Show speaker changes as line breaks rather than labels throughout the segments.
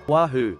Wahoo!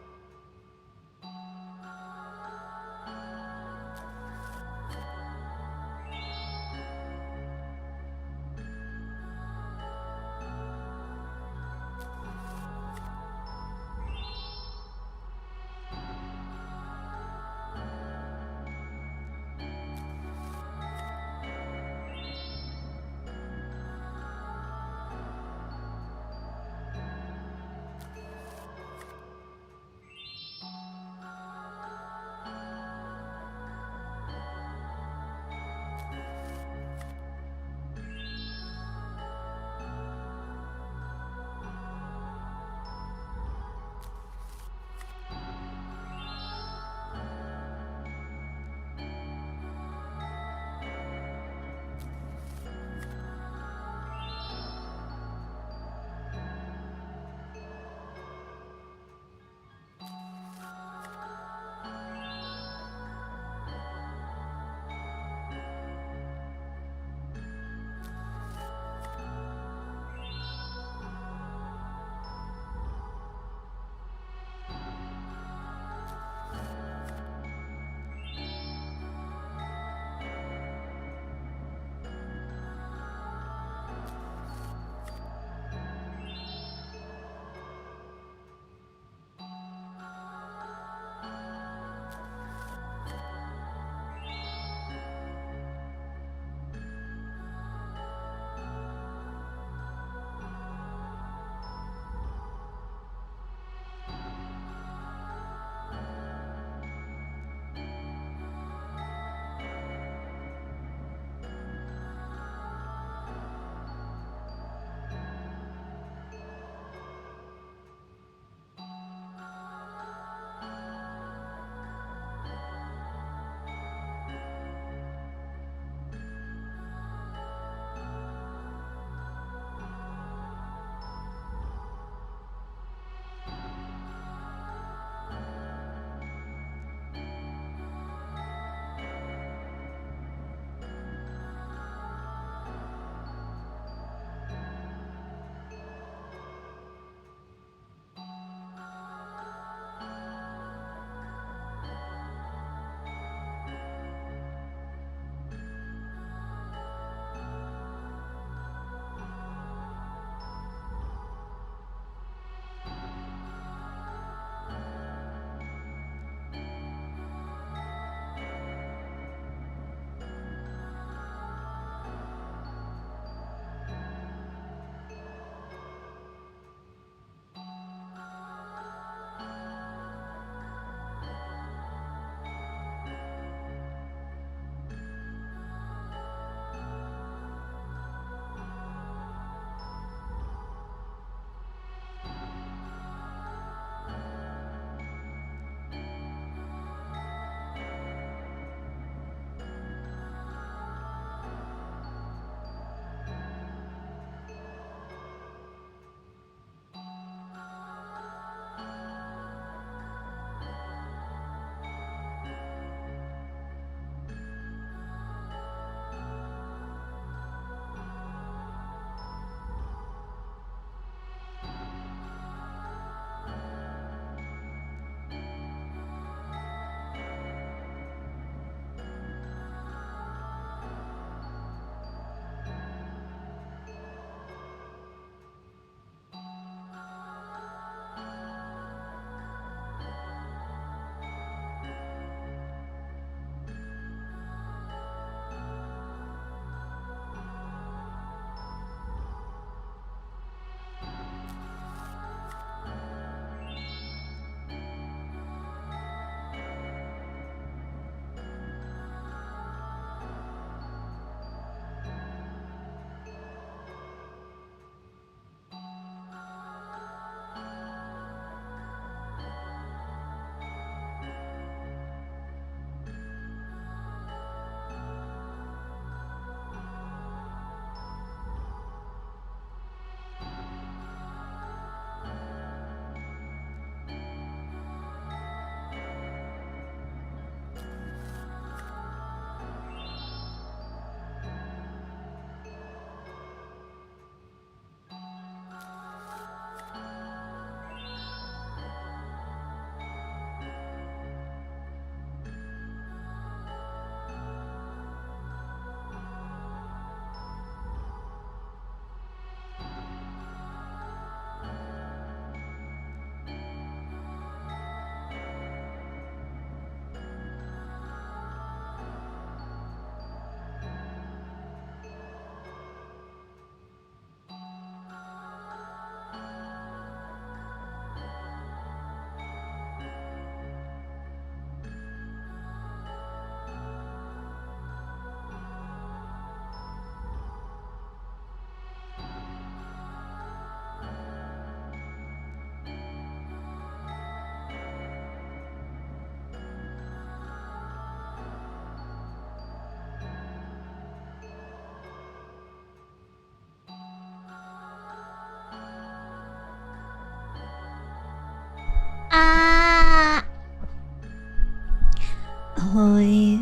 Ahoy,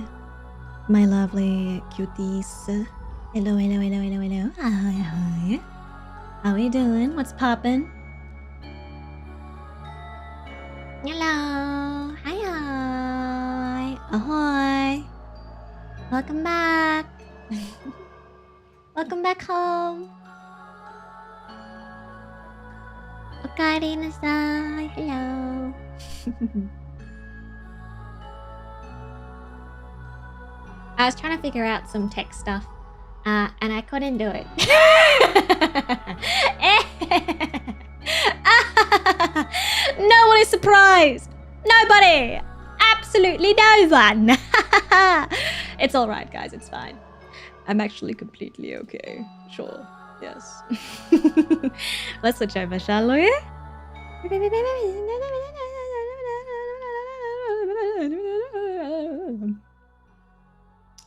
my lovely cuties. Hello, hello, hello, hello, hello. Ahoy, ahoy. How we doing? What's poppin'? Hello. Hi, hi. Ahoy. Welcome back. Welcome back home. Okaeri nasai. Hello. I was trying to figure out some tech stuff, and I couldn't do it. No one is surprised. Nobody. Absolutely no one. It's all right, guys. It's fine. I'm actually completely okay. Sure. Yes. Let's switch over, shall we?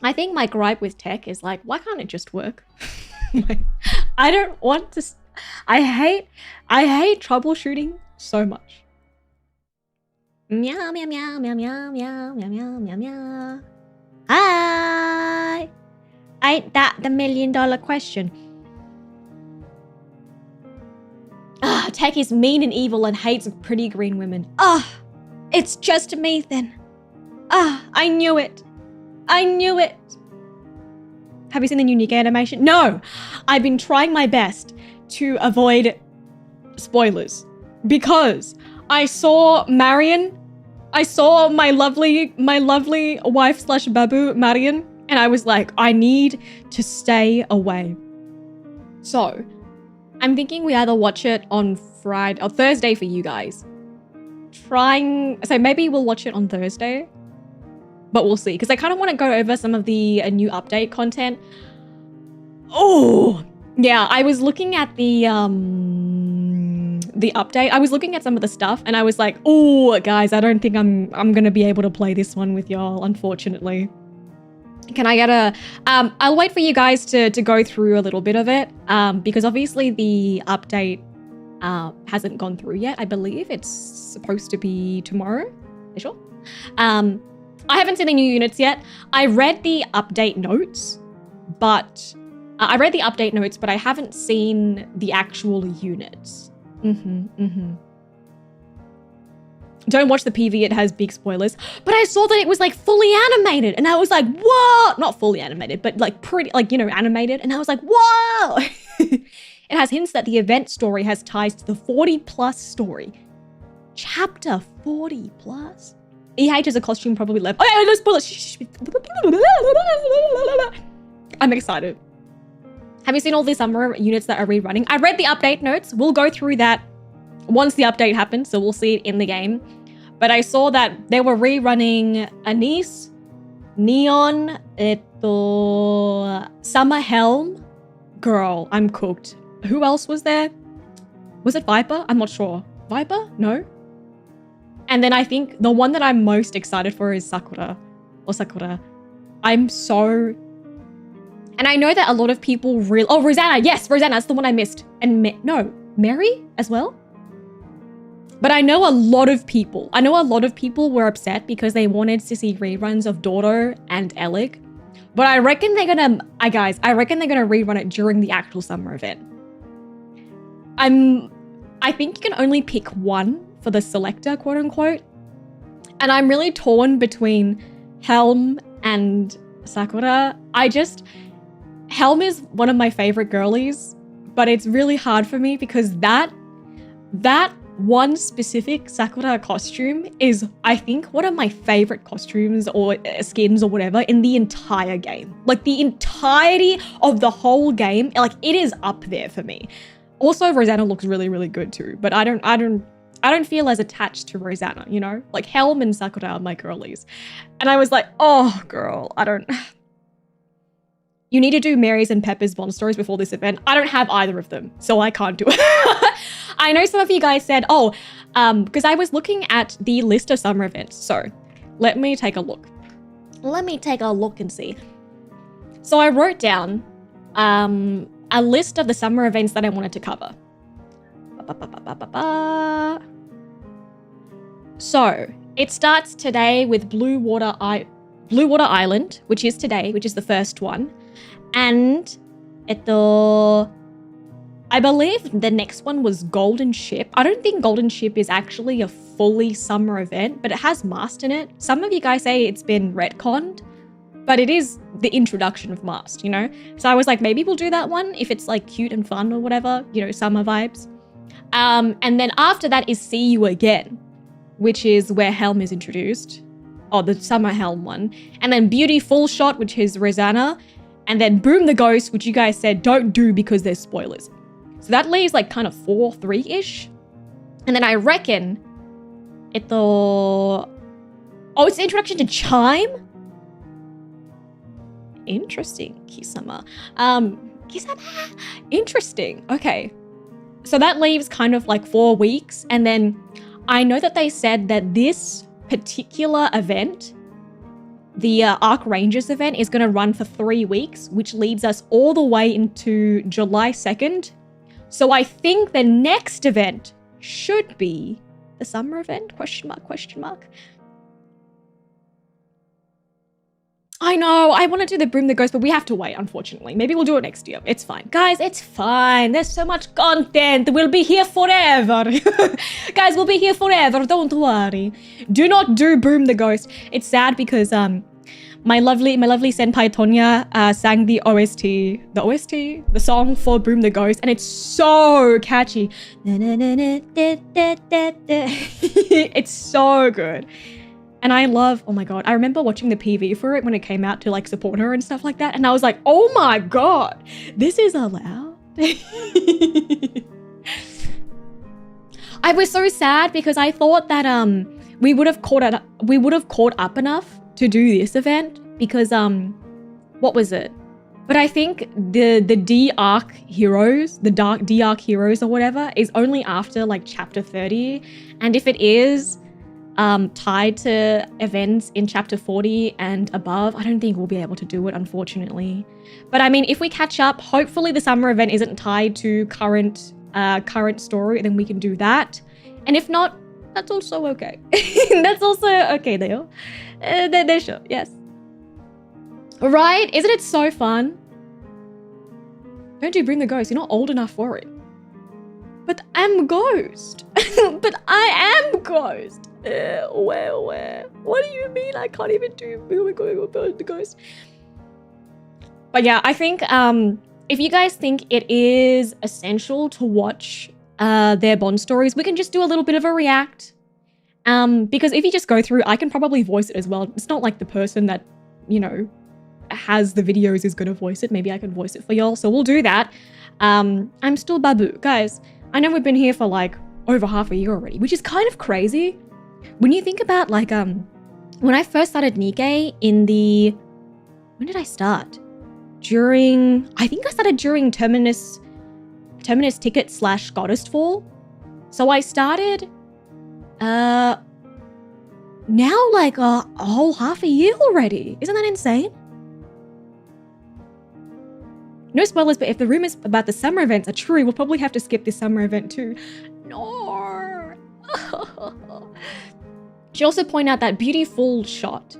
I think my gripe with tech is like, why can't it just work? Like, I don't want to. I hate troubleshooting so much. Meow meow meow meow meow meow meow meow meow meow. Hi. Ain't that the $1 million question? Ah, tech is mean and evil and hates pretty green women. Ah, it's just me then. Ah, I knew it. I knew it. Have you seen the new Nika animation? No, I've been trying my best to avoid spoilers because I saw Marion. I saw my lovely wife slash babu, Marion, and I was like, I need to stay away. So I'm thinking we either watch it on Friday or Thursday for you guys. So maybe we'll watch it on Thursday. But we'll see, because I kind of want to go over some of the new update content. Oh, yeah, I was looking at the update. I was looking at some of the stuff, and I was like, oh, guys, I don't think I'm gonna be able to play this one with y'all, unfortunately. Can I get a? I'll wait for you guys to go through a little bit of it, because obviously the update hasn't gone through yet. I believe it's supposed to be tomorrow. Are you sure? I haven't seen the new units yet. I read the update notes, but I haven't seen the actual units. Don't watch the PV, it has big spoilers. But I saw that it was like fully animated, and I was like, whoa! Not fully animated, but like pretty, like, you know, animated. And I was like, whoa! It has hints that the event story has ties to the 40+ story. Chapter 40+? EH is a costume probably left. Oh yeah, no spoilers. I'm excited. Have you seen all the summer units that are rerunning? I read the update notes. We'll go through that once the update happens, so we'll see it in the game. But I saw that they were rerunning Anise, Neon, Summer Helm. Girl, I'm cooked. Who else was there? Was it Viper? I'm not sure. Viper? No? And then I think the one that I'm most excited for is Sakura. I'm so... And I know that a lot of people really... Oh, Rosanna. Yes, Rosanna. That's the one I missed. And Mary as well? But I know a lot of people were upset because they wanted to see reruns of Dodo and Elig. But I reckon they're gonna... guys, I reckon they're gonna rerun it during the actual summer event. I think you can only pick one for the selector, quote unquote. And I'm really torn between Helm and Sakura. Helm is one of my favorite girlies, but it's really hard for me because that one specific Sakura costume is, I think, one of my favorite costumes or skins or whatever in the entire game. Like the entirety of the whole game, like it is up there for me. Also, Rosanna looks really, really good too, but I don't feel as attached to Rosanna, you know? Like Helm and Sakura are my girlies. And I was like, oh girl, you need to do Mary's and Pepper's Bond stories before this event. I don't have either of them, so I can't do it. I know some of you guys said, because I was looking at the list of summer events. So let me take a look. Let me take a look and see. So I wrote down a list of the summer events that I wanted to cover. So it starts today with Blue Water Blue Water Island, which is today, which is the first one. And I believe the next one was Golden Ship. I don't think Golden Ship is actually a fully summer event, but it has Mast in it. Some of you guys say it's been retconned, but it is the introduction of Mast, you know? So I was like, maybe we'll do that one if it's like cute and fun or whatever, you know, summer vibes. And then after that is See You Again, which is where Helm is introduced. Oh, the summer Helm one. And then Beauty Full Shot, which is Rosanna. And then Boom the Ghost, which you guys said don't do because there's spoilers. So that leaves like kind of 4-3-ish. And then I reckon it's the introduction to Chime. Interesting, Kisama. Kisama, interesting. Okay. So that leaves kind of like 4 weeks. And then I know that they said that this particular event, the Arc Rangers event, is going to run for 3 weeks, which leads us all the way into July 2nd. So I think the next event should be the summer event, question mark. I know, I want to do the Broom the Ghost, but we have to wait, unfortunately. Maybe we'll do it next year. It's fine. Guys, it's fine. There's so much content. We'll be here forever. Guys, we'll be here forever. Don't worry. Do not do Broom the Ghost. It's sad because my lovely senpai Tonya sang the song for Broom the Ghost, and it's so catchy. It's so good. And I love, oh my God, I remember watching the PV for it when it came out to like support her and stuff like that. And I was like, oh my God, this is allowed. I was so sad because I thought that we would have caught up enough to do this event because what was it? But I think the D-Arc heroes, the Dark D-Arc heroes or whatever, is only after like chapter 30. And if it is tied to events in chapter 40 and above, I don't think we'll be able to do it, unfortunately. But I mean, if we catch up, hopefully the summer event isn't tied to current story, then we can do that. And if not, that's also okay. That's also okay, Leo. They're sure, yes. Right? Isn't it so fun? Don't do Bring the Ghost. You're not old enough for it. But I'm Ghost. But I am Ghost. Where? What do you mean I can't even do the Ghost? But yeah, I think if you guys think it is essential to watch their Bond stories, we can just do a little bit of a react. Because if you just go through, I can probably voice it as well. It's not like the person that, you know, has the videos is going to voice it. Maybe I can voice it for y'all. So we'll do that. I'm still Babu. Guys, I know we've been here for like over half a year already, which is kind of crazy. When you think about like, when I first started Nikkei when did I start? I think I started during Terminus Ticket / Goddess Fall. So I started, now like a whole half a year already. Isn't that insane? No spoilers, but if the rumors about the summer events are true, we'll probably have to skip this summer event too. No. She also pointed out that Beautiful Shot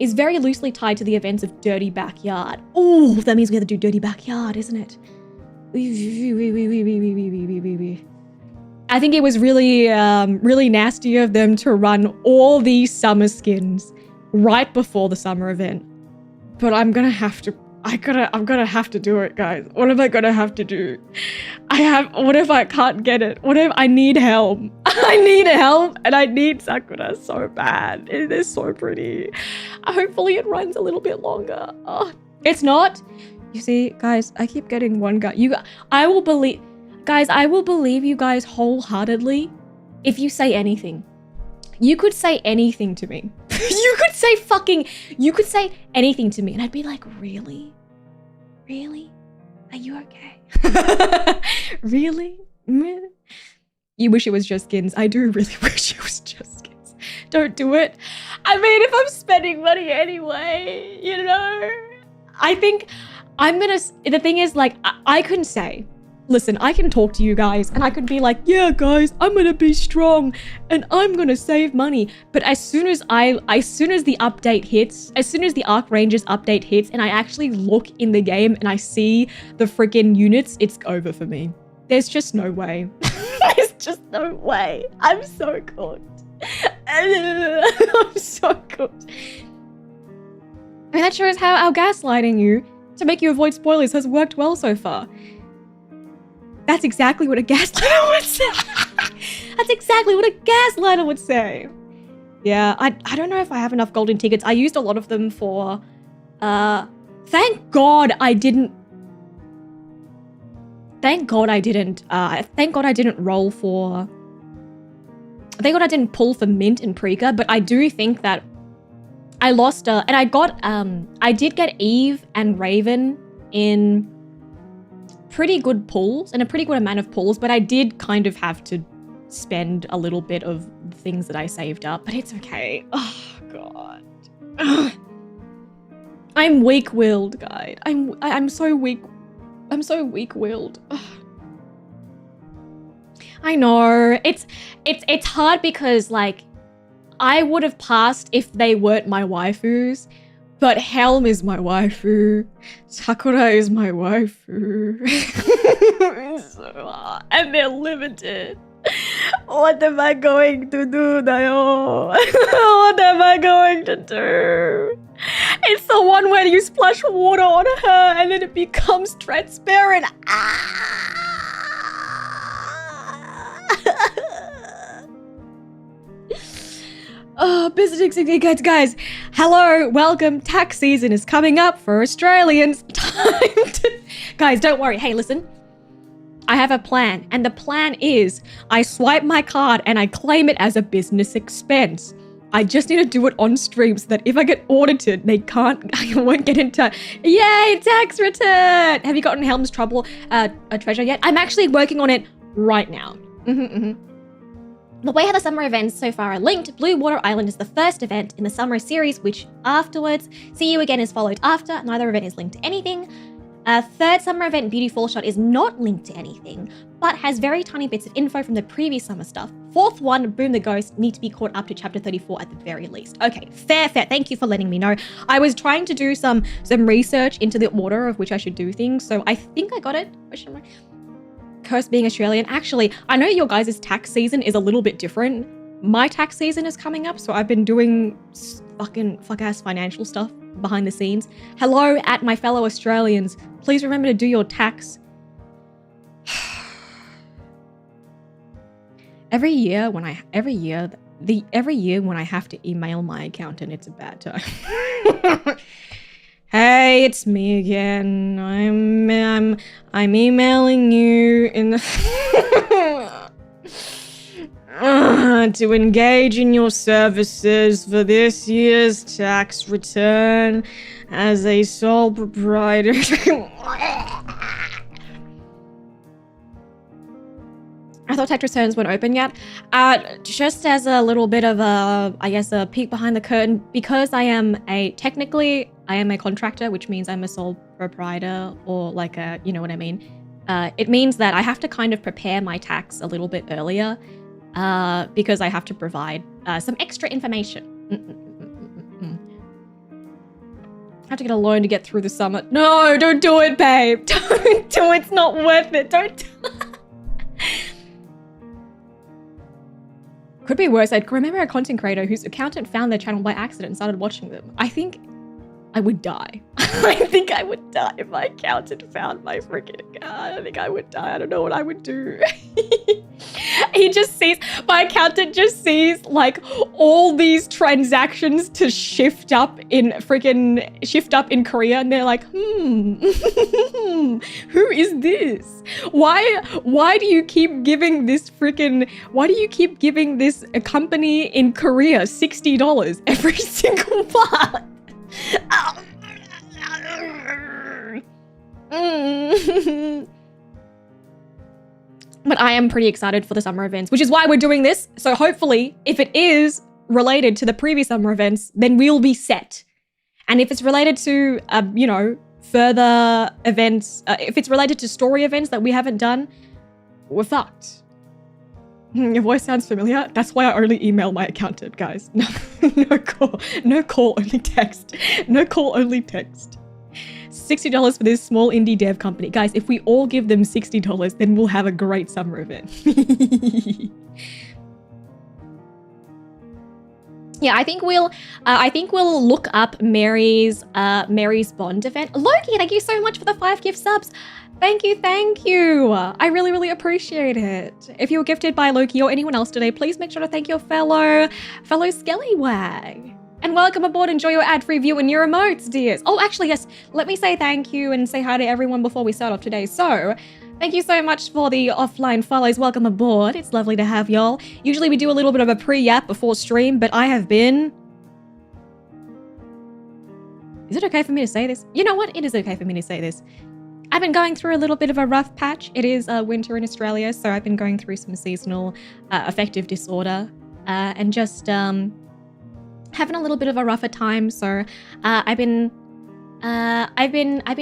is very loosely tied to the events of Dirty Backyard. Oh, that means we have to do Dirty Backyard, isn't it? I think it was really, really nasty of them to run all these summer skins right before the summer event. But I'm gonna have to do it, guys. What am I gonna have to do? What if I can't get it? What if I need help? I need help and I need Sakura so bad. It is so pretty. Hopefully it runs a little bit longer. Oh, it's not. You see, guys, I keep getting one guy. I will believe you guys wholeheartedly if you say anything. You could say anything to me. You could say anything to me and I'd be like, really? Really? Are you okay? Really? You wish it was just skins. I do really wish it was just skins. Don't do it. I mean, if I'm spending money anyway, you know, I think the thing is like, I can say, listen, I can talk to you guys and I could be like, yeah, guys, I'm gonna be strong and I'm gonna save money. But as soon as the update hits, as soon as the Arc Rangers update hits and I actually look in the game and I see the freaking units, it's over for me. There's just no way. There's just no way. I'm so cooked. I'm so cooked. I mean, that shows how our gaslighting you to make you avoid spoilers has worked well so far. That's exactly what a gaslighter would say. That's exactly what a gaslighter would say. Yeah, I don't know if I have enough golden tickets. I used a lot of them for, thank God I didn't roll for, thank God I didn't pull for Mint and Preca, but I do think that I lost, and I got, I did get Eve and Raven in pretty good pulls and a pretty good amount of pulls, but I did kind of have to spend a little bit of things that I saved up, but it's okay. Oh, God. Ugh. I'm weak-willed, guys. I'm so weak. I'm so weak-willed. I know. It's hard because, like, I would have passed if they weren't my waifus, but Helm is my waifu. Sakura is my waifu. It's so hard. And they're limited. What am I going to do, Dayo? What am I going to do? It's the one where you splash water on her and then it becomes transparent. Oh, business guys, hello, welcome. Tax season is coming up for Australians. Guys, don't worry. Hey, listen. I have a plan, and the plan is I swipe my card and I claim it as a business expense. I just need to do it on stream so that if I get audited, I won't get into, yay, tax return. Have you gotten Helm's Trouble a treasure yet? I'm actually working on it right now. The way how the summer events so far are linked, Blue Water Island is the first event in the summer series, which afterwards, See You Again is followed after. Neither event is linked to anything. Third summer event, Beauty Fall Shot, is not linked to anything, but has very tiny bits of info from the previous summer stuff. Fourth one, Boom the Ghost, need to be caught up to chapter 34 at the very least. Okay, fair. Thank you for letting me know. I was trying to do some research into the order of which I should do things, so I think I got it. Curse being Australian. Actually, I know your guys' tax season is a little bit different. My tax season is coming up, so I've been doing fuck-ass financial stuff behind the scenes. Hello at my fellow Australians. Please remember to do your tax. Every year when I have to email my accountant, it's a bad time. Hey, it's me again. I'm emailing you in the to engage in your services for this year's tax return as a sole proprietor. I thought tax returns weren't open yet. Just as a little bit of a peek behind the curtain, because I am a contractor, which means I'm a sole proprietor, or like a, you know what I mean? It means that I have to kind of prepare my tax a little bit earlier, because I have to provide some extra information. I have to get a loan to get through the summer. No, don't do it, babe. Don't do it. It's not worth it. Don't do it. Could be worse. I remember a content creator whose accountant found their channel by accident and started watching them. I think I would die. I think I would die if my accountant found my freaking account. I think I would die. I don't know what I would do. My accountant just sees like all these transactions to shift up in Korea, and they're like, who is this? Why do you keep giving this company in Korea $60 every single month? But I am pretty excited for the summer events, which is why we're doing this. So hopefully, if it is related to the previous summer events, then we'll be set. And if it's related to, further events, if it's related to story events that we haven't done, we're fucked. Your voice sounds familiar. That's why I only email my accountant, guys. No, no call, only text. No call, only text. $60 for this small indie dev company. Guys, if we all give them $60, then we'll have a great summer event. Yeah, I think we'll look up Mary's Bond event. Loki, thank you so much for the 5 gift subs. Thank you. I really appreciate it. If you were gifted by Loki or anyone else today, please make sure to thank your fellow Skellywag. And welcome aboard. Enjoy your ad-free view and your emotes, dears. Oh, actually, yes. Let me say thank you and say hi to everyone before we start off today. So, thank you so much for the offline follows. Welcome aboard. It's lovely to have y'all. Usually we do a little bit of a pre-yap before stream, but I have been... Is it okay for me to say this? You know what? It is okay for me to say this. I've been going through a little bit of a rough patch. It is winter in Australia, so I've been going through some seasonal affective disorder and just having a little bit of a rougher time. So I've been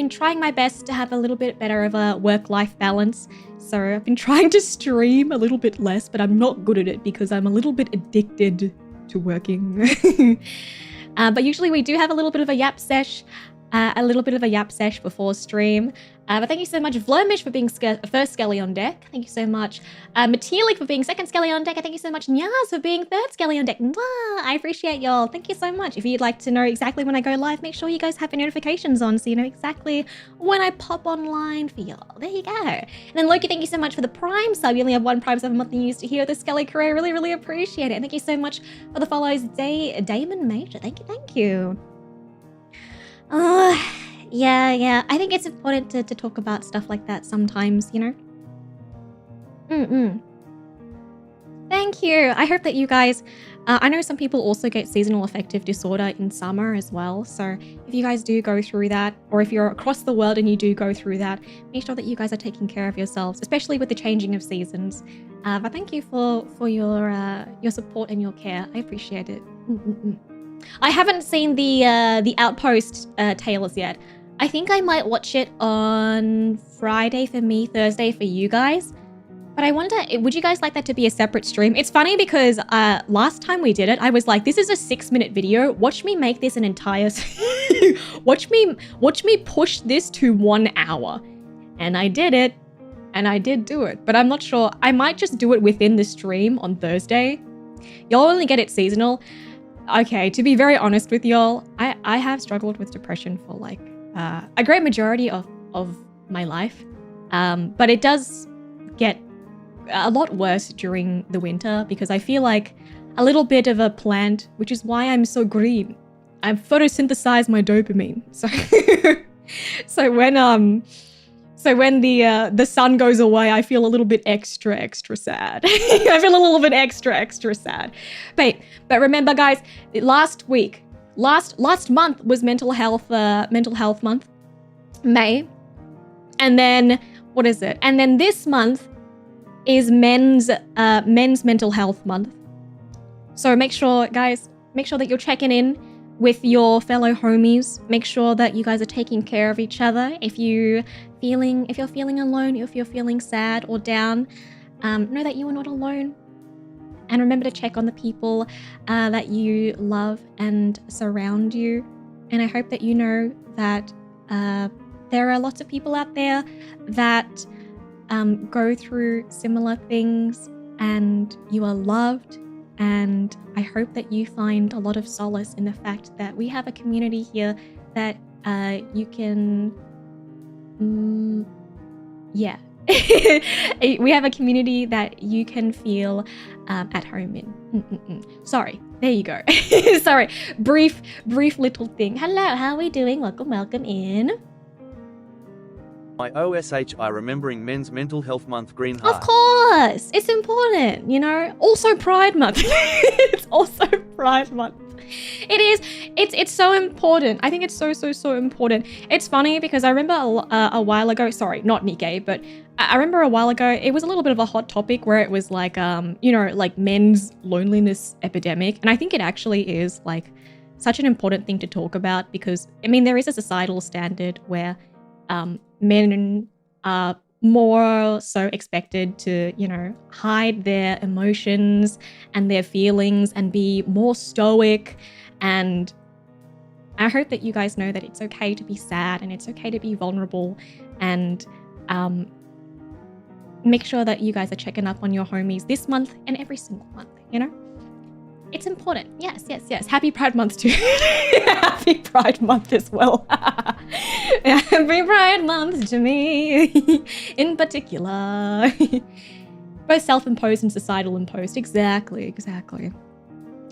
trying my best to have a little bit better of a work-life balance. So I've been trying to stream a little bit less, but I'm not good at it because I'm a little bit addicted to working. But usually we do have a little bit of a yap sesh. Before stream. But thank you so much, Vlomish, for being first Skelly on deck. Thank you so much, Matelik, for being second Skelly on deck. And thank you so much, Nyaz, for being third Skelly on deck. Mwah! I appreciate y'all. Thank you so much. If you'd like to know exactly when I go live, make sure you guys have your notifications on so you know exactly when I pop online for y'all. There you go. And then Loki, thank you so much for the Prime sub. You only have 1 Prime sub a month and you used to hear the Skelly career. Really appreciate it. And thank you so much for the follows, Damon Major. Thank you. Yeah. I think it's important to talk about stuff like that sometimes, you know? Thank you. I hope that you guys... I know some people also get seasonal affective disorder in summer as well. So if you guys do go through that, or if you're across the world and you do go through that, make sure that you guys are taking care of yourselves, especially with the changing of seasons. But thank you for your support and your care. I appreciate it. I haven't seen the Outpost trailers yet. I think I might watch it on Friday for me, Thursday for you guys. But I wonder, would you guys like that to be a separate stream? It's funny because last time we did it, I was like, this is a 6-minute video. Watch me make this an entire... watch me push this to 1 hour. And I did it. And I did do it. But I'm not sure. I might just do it within the stream on Thursday. Y'all only get it seasonal. Okay, to be very honest with y'all, I have struggled with depression for like a great majority of my life. But it does get a lot worse during the winter because I feel like a little bit of a plant, which is why I'm so green. I photosynthesize my dopamine. So when the sun goes away, I feel a little bit extra sad. I feel a little bit extra sad. But remember, guys, last month was mental health month, May, and then what is it? And then this month is men's mental health month. So make sure, guys, that you're checking in with your fellow homies. Make sure that you guys are taking care of each other. If you're feeling alone, if you're feeling sad or down, know that you are not alone. And remember to check on the people that you love and surround you. And I hope that you know that there are lots of people out there that go through similar things and you are loved. And I hope that you find a lot of solace in the fact that we have a community here that you can... we have a community that you can feel at home in. Sorry, there you go. Sorry, brief little thing. Hello, how are we doing? Welcome in.
My OSH, I remembering Men's Mental Health Month, green heart.
Of course, it's important, you know. Also Pride Month. It's also Pride Month. It is. It's so important. I think it's so important. It's funny because I remember a while ago. Sorry, not Nikkei, but I remember a while ago. It was a little bit of a hot topic where it was like like men's loneliness epidemic, and I think it actually is like such an important thing to talk about because, I mean, there is a societal standard where men are more so expected to, you know, hide their emotions and their feelings and be more stoic. And I hope that you guys know that it's okay to be sad and it's okay to be vulnerable, and make sure that you guys are checking up on your homies this month and every single month, you know? It's important. Yes, yes, yes. Happy Pride Month too. Happy Pride Month as well. Happy Pride Month to me in particular. Both self-imposed and societal imposed. Exactly, exactly.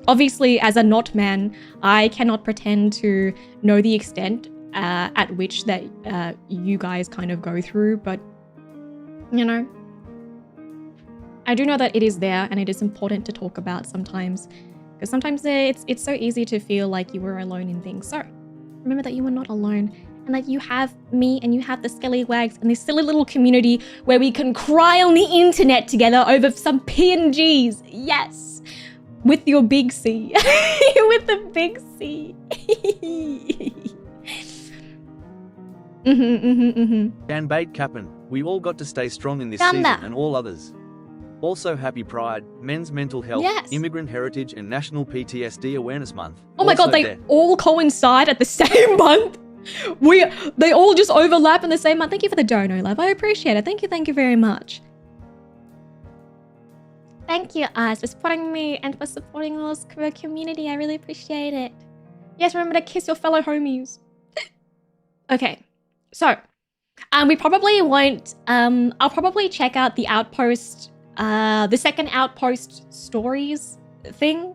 Obviously, as a not man, I cannot pretend to know the extent at which that you guys kind of go through, but, you know, I do know that it is there and it is important to talk about sometimes, because sometimes it's so easy to feel like you were alone in things. So remember that you are not alone, and that you have me and you have the Skellywags and this silly little community where we can cry on the internet together over some PNGs. Yes, with your big C. With the big C.
Dan Bate Kappen, we all got to stay strong in this
Done
season
that.
and all others. Also, happy Pride, Men's Mental Health,
Yes.
Immigrant Heritage and National PTSD Awareness Month.
Oh my
Also
god, they
there.
all coincide at the same month. They all just overlap in the same month. Thank you for the dono, love. I appreciate it. Thank you very much. Thank you, for supporting me and for supporting the community. I really appreciate it. Yes, remember to kiss your fellow homies. Okay, so we probably won't. I'll probably check out the Outpost, the second Outpost stories thing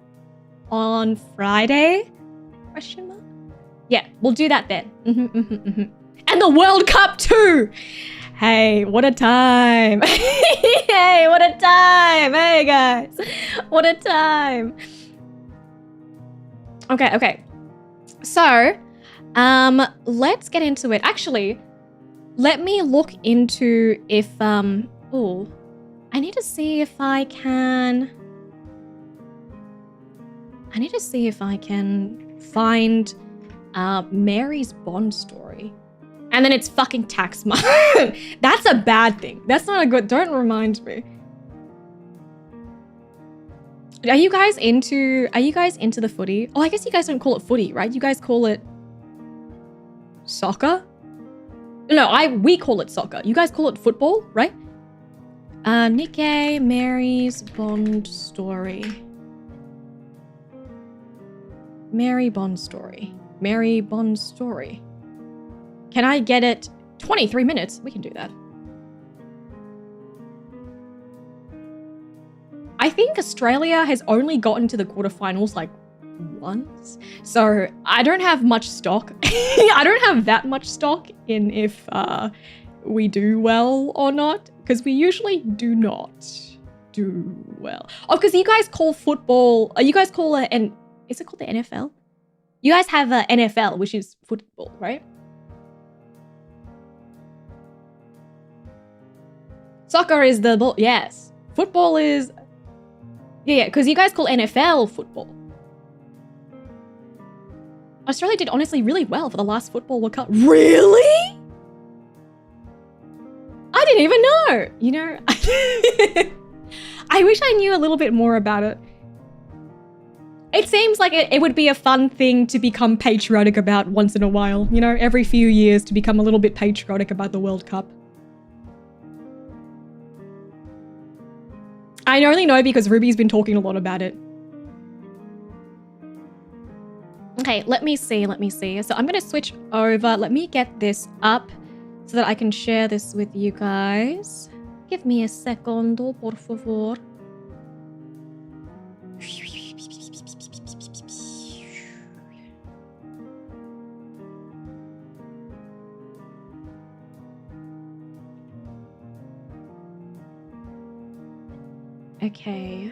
on Friday. Question mark? Yeah, we'll do that then. And the World Cup too. Hey, what a time. Hey, what a time. Hey, guys. What a time. Okay. So, let's get into it. Actually, let me look into if, oh, I need to see if I can find Mary's Bond story. And then it's fucking tax month. That's a bad thing. That's not a good, don't remind me. Are you guys into the footy? Oh, I guess you guys don't call it footy, right? You guys call it soccer? No, we call it soccer. You guys call it football, right? Nikkei, Mary's Bond story. Mary Bond story. Mary Bond story. Can I get it? 23 minutes? We can do that. I think Australia has only gotten to the quarterfinals like once. So I don't have much stock. I don't have that much stock in if we do well or not, because we usually do not do well. Oh, because you guys call football, you guys call it, and is it called the NFL? You guys have a NFL, which is football, right? Soccer is the ball. Yes. Football is... Yeah, because you guys call NFL football. Australia did honestly really well for the last Football World Cup. Really? I didn't even know. You know, I wish I knew a little bit more about it. It seems like it would be a fun thing to become patriotic about once in a while. You know, every few years to become a little bit patriotic about the World Cup. I only know because Ruby's been talking a lot about it. Okay, let me see. So I'm going to switch over. Let me get this up so that I can share this with you guys. Give me a segundo, por favor. Okay.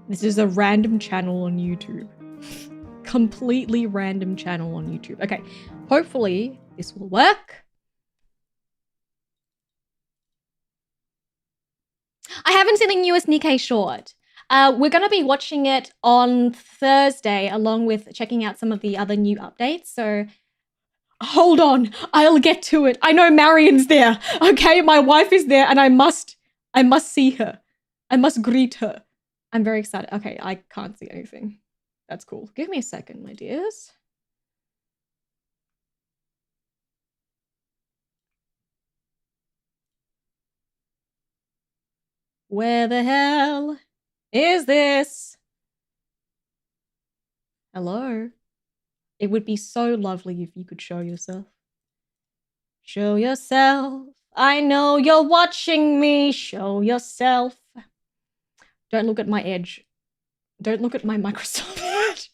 This is a random channel on YouTube. Completely random channel on YouTube. Okay, hopefully this will work. I haven't seen the newest Nikkei short. We're going to be watching it on Thursday, along with checking out some of the other new updates. So hold on, I'll get to it. I know Marion's there. Okay, my wife is there, and I must see her. I must greet her. I'm very excited. Okay, I can't see anything. That's cool. Give me a second, my dears. Where the hell is this? Hello? It would be so lovely if you could show yourself. Show yourself. I know you're watching me. Show yourself. Don't look at my edge. Don't look at my Microsoft Edge.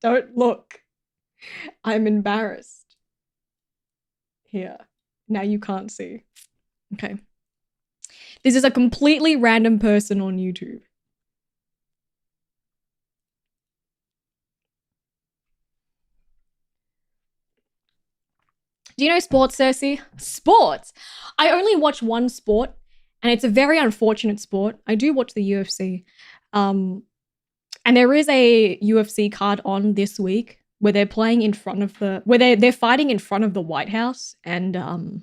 Don't look. I'm embarrassed. Here. Now you can't see. Okay. This is a completely random person on YouTube. Do you know sports, CERSEA? Sports! I only watch one sport, and it's a very unfortunate sport. I do watch the UFC. And there is a UFC card on this week where they're playing in front of the... where they're fighting in front of the White House, and...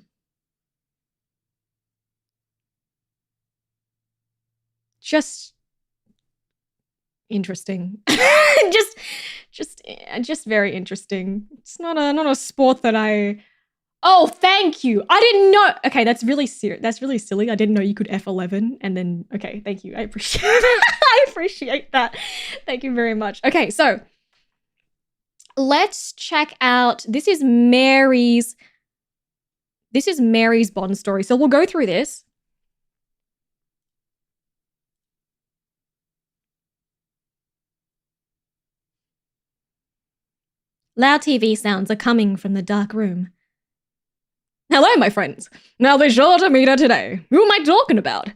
just interesting. just very interesting. It's not a sport that I... Oh, thank you. I didn't know. Okay, that's really serious. That's really silly. I didn't know you could F11 and then... Okay, thank you. I appreciate it. I appreciate that. Thank you very much. Okay, so let's check out... This is Mary's Bond story. So we'll go through this. Loud TV sounds are coming from the dark room. Hello, my friends. Now be sure to meet her today. Who am I talking about?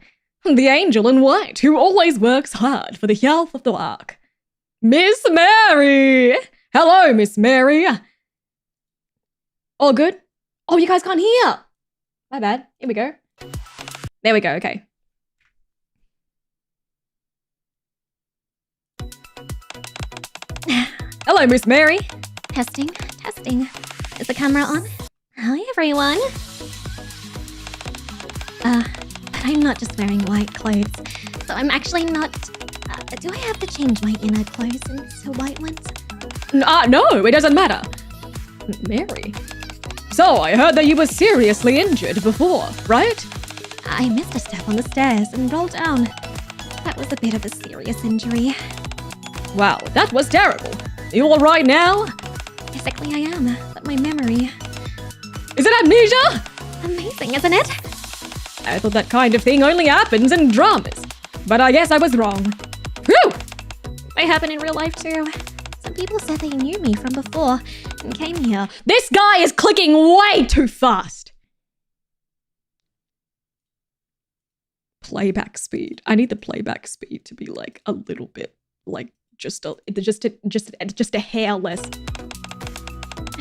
The angel in white who always works hard for the health of the ark. Miss Mary! Hello, Miss Mary. All good? Oh, you guys can't hear. My bad. Here we go. There we go, okay. Hello, Miss Mary.
Testing. Is the camera on? Hi, everyone. But I'm not just wearing white clothes. So I'm actually not... do I have to change my inner clothes into white ones?
No, it doesn't matter. Mary. So, I heard that you were seriously injured before, right?
I missed a step on the stairs and rolled down. That was a bit of a serious injury.
Wow, that was terrible. You all right now?
Physically, I am, but my memory...
Is it amnesia?
Amazing, isn't it?
I thought that kind of thing only happens in dramas. But I guess I was wrong. Phew!
They happen in real life too. Some people said they knew me from before and came here.
This guy is clicking way too fast. Playback speed. I need the playback speed to be like a little bit, like just a hair less.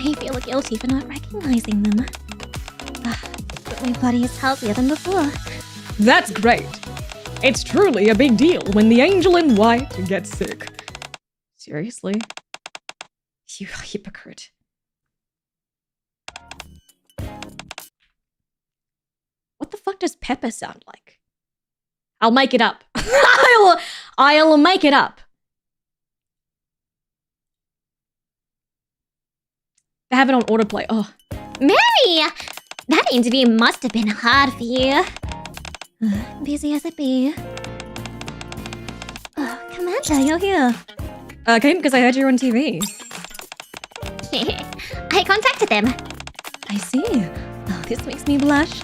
I feel guilty for not recognizing them. But my body is healthier than before.
That's great. It's truly a big deal when the angel in white gets sick. Seriously? You hypocrite. What the fuck does Pepper sound like? I'll make it up. I'll make it up. They have it on autoplay. Oh.
Mary! That interview must have been hard for you. Busy as it be. Commander, you're here.
I came because I heard you on TV.
I contacted them.
I see. Oh, this makes me blush.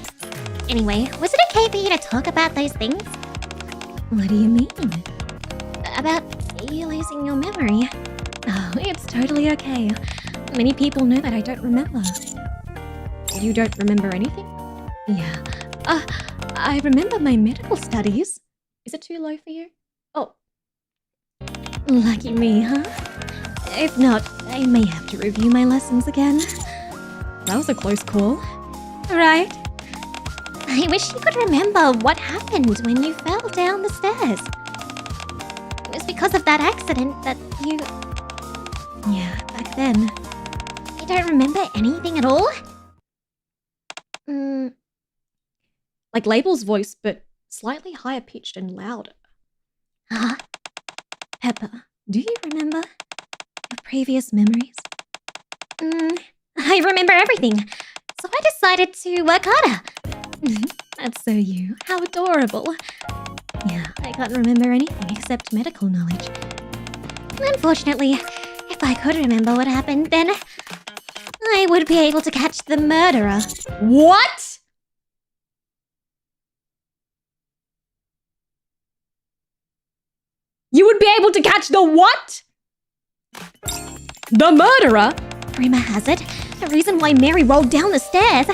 Anyway, was it okay for you to talk about those things?
What do you mean?
About you losing your memory.
Oh, it's totally okay. Many people know that I don't remember. You don't remember anything? Yeah. I remember my medical studies. Is it too low for you? Oh. Lucky me, huh?
If not, I may have to review my lessons again.
That was a close call.
Right? I wish you could remember what happened when you fell down the stairs. It was because of that accident that you... Yeah, back then. You don't remember anything at all?
Like Label's voice, but slightly higher pitched and louder.
Huh? Pepper, do you remember your previous memories? I remember everything, so I decided to work harder.
That's so you. How adorable.
Yeah, I can't remember anything except medical knowledge. Unfortunately, if I could remember what happened, then I would be able to catch the murderer.
What? You would be able to catch the what? The murderer?
Rumor has it, the reason why Mary rolled down the stairs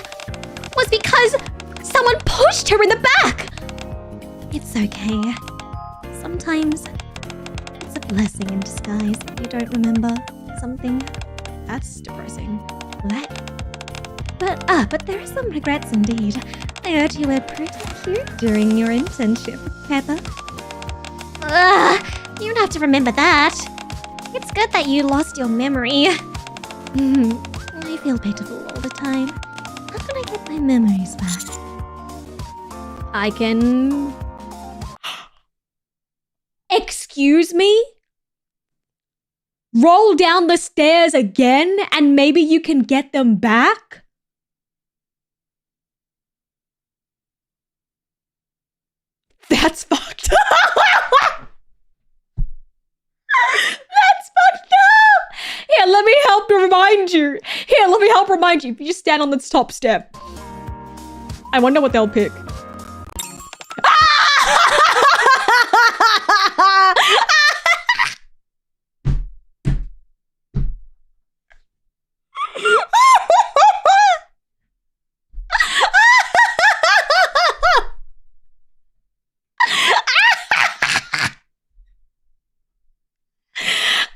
was because someone pushed her in the back. It's okay. Sometimes it's a blessing in disguise if you don't remember something.
That's depressing.
What? But there are some regrets indeed. I heard you were pretty cute during your internship, Pepper. You don't have to remember that. It's good that you lost your memory. I feel pitiful all the time. How can I get my memories back?
I can... Excuse me? Roll down the stairs again and maybe you can get them back? That's fucked up. That's fucked up. Here, let me help remind you. Here, let me help remind you. If you just stand on this top step. I wonder what they'll pick.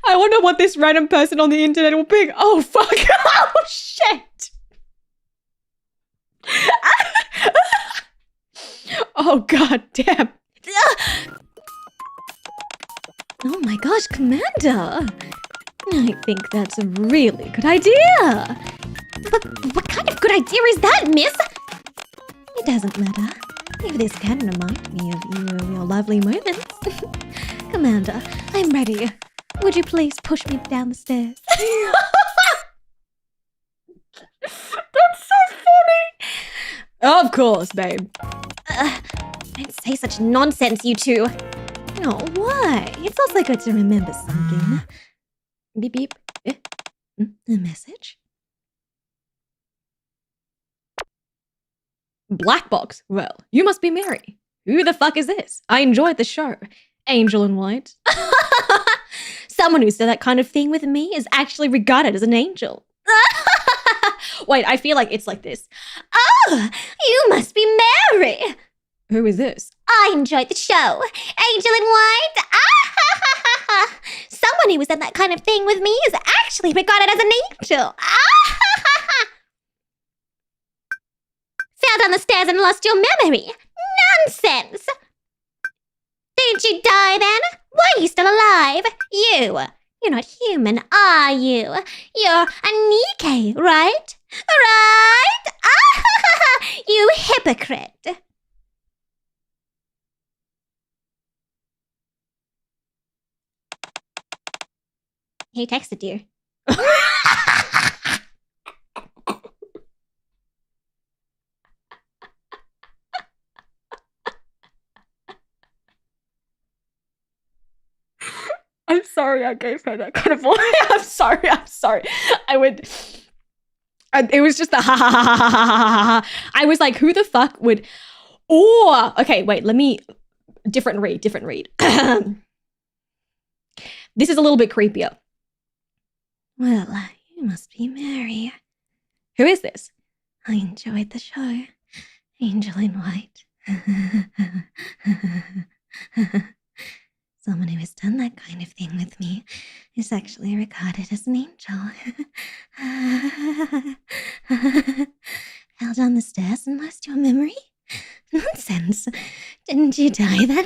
I wonder what this random person on the internet will pick. Oh, fuck. Oh, shit. Oh, god damn.
Oh my gosh, Commander! I think that's a really good idea. But what kind of good idea is that, miss? It doesn't matter. If this can remind me of you and your lovely moments. Commander, I'm ready. Would you please push me down the stairs?
That's so funny. Of course, babe.
Don't say such nonsense, you two. No, why? It's also good to remember something.
Beep beep.
A message?
Black box. Well, you must be Mary. Who the fuck is this? I enjoyed the show. Angel in white. Someone who said that kind of thing with me is actually regarded as an angel. Wait, I feel like it's like this.
Oh, you must be Mary.
Who is this?
I enjoyed the show. Angel in white. Someone who was done that kind of thing with me is actually regarded as an angel. Fell down the stairs and lost your memory. Nonsense. Didn't you die then? Why are you still alive? You're not human, are you? You're a Nikkei, right? Right? You hypocrite. He texted you.
I'm sorry I gave her that kind of voice. I'm sorry. It was just the ha ha ha ha ha ha ha. I was like, who the fuck would... Oh, okay, wait, let me... Different read. This is a little bit creepier.
Well, you must be Mary.
Who is this?
I enjoyed the show. Angel in white. Someone who has done that kind of thing with me is is actually regarded as an angel. Fell down the stairs and lost your memory? Nonsense. Didn't you die then?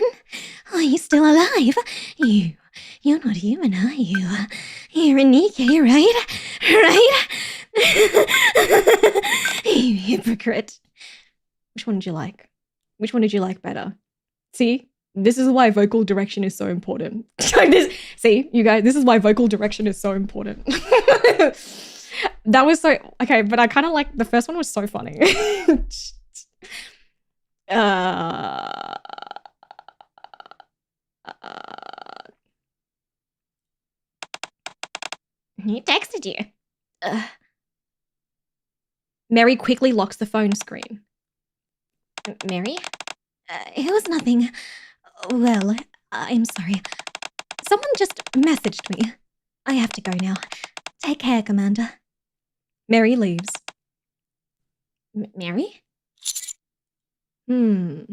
Are you still alive? You're not human, are you? You're a Nikkei, right? Right? You hypocrite.
Which one did you like? Which one did you like better? See? This is why vocal direction is so important. See, you guys, this is why vocal direction is so important. That was so... Okay, but I kind of like... The first one was so funny.
He texted you.
Mary quickly locks the phone screen.
Mary? It was nothing. Well, I'm sorry. Someone just messaged me. I have to go now. Take care, Commander.
Mary leaves.
Mary?
The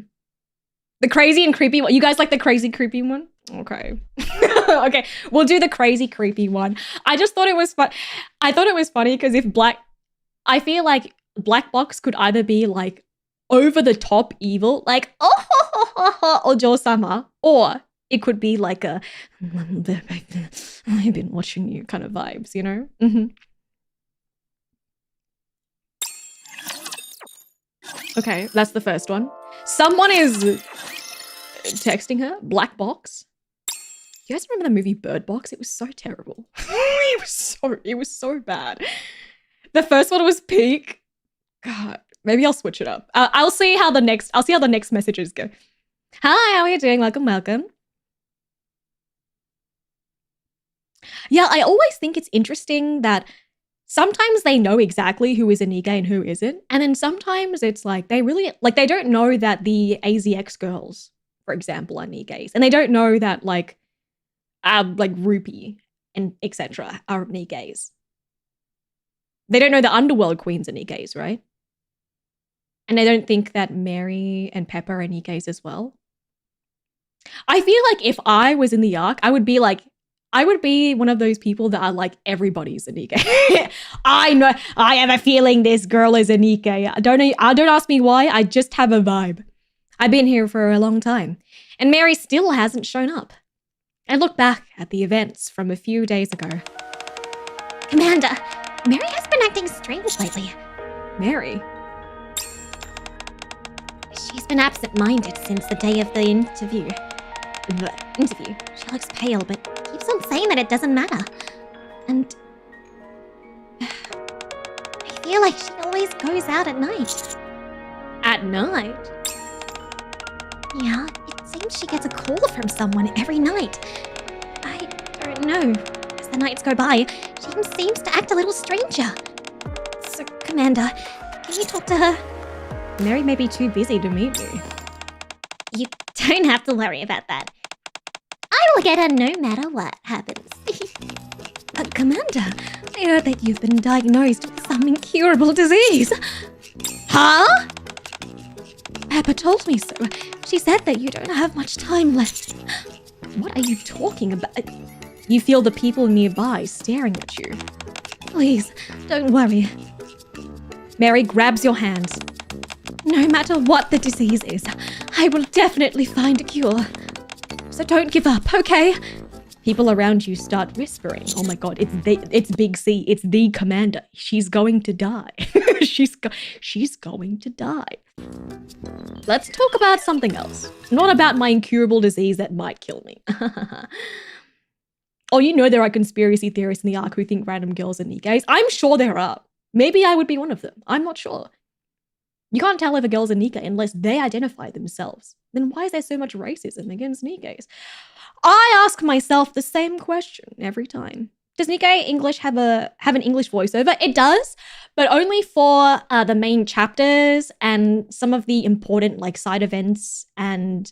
crazy and creepy one. You guys like the crazy creepy one? Okay. Okay, we'll do the crazy creepy one. I just thought it was fun. I thought it was funny because I feel like Black Box could either be like over the top evil, like Ojo-sama, or it could be like a I've been watching you kind of vibes, you know? Okay, that's the first one. Someone is texting her. Black Box. You guys remember the movie Bird Box? It was so terrible. It was so bad. The first one was peak. God, maybe I'll switch it up. I'll see how the next messages go. Hi, how are you doing? Welcome, welcome. Yeah, I always think it's interesting that sometimes they know exactly who is a Nikkei and who isn't. And then sometimes it's like they don't know that the AZX girls, for example, are Nikkeis. And they don't know that like Rupee and etc. are Nikkeis. They don't know the Underworld Queens are Nikkeis, right? And they don't think that Mary and Pepper are Nikkeis as well. I feel like if I was in the Ark, I would be one of those people that are like, everybody's a Nikkei. I know, I have a feeling this girl is a Nikkei. Don't ask me why, I just have a vibe. I've been here for a long time. And Mary still hasn't shown up. I look back at the events from a few days ago.
Commander, Mary has been acting strange lately.
Mary?
She's been absent-minded since the day of the interview. She looks pale, but keeps on saying that it doesn't matter. And I feel like she always goes out at night.
At night?
Yeah, it seems she gets a call from someone every night. I don't know. As the nights go by, she seems to act a little stranger. So, Commander, can you talk to her?
Mary may be too busy to meet me.
You don't have to worry about that. I will get her no matter what happens.
Commander, I heard that you've been diagnosed with some incurable disease.
Huh?
Pepper told me so. She said that you don't have much time left. What are you talking about? You feel the people nearby staring at you. Please, don't worry. Mary grabs your hands. No matter what the disease is, I will definitely find a cure. So don't give up, okay? People around you start whispering. Oh my god, it's Big C. It's the commander. She's going to die. she's going to die. Let's talk about something else. Not about my incurable disease that might kill me. Oh, you know there are conspiracy theorists in the Ark who think random girls are Nikkeis. I'm sure there are. Maybe I would be one of them. I'm not sure. You can't tell if a girl's a Nikkei unless they identify themselves. Then why is there so much racism against Nikkeis? I ask myself the same question every time. Does Nikkei English have an English voiceover? It does, but only for the main chapters and some of the important like side events and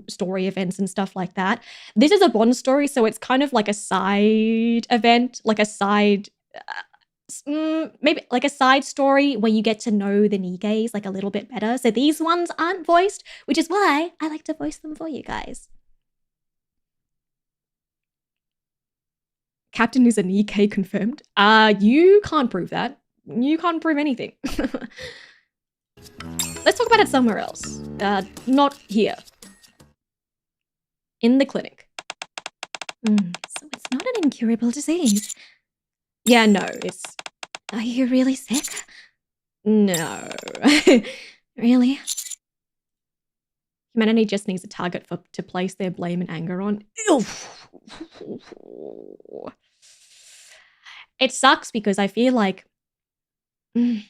story events and stuff like that. This is a Bond story, so it's kind of like a side event, like a side... maybe like a side story where you get to know the Nikkeis like a little bit better. So these ones aren't voiced, which is why I like to voice them for you guys. Captain is an EK confirmed. You can't prove that. You can't prove anything. Let's talk about it somewhere else. Not here. In the clinic.
So it's not an incurable disease.
Yeah, no, it's...
Are you really sick?
No.
Really?
Humanity just needs a target to place their blame and anger on. It sucks because I feel like... in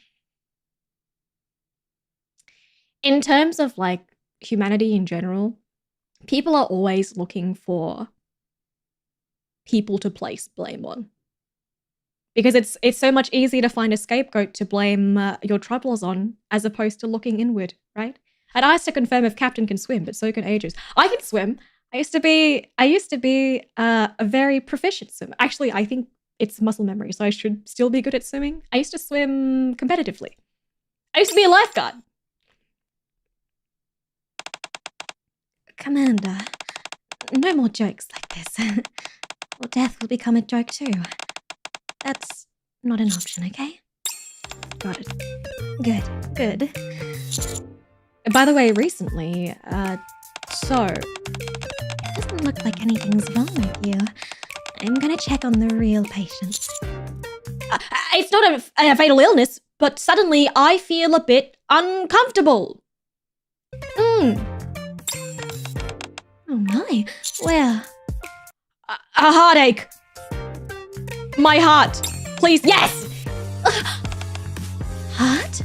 terms of like humanity in general, people are always looking for people to place blame on. Because it's so much easier to find a scapegoat to blame your troubles on as opposed to looking inward, right? I'd asked to confirm if Captain can swim, but so can Aegis. I can swim. I used to be a very proficient swimmer. Actually, I think it's muscle memory, so I should still be good at swimming. I used to swim competitively. I used to be a lifeguard.
Commander, no more jokes like this. Or death will become a joke too. That's not an option, okay?
Got it.
Good.
By the way, recently, so...
It doesn't look like anything's wrong with you. I'm gonna check on the real patients.
It's not a fatal illness, but suddenly I feel a bit uncomfortable.
Oh my, where?
A heartache. My heart. Please, yes!
Heart?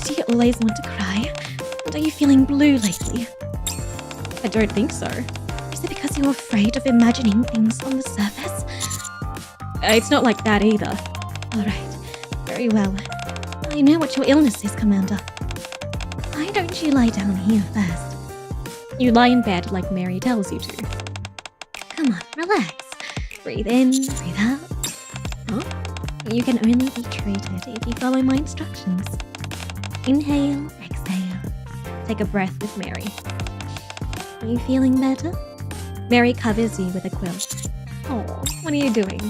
Do you always want to cry? And are you feeling blue lately?
I don't think so.
Is it because you're afraid of imagining things on the surface?
It's not like that either.
Alright, very well. I know what your illness is, Commander. Why don't you lie down here first?
You lie in bed like Mary tells you to.
Come on, relax. Breathe in, breathe out.
Huh?
You can only be treated if you follow my instructions. Inhale, exhale. Take a breath with Mary. Are you feeling better?
Mary covers you with a quilt. Oh, what are you doing?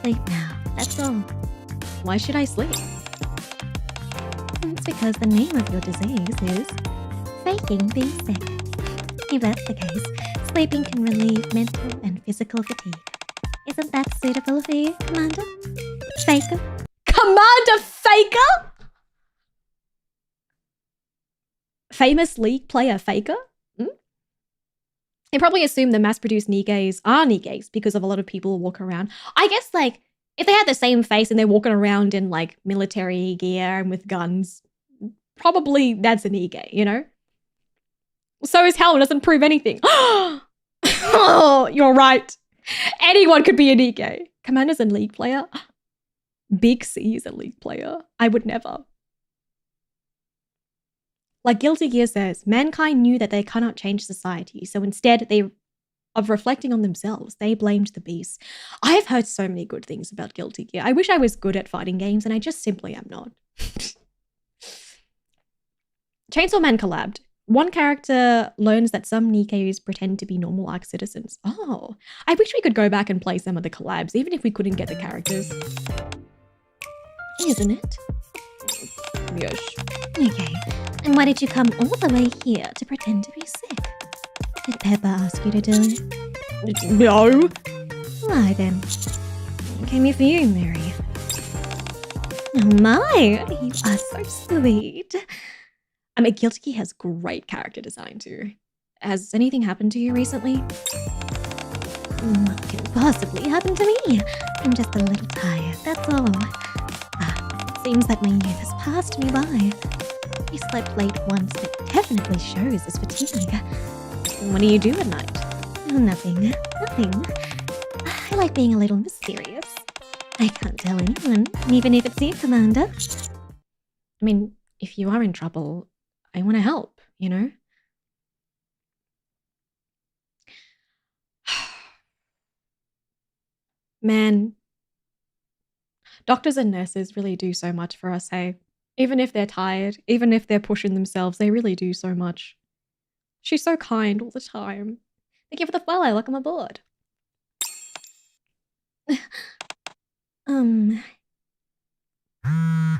Sleep now, that's all.
Why should I sleep?
It's because the name of your disease is faking being sick. If that's the case, sleeping can relieve mental and physical fatigue. Isn't that suitable for you, Commander? Faker?
Commander Faker? Famous League player Faker? They probably assume the mass-produced Nigays are Nigays because of a lot of people walk around. I guess, like, if they had the same face and they're walking around in, like, military gear and with guns, probably that's a Nigay, you know? So is hell, it doesn't prove anything. Oh, you're right. Anyone could be a Nigay. Commander's a League player. Big C is a League player. I would never. Like Guilty Gear says, mankind knew that they cannot change society, so instead of reflecting on themselves, they blamed the beast. I've heard so many good things about Guilty Gear. I wish I was good at fighting games, and I just simply am not. Chainsaw Man collabed. One character learns that some Nigays pretend to be normal Ark citizens. Oh, I wish we could go back and play some of the collabs, even if we couldn't get the characters.
Isn't it?
Yes.
Okay, and why did you come all the way here to pretend to be sick? Did Pepper ask you to do it?
No.
Why then? I came here for you, Mary. Oh my, you are so sweet.
I mean, Guilty Gear has great character design too. Has anything happened to you recently?
What can possibly happen to me? I'm just a little tired, that's all. Seems that my youth has passed me by. I slept late once, but definitely shows as fatigue.
What do you do at night?
Oh, nothing. I like being a little mysterious. I can't tell anyone, even if it's you, Commander.
I mean, if you are in trouble, I want to help, you know? Man, doctors and nurses really do so much for us, hey? Even if they're tired, even if they're pushing themselves, they really do so much. She's so kind all the time. Thank you for the follow, welcome aboard.
Um... Uh...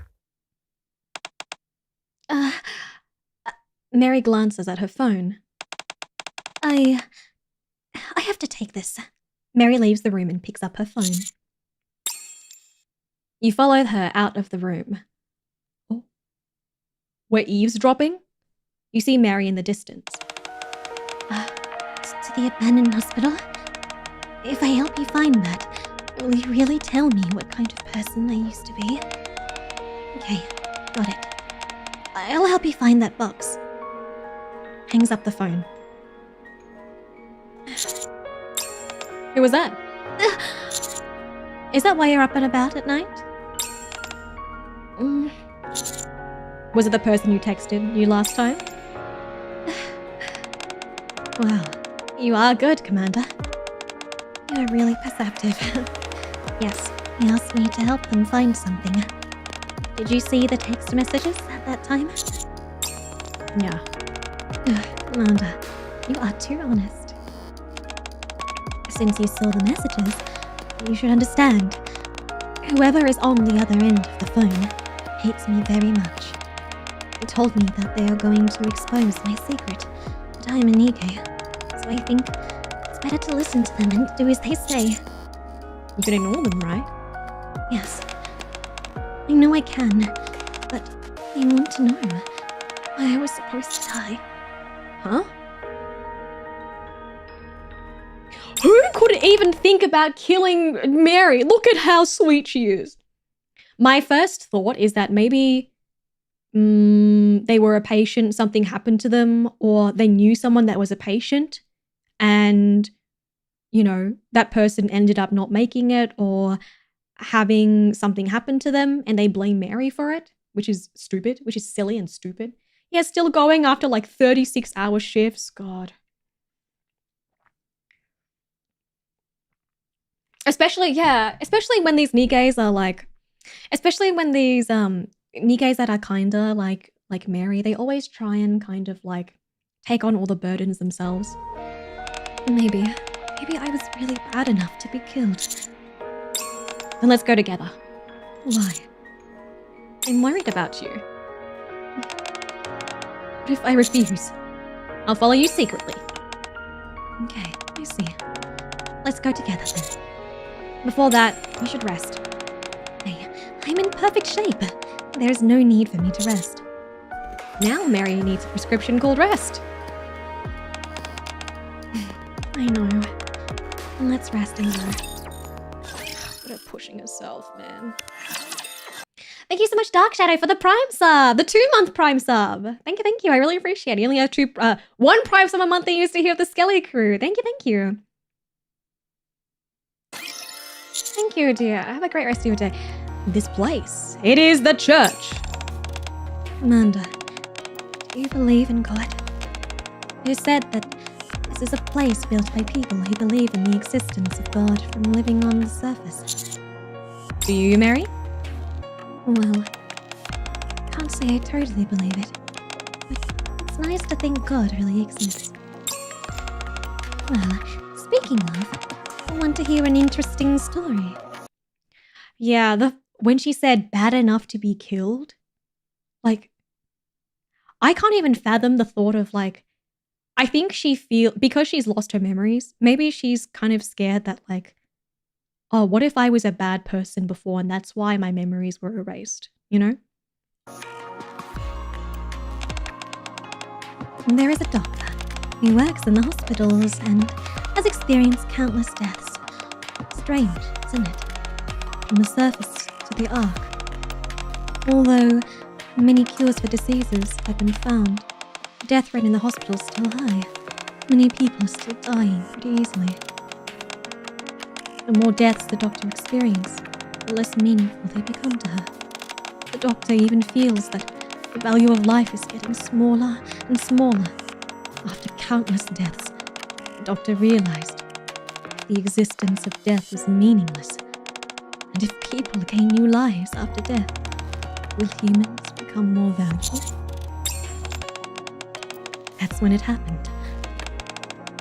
Mary glances at her phone. I have to take this. Mary leaves the room and picks up her phone. You follow her out of the room. Oh. We're eavesdropping? You see Mary in the distance. To the abandoned hospital? If I help you find that, will you really tell me what kind of person I used to be? Okay, got it. I'll help you find that box.
Hangs up the phone. Who was that? Is that why you're up and about at night? Was it the person you texted you last time?
Wow,
you are good, Commander.
You're really perceptive. Yes, he asked me to help them find something. Did you see the text messages at that time?
Yeah.
Commander, you are too honest. Since you saw the messages, you should understand. Whoever is on the other end of the phone hates me very much. They told me that they are going to expose my secret, but I am a Nige, so I think it's better to listen to them and do as they say.
You can ignore them, right?
Yes. I know I can, but I want to know why I was supposed to die.
Huh? Who could even think about killing Mary? Look at how sweet she is. My first thought is that maybe they were a patient, something happened to them, or they knew someone that was a patient and, you know, that person ended up not making it or having something happen to them and they blame Mary for it, which is stupid, which is silly and stupid. Yeah, still going after like 36-hour shifts. God. Especially when these Nigays are like, especially when these Nigays that are kinda like Mary, they always try and kind of like take on all the burdens themselves.
Maybe I was really bad enough to be killed.
Then let's go together.
Why?
I'm worried about you. What if I refuse? I'll follow you secretly.
Okay, I see. Let's go together then.
Before that, you should rest.
Hey, I'm in perfect shape. There's no need for me to rest.
Now Mary needs a prescription called rest.
I know. Let's rest and go.
Look at her pushing herself, man. Thank you so much, Dark Shadow, for the Prime sub, the 2-month Prime sub. Thank you. I really appreciate it. You only have one Prime sub a month that you used to hear of the Skelly crew. Thank you. Thank you, dear. Have a great rest of your day. This place, it is the church.
Amanda, do you believe in God? You said that this is a place built by people who believe in the existence of God from living on the surface.
Do you, Mary?
Well, can't say I totally believe it, but it's nice to think God really exists. Well, speaking of, I want to hear an interesting story.
Yeah, when she said bad enough to be killed, like, I can't even fathom the thought of like, I think because she's lost her memories, maybe she's kind of scared that like, oh, what if I was a bad person before and that's why my memories were erased, you know?
There is a doctor who works in the hospitals and has experienced countless deaths. Strange, isn't it? From the surface to the arc. Although many cures for diseases have been found, the death rate in the hospital is still high. Many people are still dying pretty easily. The more deaths the doctor experiences, the less meaningful they become to her. The doctor even feels that the value of life is getting smaller and smaller. After countless deaths, the doctor realized the existence of death was meaningless. And if people gain new lives after death, will humans become more valuable? That's when it happened.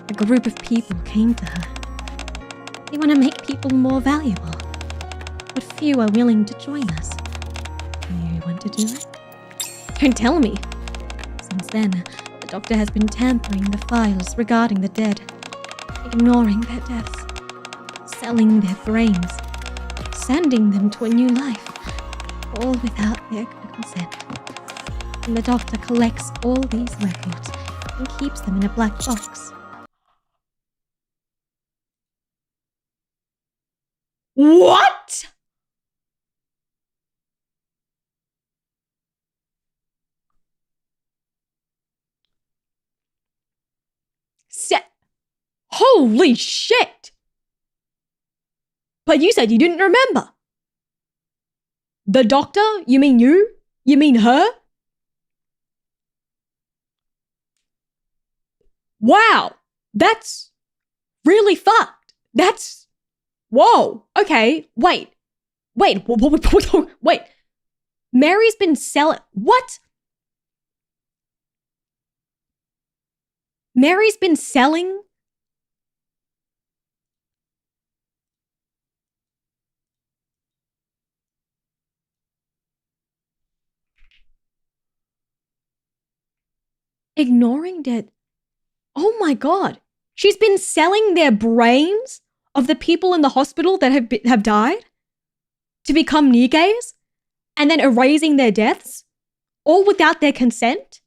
A group of people came to her. We want to make people more valuable. But few are willing to join us. Do you want to do it?
Don't tell me.
Since then, the doctor has been tampering the files regarding the dead, ignoring their deaths, selling their brains, sending them to a new life, all without their consent. And the doctor collects all these records and keeps them in a black box.
What? Holy shit! But you said you didn't remember. The doctor? You mean you? You mean her? Wow, that's really fucked. That's... Whoa, okay, wait. Wait. Mary's been selling... What? Mary's been selling... Ignoring dead... Oh my god. She's been selling their brains of the people in the hospital that have died to become Nigeis and then erasing their deaths, all without their consent?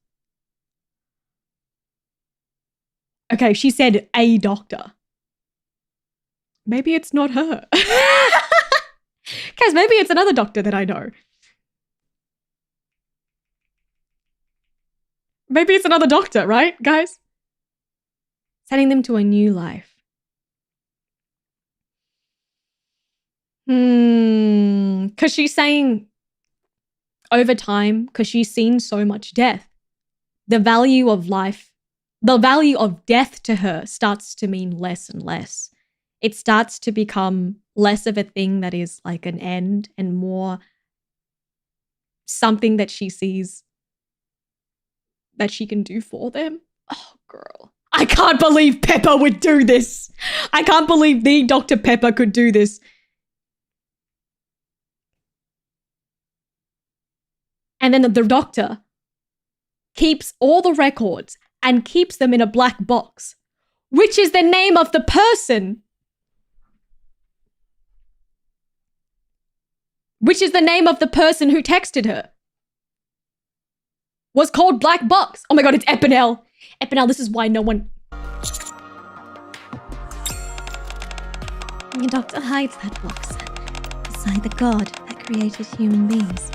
Okay, she said a doctor. Maybe it's not her. Guys, maybe it's another doctor that I know. Maybe it's another doctor, right, guys? Sending them to a new life. Because she's saying over time, because she's seen so much death, the value of life, the value of death to her starts to mean less and less. It starts to become less of a thing that is like an end and more something that she sees that she can do for them. Oh, girl. I can't believe Pepper would do this. I can't believe the Dr. Pepper could do this. And then the doctor keeps all the records and keeps them in a black box, which is the name of the person. Which is the name of the person who texted her. Was called Black Box. Oh my god, it's Epinel. Epinel, this is why no one...
The doctor hides that box beside the god that created human beings.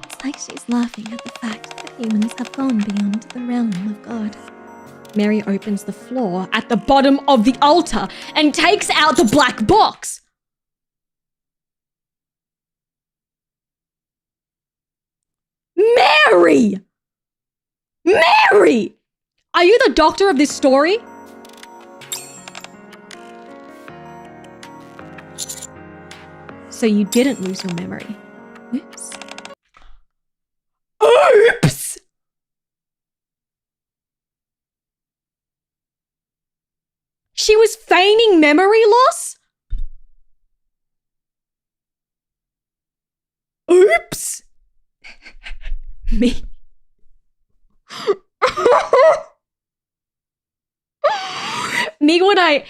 It's like she's laughing at the fact that humans have gone beyond the realm of God.
Mary opens the floor at the bottom of the altar and takes out the black box. Mary! Mary! Are you the doctor of this story? So you didn't lose your memory. Oops. Oops! She was feigning memory loss? Oops! Me. me when I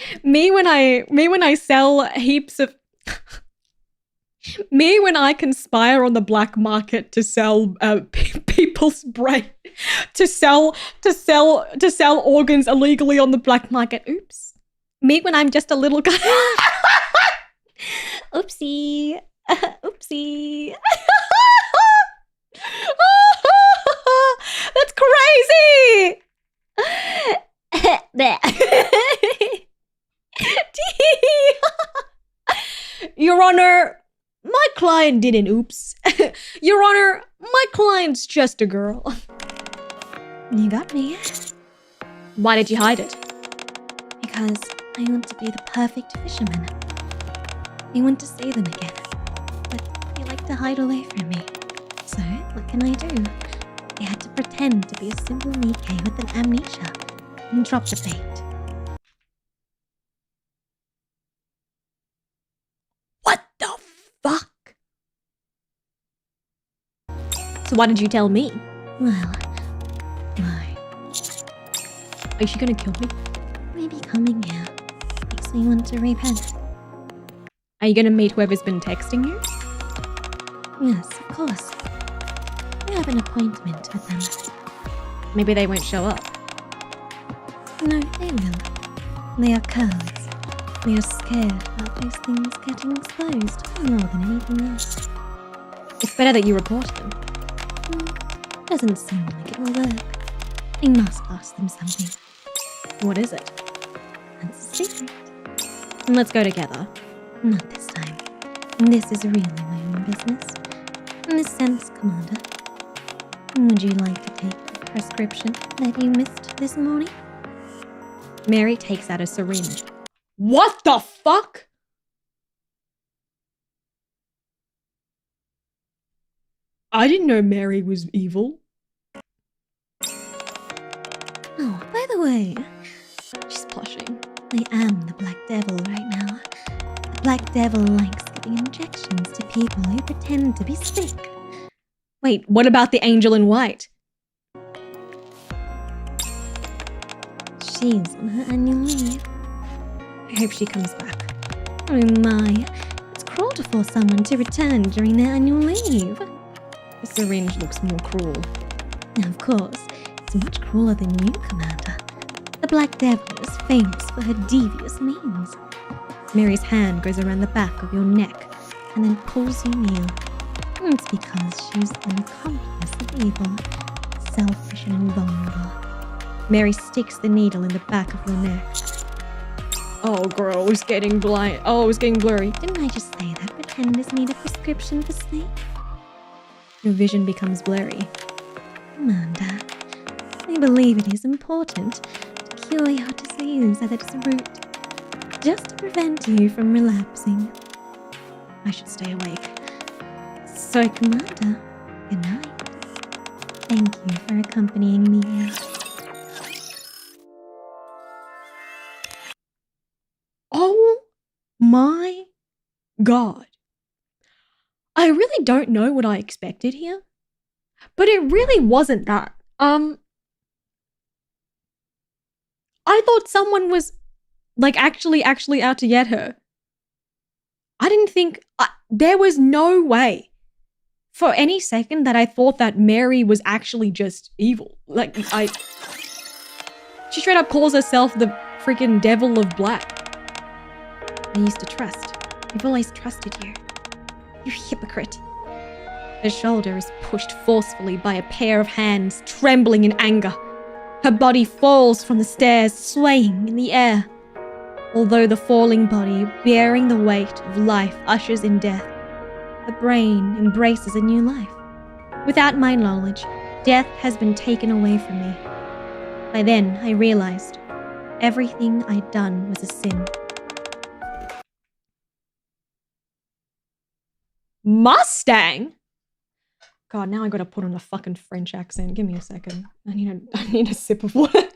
sell heaps of me when I conspire on the black market to sell people's brain to sell organs illegally on the black market. Oops. Me when I'm just a little guy. Oopsie. Oopsie. That's crazy. Your Honor, my client didn't oops. Your Honor, my client's just a girl.
You got me.
Why did you hide it?
Because I want to be the perfect fisherman. I want to see them again. But they like to hide away from me. So, what can I do? I had to pretend to be a simple Nikkei with an amnesia and drop the bait.
So why did you tell me?
Well, why?
Is she gonna kill me?
Maybe coming here makes me want to repent.
Are you gonna meet whoever's been texting you?
Yes, of course. I have an appointment with them.
Maybe they won't show up.
No, they will. They are cowards. They are scared about those things getting exposed more than anything else.
It's better that you report them.
Doesn't seem like it will work. I must ask them something.
What is it?
That's a secret.
Let's go together.
Not this time. This is really my own business. In this sense, Commander. Would you like to take the prescription that you missed this morning?
Mary takes out a syringe. What the fuck? I didn't know Mary was evil.
Oh, by the way,
She's blushing.
I am the Black Devil right now. The Black Devil likes giving injections to people who pretend to be sick.
Wait, what about the angel in white?
She's on her annual leave.
I hope she comes back.
Oh my, it's cruel to force someone to return during their annual leave.
The syringe looks more cruel.
Of course, it's much crueler than you, Commander. The Black Devil is famous for her devious means.
Mary's hand goes around the back of your neck
And then pulls you near. It's because she's an accomplice of evil, selfish and invulnerable.
Mary sticks the needle in the back of your neck. Oh, girl, it's getting blind. Oh, it's getting blurry.
Didn't I just say that pretenders need a prescription for sleep?
Your vision becomes blurry.
Amanda, I believe it is important to cure your disease at its root, just to prevent you from relapsing.
I should stay awake.
So, Commander, good night. Thank you for accompanying me here.
Oh my God. I really don't know what I expected here, but it really wasn't that. I thought someone was like actually out to get her. I didn't think there was no way for any second that I thought that Mary was actually just evil. Like she straight up calls herself the freaking devil of black. I used to trust. I've always trusted you. You hypocrite. Her shoulder is pushed forcefully by a pair of hands, trembling in anger. Her body falls from the stairs, swaying in the air. Although the falling body, bearing the weight of life, ushers in death, her brain embraces a new life. Without my knowledge, death has been taken away from me. By then, I realized everything I'd done was a sin. Mustang? God, now I gotta put on a fucking French accent. Give me a second. I need a sip of water.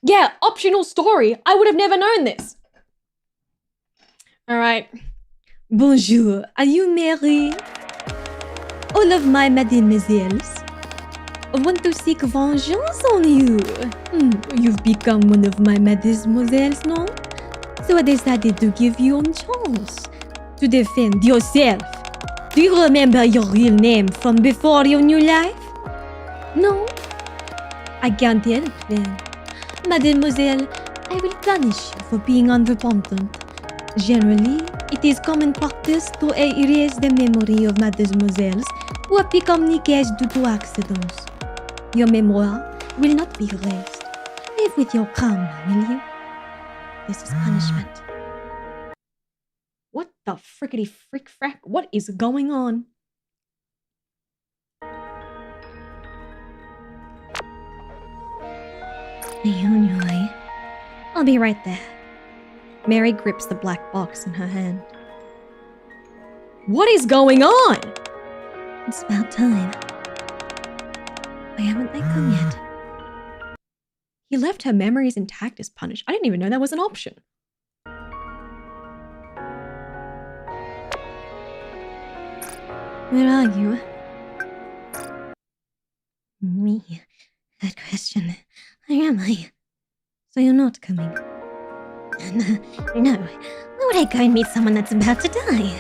Yeah, optional story. I would have never known this. All right.
Bonjour, are you Mary? All of my mademoiselles want to seek vengeance on you. You've become one of my mademoiselles, no? So I decided to give you a chance to defend yourself. Do you remember your real name from before your new life? No? I can't help then. Mademoiselle, I will punish you for being unrepentant. Generally, it is common practice to erase the memory of mademoiselles who have become niggers due to accidents. Your memoir will not be erased. Live with your karma, will you? This is punishment.
What the frickety frick frack? What is going on?
Are you on your way? I'll be right there.
Mary grips the black box in her hand. What is going on?
It's about time. Why haven't they come yet?
He left her memories intact as punish. I didn't even know that was an option.
Where are you? Me? Good question. Where am I? So you're not coming? No. Why would I go and meet someone that's about to die?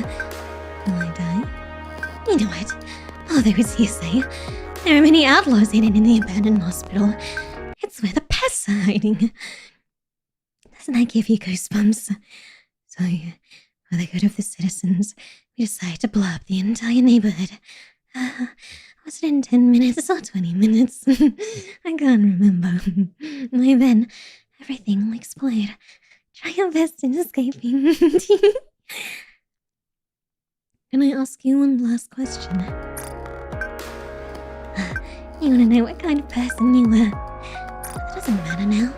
Will I die? You know what? Although it's hearsay, there are many outlaws hidden in the abandoned hospital. It's where the pests are hiding. Doesn't that give you goosebumps? So, for the good of the citizens, we decided to blow up the entire neighborhood. Was it in 10 minutes or 20 minutes? I can't remember. By then, everything will explode. Try your best in escaping. Can I ask you one last question? You want to know what kind of person you were? That doesn't matter now.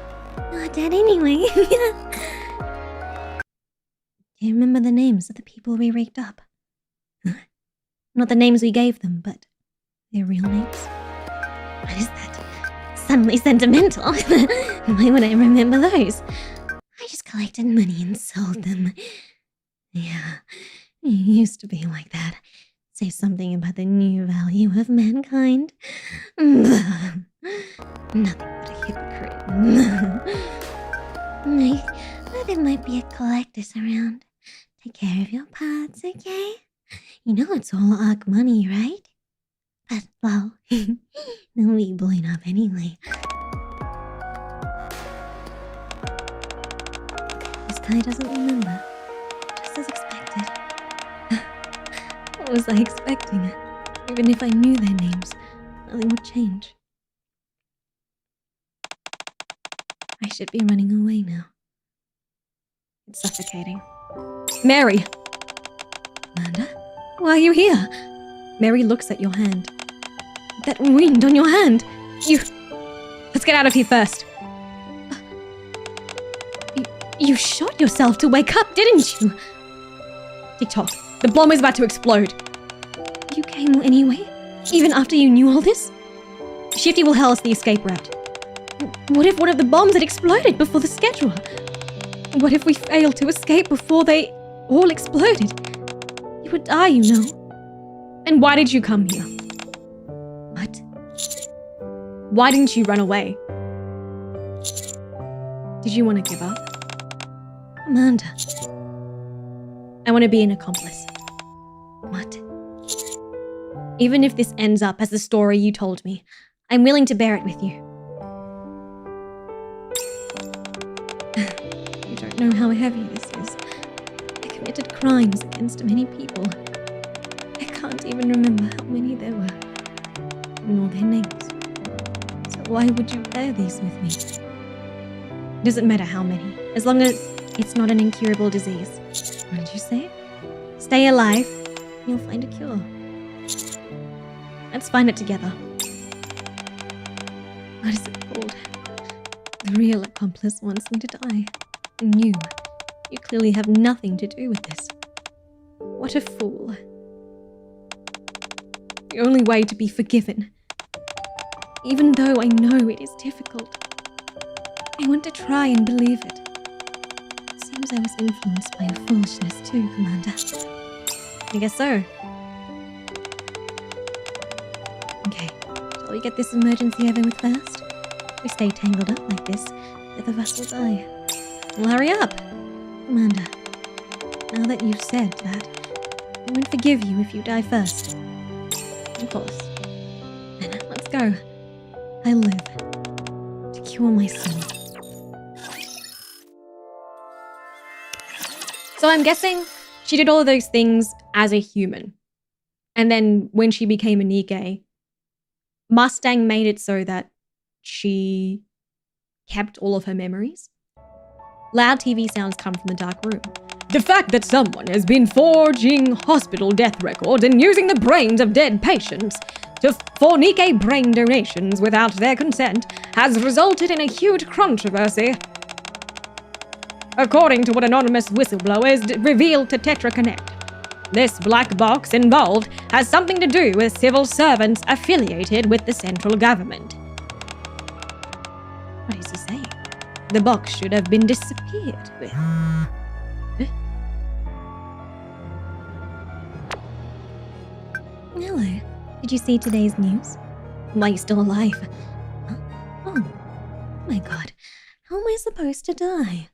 You're dead anyway. Do you remember the names of the people we raked up? Not the names we gave them, but their real names. What is that? Suddenly sentimental. Why would I remember those? I just collected money and sold them. Yeah, you used to be like that. Say something about the new value of mankind. Nothing but a hypocrite. Well, there might be a collectors around. Take care of your parts, okay? You know it's all Ark money, right? But, well, they'll be blown up anyway. This guy doesn't remember. Just as expected. What was I expecting? Even if I knew their names, nothing would change. I should be running away now. It's suffocating. Mary! Amanda? Why are you here? Mary looks at your hand. That wound on your hand! Let's get out of here first. You shot yourself to wake up, didn't you? Tick-tock. The bomb is about to explode. You came anyway? Even after you knew all this? Shifty will tell us the escape route. What if one of the bombs had exploded before the schedule? What if we failed to escape before they all exploded? You would die, you know. And why did you come here? What? Why didn't you run away? Did you want to give up? Amanda. I want to be an accomplice. What? Even if this ends up as the story you told me, I'm willing to bear it with you. You don't know how heavy this is. I committed crimes against many people. I can't even remember how many there were, nor their names. So why would you bear these with me? It doesn't matter how many, as long as it's not an incurable disease. What did you say? Stay alive, and you'll find a cure. Let's find it together. What is it called? The real accomplice wants me to die. And you clearly have nothing to do with this. What a fool. The only way to be forgiven. Even though I know it is difficult. I want to try and believe it. It seems I was influenced by your foolishness too, Commander. I guess so. Okay, shall we get this emergency over with first? If we stay tangled up like this, both of us will die. Well, hurry up! Amanda, now that you've said that, I won't forgive you if you die first. Of course. Then let's go. I live to cure my soul. So I'm guessing she did all of those things as a human. And then when she became a Nikkei, Mustang made it so that she kept all of her memories. Loud TV sounds come from the dark room. The fact that someone has been forging hospital death records and using the brains of dead patients for Nikkei brain donations without their consent has resulted in a huge controversy. According to what anonymous whistleblowers revealed to Tetra Connect, this black box involved has something to do with civil servants affiliated with the central government. What is he saying? The box should have been disappeared with. Hello. Did you see today's news? Why are you still alive? Huh? Oh my god. How am I supposed to die?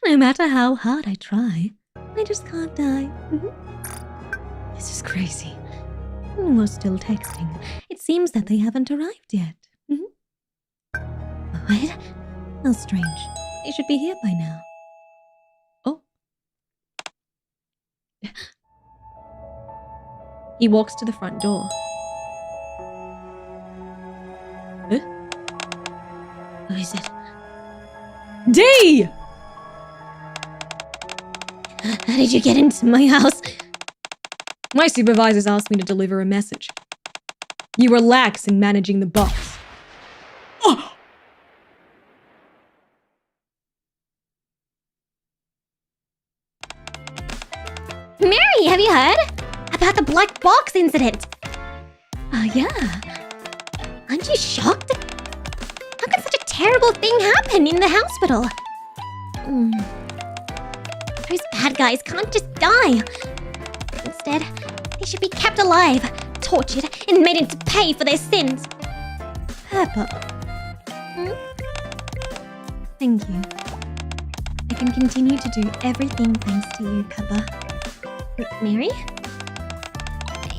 No matter how hard I try, I just can't die. This is crazy. We're still texting. It seems that they haven't arrived yet. What? How strange. They should be here by now. Oh. He walks to the front door. Huh? Who is it? D! How did you get into my house? My supervisors asked me to deliver a message. You were lax in managing the box. Oh!
Mary, have you heard about the black box incident?
Oh, yeah.
Aren't you shocked? How could such a terrible thing happen in the hospital? Those bad guys can't just die. Instead, they should be kept alive, tortured, and made to pay for their sins.
Pepper. Thank you. I can continue to do everything thanks to you, Pepper.
Mary?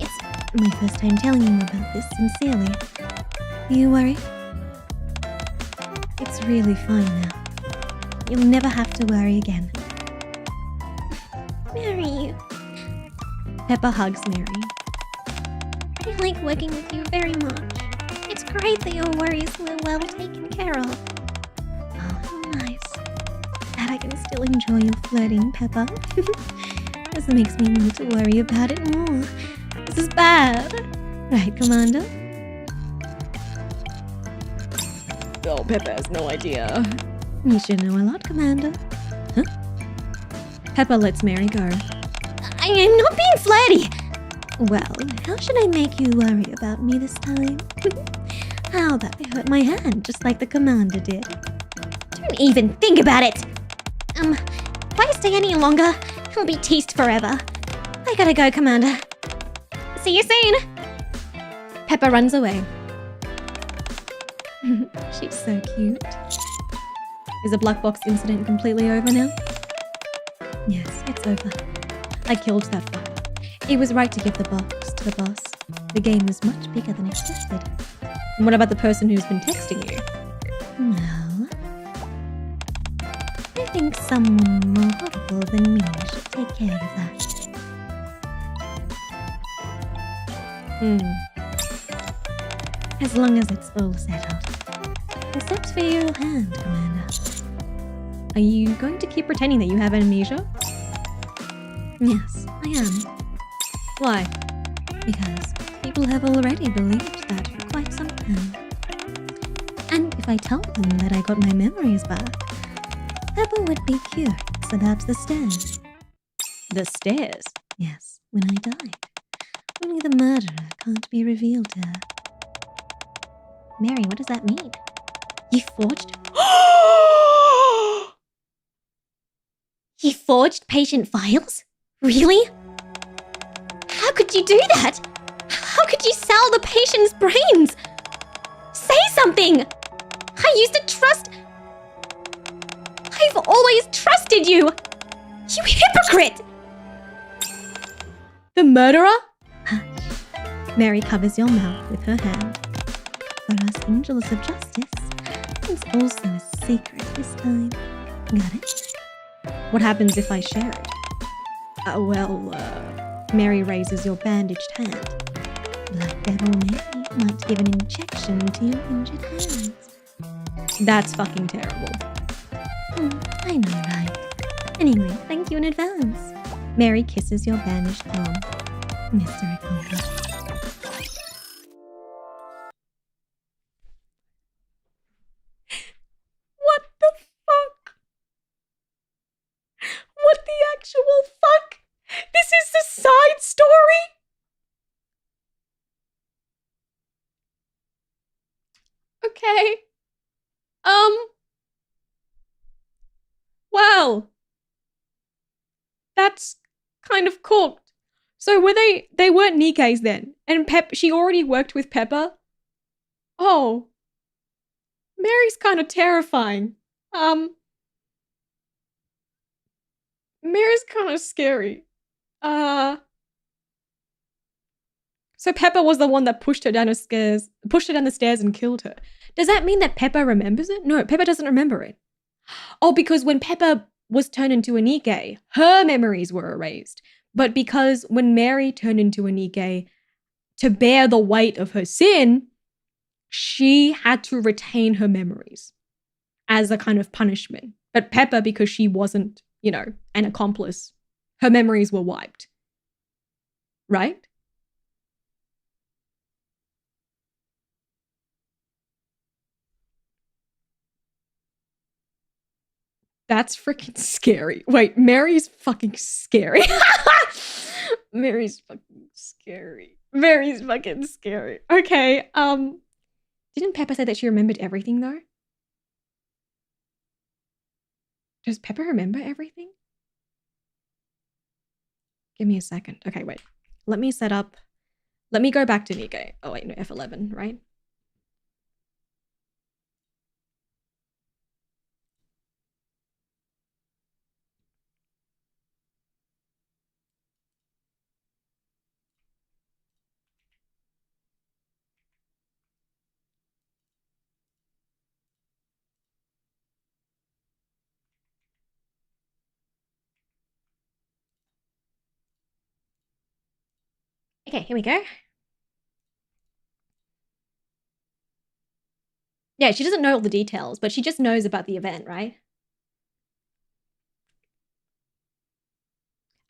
It's my first time telling you about this sincerely. Are you worried? It's really fine now. You'll never have to worry again.
Mary.
Pepper hugs Mary.
I like working with you very much. It's great that your worries were well taken care of.
Oh, how nice. That I can still enjoy your flirting, Pepper. This makes me need to worry about it more. This is bad. Right, Commander? Oh, Pepper has no idea. You should know a lot, Commander. Huh? Pepper lets Mary go.
I am not being flirty.
Well, how should I make you worry about me this time? How about I hurt my hand just like the Commander did?
Don't even think about it. If I stay any longer, I'll be teased forever. I gotta go, Commander. See you soon.
Pepper runs away. She's so cute. Is the black box incident completely over now? Yes, it's over. I killed that fucker. It was right to give the box to the boss. The game was much bigger than expected. And what about the person who's been texting you? Well, I think someone more horrible than me should take care of that. As long as it's all settled. Except for your hand, Commander. Are you going to keep pretending that you have amnesia? Yes, I am. Why? Because people have already believed that for quite some time. And if I tell them that I got my memories back, Pepper would be curious about the stairs. The stairs? Yes, when I died. Only the murderer can't be revealed to her.
Mary, what does that mean?
You forged?
You forged patient files? Really? How could you do that? How could you sell the patient's brains? Say something! I used to trust... I've always trusted you! You hypocrite!
The murderer? Hush. Mary covers your mouth with her hand. For us angels of justice, it's also a secret this time. Got it? What happens if I share it? Mary raises your bandaged hand. Black Devil Mary might give an injection to your injured hands. That's fucking terrible. I know, right? Anyway, thank you in advance. Mary kisses your bandaged palm. Mr. Ikonga. What the fuck? What the actual fuck? This is the side story? Okay. Well. That's kind of cooked.
So were they weren't Nikes then? And she already worked with Pepper? Oh. Mary's kind of terrifying. Mary's kind of scary. So Pepper was the one that pushed her down the stairs and killed her. Does that mean that Pepper remembers it? No, Pepper doesn't remember it. Oh, because when Pepper was turned into a Nike, her memories were erased. But because when Mary turned into a Nike, to bear the weight of her sin, she had to retain her memories as a kind of punishment. But Pepper, because she wasn't, an accomplice, her memories were wiped. Right? That's freaking scary. Wait, Mary's fucking scary. Mary's fucking scary. Mary's fucking scary. Okay, didn't Pepper say that she remembered everything though? Does Pepper remember everything? Give me a second. Okay, wait. Let me go back to Nico. Oh wait, no, F11, right? Okay, here we go. Yeah, she doesn't know all the details, but she just knows about the event, right?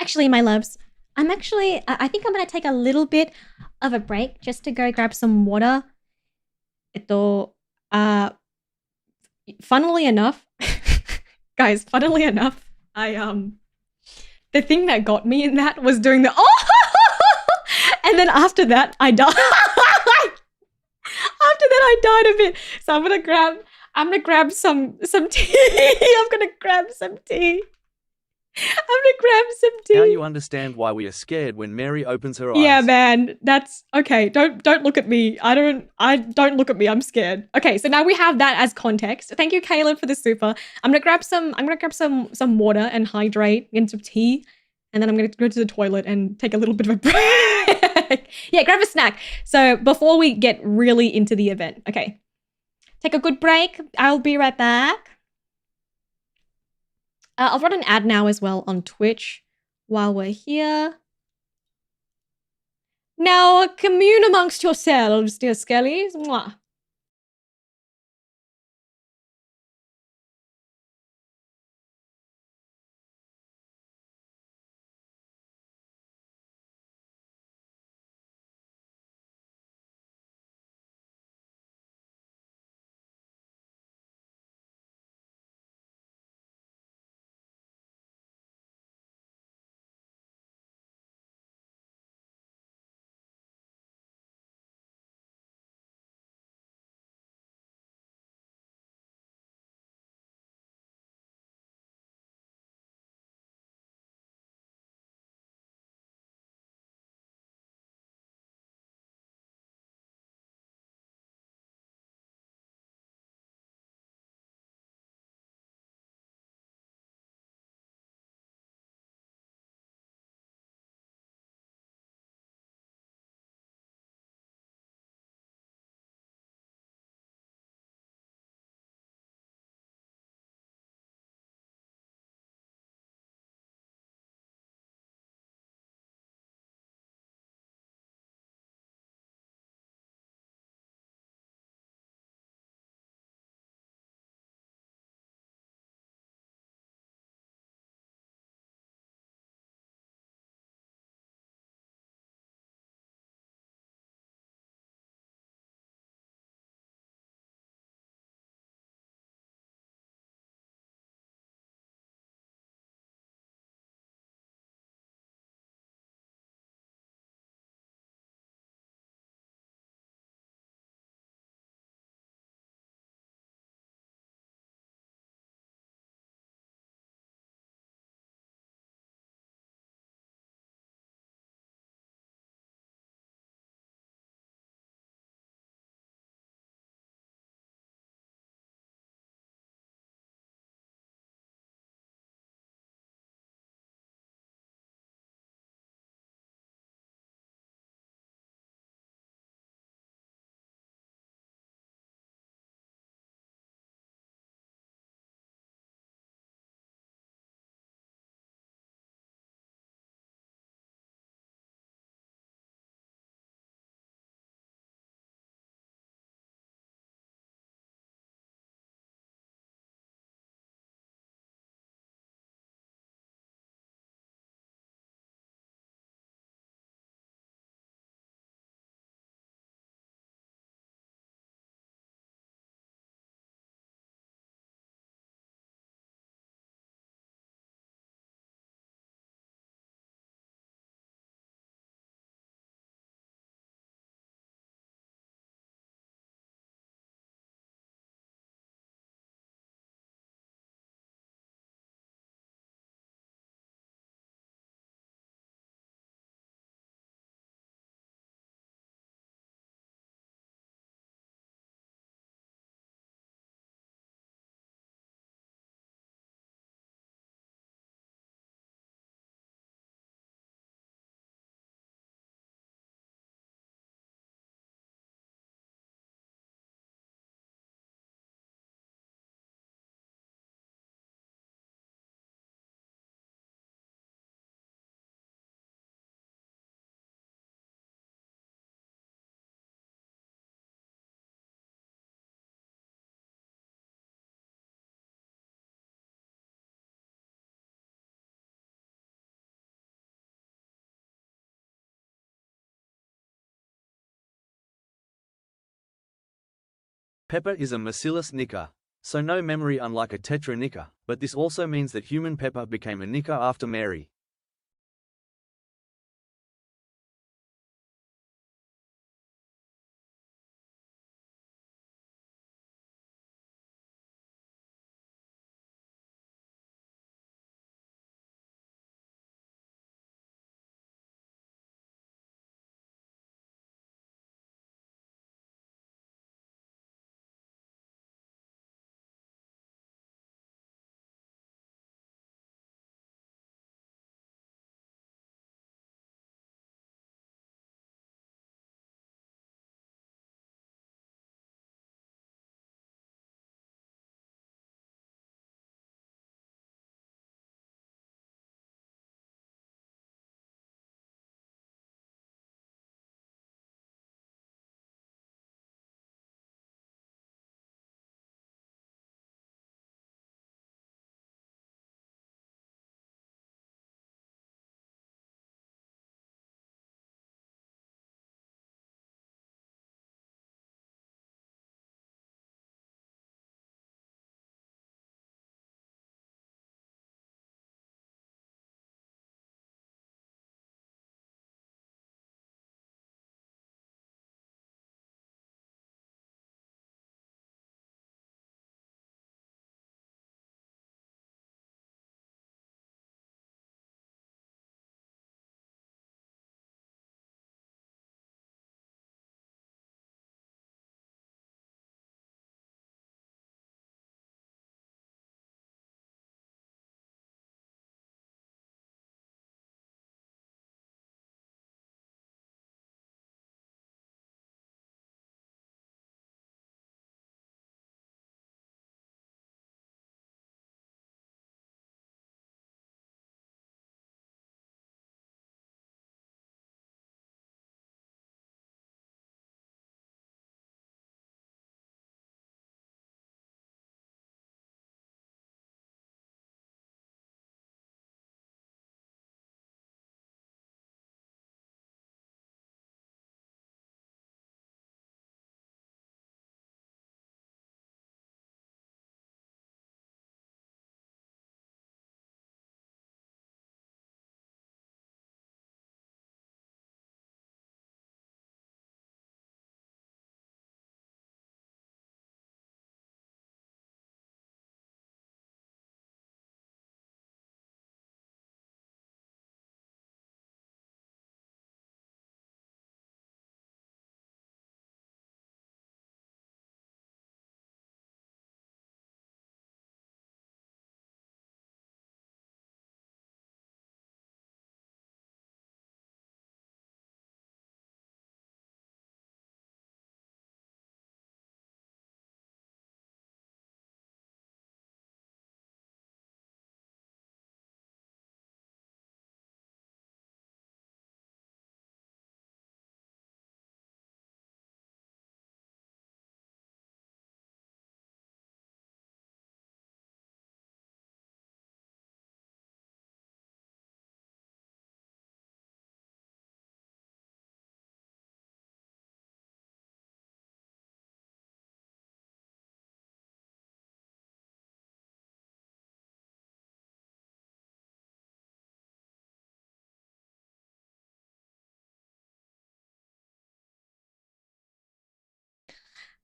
Actually, my loves, I think I'm going to take a little bit of a break just to go grab some water. Funnily enough, guys, the thing that got me in that was doing the and then after that I died. After that I died a bit. So I'm gonna grab some tea. I'm gonna grab some tea.
Now you understand why we are scared when Mary opens her eyes.
Yeah, man. That's okay. Don't look at me. Don't look at me. I'm scared. Okay, so now we have that as context. Thank you, Caleb, for the super. I'm gonna grab some water and hydrate and some tea. And then I'm gonna go to the toilet and take a little bit of a break. Yeah, grab a snack. So before we get really into the event. Okay. Take a good break. I'll be right back. I'll run an ad now as well on Twitch while we're here. Now, commune amongst yourselves, dear Skellies. Mwah.
Pepper is a merciless knicker, so no memory unlike a tetra knicker, but this also means that human Pepper became a knicker after Mary.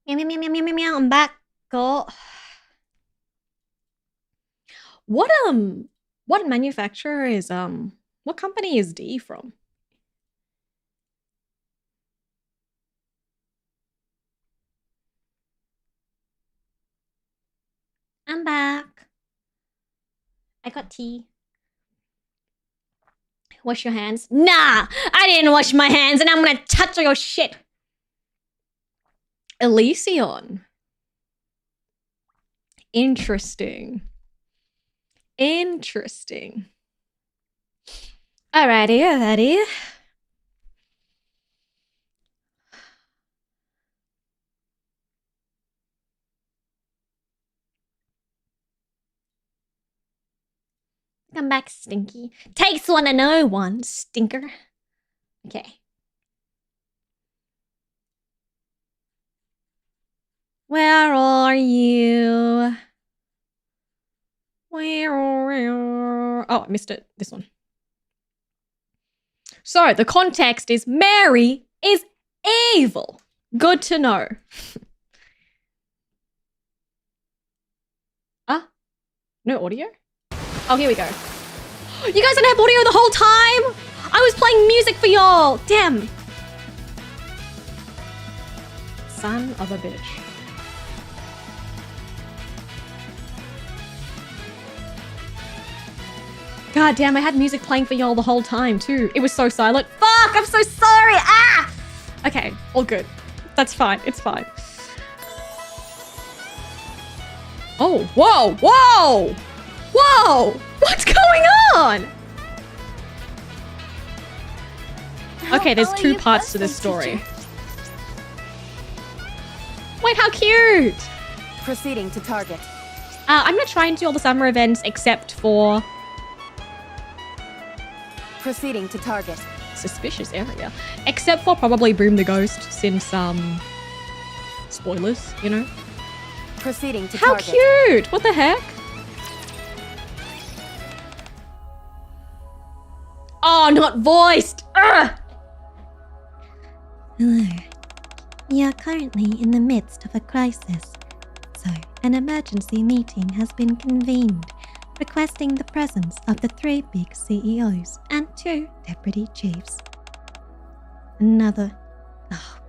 Meow, meow, meow, meow, meow, meow, meow. I'm back. Go. What manufacturer is what company is D from? I'm back. I got tea. Wash your hands. Nah, I didn't wash my hands and I'm gonna touch your shit. Elysion. Interesting. Interesting. Alrighty, alrighty. Come back, Stinky. Takes one to know one, stinker. Okay. Where Where are you? Oh, I missed it. This one. So the context is Mary is evil. Good to know. No audio? Oh, here we go. You guys didn't have audio the whole time? I was playing music for y'all. Damn. Son of a bitch. God damn, I had music playing for y'all the whole time too. It was so silent. Fuck, I'm so sorry. Ah! Okay, all good. That's fine. It's fine. Oh, whoa, whoa! Whoa! What's going on? Okay, there's two parts to this story. Wait, how cute!
Proceeding to target.
I'm gonna try and do all the summer events except for
Proceeding to target.
suspicious area. Except for probably Boom the Ghost, since, spoilers, you know?
Proceeding to
How
target.
cute! What the heck? Oh, not voiced! Ugh!
Hello. We are currently in the midst of a crisis, so an emergency meeting has been convened, requesting the presence of the 3 big CEOs and 2 deputy chiefs. Oh,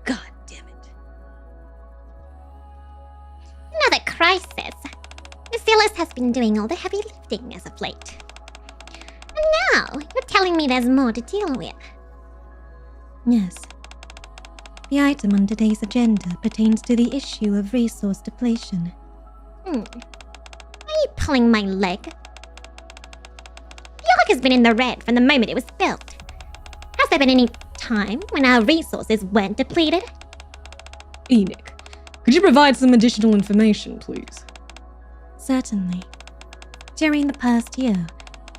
god damn it.
Another crisis. Lucillus has been doing all the heavy lifting as of late. And now, you're telling me there's more to deal with.
Yes. The item on today's agenda pertains to the issue of resource depletion.
Are you pulling my leg? The Ark has been in the red from the moment it was built. Has there been any time when our resources weren't depleted?
Enoch, could you provide some additional information, please?
Certainly. During the past year,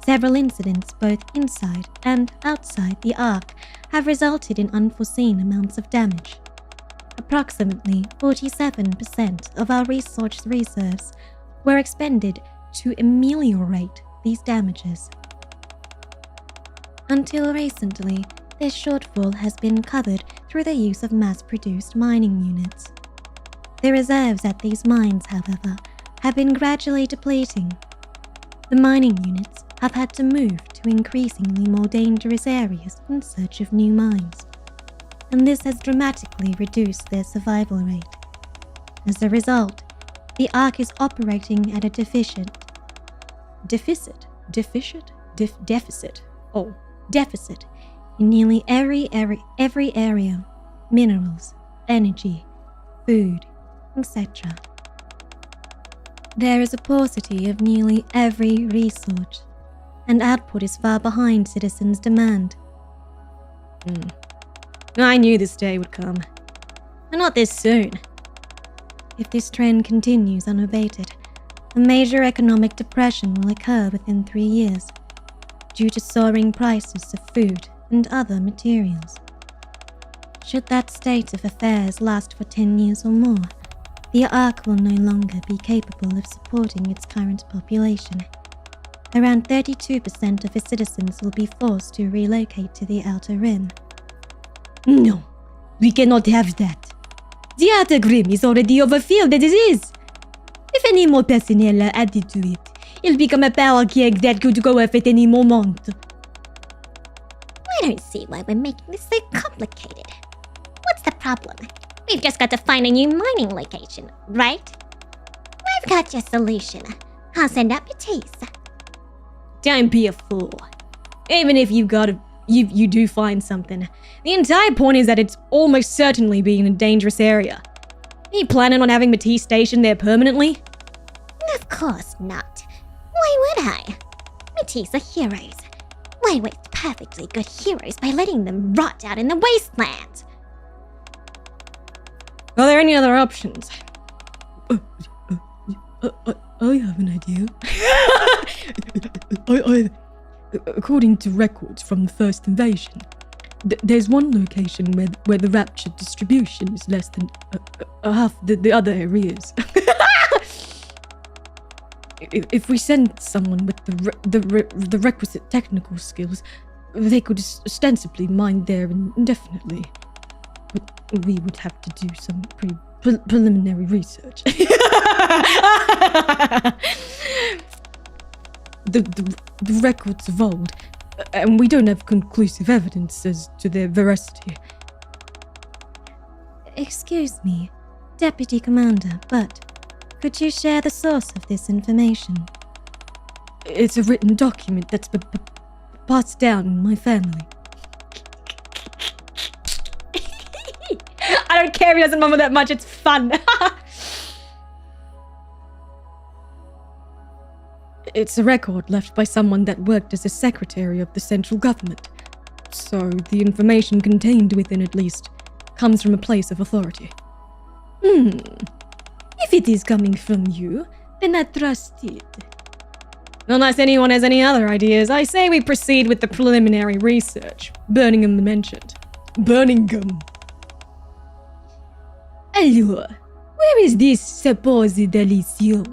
several incidents both inside and outside the Ark have resulted in unforeseen amounts of damage. Approximately 47% of our resource reserves were expended to ameliorate these damages. Until recently, this shortfall has been covered through the use of mass-produced mining units. The reserves at these mines, however, have been gradually depleting. The mining units have had to move to increasingly more dangerous areas in search of new mines, and this has dramatically reduced their survival rate. As a result, the Ark is operating at a deficit in nearly every area: minerals, energy, food, etc. There is a paucity of nearly every resource, and output is far behind citizens' demand.
I knew this day would come. And not this soon.
If this trend continues unabated, a major economic depression will occur within 3 years, due to soaring prices of food and other materials. Should that state of affairs last for 10 years or more, the Ark will no longer be capable of supporting its current population. Around 32% of its citizens will be forced to relocate to the Outer Rim.
No, we cannot have that. The Outer Rim is already overfilled as it is. If any more personnel are added to it, it'll become a power keg that could go off at any moment.
I don't see why we're making this so complicated. What's the problem? We've just got to find a new mining location, right? I've got your solution. I'll send out Batiste.
Don't be a fool. Even if you do find something, the entire point is that it's almost certainly being in a dangerous area. Are you planning on having Matisse stationed there permanently?
Of course not. Why would I? Matisse are heroes. Why waste perfectly good heroes by letting them rot out in the wasteland?
Are there any other options?
I have an idea. According to records from the first invasion, There's one location where the rapture distribution is less than half the other areas. If we send someone with the requisite technical skills, they could ostensibly mine there indefinitely. But we would have to do some pretty preliminary research. The records of old, and we don't have conclusive evidence as to their veracity.
Excuse me, Deputy Commander, but could you share the source of this information?
It's a written document that's passed down in my family.
I don't care if he doesn't mumble that much, it's fun.
It's a record left by someone that worked as a secretary of the central government. So the information contained within, at least, comes from a place of authority.
If it is coming from you, then I trust it.
Unless anyone has any other ideas, I say we proceed with the preliminary research. Birmingham mentioned. Birmingham.
Alors, where is this supposed Elysium?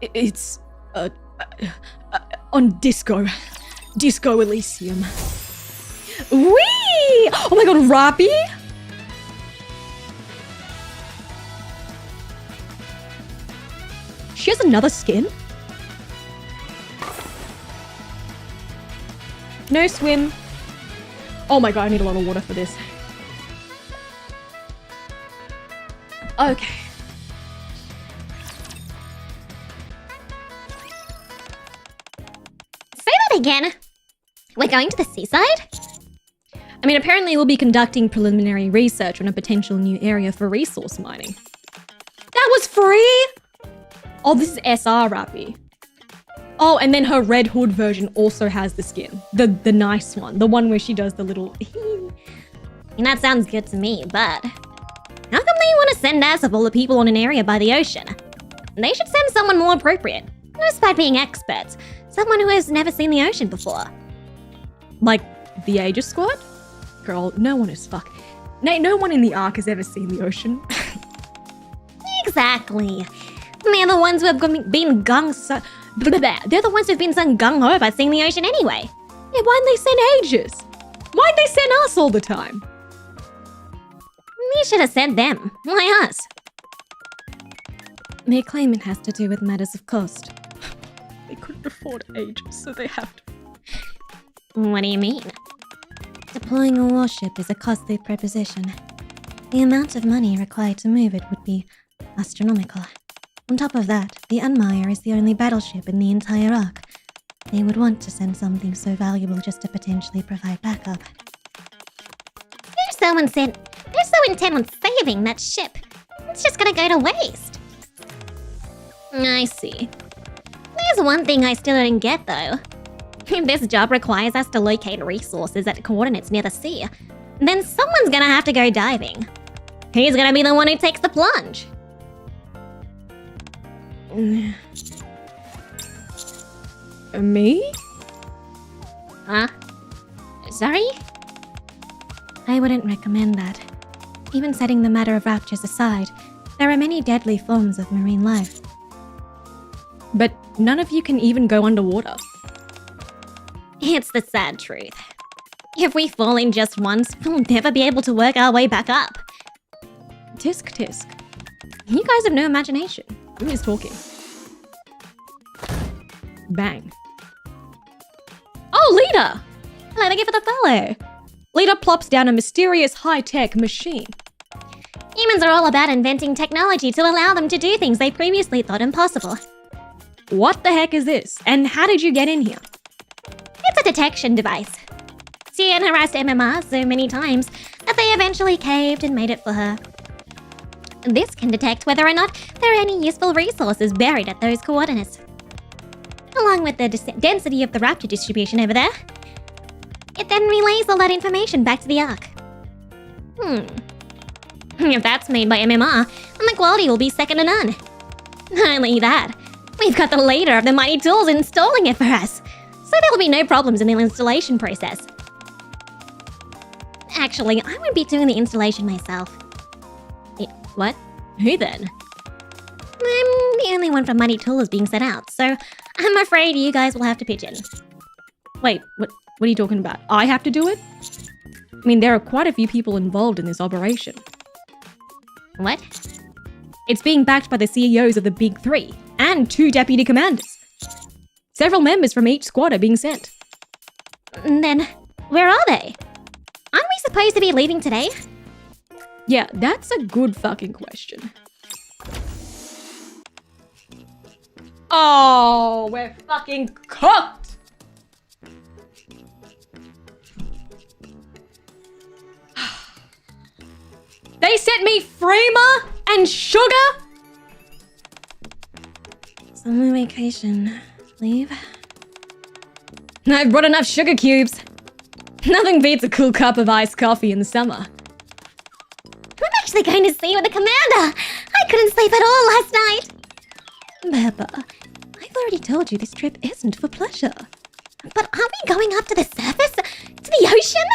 It's on Disco Elysium.
Whee! Oh my god, Rappy! She has another skin? No swim. Oh my god, I need a lot of water for this. Okay.
Say that again. We're going to the seaside?
I mean, apparently we'll be conducting preliminary research on a potential new area for resource mining. That was free? Oh, this is SR Rappy. Oh, and then her Red Hood version also has the skin. The nice one. The one where she does the little...
And that sounds good to me, but... how come they want to send us of all the people on an area by the ocean? They should send someone more appropriate. Despite being experts. Someone who has never seen the ocean before.
Like the Aegis Squad? Girl, no one is fuck. No one in the Ark has ever seen the ocean.
Exactly. They're the ones who have been gung-so... They're the ones who've been so gung-ho about seeing the ocean anyway.
Yeah, why'd they send Aegis? Why'd they send us all the time?
You should have sent them. Why us?
They claim it has to do with matters of cost.
They couldn't afford Aegis, so they have to.
What do you mean?
Deploying a warship is a costly proposition. The amount of money required to move it would be astronomical. On top of that, the Unmire is the only battleship in the entire Ark. They would want to send something so valuable just to potentially provide backup.
They're so intent on saving that ship. It's just gonna go to waste. I see. There's one thing I still don't get though. If this job requires us to locate resources at coordinates near the sea, then someone's gonna have to go diving. Who's gonna be the one who takes the plunge?
Me?
Huh? Sorry?
I wouldn't recommend that. Even setting the matter of raptures aside, there are many deadly forms of marine life.
But none of you can even go underwater.
It's the sad truth. If we fall in just once, we'll never be able to work our way back up.
Tisk tisk. You guys have no imagination. Who is talking? Bang. Oh, Lita! Hello, thank you for the follow. Lita plops down a mysterious high-tech machine.
Humans are all about inventing technology to allow them to do things they previously thought impossible.
What the heck is this? And how did you get in here?
It's a detection device. Tien harassed MMR so many times that they eventually caved and made it for her. This can detect whether or not there are any useful resources buried at those coordinates. Along with the density of the raptor distribution over there. It then relays all that information back to the Ark. If that's made by MMR, then the quality will be second to none. Not only that, we've got the leader of the mighty tools installing it for us, so there will be no problems in the installation process. Actually, I would be doing the installation myself.
What? Who then?
I'm the only one from Mighty Tools being sent out, so I'm afraid you guys will have to pitch in.
Wait, what are you talking about? I have to do it? I mean, there are quite a few people involved in this operation.
What?
It's being backed by the CEOs of the Big Three and 2 deputy commanders. Several members from each squad are being sent.
Then, where are they? Aren't we supposed to be leaving today?
Yeah, that's a good fucking question. Oh, we're fucking cooked! They sent me Freema and sugar?
Summer vacation. Leave.
I've brought enough sugar cubes. Nothing beats a cool cup of iced coffee in the summer.
I'm actually going to see you with the commander. I couldn't sleep at all last night.
Peppa, I've already told you this trip isn't for pleasure.
But aren't we going up to the surface? To the ocean?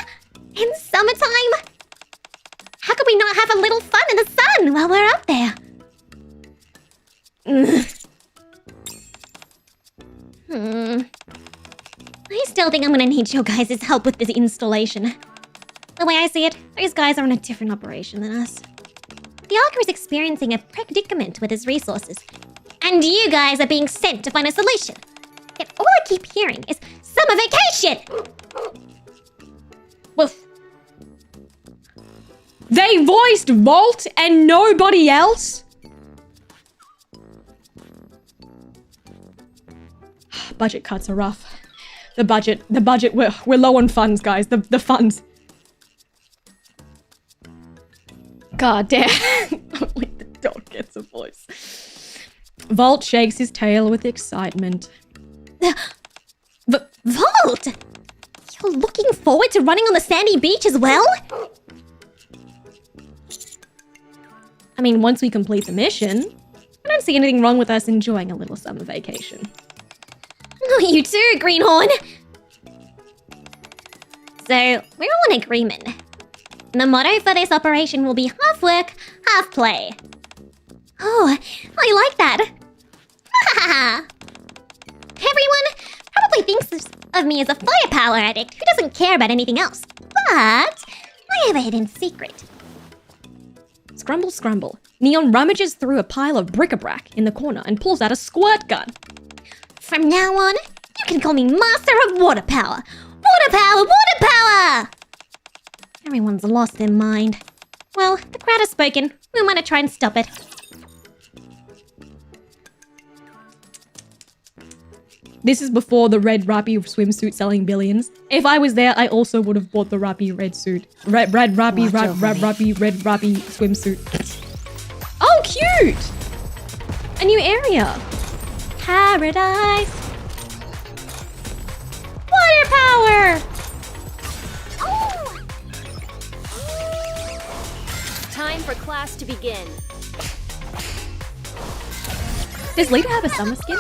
In summertime? How could we not have a little fun in the sun while we're up there? I still think I'm gonna need your guys' help with this installation. The way I see it, those guys are on a different operation than us. The Arker is experiencing a predicament with his resources, and you guys are being sent to find a solution. Yet all I keep hearing is summer vacation!
Woof. They voiced Volt and nobody else? Budget cuts are rough. The budget, we're low on funds, guys. The funds. God damn. Only the dog gets a voice. Volt shakes his tail with excitement.
Volt! You're looking forward to running on the sandy beach as well?
I mean, once we complete the mission, I don't see anything wrong with us enjoying a little summer vacation.
Oh, you too, Greenhorn! So, we're all in agreement. The motto for this operation will be half work, half play. Oh, I like that. Everyone probably thinks of me as a firepower addict who doesn't care about anything else. But I have a hidden secret.
Scrumble, scrumble. Neon rummages through a pile of bric-a-brac in the corner and pulls out a squirt gun.
From now on, you can call me Master of Water Power. Water power, water power! Everyone's lost their mind. Well, the crowd has spoken. We might try and stop it.
This is before the red Rappy swimsuit selling billions. If I was there, I also would have bought the Rappy red suit. Red Rappy swimsuit. Oh, cute! A new area.
Paradise. Water power! Oh!
Time for class to begin.
Does Lita have a summer skin?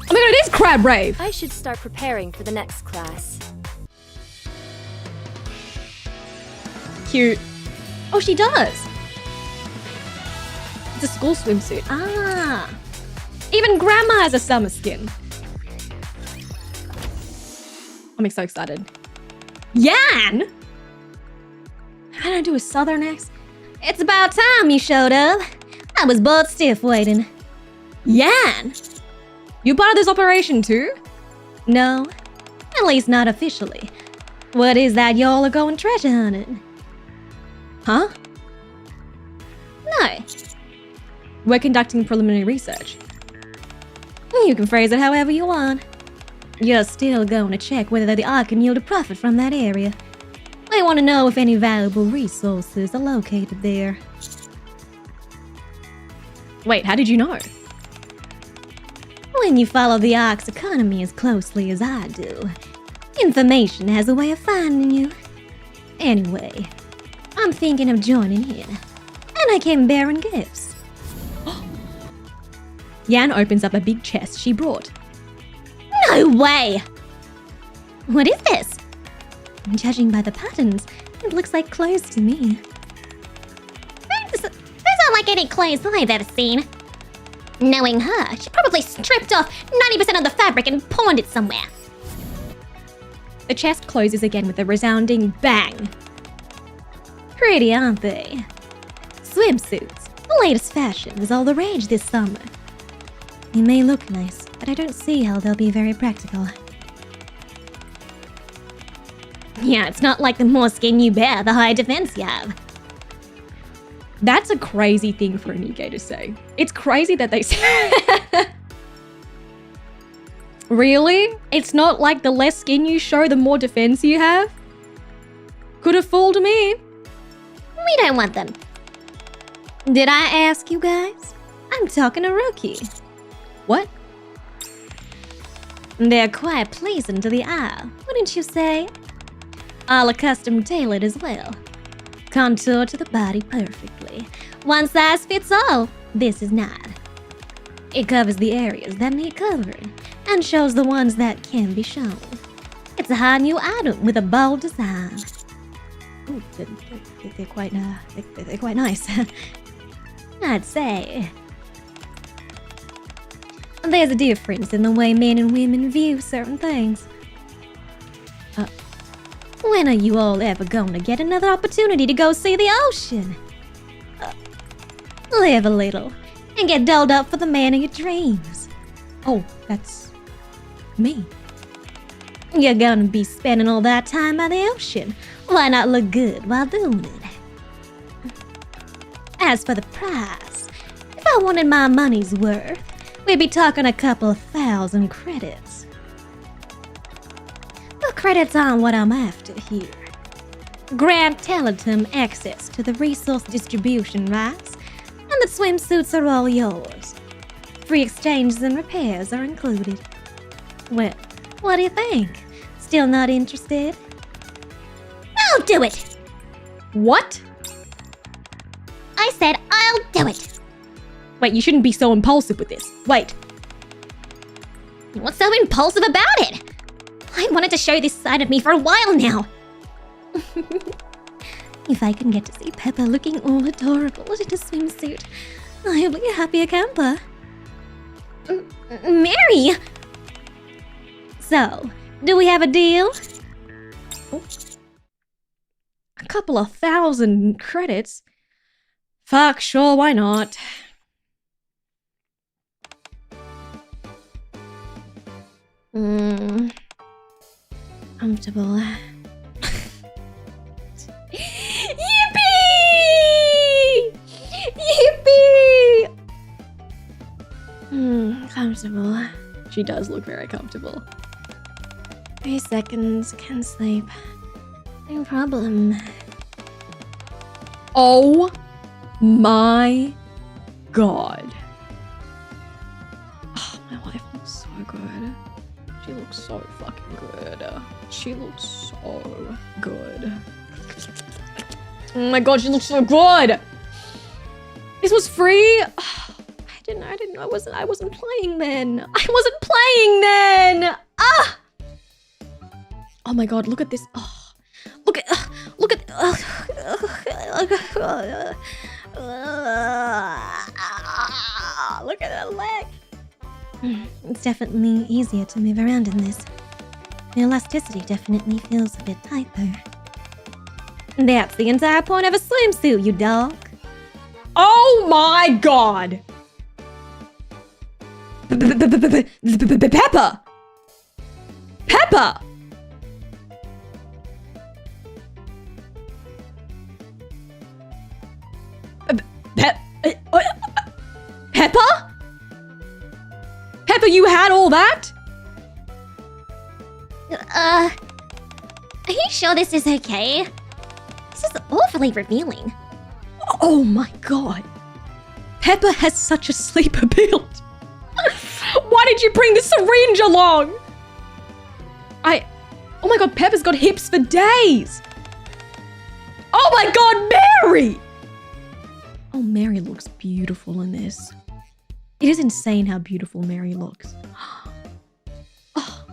Oh my god, it is Crab Rave!
I should start preparing for the next class.
Cute. Oh, she does! It's a school swimsuit. Ah! Even Grandma has a summer skin. I'm so excited. Yan! How do I do a southern accent?
It's about time you showed up. I was bored stiff waiting.
Yan! You part of this operation too?
No, at least not officially. What is that y'all are going treasure hunting?
Huh?
No,
We're conducting preliminary research.
you can phrase it however you want. You're still going to check whether the Ark can yield a profit from that area. I want to know if any valuable resources are located there.
Wait, how did you know?
When you follow the Ark's economy as closely as I do, information has a way of finding you. Anyway, I'm thinking of joining in.
And I came bearing gifts.
Yan opens up a big chest she brought.
No way! What is this? Judging by the patterns, it looks like clothes to me.
Those aren't like any clothes I've ever seen. Knowing her, she probably stripped off 90% of the fabric and pawned it somewhere.
The chest closes again with a resounding bang.
Pretty, aren't they? Swimsuits, the latest fashion, is all the rage this summer. They may look nice, but I don't see how they'll be very practical.
Yeah, it's not like the more skin you bear, the higher defense you have.
That's a crazy thing for a Nikkei to say. It's crazy that they say... Really? It's not like the less skin you show, the more defense you have? Could have fooled me.
We don't want them.
Did I ask you guys? I'm talking a rookie.
What?
They're quite pleasing to the eye, wouldn't you say? All custom tailored as well. Contour to the body perfectly. One size fits all. This is not. It covers the areas that need covering and shows the ones that can be shown. It's a high new item with a bold design.
Ooh, they're quite nice.
I'd say. There's a difference in the way men and women view certain things. When are you all ever gonna get another opportunity to go see the ocean? Live a little and get dolled up for the man of your dreams.
Oh, that's... me.
You're gonna be spending all that time by the ocean. Why not look good while doing it? As for the price, if I wanted my money's worth, we'd be talking a couple of 1,000 credits. The credits aren't what I'm after here. Grant Teletum access to the resource distribution rights, and the swimsuits are all yours. Free exchanges and repairs are included. Well, what do you think? Still not interested?
I'll do it!
What?
I said I'll do it!
Wait, you shouldn't be so impulsive with this. Wait.
What's so impulsive about it? I wanted to show this side of me for a while now.
If I can get to see Peppa looking all adorable in a swimsuit, I'll be a happier camper.
Mary!
So, do we have a deal?
Oh. A couple of 1,000 credits? Fuck, sure, why not?
Comfortable.
Yippee! Yippee!
Comfortable.
She does look very comfortable.
3 seconds, can sleep. No problem.
Oh my god. Oh, my wife looks so good. She looks so fucking good. She looks so good. Oh my god, she looks so good! This was free? I wasn't playing then. I wasn't playing then! Ah! Oh my god, look at this. Oh, look at look at that leg.
It's definitely easier to move around in this. The elasticity definitely feels a bit tighter. That's the entire point of a swimsuit, you dog.
Oh my god! Peppa! Peppa! Peppa? Peppa, you had all that?
Are you sure this is okay? This is awfully revealing.
Oh my god. Peppa has such a sleeper build. Why did you bring the syringe along? Oh my god, Peppa's got hips for days. Oh my god, Mary! Oh, Mary looks beautiful in this. It is insane how beautiful Mary looks. Oh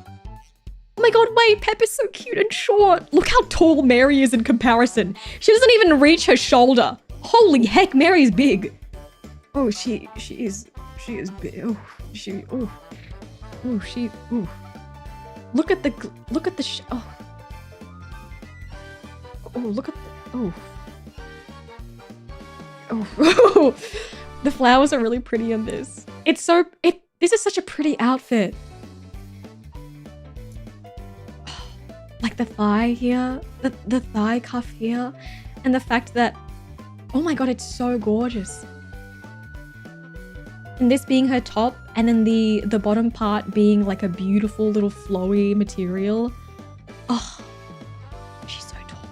my god, wait, Pepper's so cute and short. Look how tall Mary is in comparison. She doesn't even reach her shoulder. Holy heck, Mary's big. Oh, she is big. Oh, Look at the look at oh. The flowers are really pretty in this. This is such a pretty outfit. Like the thigh here, the thigh cuff here, and the fact that, oh my god, it's so gorgeous. And this being her top, and then the bottom part being like a beautiful little flowy material. Oh, she's so tall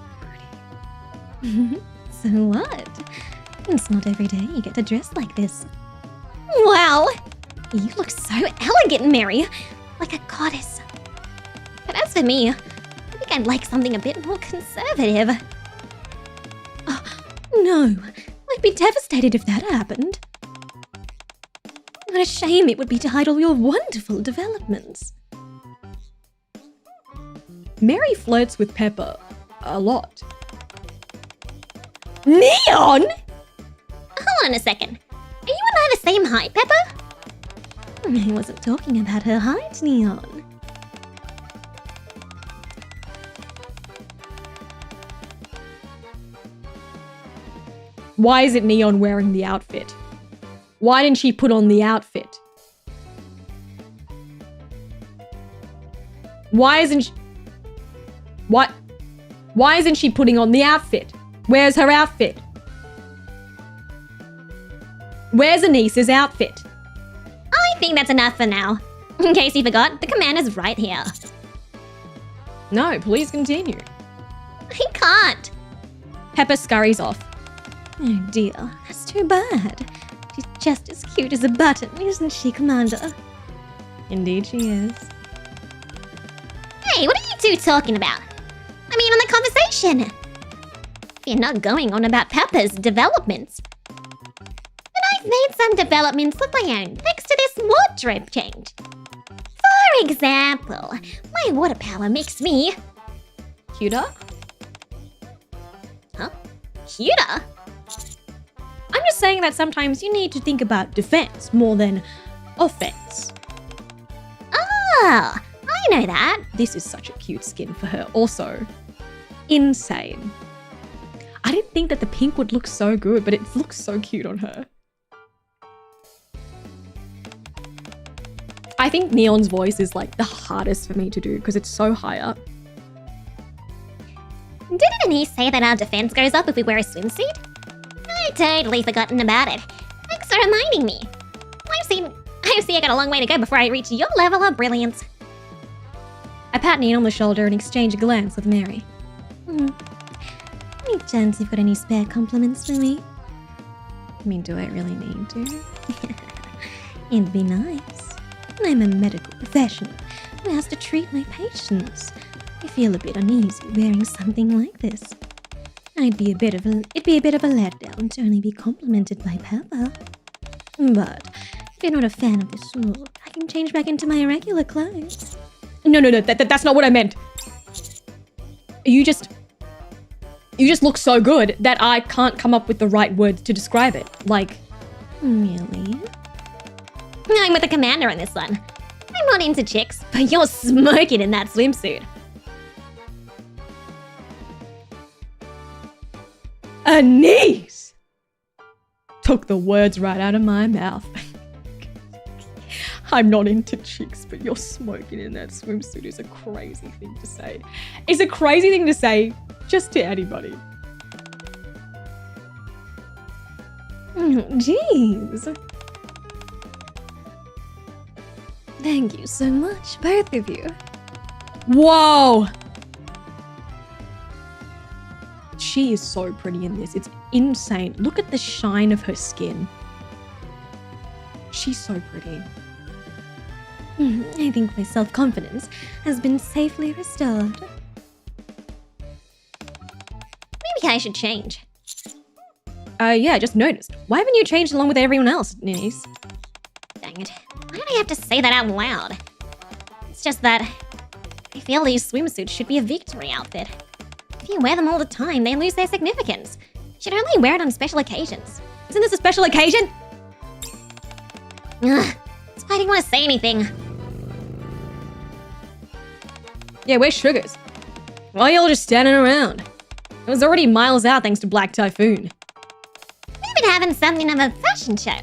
and pretty.
So what? It's not every day you get to dress like this. Wow! You look so elegant, Mary. Like a goddess. But as for me, I think I'd like something a bit more conservative.
Oh, no, I'd be devastated if that happened. What a shame it would be to hide all your wonderful developments. Mary flirts with Pepper a lot. Neon?
Hold on a second. Are you and I the same height, Pepper?
I wasn't talking about her height, Neon. Why isn't Neon wearing the outfit? Why didn't she put on the outfit? Why isn't she putting on the outfit? Where's her outfit? Where's Anissa's outfit?
I think that's enough for now. In case you forgot, the commander's right here.
No, please continue.
I can't.
Pepper scurries off.
Oh dear, that's too bad. She's just as cute as a button, isn't she, Commander?
Indeed she is.
Hey, what are you two talking about? I mean, on the conversation. If you're not going on about Pepper's developments. But I've made some developments of my own thanks to this wardrobe change. For example, my water power makes me...
Cuter?
Huh? Cuter?
I'm just saying that sometimes you need to think about defense more than offense.
Oh, I know that.
This is such a cute skin for her. Also, insane. I didn't think that the pink would look so good, but it looks so cute on her. I think Neon's voice is like the hardest for me to do because it's so high up.
Didn't Anise say that our defense goes up if we wear a swimsuit? I'd totally forgotten about it. Thanks for reminding me. I see I got a long way to go before I reach your level of brilliance.
I pat Neon on the shoulder and exchange a glance with Mary.
Any chance you've got any spare compliments for me?
I mean, do I really need to?
It'd be nice. I'm a medical professional who has to treat my patients. I feel a bit uneasy wearing something like this. It'd be a bit of a letdown to only be complimented by Pepper. But if you're not a fan of this look, I can change back into my regular clothes.
No, that's not what I meant. You just look so good that I can't come up with the right words to describe it. Like,
Really?
I'm with the commander on this one. I'm not into chicks, but you're smoking in that swimsuit.
Anise! Took the words right out of my mouth. I'm not into chicks, but you're smoking in that swimsuit is a crazy thing to say. It's a crazy thing to say just to anybody.
Jeez. Thank you so much, both of you.
Whoa! She is so pretty in this. It's insane. Look at the shine of her skin. She's so pretty.
I think my self-confidence has been safely restored.
Maybe I should change.
Yeah, I just noticed. Why haven't you changed along with everyone else, Ninnies?
Dang it. Why do I have to say that out loud? It's just that I feel these swimsuits should be a victory outfit. If you wear them all the time, they lose their significance. You should only wear it on special occasions.
Isn't this a special occasion?
Ugh, that's why I didn't want to say anything.
Yeah, where's Sugars? Why are y'all just standing around? It was already miles out thanks to Black Typhoon.
We've been having something of a fashion show.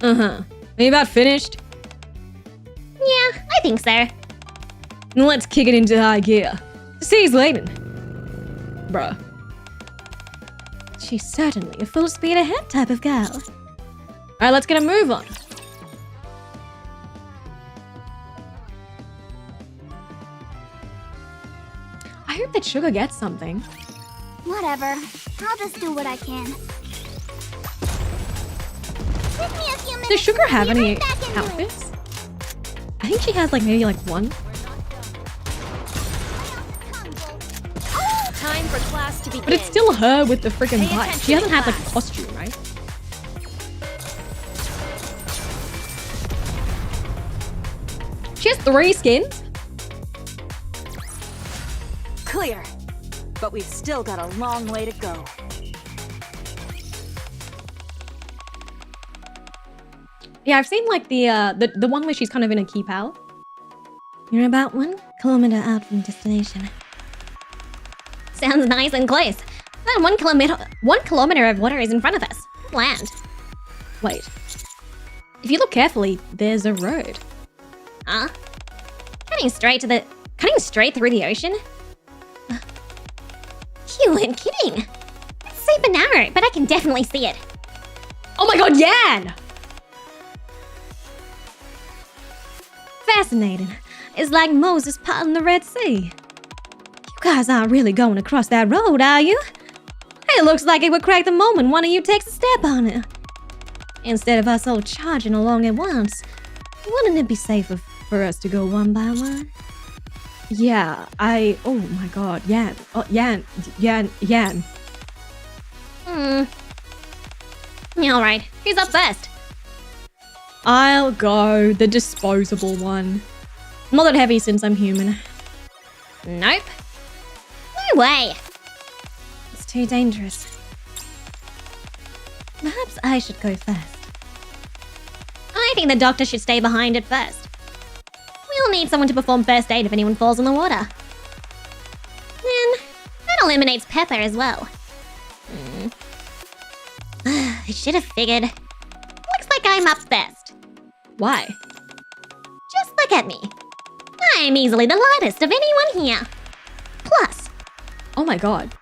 Uh-huh. Are you about finished?
Yeah, I think so.
Let's kick it into high gear. Sea's leaving. Bruh.
She's certainly a full speed ahead type of girl.
Alright, let's get a move on. I hope that Sugar gets something.
Whatever. I'll just do what I can. Give me a few minutes.
Does Sugar have
and I'll be
any
right back into it.
outfits? I think she has like maybe like one.
Time for class to begin.
But it's still her with the freaking
Pay
bike.
attention
She hasn't
in
had like a
class.
costume, right? She has 3 skins?
Clear. But we've still got a long way to go.
Yeah, I've seen like the one where she's kind of in a key pal.
You're about 1 kilometer out from destination.
Sounds nice and close. That 1 kilometer of water is in front of us. Land.
Wait. If you look carefully, there's a road.
Huh? Cutting straight through the ocean? You weren't kidding. It's super narrow, but I can definitely see it.
Oh my god, Yan!
Fascinating. It's like Moses parting the Red Sea. You guys aren't really going across that road, are you? It looks like it would crack the moment one of you takes a step on it. Instead of us all charging along at once, wouldn't it be safer for us to go one by one?
Yeah, oh my god, Yan. Oh, Yan.
Alright, who's up first?
I'll go the disposable one. Not that heavy since I'm human.
Nope. No way.
It's too dangerous. Perhaps I should go first.
I think the doctor should stay behind at first. We'll need someone to perform first aid if anyone falls in the water. Then, that eliminates Pepper as well. I should have figured. Looks like I'm up first.
Why?
Just look at me. I'm easily the lightest of anyone here. Plus,
Oh my god.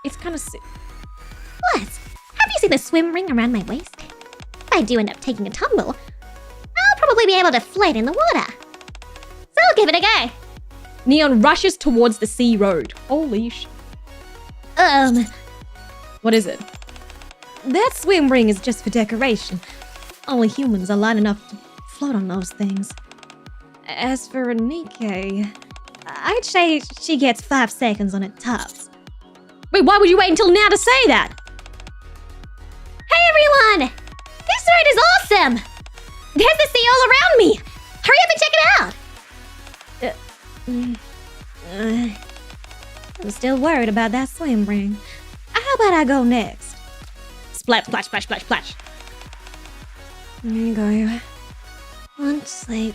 It's kind of
plus, have you seen the swim ring around my waist? If I do end up taking a tumble, I'll probably be able to float in the water. So I'll give it a go.
Neon rushes towards the sea road. Holy sh... What is it?
That swim ring is just for decoration. Only humans are light enough to float on those things. As for Renike, I'd say she gets 5 seconds on it tops.
Wait, why would you wait until now to say that?
Hey everyone! This road is awesome! There's the sea all around me! Hurry up and check it out!
I'm still worried about that swim ring. How about I go next?
Splat, splash, splash, splash, splash.
There you go. Want to sleep.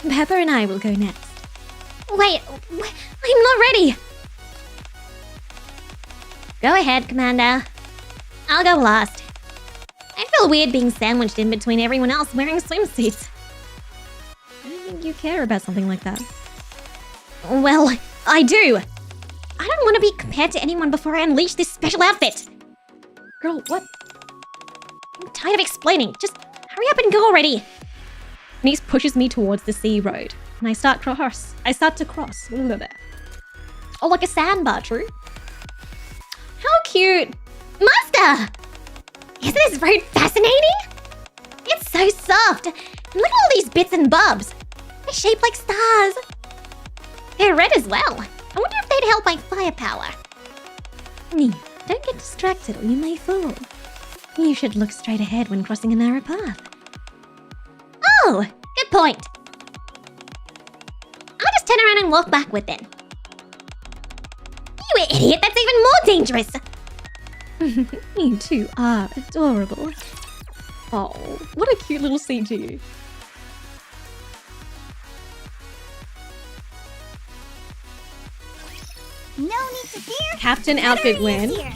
Pepper and I will go next.
Wait, I'm not ready! Go ahead, Commander. I'll go last. I feel weird being sandwiched in between everyone else wearing swimsuits.
I don't think you care about something like that.
Well, I do. I don't want to be compared to anyone before I unleash this special outfit.
Girl, what?
I'm tired of explaining. Just hurry up and go already.
Niece pushes me towards the sea road, and I start to cross.
Oh, like a sandbar, true? How cute! Master! Isn't this road fascinating? It's so soft. And look at all these bits and bobs. They're shaped like stars. They're red as well. I wonder if they'd help my firepower.
Nee, don't get distracted or you may fall. You should look straight ahead when crossing a narrow path.
Oh, good point. I'll just turn around and walk backward then. You idiot, that's even more dangerous.
You two are adorable.
Oh, what a cute little CG.
No need to fear.
Captain outfit win.
Here.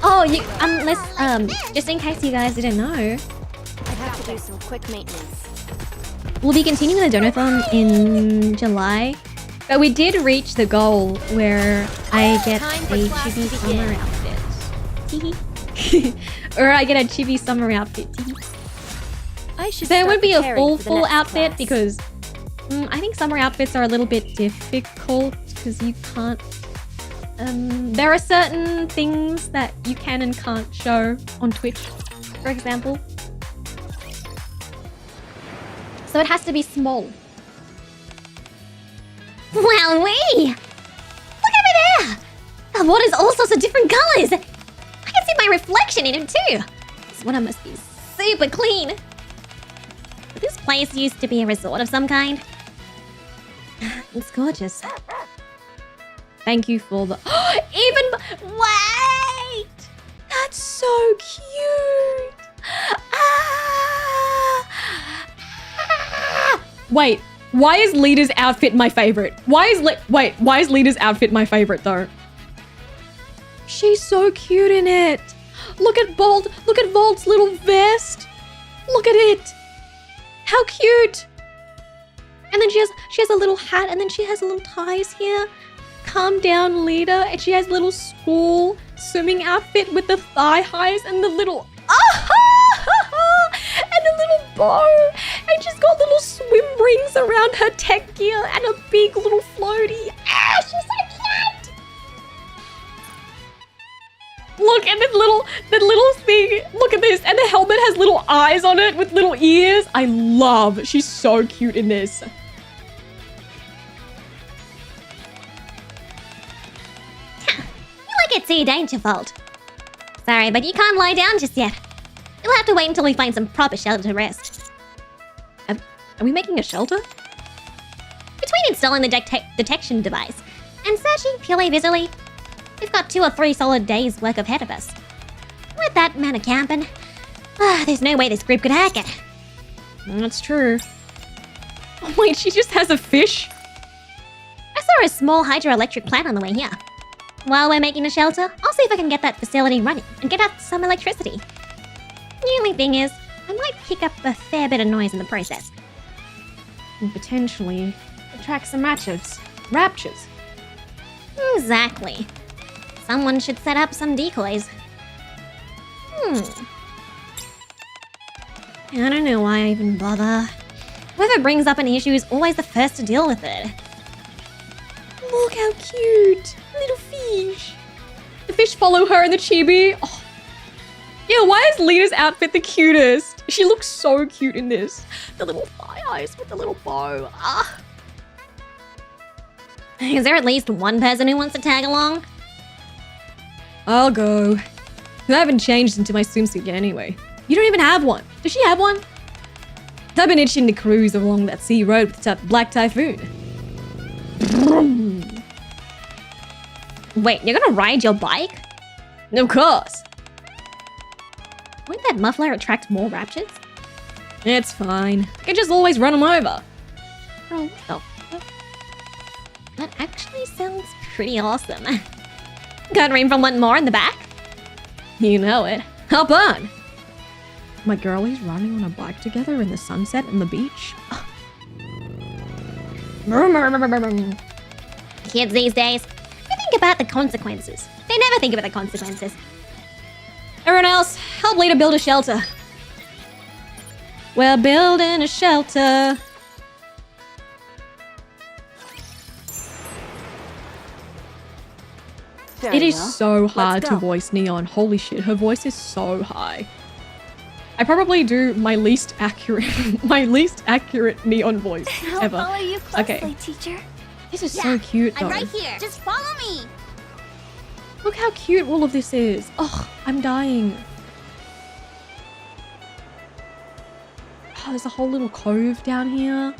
Oh, you unless just in case you guys didn't know,
I have to do some quick maintenance.
we'll be continuing the Donathon in July. But we did reach the goal where I get a
Time for class
chibi
to
summer
begin.
outfit. Or I get a chibi summer outfit.
I should
There
start
would be a
preparing for the
full
next
outfit
class.
because I think summer outfits are a little bit difficult because you can't. There are certain things that you can and can't show on Twitch, for example. So it has to be small.
Wowee! Look over there! The water's all sorts of different colours. I can see my reflection in it too. This water must be super clean. This place used to be a resort of some kind.
It's gorgeous. Thank you for the
Wait!
That's so cute. Wait, why is Lita's outfit my favorite? Why is Lita's outfit my favorite though? She's so cute in it. Look at Volt's little vest. Look at it. How cute. And then she has a little hat and then she has little ties here. Calm down, Lita. And she has a little school swimming outfit with the thigh highs and the little and a little bow. And she's got little swim rings around her tech gear and a big little floaty. Ah, she's so cute. Look at the little thing. Look at this. And the helmet has little eyes on it with little ears. I love. She's so cute in this.
You like it too, don't you, Volt? Sorry, but you can't lie down just yet. You'll have to wait until we find some proper shelter to rest.
Are we making a shelter?
Between installing the detection device and searching purely visually, we've got 2 or 3 solid days' work ahead of us. With that amount of camping, there's no way this group could hack it.
That's true. Oh wait, she just has a fish?
I saw a small hydroelectric plant on the way here. While we're making a shelter, I'll see if I can get that facility running and get out some electricity. The only thing is, I might pick up a fair bit of noise in the process.
And potentially attract some raptures.
Exactly. Someone should set up some decoys. I don't know why I even bother. Whoever brings up an issue is always the first to deal with it.
Look how cute! Little fish. The fish follow her in the chibi. Oh. Yeah, why is Lita's outfit the cutest? She looks so cute in this. The little thigh eyes with the little bow. Ah.
Is there at least one person who wants to tag along?
I'll go. I haven't changed into my swimsuit yet anyway. You don't even have one. Does she have one? I've been itching to cruise along that sea road with that black typhoon.
Wait, you're gonna ride your bike?
Of course.
Won't that muffler attract more raptures?
It's fine. I can just always run them over.
Oh, that actually sounds pretty awesome. Got room for one more in the back?
You know it. Hop on. My girlies riding on a bike together in the sunset and the beach.
Kids these days, they think about the consequences. They never think about the consequences.
Everyone else, help Lita build a shelter. We're building a shelter.
Very
It is
well.
so hard
Let's
to
go.
voice Neon. Holy shit, her voice is so high. I probably do my least accurate Neon voice
I'll
ever.
follow you closely,
Okay.
teacher.
This is so cute though.
I'm right here. Just follow me.
Look how cute all of this is. Oh, I'm dying. Oh, there's a whole little cove down here.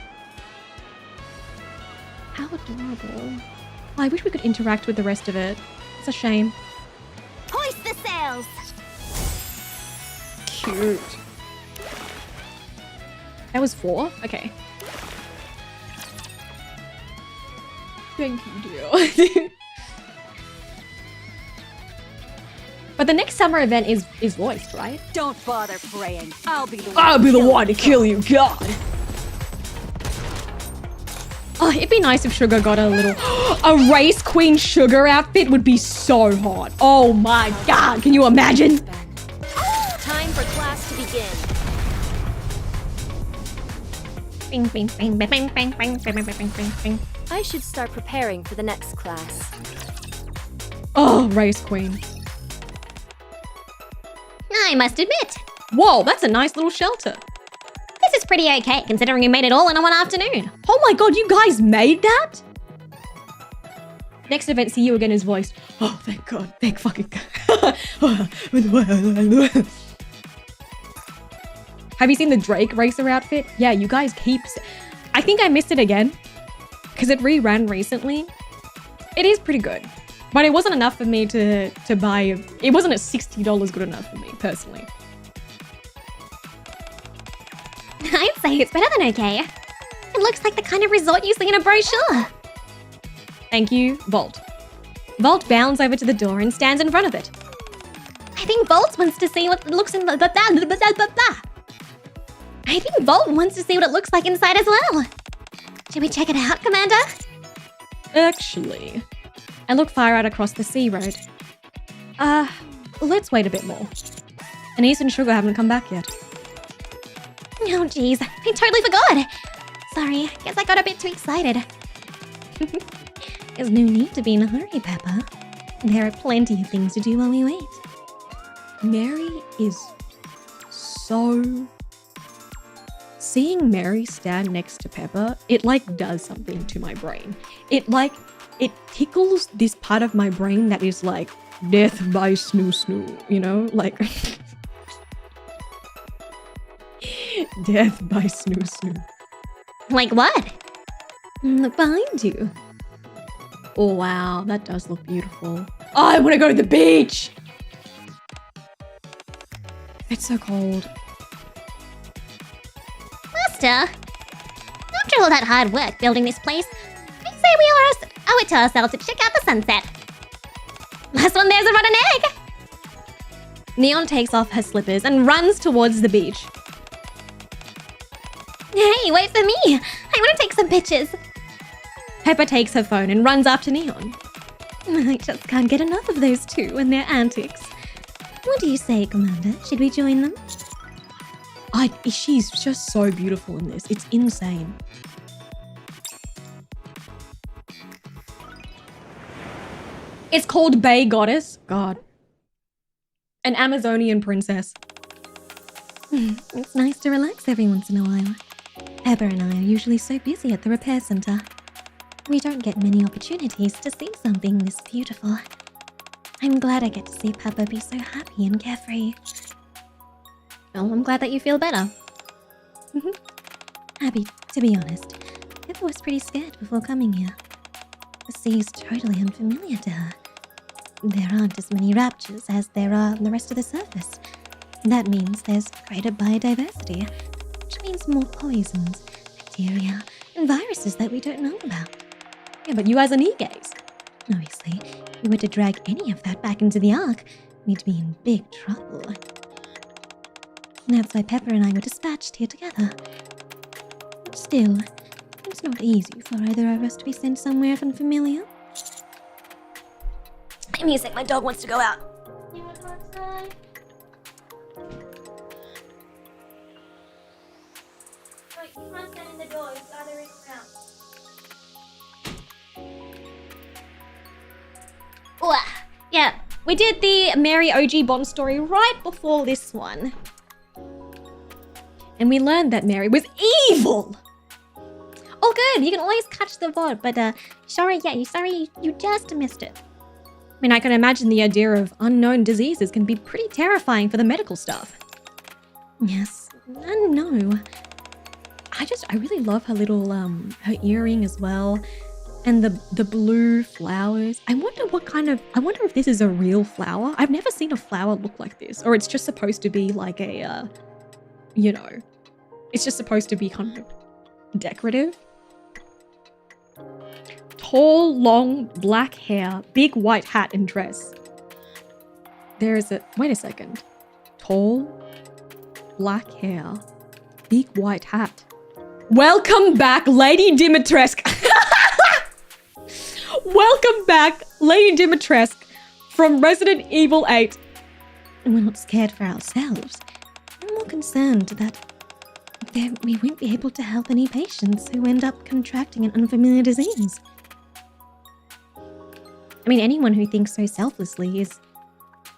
How adorable. Oh, I wish we could interact with the rest of it. It's a shame.
Hoist the sails.
Cute. That was 4? Okay. Thank you, dear. But the next summer event is voiced, right?
Don't bother praying. I'll be the
one to kill you, God. Oh, it'd be nice if Sugar got a little... A race queen Sugar outfit would be so hot. Oh my God, can you imagine?
Time for class to begin.
Bing, bing, bing, bing, bing, bing, bing, bing, bing, bing, bing, bing.
I should start preparing for the next class.
Oh, race queen.
I must admit,
Whoa, that's a nice little shelter.
this is pretty okay considering you made it all in one afternoon.
Oh my God, you guys made that? Next event, see you again is voiced. Oh, thank God. Thank fucking God. Have you seen the Drake racer outfit? Yeah, you guys keep... I think I missed it again because it reran recently. It is pretty good, but it wasn't enough for me to buy. It wasn't at $60 good enough for me, personally.
I'd say it's better than okay. It looks like the kind of resort you see in a brochure.
Thank you, Vault. Vault bounds over to the door and stands in front of it.
I think Volt wants to see what it looks in I think Volt wants to see what it looks like inside as well. Should we check it out, Commander?
Actually, I look far out across the sea road. Let's wait a bit more. Anise and Sugar haven't come back yet.
Oh, jeez. I totally forgot. Sorry, guess I got a bit too excited. There's no need to be in a hurry, Peppa. There are plenty of things to do while we wait.
Mary is so... Seeing Mary stand next to Peppa, it like does something to my brain. It tickles this part of my brain that is like death by snoo snoo, you know? Like death by snoo snoo.
Like what?
Look behind you. Oh wow, that does look beautiful. Oh, I want to go to the beach! It's so cold.
Master, after all that hard work building this place, I say we owe it to ourselves to check out the sunset. Last one there's a rotten egg.
Neon takes off her slippers and runs towards the beach.
Hey, wait for me. I want to take some pictures.
Peppa takes her phone and runs after Neon.
I just can't get enough of those two and their antics. What do you say, Commander? Should we join them?
She's just so beautiful in this. It's insane. It's called Bay Goddess. God. An Amazonian princess.
It's nice to relax every once in a while. Peppa and I are usually so busy at the repair center. We don't get many opportunities to see something this beautiful. I'm glad I get to see Peppa be so happy and carefree.
Well, I'm glad that you feel better.
Happy, to be honest. Peppa was pretty scared before coming here. The sea's totally unfamiliar to her. There aren't as many raptures as there are on the rest of the surface. That means there's greater biodiversity, which means more poisons, bacteria, and viruses that we don't know about.
Yeah, but you as an e-gaze.
Obviously, if we were to drag any of that back into the Ark, we'd be in big trouble. That's why Peppa and I were dispatched here together. Still, it's not easy for either of us to be sent somewhere unfamiliar.
Give me a sec, my dog wants to go out.
You want to go outside? Wait, you can't stand in the door, it's either in or out.
Oh, yeah, we did the Mary OG Bond story right before this one. And we learned that Mary was evil. Oh, good. You can always catch the VOD, but
Sorry you just missed it.
I mean, I can imagine the idea of unknown diseases can be pretty terrifying for the medical staff.
Yes, I know.
I really love her little her earring as well, and the blue flowers. I wonder if this is a real flower. I've never seen a flower look like this, or it's just supposed to be like a you know, it's just supposed to be kind of decorative. Tall, long, black hair, big white hat and dress. Wait a second. Tall, black hair, big white hat. Welcome back, Lady Dimitrescu. Welcome back, Lady Dimitrescu from Resident Evil 8.
We're not scared for ourselves. I'm more concerned that we won't be able to help any patients who end up contracting an unfamiliar disease.
I mean, anyone who thinks so selflessly is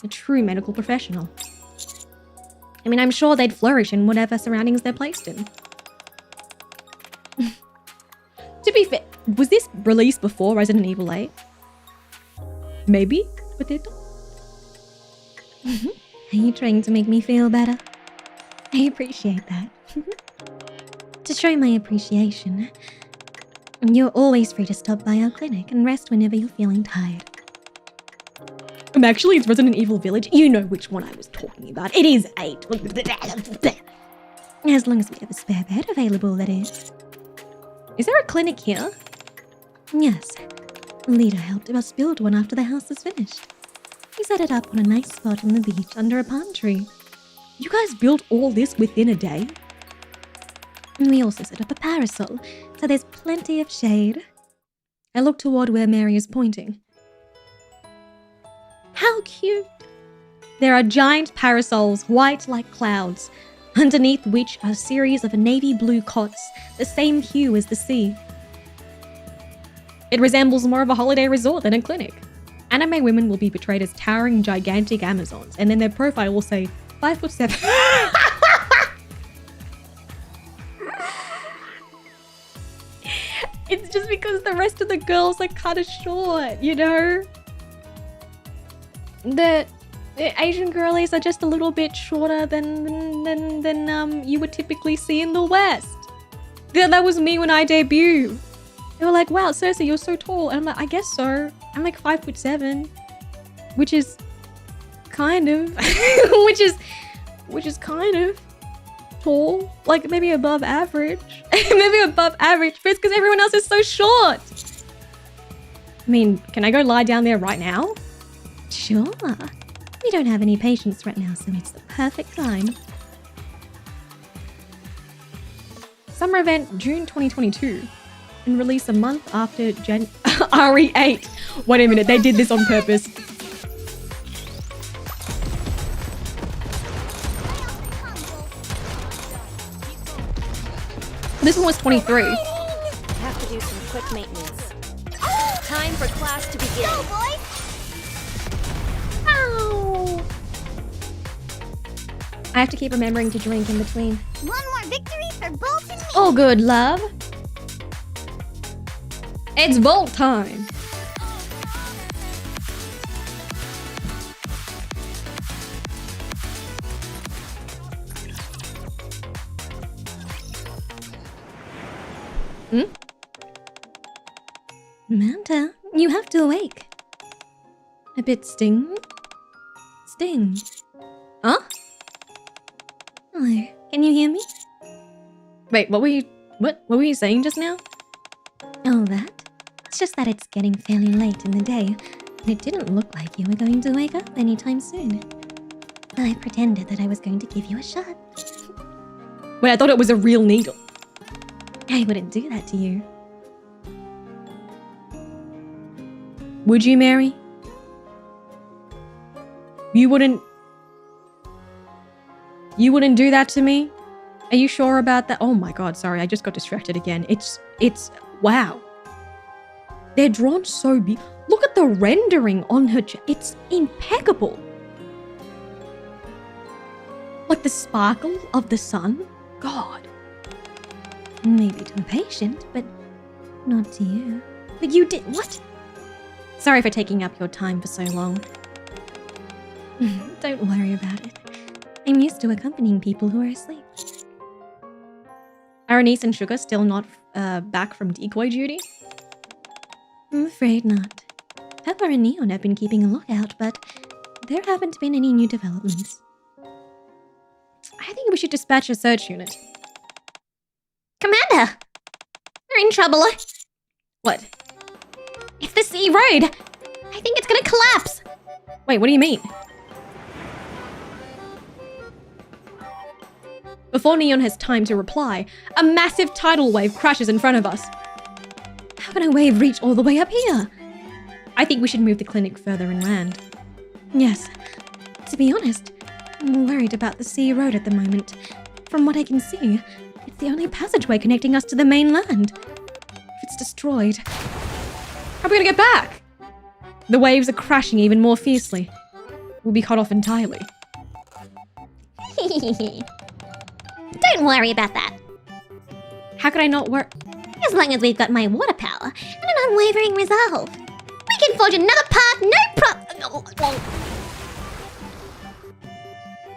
a true medical professional. I mean, I'm sure they'd flourish in whatever surroundings they're placed in. To be fair, was this released before Resident Evil 8? Maybe, but they don't.
Are you trying to make me feel better? I appreciate that. To show my appreciation, you're always free to stop by our clinic and rest whenever you're feeling tired.
Actually, it's Resident Evil Village. You know which one I was talking about. It is 8.
As long as we have a spare bed available, that is.
Is there a clinic here?
Yes. Leader helped us build one after the house was finished. He set it up on a nice spot on the beach under a palm tree.
You guys built all this within a day?
And we also set up a parasol, so there's plenty of shade.
I look toward where Mary is pointing. How cute! There are giant parasols, white like clouds, underneath which are a series of navy blue cots, the same hue as the sea. It resembles more of a holiday resort than a clinic. Anime women will be portrayed as towering, gigantic Amazons, and then their profile will say 5'7". It's just because the rest of the girls are kind of short, you know? The Asian girlies are just a little bit shorter than you would typically see in the West. That was me when I debuted. They were like, wow, CERSEA, you're so tall. And I'm like, I guess so. I'm like 5'7", which is kind of, which is kind of tall, like maybe above average. Maybe above average, but it's because everyone else is so short. I mean, can I go lie down there right now?
Sure. We don't have any patients right now, so it's the perfect time.
Summer event, June 2022. And release a month after RE8. Wait a minute, they did this on purpose. This one was 23.
Have to do some quick maintenance. Time for class to begin.
Go, boys!
I have to keep remembering to drink in between.
One more victory for Bolt and me!
Oh, good, love. It's Bolt time.
Amanda, you have to awake.
A bit sting. Huh?
Hello, can you hear me?
Wait, what were you saying just now?
Oh, that? It's just that it's getting fairly late in the day, and it didn't look like you were going to wake up anytime soon. I pretended that I was going to give you a shot.
Wait, I thought it was a real needle.
I wouldn't do that to you.
Would you, Mary? You wouldn't do that to me? Are you sure about that? Oh my god, sorry, I just got distracted again. It's wow. They're drawn so big. Look at the rendering on her. It's impeccable. Like the sparkle of the sun God.
Maybe to a patient, but not to you.
But you did what? Sorry for taking up your time for so long.
Don't worry about it. I'm used to accompanying people who are asleep.
Are Anise and Sugar still not back from decoy duty?
I'm afraid not. Pepper and Neon have been keeping a lookout, but there haven't been any new developments.
I think we should dispatch a search unit.
Commander! We're in trouble.
What?
It's the sea road. I think it's gonna collapse.
Wait, what do you mean? Before Neon has time to reply, a massive tidal wave crashes in front of us.
How can a wave reach all the way up here?
I think we should move the clinic further inland.
Yes. To be honest, I'm worried about the sea road at the moment. From what I can see, it's the only passageway connecting us to the mainland. If it's destroyed...
How are we gonna get back? The waves are crashing even more fiercely. We'll be cut off entirely.
Don't worry about that.
How could I not work?
As long as we've got my water power and an unwavering resolve, we can forge another path, no problem.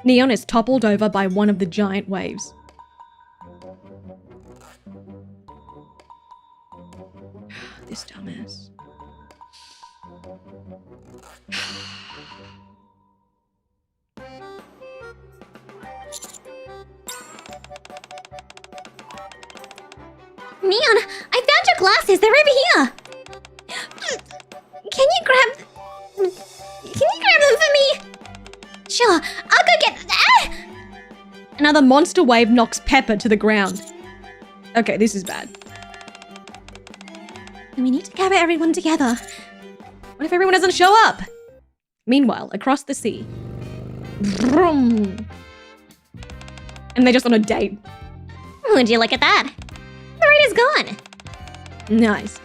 Neon is toppled over by one of the giant waves. This dumbass.
Neon, I found your glasses. They're over here. Can you grab them for me? Sure, I'll go get... Ah!
Another monster wave knocks Pepper to the ground. Okay, this is bad.
We need to gather everyone together.
What if everyone doesn't show up? Meanwhile, across the sea. Vroom. And they're just on a date.
Would you look at that? The road is gone.
Nice.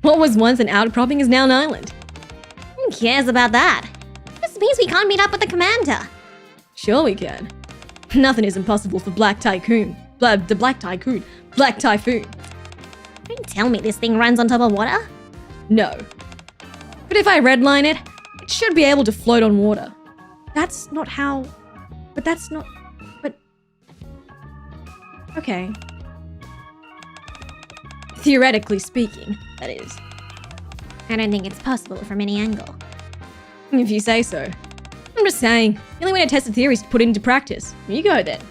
What was once an outcropping is now an island.
Who cares about that? This means we can't meet up with the commander.
Sure we can. Nothing is impossible for Black Typhoon. Don't
tell me this thing runs on top of water.
No. But if I redline it, it should be able to float on water. That's not how... But that's not... But... Okay. Theoretically speaking, that is.
I don't think it's possible from any angle.
If you say so. I'm just saying, the only way to test a theory is to put it into practice. You go then.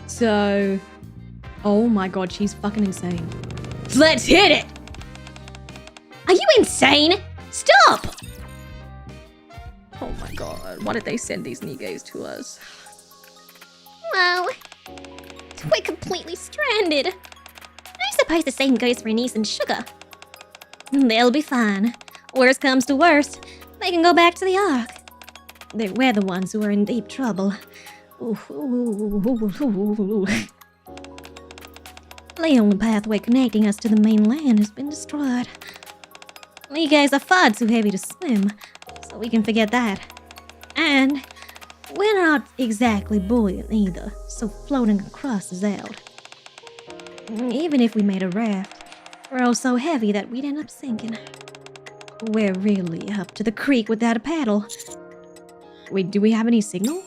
So... Oh my god, she's fucking insane. Let's hit it!
Are you insane? Stop!
Oh my god, why did they send these niggas to us?
Well, we're completely stranded. I suppose the same goes for Anise and Sugar. They'll be fine. Worst comes to worst, they can go back to the Ark. We're the ones who are in deep trouble. The only pathway connecting us to the mainland has been destroyed. You guys are far too heavy to swim, so we can forget that. And we're not exactly buoyant either, so floating across is out. Even if we made a raft, we're all so heavy that we'd end up sinking. We're really up to the creek without a paddle.
Wait, do we have any signal?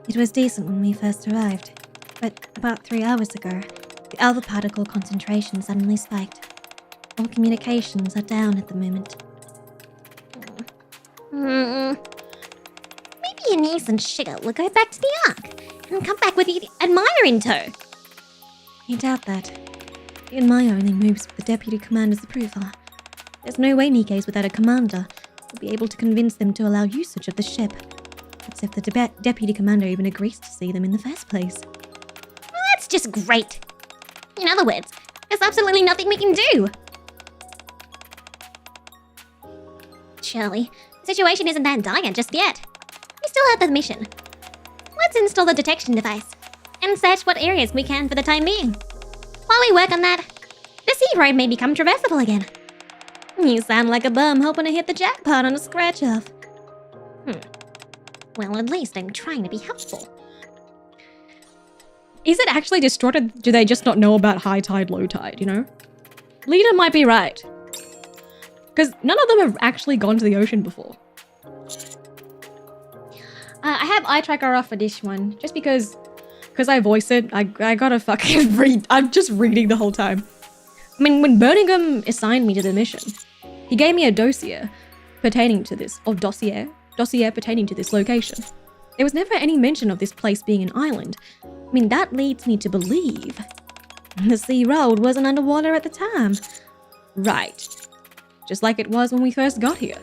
It was decent when we first arrived, but about 3 hours ago, the alpha particle concentration suddenly spiked. All communications are down at the moment.
Maybe Anise and Sugar will go back to the Ark and come back with the Admire in tow.
I doubt that. The Admire only moves with the Deputy Commander's approval. There's no way Nike's without a commander will be able to convince them to allow usage of the ship. That's if the Deputy Commander even agrees to see them in the first place.
Well, that's just great. In other words, there's absolutely nothing we can do. Surely, the situation isn't that dire just yet. We still have the mission. Let's install the detection device and search what areas we can for the time being. While we work on that, the sea road may become traversable again.
You sound like a bum hoping to hit the jackpot on a scratch-off.
Well, at least I'm trying to be helpful.
Is it actually distorted? Do they just not know about high tide, low tide, you know? Lita might be right. Because none of them have actually gone to the ocean before. I have eye tracker off for this one. Just because I voice it, I gotta fucking read. I'm just reading the whole time. I mean, when Birmingham assigned me to the mission, he gave me a dossier pertaining to this, or dossier pertaining to this location. There was never any mention of this place being an island. I mean, that leads me to believe the sea road wasn't underwater at the time. Right. Just like it was when we first got here.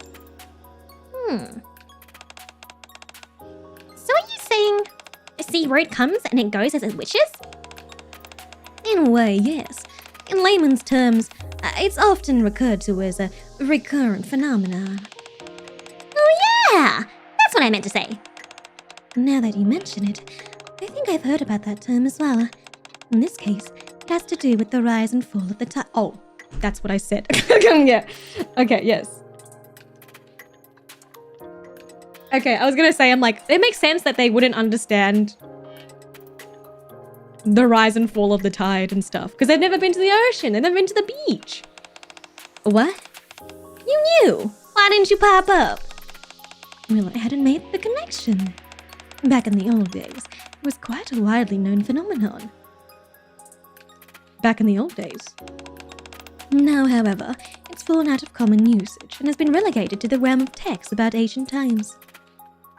So are you saying a sea road comes and it goes as it wishes?
In a way, yes. In layman's terms, it's often referred to as a recurrent phenomenon.
Oh yeah! That's what I meant to say.
Now that you mention it, I think I've heard about that term as well. In this case, it has to do with the rise and fall of the tide.
Oh, that's what I said. Yeah. Okay, yes. Okay, I was gonna say, I'm like, it makes sense that they wouldn't understand the rise and fall of the tide and stuff. Because they've never been to the ocean. They've never been to the beach.
What? You knew! Why didn't you pop up? Well, I hadn't made the connection. Back in the old days, it was quite a widely known phenomenon.
Back in the old days?
Now, however, it's fallen out of common usage and has been relegated to the realm of texts about ancient times.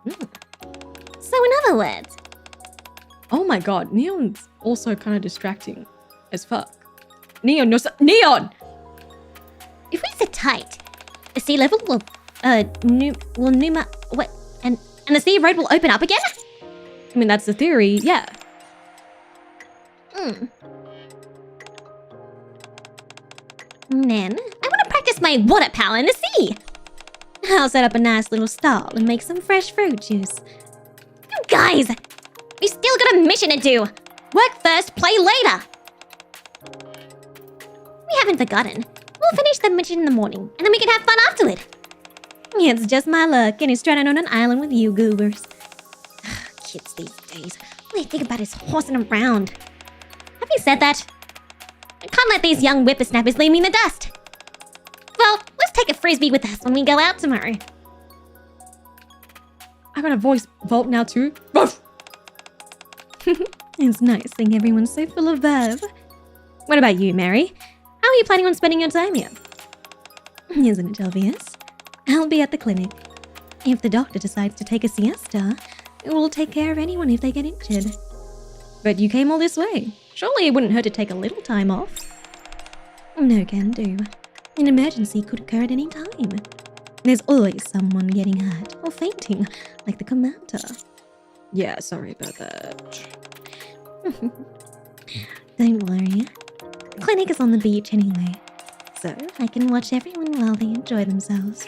So in other words,
Oh my god, Neon's also kind of distracting as fuck. Neon, no, Neon!
if we sit tight, the sea level will what? And the sea road will open up again?
I mean, that's the theory, yeah.
Then, I want to practice my water power in the sea.
I'll set up a nice little stall and make some fresh fruit juice.
You guys, we still got a mission to do. Work first, play later. We haven't forgotten. We'll finish the mission in the morning, and then we can have fun after it.
It's just my luck, and he's stranded on an island with you goobers.
Kids these days, all they think about is horsing around. Have you said that? I can't let these young whippersnappers leave me in the dust. Well, let's take a frisbee with us when we go out tomorrow.
I got a voice vault now too.
It's nice seeing everyone so full of verve. What about you, Mary? How are you planning on spending your time here? Isn't it obvious? I'll be at the clinic. If the doctor decides to take a siesta, we'll take care of anyone if they get injured.
But you came all this way. Surely it wouldn't hurt to take a little time off.
No can do. An emergency could occur at any time. There's always someone getting hurt or fainting, like the commander.
Yeah, sorry about that.
Don't worry. The clinic is on the beach anyway, so I can watch everyone while they enjoy themselves.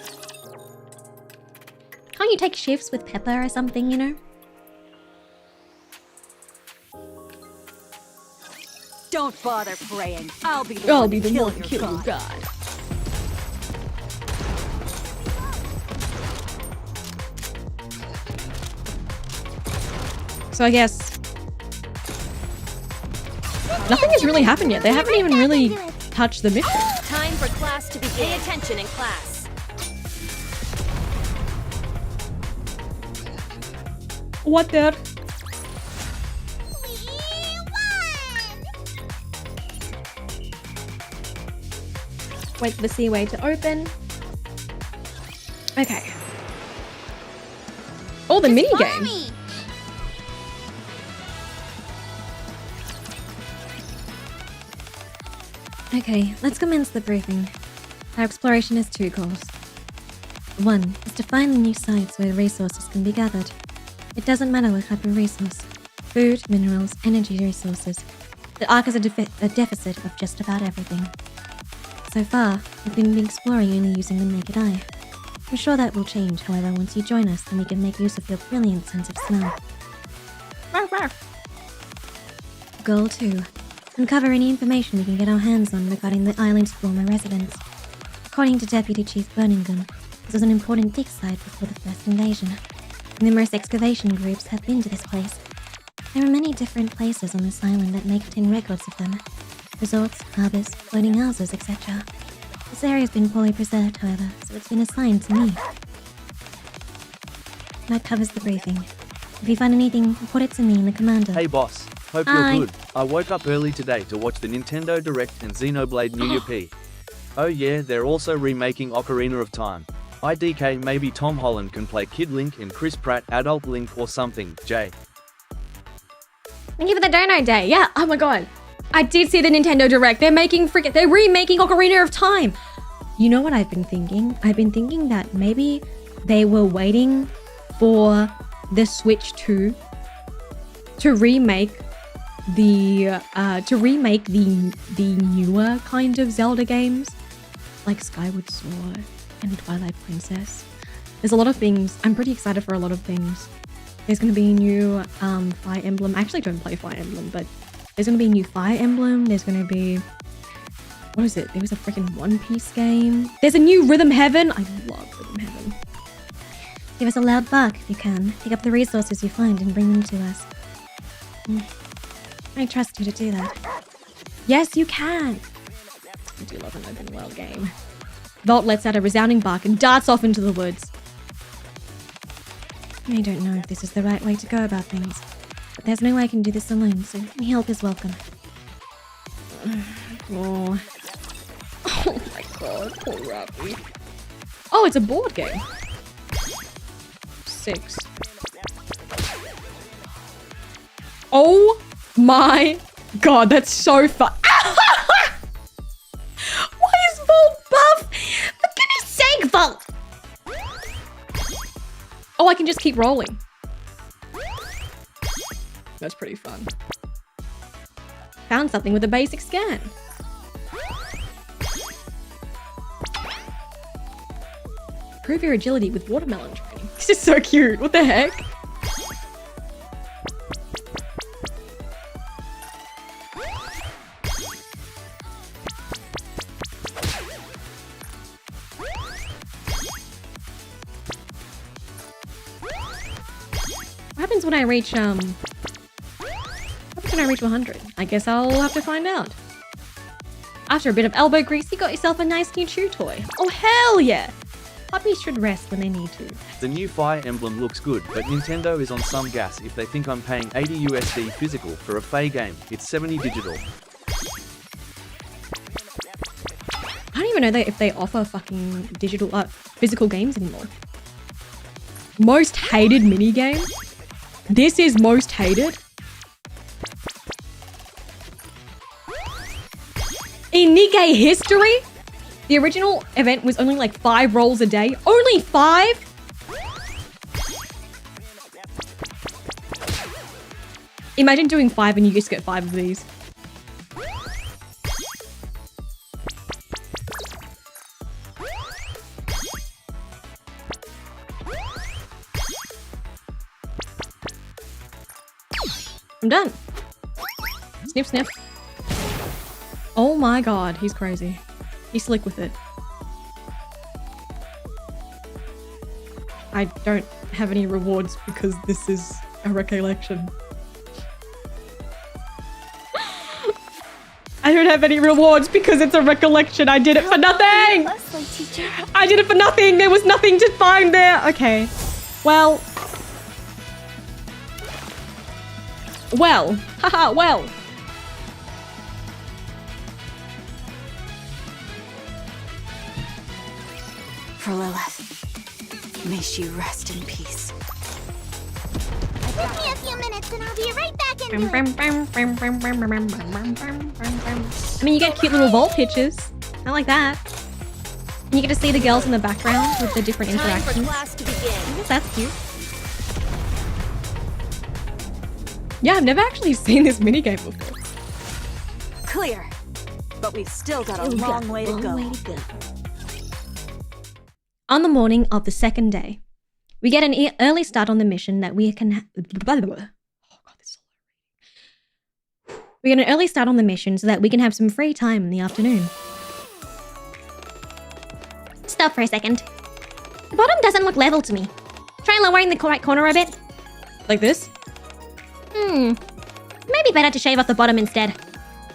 Can't you take shifts with Pepper or something, you know?
Don't bother praying. I'll be the one to kill your god.
So I guess nothing has really happened yet. They haven't even really touched the mission.
Time for class to begin. Pay attention in class.
What the? Wait for the seaway to open. Okay. Oh, the mini game.
Okay, let's commence the briefing. Our exploration has two goals. One is to find the new sites where resources can be gathered. It doesn't matter what type of resource. Food, minerals, energy resources. The Ark is a deficit of just about everything. So far, we've been exploring only using the naked eye. I'm sure that will change, however, once you join us, then we can make use of your brilliant sense of smell. Goal 2. Uncover any information we can get our hands on regarding the island's former residents. According to Deputy Chief Birmingham, this was an important dig site before the first invasion. Numerous excavation groups have been to this place.
There are many different places on this island that make tin records of them. Resorts, harbors, floating houses, etc. This area has been poorly preserved, however, so it's been assigned to me. That covers the briefing. If you find anything, report it to me and the commander.
Hey boss, hope
Hi.
you're good. I woke up early today to watch the Nintendo Direct and Xenoblade New Year P. Oh yeah, they're also remaking Ocarina of Time. IDK, maybe Tom Holland can play Kid Link and Chris Pratt Adult Link or something, Jay.
Thank you for the donut day. Yeah, oh my god. I did see the Nintendo Direct. They're remaking Ocarina of Time. You know what I've been thinking? I've been thinking that maybe they were waiting for the Switch 2 to remake the newer kind of Zelda games, like Skyward Sword and Twilight Princess. There's a lot of things. I'm pretty excited for a lot of things. There's going to be a new Fire Emblem. I actually don't play Fire Emblem, but there's going to be a new Fire Emblem. There's going to be... What is it? There was a freaking One Piece game. There's a new Rhythm Heaven. I love Rhythm Heaven.
Give us a loud bark if you can. Pick up the resources you find and bring them to us. I trust you to do that.
Yes, you can. I do love an open world game. Vault lets out a resounding bark and darts off into the woods.
I don't know if this is the right way to go about things, but there's no way I can do this alone, so any help is welcome.
Oh. Oh my god, poor Rappy. Oh, it's a board game. 6. Oh my god, that's so fun. Why is Vault buff? For goodness sake, Vault! Oh, I can just keep rolling. That's pretty fun. Found something with a basic scan. Improve your agility with watermelon training. This is so cute. What the heck? What happens when I reach, what happens when I reach 100? I guess I'll have to find out. After a bit of elbow grease, you got yourself a nice new chew toy. Oh, hell yeah! Puppies should rest when they need to.
The new Fire Emblem looks good, but Nintendo is on some gas if they think I'm paying 80 USD physical for a Fey game. It's 70 digital.
I don't even know if they offer fucking digital, physical games anymore. Most hated minigame? This is most hated? In Nikkei history, the original event was only like 5 rolls a day. Only 5? Imagine doing 5 and you just get 5 of these. I'm done. Sniff, sniff. Oh my god, he's crazy. He's slick with it. I don't have any rewards because this is a recollection. I don't have any rewards because it's a recollection. I did it for nothing! I did it for nothing! There was nothing to find there! Okay. Well. Well. Haha, well.
For Lilith, may she rest in peace.
Give me a few minutes and I'll be right back into it.
I mean, you get cute little vault pictures. I like that. And you get to see the girls in the background with the different
Time for
interactions.
class to begin.
I guess that's cute. Yeah, I've never actually seen this minigame before.
Clear. But we've still got a long way to go.
On the morning of the second day, we get an early start on the mission that we can... We get an early start on the mission so that we can have some free time in the afternoon.
Stop for a second. The bottom doesn't look level to me. Try lowering the right corner a bit.
Like this?
Maybe better to shave off the bottom instead.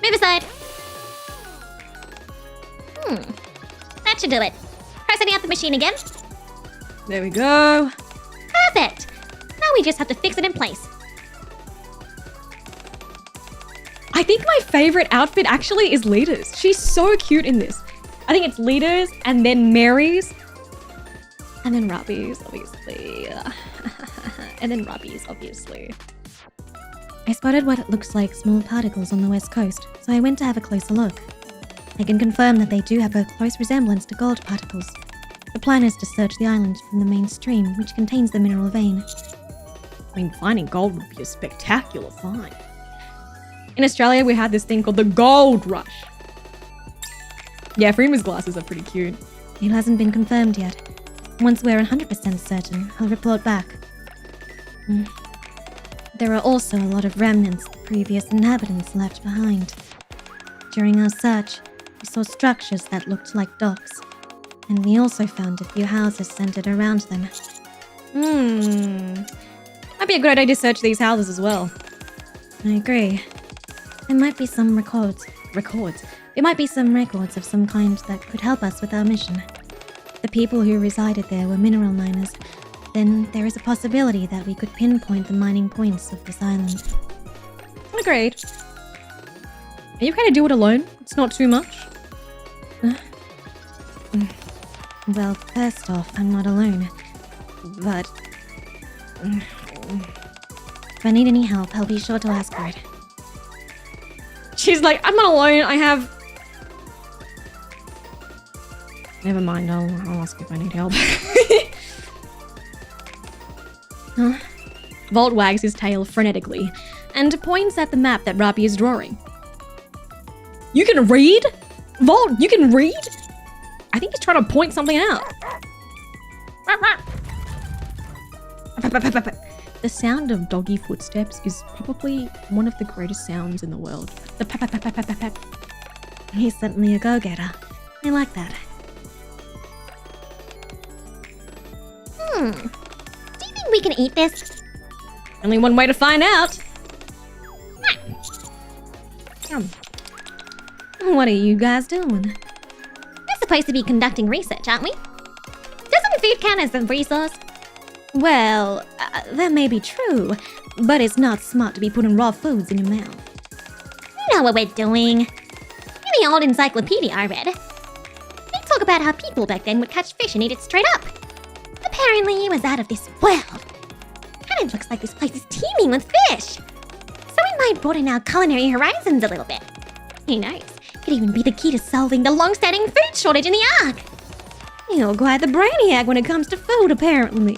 Move aside. That should do it. Pressing out the machine again.
There we go.
Perfect. Now we just have to fix it in place.
I think my favorite outfit actually is Lita's. She's so cute in this. I think it's Lita's and then Mary's. And then Robbie's, obviously. And then Robbie's, obviously.
I spotted what looks like small particles on the west coast, so I went to have a closer look. I can confirm that they do have a close resemblance to gold particles. The plan is to search the island from the main stream, which contains the mineral vein.
I mean, finding gold would be a spectacular find. In Australia, we had this thing called the gold rush. Yeah, Freema's glasses are pretty cute.
It hasn't been confirmed yet. Once we're 100% certain, I'll report back. There are also a lot of remnants the previous inhabitants left behind. During our search, we saw structures that looked like docks, and we also found a few houses centered around them.
Might be a good idea to search these houses as well.
I agree. There might be some records. There might be some records of some kind that could help us with our mission. The people who resided there were mineral miners. Then there is a possibility that we could pinpoint the mining points of this island.
Agreed. Are you okay to do it alone? It's not too much.
Well, first off, I'm not alone. But if I need any help, I'll be sure to ask for it.
She's like, I'm not alone, I have... Never mind, I'll ask if I need help. Volt wags his tail frenetically and points at the map that Robbie is drawing. You can read? Volt, you can read? I think he's trying to point something out. The sound of doggy footsteps is probably one of the greatest sounds in the world. The pat pat pat pat pat pat pat.
He's certainly a go-getter. I like that.
Do you think we can eat this?
Only one way to find out.
What are you guys doing?
We're supposed to be conducting research, aren't we? Doesn't food count as a resource?
Well, that may be true, but it's not smart to be putting raw foods in your mouth.
You know what we're doing. In the old encyclopedia I read, they talk about how people back then would catch fish and eat it straight up. Apparently it was out of this world. And it looks like this place is teeming with fish. So we might broaden our culinary horizons a little bit. Who knows? Could even be the key to solving the long-standing food shortage in the Ark.
You're quite the brainiac when it comes to food, apparently.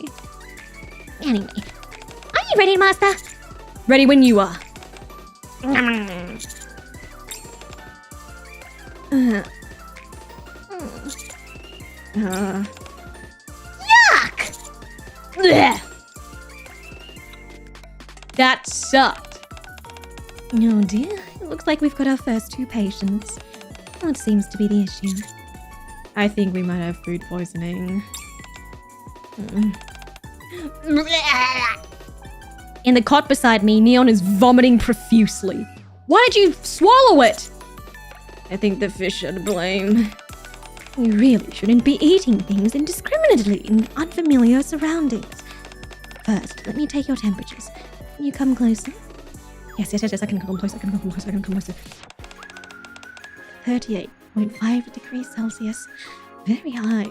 Anyway, are you ready, Master?
Ready when you are.
Yuck!
Blech. That sucked.
Oh dear, it looks like we've got our first two patients. What seems to be the issue?
I think we might have food poisoning. In the cot beside me, Neon is vomiting profusely. Why did you swallow it? I think the fish are to blame.
You really shouldn't be eating things indiscriminately in unfamiliar surroundings. First, let me take your temperatures. Can you come closer?
Yes, I can come closer, I can come closer.
38.5 degrees Celsius. Very high.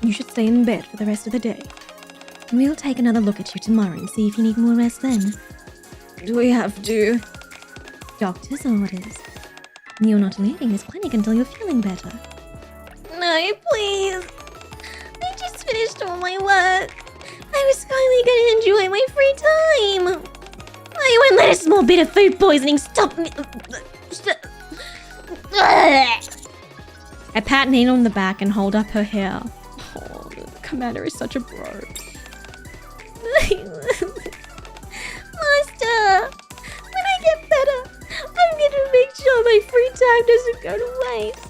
You should stay in bed for the rest of the day.
We'll take another look at you tomorrow and see if you need more rest then.
Do we have to?
Doctor's orders. You're not leaving this clinic until you're feeling better.
No, please. I just finished all my work. I was finally gonna enjoy my free time. I won't let a small bit of food poisoning stop me.
I pat Nina on the back and hold up her hair. Oh, the commander is such a bro.
Master, when I get better, I'm gonna make sure my free time doesn't go to waste.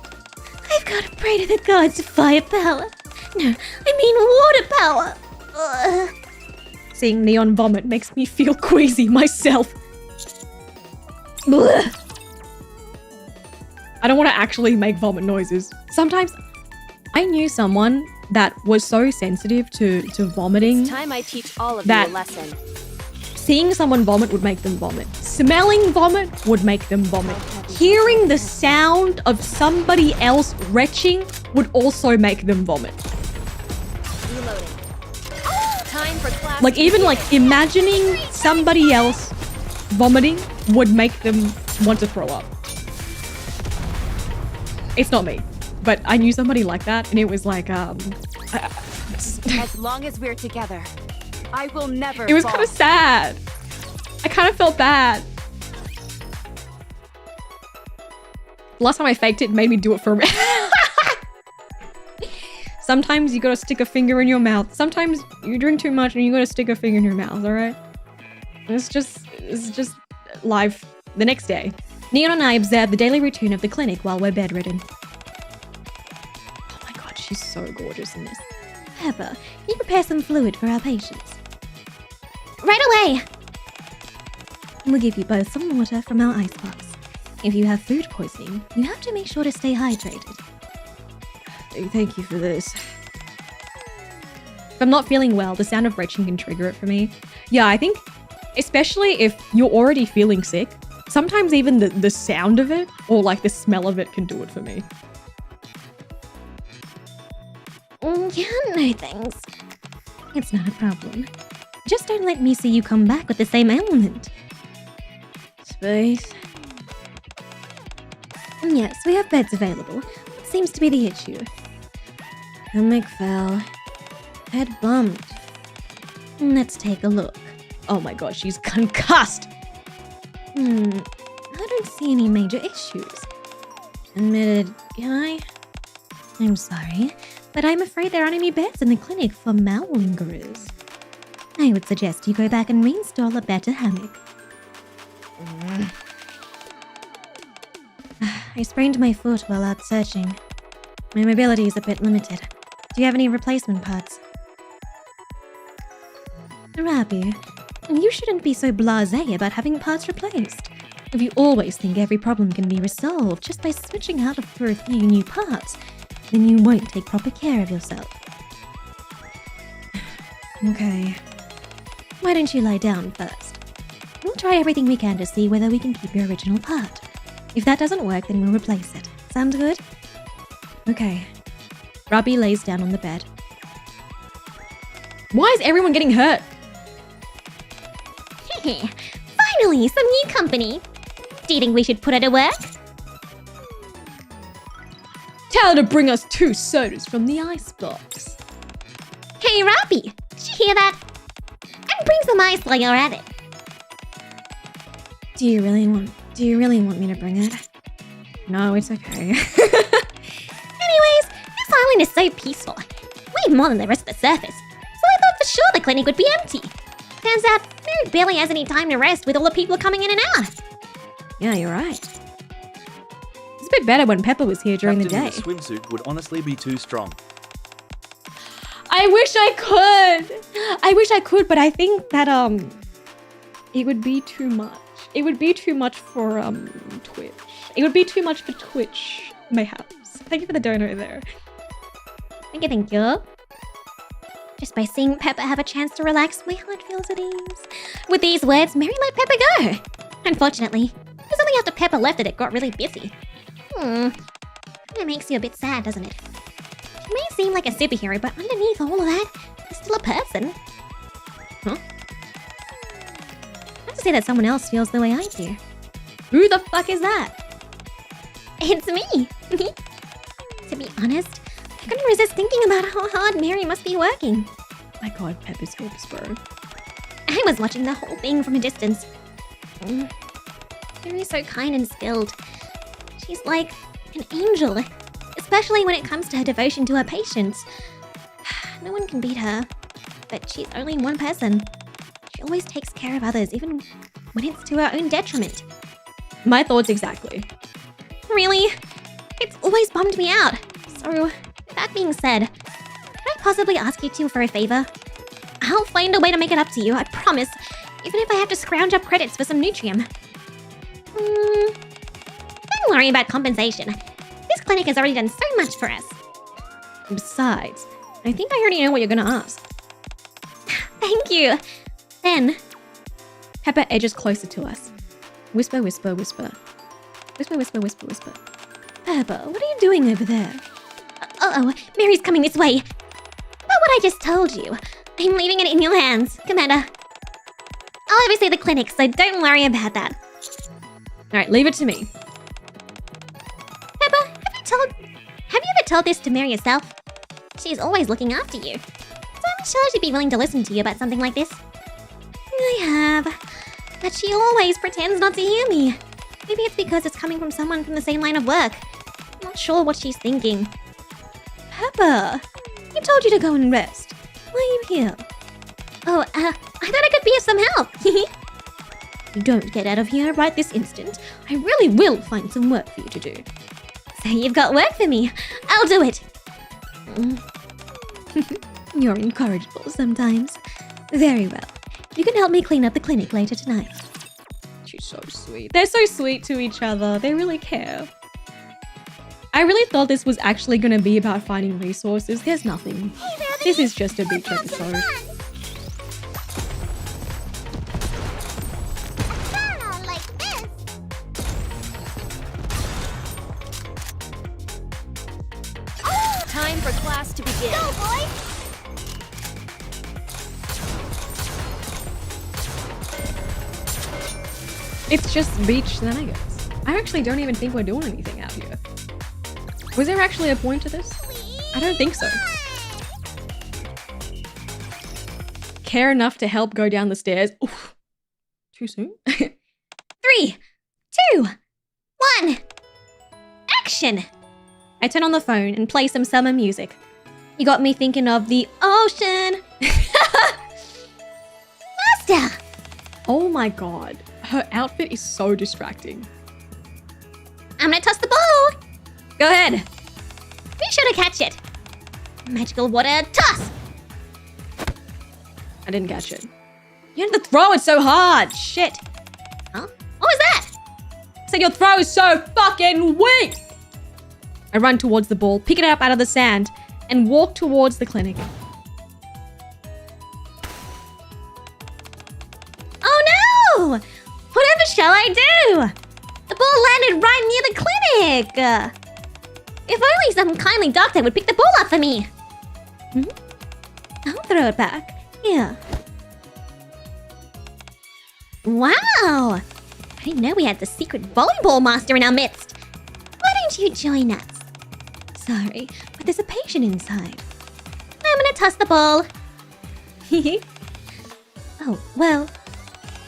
I've gotta pray to the gods of firepower. No, I mean water power.
Seeing Neon vomit makes me feel queasy myself. Blech. I don't want to actually make vomit noises. Sometimes I knew someone that was so sensitive to vomiting.
It's time I teach all of you
that
a lesson.
seeing someone vomit would make them vomit. Smelling vomit would make them vomit. Hearing the sound of somebody else retching would also make them vomit.
Reloading. Time for class.
Like even like imagining somebody else vomiting would make them want to throw up. It's not me, but I knew somebody like that, and it was like
As long as we're together, I will never
it was
fall.
kind of sad. I kind of felt bad. Last time I faked it made me do it for a minute. Sometimes you gotta stick a finger in your mouth. Sometimes you drink too much and you gotta stick a finger in your mouth, alright? It's just life. The next day, Neon and I observe the daily routine of the clinic while we're bedridden. Oh my god, she's so gorgeous in this.
Pepper, can you prepare some fluid for our patients?
Right away!
We'll give you both some water from our icebox. If you have food poisoning, you have to make sure to stay hydrated.
Thank you for this. If I'm not feeling well, the sound of retching can trigger it for me. Yeah, I think, especially if you're already feeling sick, sometimes even the sound of it or like the smell of it can do it for me.
Yeah, no thanks. It's not a problem. Just don't let me see you come back with the same ailment.
Space.
Yes, we have beds available. What seems to be the issue?
Stomach fell. Head bumped.
Let's take a look.
Oh my god, she's concussed!
I don't see any major issues.
Admitted. Can I?
I'm sorry, but I'm afraid there aren't any beds in the clinic for mallingerers. I would suggest you go back and reinstall a better hammock. I sprained my foot while out searching. My mobility is a bit limited. Do you have any replacement parts? Rabi, you shouldn't be so blasé about having parts replaced. If you always think every problem can be resolved just by switching out for a few new parts, then you won't take proper care of yourself.
Okay.
Why don't you lie down first? We'll try everything we can to see whether we can keep your original part. If that doesn't work, then we'll replace it. Sound good?
Okay. Rabi lays down on the bed. Why is everyone getting hurt?
Finally, some new company. Do you think we should put her to work?
Tell her to bring us 2 sodas from the icebox.
Hey, Rabi, did you hear that? And bring some ice while you're at it.
Do you really want me to bring it?
No, it's okay.
Anyways, this island is so peaceful. Way more than the rest of the surface. So I thought for sure the clinic would be empty. Turns out, Mary barely has any time to rest with all the people coming in and out.
Yeah, you're right. It's a bit better when Pepper was here during the day.
Captain in a swimsuit would honestly be too strong.
I wish I could, but I think that it would be too much. It would be too much for Twitch. It would be too much for Twitch, mayhaps. Thank you for the donor there.
Thank you. Just by seeing Pepper have a chance to relax, my heart feels at ease. With these words, Mary let Pepper go. Unfortunately, it was only after Pepper left that it got really busy. It makes you a bit sad, doesn't it? She may seem like a superhero, but underneath all of that, she's still a person.
Huh?
Not to say that someone else feels the way I do.
Who the fuck is that?
It's me. To be honest, I couldn't resist thinking about how hard Mary must be working.
My god, Pepper's hips, bro.
I was watching the whole thing from a distance. Mary's so kind and skilled. She's like an angel, especially when it comes to her devotion to her patients. No one can beat her, but she's only one person. She always takes care of others, even when it's to her own detriment.
My thoughts exactly.
Really? It's always bummed me out. So, that being said, could I possibly ask you two for a favor? I'll find a way to make it up to you, I promise. Even if I have to scrounge up credits for some Nutrium. Don't worry about compensation. This clinic has already done so much for us.
Besides, I think I already know what you're gonna ask.
Thank you. Then,
Pepper edges closer to us. Whisper, whisper, whisper. Whisper, whisper, whisper, whisper. Pepper, what are you doing over there?
uh-oh, Mary's coming this way. About what I just told you. I'm leaving it in your hands, Commander. I'll oversee the clinic, so don't worry about that.
Alright, leave it to me.
Pepper, have you ever told this to Mary yourself? She's always looking after you. So I'm sure she'd be willing to listen to you about something like this. I have. But she always pretends not to hear me. Maybe it's because it's coming from someone from the same line of work. I'm not sure what she's thinking.
Pepper, I told you to go and rest. Why are you here?
Oh, I thought I could be of some help.
You don't get out of here right this instant. I really will find some work for you to do.
So you've got work for me. I'll do it.
You're incorrigible sometimes. Very well. You can help me clean up the clinic later tonight. She's so sweet. They're so sweet to each other. They really care. I really thought this was actually going to be about finding resources. There's nothing. This is just a beach episode.
Time for class to begin.
Go, boy!
It's just beach shenanigans. I actually don't even think we're doing anything out here. Was there actually a point to this? I don't think so. Care enough to help go down the stairs. Oof. Too soon?
3, 2, 1. Action!
I turn on the phone and play some summer music. You got me thinking of the ocean.
Master!
Oh my god. Her outfit is so distracting.
I'm gonna toss the ball.
Go ahead.
Be sure to catch it. Magical water toss.
I didn't catch it. You had to throw it so hard. Shit.
Huh? What was that?
I said your throw is so fucking weak. I run towards the ball, pick it up out of the sand, and walk towards the clinic.
Oh no! Whatever shall I do? The ball landed right near the clinic. If only some kindly doctor would pick the ball up for me.
I'll throw it back. Here.
Wow! I didn't know we had the secret volleyball master in our midst. Why don't you join us?
Sorry, but there's a patient inside.
I'm gonna toss the ball.
Oh, well,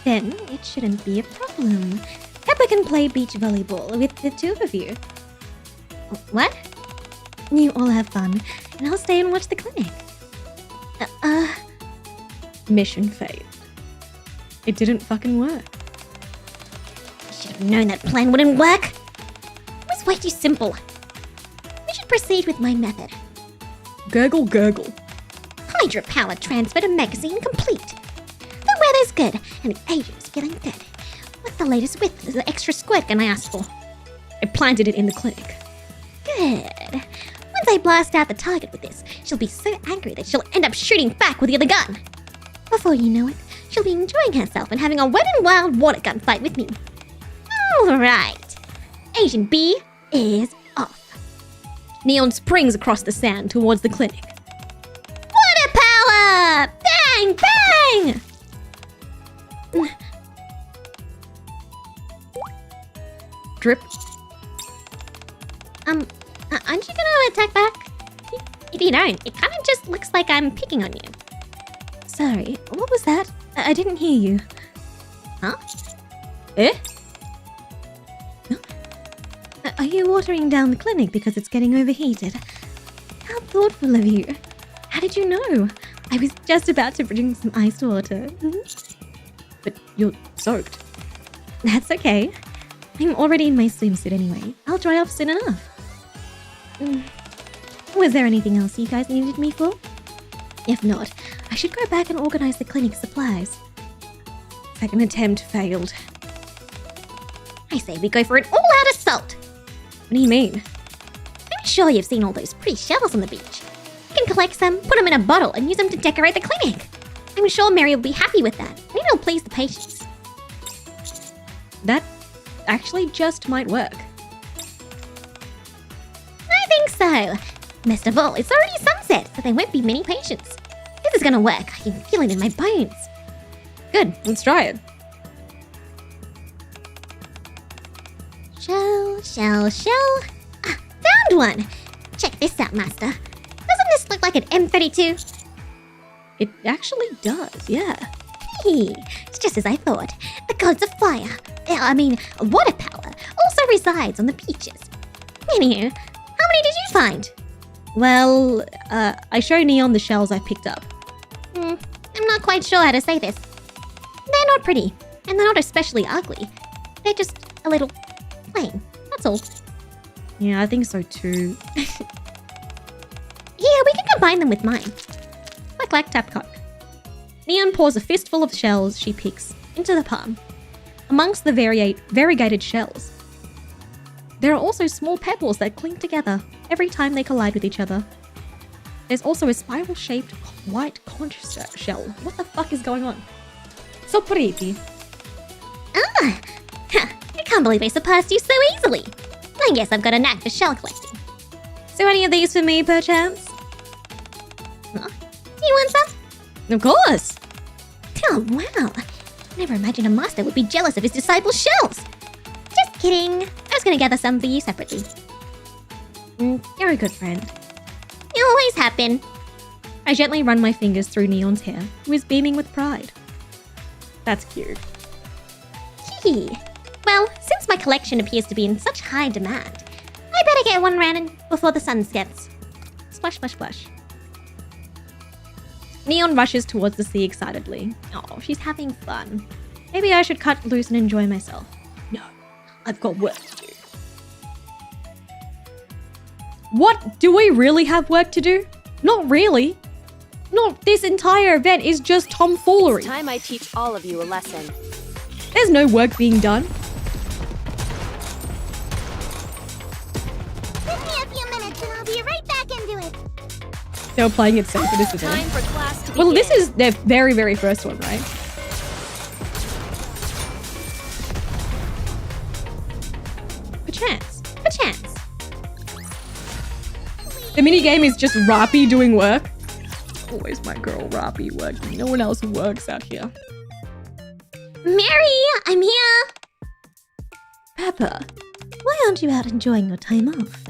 then it shouldn't be a problem. Pepper can play beach volleyball with the two of you.
What?
You all have fun, and I'll stay and watch the clinic. Mission failed. It didn't fucking work.
I should have known that plan wouldn't work. It was way too simple. We should proceed with my method.
Gurgle, gurgle.
Hydropower transfer to magazine complete. The weather's good, and the agent's feeling good. What's the latest with the extra squirt gun I asked for?
I planted it in the clinic.
Good. Once I blast out the target with this, she'll be so angry that she'll end up shooting back with the other gun. Before you know it, she'll be enjoying herself and having a wet and wild water gun fight with me. Alright. Agent B is off.
Neon springs across the sand towards the clinic.
Water power! Bang! Bang!
Drip.
Aren't you gonna attack back? If you don't, it kind of just looks like I'm picking on you.
Sorry, what was that? I didn't hear you.
Huh?
Eh? Are you watering down the clinic because it's getting overheated? How thoughtful of you. How did you know? I was just about to bring some iced water. But you're soaked. That's okay. I'm already in my swimsuit anyway. I'll dry off soon enough. Was there anything else you guys needed me for? If not, I should go back and organize the clinic supplies. Second attempt failed.
I say we go for an all-out assault.
What do you mean?
I'm sure you've seen all those pretty shells on the beach. You can collect some, put them in a bottle, and use them to decorate the clinic. I'm sure Mary will be happy with that, and it'll please the patients.
That actually just might work.
I think so. Best of all, it's already sunset, so there won't be many patients. This is gonna work. I can feel it in my bones.
Good, let's try it.
Shell. Ah, found one! Check this out, Master. Doesn't this look like an M32?
It actually does, yeah.
Hey, it's just as I thought. The gods of fire, water power, also resides on the beaches. Anywho, how many did you find?
Well, I show Neon the shells I picked up.
I'm not quite sure how to say this. They're not pretty, and they're not especially ugly. They're just a little plain, that's all.
Yeah, I think so too.
Yeah, we can combine them with mine.
Clack, tap, cock. Neon pours a fistful of shells she picks into the palm. Amongst the variegated shells, there are also small pebbles that cling together every time they collide with each other. There's also a spiral-shaped white conch shell. What the fuck is going on? So pretty.
I can't believe I surpassed you so easily. I guess I've got a knack for shell collecting.
So any of these for me, perchance?
Huh? You want some?
Of course!
Oh, wow. Never imagined a master would be jealous of his disciples' shells. Just kidding. I was gonna gather some for you separately.
You're a good friend.
You always have been.
I gently run my fingers through Neon's hair, who is beaming with pride. That's cute.
Hee. Well, since my collection appears to be in such high demand, I better get one running before the sun sets.
Splash, splash, splash. Neon rushes towards the sea excitedly. Oh, she's having fun. Maybe I should cut loose and enjoy myself. No, I've got work to do. What? Do we really have work to do? Not really. Not this entire event is just tomfoolery.
It's time I teach all of you a lesson.
There's no work being done.
Give me a few minutes and I'll be right back into it.
They were playing it safe for this
Time
event.
for class to
Well,
begin.
this is their very, very first one, right? Perchance. The minigame is just Rapi doing work. Always my girl Rapi working. No one else works out here.
Mary, I'm here.
Pepper, why aren't you out enjoying your time off?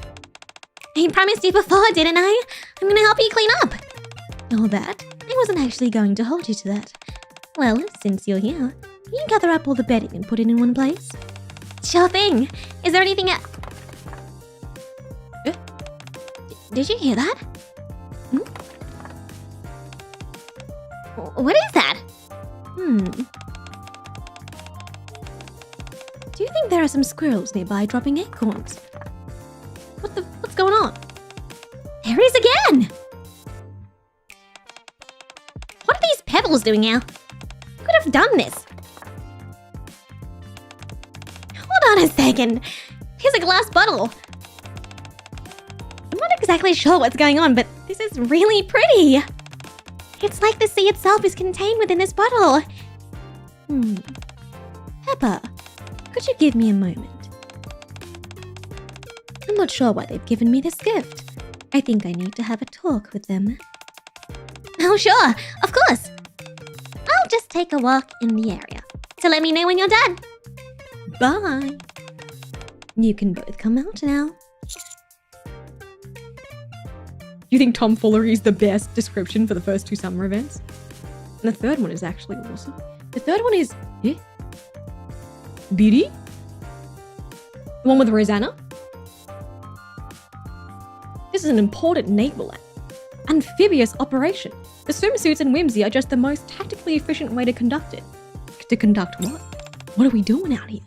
I promised you before, didn't I? I'm gonna help you clean up.
All that? I wasn't actually going to hold you to that. Well, since you're here, can you gather up all the bedding and put it in one place?
Sure thing. Is there anything else? Did you hear that? What is that?
Do you think there are some squirrels nearby dropping acorns? What's going on?
There is again! What are these pebbles doing now? Who could have done this? Hold on a second. Here's a glass bottle. I'm not exactly sure what's going on, but this is really pretty. It's like the sea itself is contained within this bottle.
Pepper, could you give me a moment? I'm not sure why they've given me this gift. I think I need to have a talk with them.
Oh, sure. Of course. I'll just take a walk in the area. So let me know when you're done.
Bye. You can both come out now. You think tomfoolery is the best description for the first two summer events? And the third one is actually awesome. The third one is... Beauty? The one with Rosanna? This is an important naval amphibious operation. The swimsuits and whimsy are just the most tactically efficient way to conduct it. To conduct what? What are we doing out here?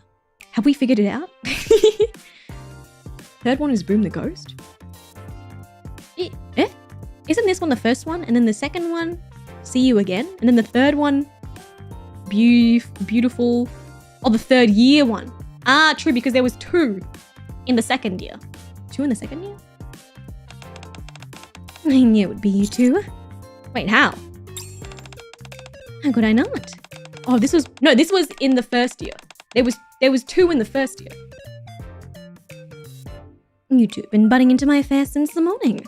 Have we figured it out? Third one is Boom the Ghost? Isn't this one the first one? And then the second one? see you again. And then the third one, beautiful. Oh, the third year one. Ah, true, because there was 2 in the second year. 2 in the second year?
I knew it'd be you two.
Wait, how?
How could I not?
Oh, this was in the first year. There was 2 in the first year.
You two have been butting into my affairs since the morning.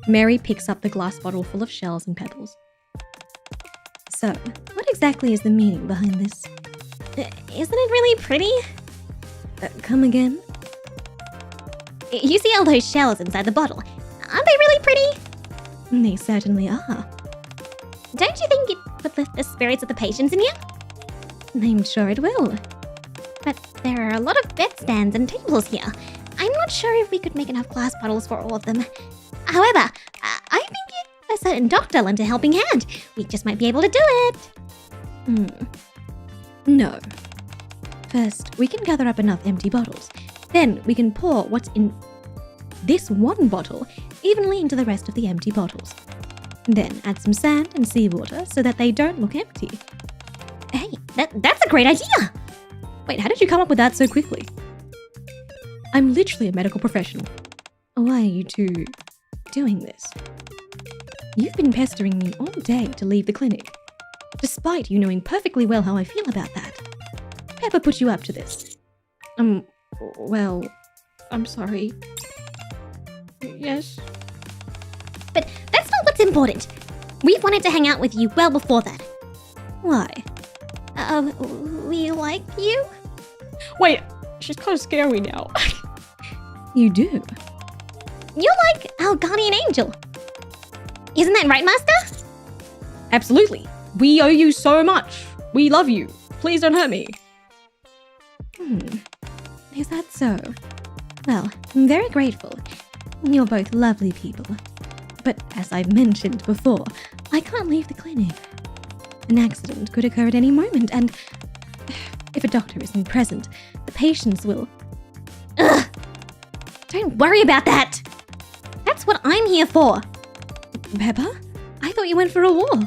Mary picks up the glass bottle full of shells and pebbles.
So, what exactly is the meaning behind this?
Isn't it really pretty?
Come again?
You see all those shells inside the bottle. Aren't they really pretty?
They certainly are.
Don't you think it would lift the spirits of the patients in here?
I'm sure it will.
But there are a lot of bedstands and tables here. I'm not sure if we could make enough glass bottles for all of them. However, I think a certain doctor lent a helping hand. We just might be able to do it.
No. First, we can gather up enough empty bottles. Then we can pour what's in this one bottle evenly into the rest of the empty bottles. Then add some sand and seawater so that they don't look empty.
Hey, that's a great idea!
Wait, how did you come up with that so quickly? I'm literally a medical professional.
Why are you two doing this?
You've been pestering me all day to leave the clinic, despite you knowing perfectly well how I feel about that. Pepper put you up to this. Well, I'm sorry. Yes?
But that's not what's important. We've wanted to hang out with you well before that.
Why?
We like you?
Wait, she's kind of scary now.
You do?
You're like our guardian angel. Isn't that right, Master?
Absolutely. We owe you so much. We love you. Please don't hurt me.
Is that so? Well, I'm very grateful. You're both lovely people. But as I mentioned before, I can't leave the clinic. An accident could occur at any moment, and if a doctor isn't present, the patients will...
Ugh! Don't worry about that! That's what I'm here for!
Pepper? I thought you went for a walk.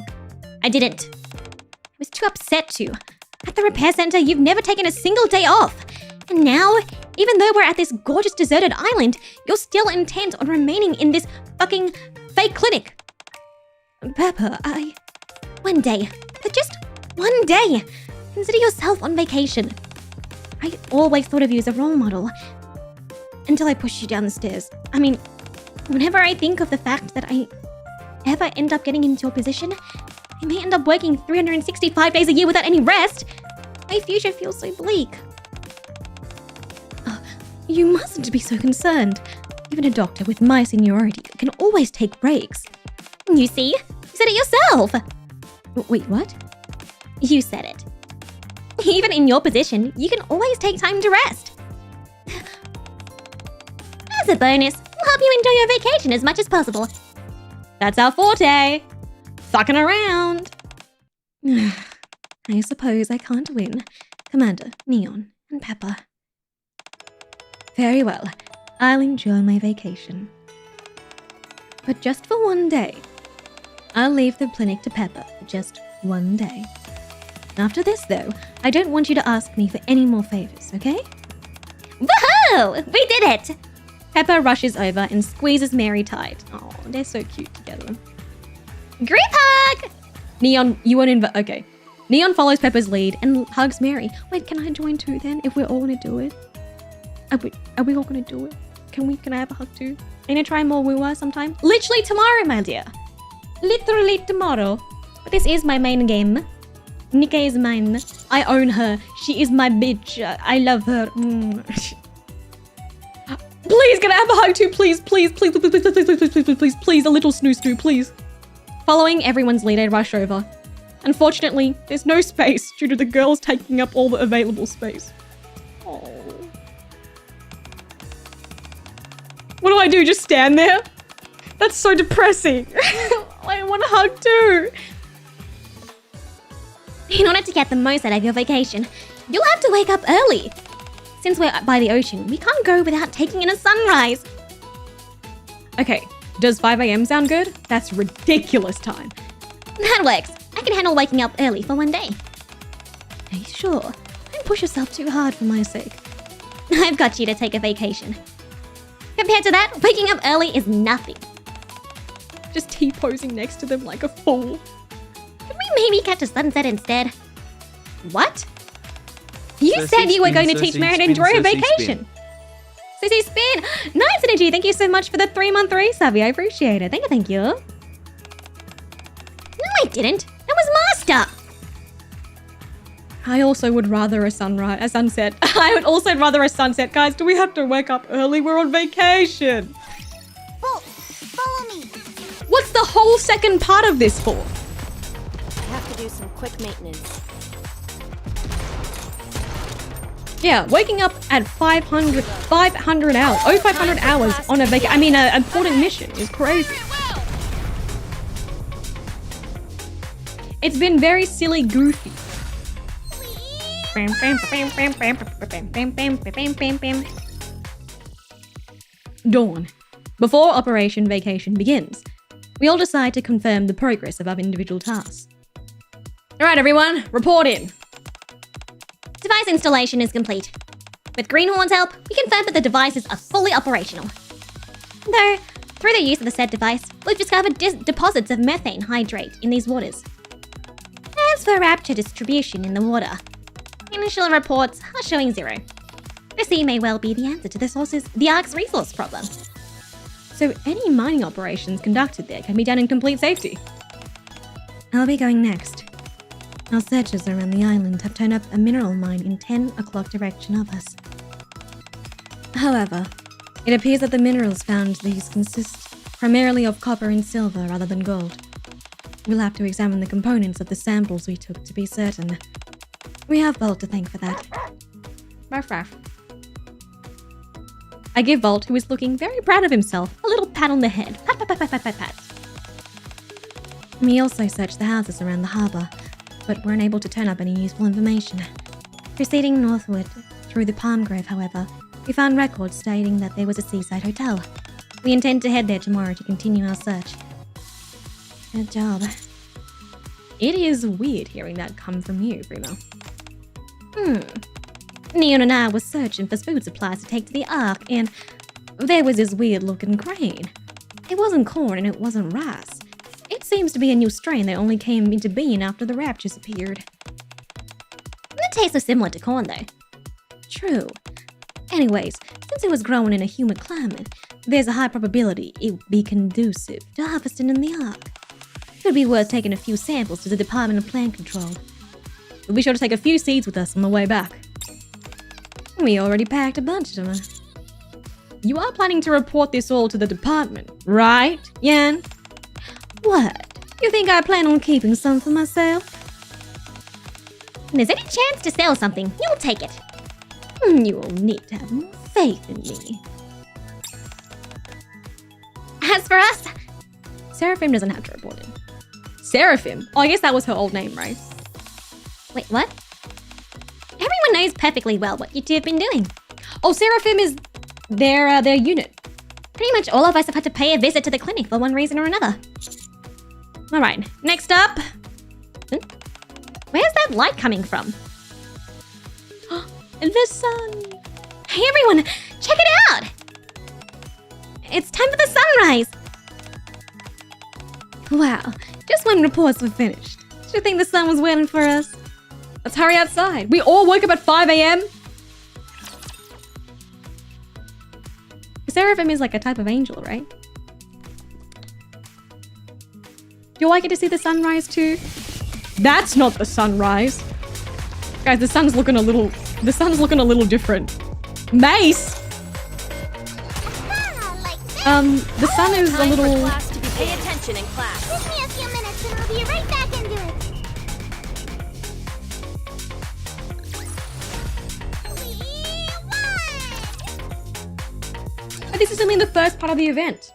I didn't. I was too upset to. At the repair center, you've never taken a single day off. And now, even though we're at this gorgeous deserted island, you're still intent on remaining in this fucking fake clinic.
Pepper,
One day. For just one day. Consider yourself on vacation. I always thought of you as a role model. Until I pushed you down the stairs. I mean, whenever I think of the fact that I ever end up getting into your position, I may end up working 365 days a year without any rest. My future feels so bleak.
you mustn't be so concerned. Even a doctor with my seniority can always take breaks.
You see? You said it yourself.
Wait, what?
You said it. Even in your position, you can always take time to rest. As a bonus, we'll help you enjoy your vacation as much as possible.
That's our forte. Fucking around.
I suppose I can't win. Commander, Neon, and Pepper. Very well. I'll enjoy my vacation. But just for one day. I'll leave the clinic to Pepper for just one day. After this, though, I don't want you to ask me for any more favors, okay?
Woohoo! We did it!
Pepper rushes over and squeezes Mary tight. Oh, they're so cute together.
Group hug!
Neon, you weren't okay. Neon follows Pepper's lead and hugs Mary. Wait, can I join too then? If we're all gonna do it? Are we all gonna do it? Can I have a hug too? Ain't I try more woo-wah sometime? Literally tomorrow, my dear. Literally tomorrow. But this is my main game. Nika is mine. I own her. She is my bitch. I love her. Please, can I have a hug too? Please, please, please, please, please, please, please, please, please, please, please, a little snoo, please. Following everyone's lead, I rush over. Unfortunately, there's no space due to the girls taking up all the available space. Oh. What do? Just stand there? That's so depressing. I want a hug too.
In order to get the most out of your vacation, you'll have to wake up early. Since we're by the ocean, we can't go without taking in a sunrise.
Okay, does 5 a.m. sound good? That's ridiculous time.
That works. I can handle waking up early for one day.
Hey, sure. Don't push yourself too hard for my sake.
I've got you to take a vacation. Compared to that, waking up early is nothing.
Just T-posing next to them like a fool.
Can we maybe catch a sunset instead?
What? You
CERSEA
said you were
spin,
going to teach
CERSEA
Mary to
spin,
enjoy a
CERSEA
vacation. CC Spin! Nice energy! Thank you so much for the 3-month resub. I appreciate it. Thank you.
No, I didn't. That was Master.
I also would rather a sunset. I would also rather a sunset. Guys, do we have to wake up early? We're on vacation.
Follow me.
What's the whole second part of this for?
I have to do some quick maintenance.
Yeah, waking up at 500 hours. Oh, 500 hours on a vacation. I mean, an important mission is crazy. It's been very silly, goofy. Dawn. Before Operation Vacation begins, we all decide to confirm the progress of our individual tasks. Alright everyone, report in.
Device installation is complete. With Greenhorn's help, we confirm that the devices are fully operational. Though, through the use of the said device, we've discovered deposits of methane hydrate in these waters. As for rapture distribution in the water, initial reports are showing 0. The sea may well be the answer to the Ark's resource problem.
So any mining operations conducted there can be done in complete safety.
I'll be going next. Our searchers around the island have turned up a mineral mine in 10 o'clock direction of us. However, it appears that the minerals found these consist primarily of copper and silver rather than gold. We'll have to examine the components of the samples we took to be certain. We have Bolt to thank for that.
Ruff, ruff. I give Volt, who is looking very proud of himself, a little pat on the head. Pat, pat, pat, pat, pat, pat, pat.
We also searched the houses around the harbour, but weren't able to turn up any useful information. Proceeding northward through the palm grove, however, we found records stating that there was a seaside hotel. We intend to head there tomorrow to continue our search. Good job.
It is weird hearing that come from you, Primo.
Neon and I were searching for food supplies to take to the Ark, and there was this weird-looking grain. It wasn't corn and it wasn't rice. It seems to be a new strain that only came into being after the raptures appeared.
The taste was similar to corn though.
True. Anyways, since it was growing in a humid climate, there's a high probability it would be conducive to harvesting in the Ark. It would be worth taking a few samples to the Department of Plant Control.
We'll be sure to take a few seeds with us on the way back.
We already packed a bunch of them.
You are planning to report this all to the department, right, Yan?
What? You think I plan on keeping some for myself?
If there's any chance to sell something, you'll take it.
You'll need to have more faith in me.
As for us,
Seraphim doesn't have to report in. Seraphim? Oh, I guess that was her old name, right?
wait, what? Everyone knows perfectly well what you two have been doing.
Oh, Seraphim is their unit.
Pretty much all of us have had to pay a visit to the clinic for one reason or another.
Alright, next up.
Where's that light coming from?
The sun.
Hey everyone, check it out! It's time for the sunrise!
Wow, just when reports were finished. Did you think the sun was waiting for us?
Let's hurry outside. We all woke up at 5 a.m. Seraphim is like a type of angel, right? Do I get to see the sunrise too? That's not the sunrise. Guys, the sun's looking a little different. Mace! The sun is a little...
Class to be pay attention in class.
Give me a few minutes and I'll be right back into it.
But this is only the first part of the event.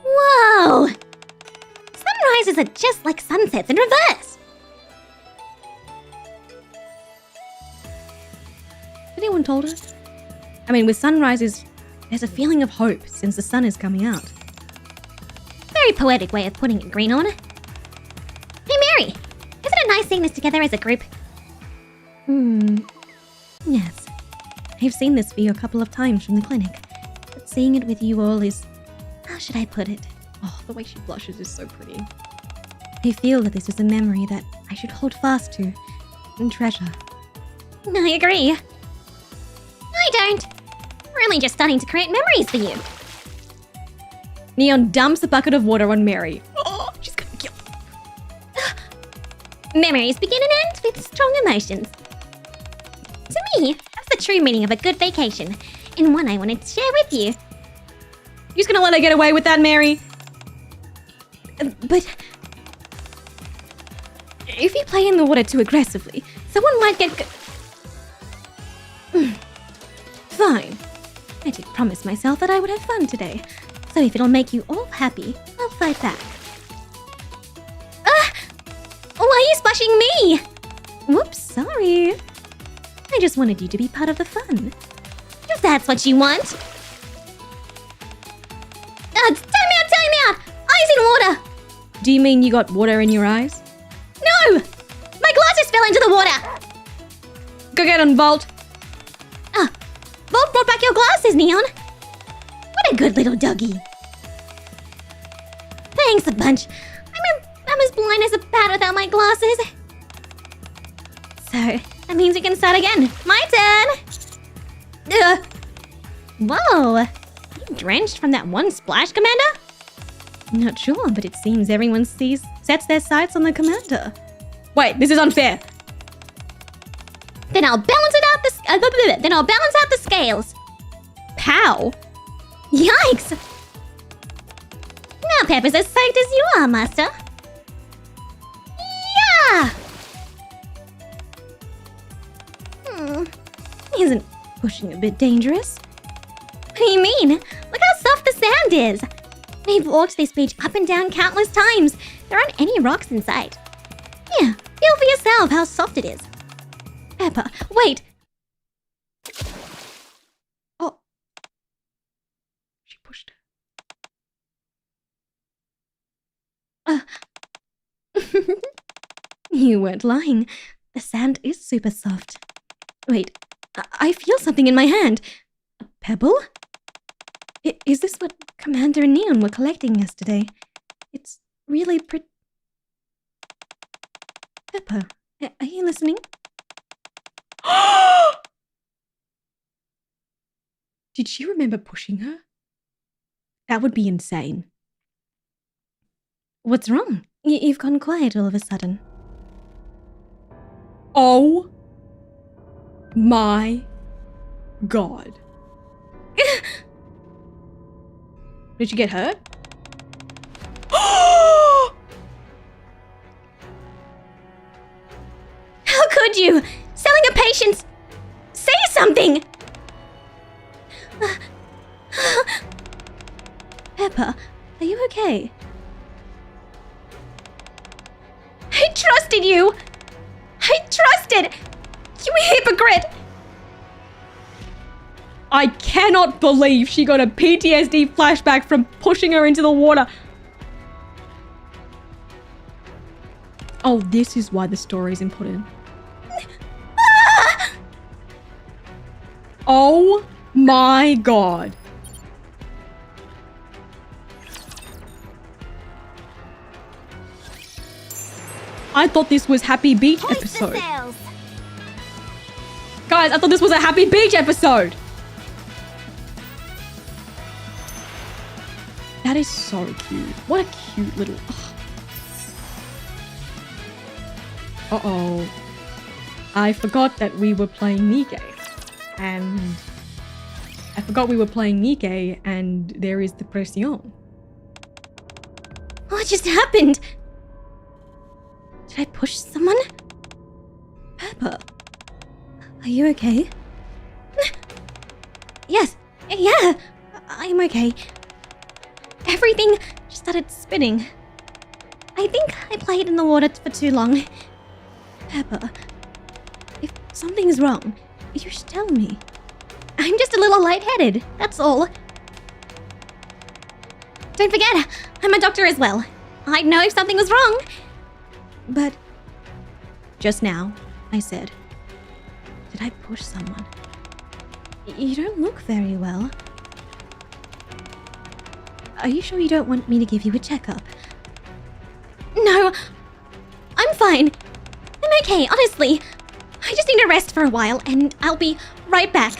Whoa! Sunrises are just like sunsets in reverse.
Anyone told us? I mean, with sunrises, there's a feeling of hope since the sun is coming out.
Very poetic way of putting it, Greenhorn. nice seeing this together as a group.
Yes. I've seen this for you a couple of times from the clinic. But seeing it with you all is... how should I put it?
Oh, the way she blushes is so pretty.
I feel that this is a memory that I should hold fast to and treasure.
I agree. I don't. We're only just starting to create memories for you.
Neon dumps a bucket of water on Mary. Oh, she's gonna kill.
Memories begin and end with strong emotions. To me, that's the true meaning of a good vacation, and one I wanted to share with you.
You're just gonna let her get away with that, Mary?
But... if you play in the water too aggressively, someone might get... Fine. I did promise myself that I would have fun today. So if it'll make you all happy, I'll fight back.
Why are you splashing me?
Whoops, sorry. I just wanted you to be part of the fun.
If that's what you want. Time out! Eyes in water!
Do you mean you got water in your eyes?
No! My glasses fell into the water!
Go get on, Volt.
Bob brought back your glasses, Neon. What a good little doggy. Thanks a bunch. I'm as blind as a bat without my glasses. So, that means we can start again. My turn! Whoa! You drenched from that one splash, Commander?
Not sure, but it seems everyone sets their sights on the commander.
Wait, this is unfair.
Then I'll balance out the scales.
Pow.
Yikes! Now Pepper's as psyched as you are, Master. Yeah!
Isn't pushing a bit dangerous?
What do you mean? Look how soft the sand is. We've walked this beach up and down countless times. There aren't any rocks in sight. Yeah, feel for yourself how soft it is.
Pepper, wait!
Oh. She pushed
her. You weren't lying. The sand is super soft. Wait, I feel something in my hand. A pebble? Is this what Commander and Neon were collecting yesterday? It's really pretty. Pepper, are you listening?
Did she remember pushing her? That would be insane.
What's wrong? You've gone quiet all of a sudden.
Oh my god. Did you get hurt?
How could you? Selling a patient! Say something!
Pepper, are you okay?
I trusted you! I trusted! You hypocrite!
I cannot believe she got a PTSD flashback from pushing her into the water. Oh, this is why the story is important. Oh my god. I thought this was Happy Beach episode. Guys, I thought this was a Happy Beach episode. That is so cute. What a cute little... Uh-oh. I forgot that we were playing Nikkei. And... I forgot we were playing Nikkei and there is the pression.
What just happened? Did I push someone?
Pepper, are you okay?
Yes, yeah,
I'm okay.
everything just started spinning. I think I played in the water for too long.
Pepper, if something's wrong, you should tell me.
I'm just a little lightheaded, that's all. Don't forget, I'm a doctor as well. I'd know if something was wrong.
But
Just now, I said, did I push someone? You don't look very well. Are you sure you don't want me to give you a checkup? No, I'm fine. I'm okay, honestly. I just need to rest for a while, and I'll be right back.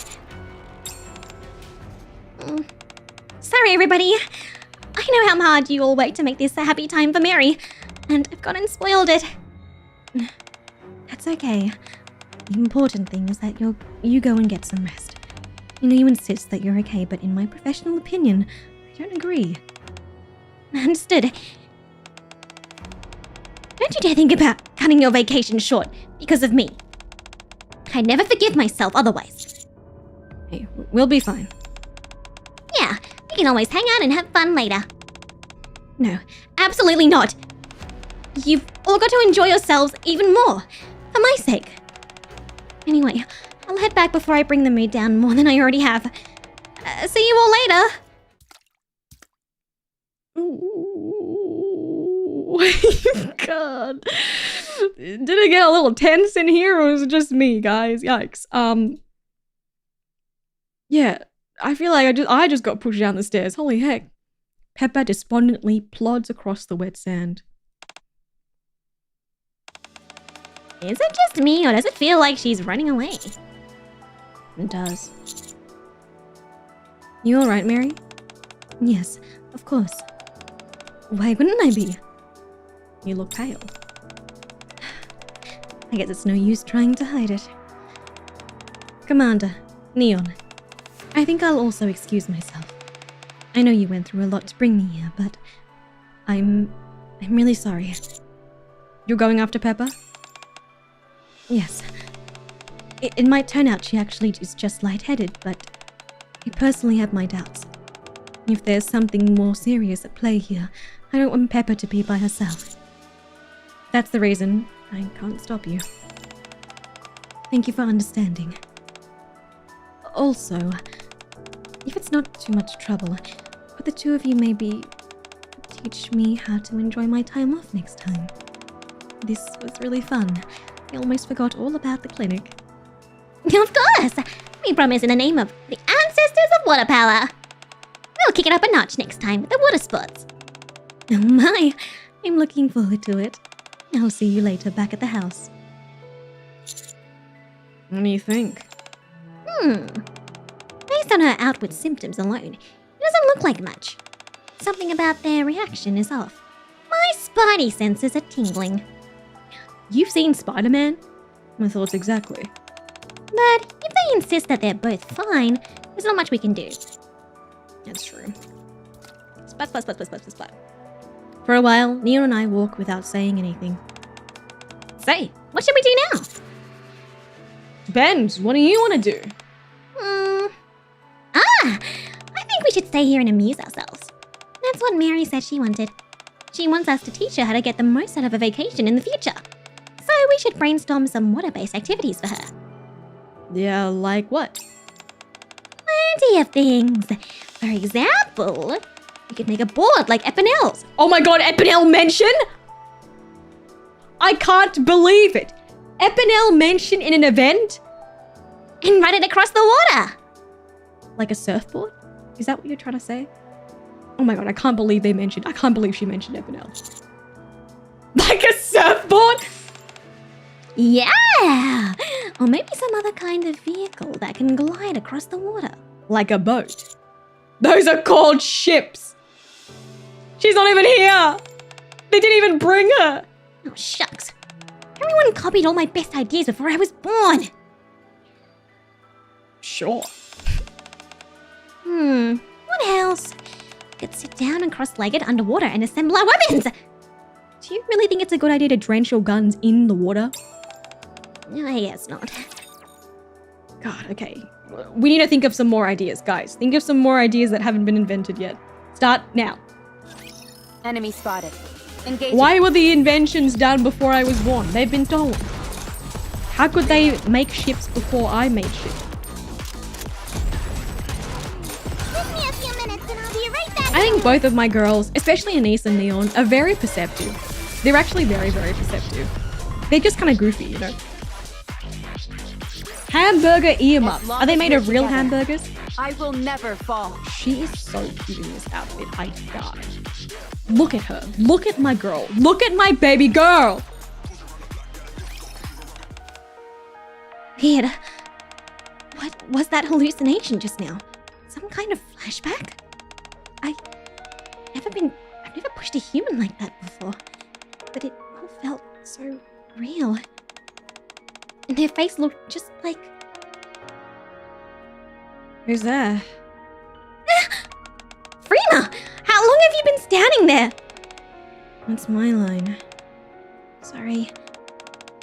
Sorry, everybody. I know how hard you all wait to make this a happy time for Mary, and I've gone and spoiled it. That's okay. The important thing is that you go and get some rest. You know you insist that you're okay, but in my professional opinion, I don't agree. Understood. Don't you dare think about cutting your vacation short because of me. I'd never forgive myself otherwise. Hey, we'll be fine.
Yeah, we can always hang out and have fun later.
No, absolutely not. You've all got to enjoy yourselves even more, for my sake. Anyway, I'll head back before I bring the mood down more than I already have. See you all later. God. Did it get a little tense in here, or was it just me, guys? Yikes. Yeah, I feel like I just got pushed down the stairs. Holy heck. Pepper despondently plods across the wet sand.
Is it just me, or does it feel like she's running away?
It does. You alright, Mary? Yes, of course. Why wouldn't I be? You look pale. I guess it's no use trying to hide it. Commander, Neon, I think I'll also excuse myself. I know you went through a lot to bring me here, but I'm really sorry. You're going after Pepper? Yes. It might turn out she actually is just lightheaded, but I personally have my doubts. If there's something more serious at play here, I don't want Pepper to be by herself. That's the reason I can't stop you. Thank you for understanding. Also, if it's not too much trouble, could the two of you maybe teach me how to enjoy my time off next time? This was really fun. I almost forgot all about the clinic.
Of course! We promise in the name of the ancestors of water power. We'll kick it up a notch next time with the water sports.
Oh my, I'm looking forward to it. I'll see you later back at the house. What do you think?
Based on her outward symptoms alone, it doesn't look like much. Something about their reaction is off. My spidey senses are tingling.
You've seen Spider-Man? My thoughts exactly.
But if they insist that they're both fine, there's not much we can do.
That's true. Splat, splat, splat, splat, splat, splat. For a while, Neon and I walk without saying anything.
Say, what should we do now?
Depends. What do you want to do?
I think we should stay here and amuse ourselves. That's what Mary said she wanted. She wants us to teach her how to get the most out of a vacation in the future. So we should brainstorm some water-based activities for her.
Yeah, like what?
Plenty of things. For example, we could make a board like Epinel's.
Oh my god, Epinel Mansion? I can't believe it. Epinel Mansion in an event?
And run it across the water.
Like a surfboard? Is that what you're trying to say? Oh my god, I can't believe she mentioned Epinel. Like a surfboard?
Yeah! Or maybe some other kind of vehicle that can glide across the water.
Like a boat. Those are called ships. She's not even here. They didn't even bring her.
Oh, shucks. Everyone copied all my best ideas before I was born.
Sure.
What else? We could sit down and cross-legged underwater and assemble our weapons.
Do you really think it's a good idea to drench your guns in the water?
I guess not.
God, okay. We need to think of some more ideas, guys. Think of some more ideas that haven't been invented yet. Start now.
Enemy spotted. Engage.
Why were the inventions done before I was born? They've been stolen. How could they make ships before I made ships?
Give me a few minutes and I'll be right back.
I think both of my girls, especially Anise and Neon, are very perceptive. They're actually very, very perceptive. They're just kind of goofy, you know? Hamburger earmuffs. Are they made of real hamburgers?
I will never fall.
She is so cute in this outfit. I die. Look at her. Look at my girl. Look at my baby girl.
Weird. What was that hallucination just now? Some kind of flashback? I've never pushed a human like that before. But it all felt so real. And their face looked just like...
Who's there?
Freema! How long have you been standing there?
What's my line?
Sorry.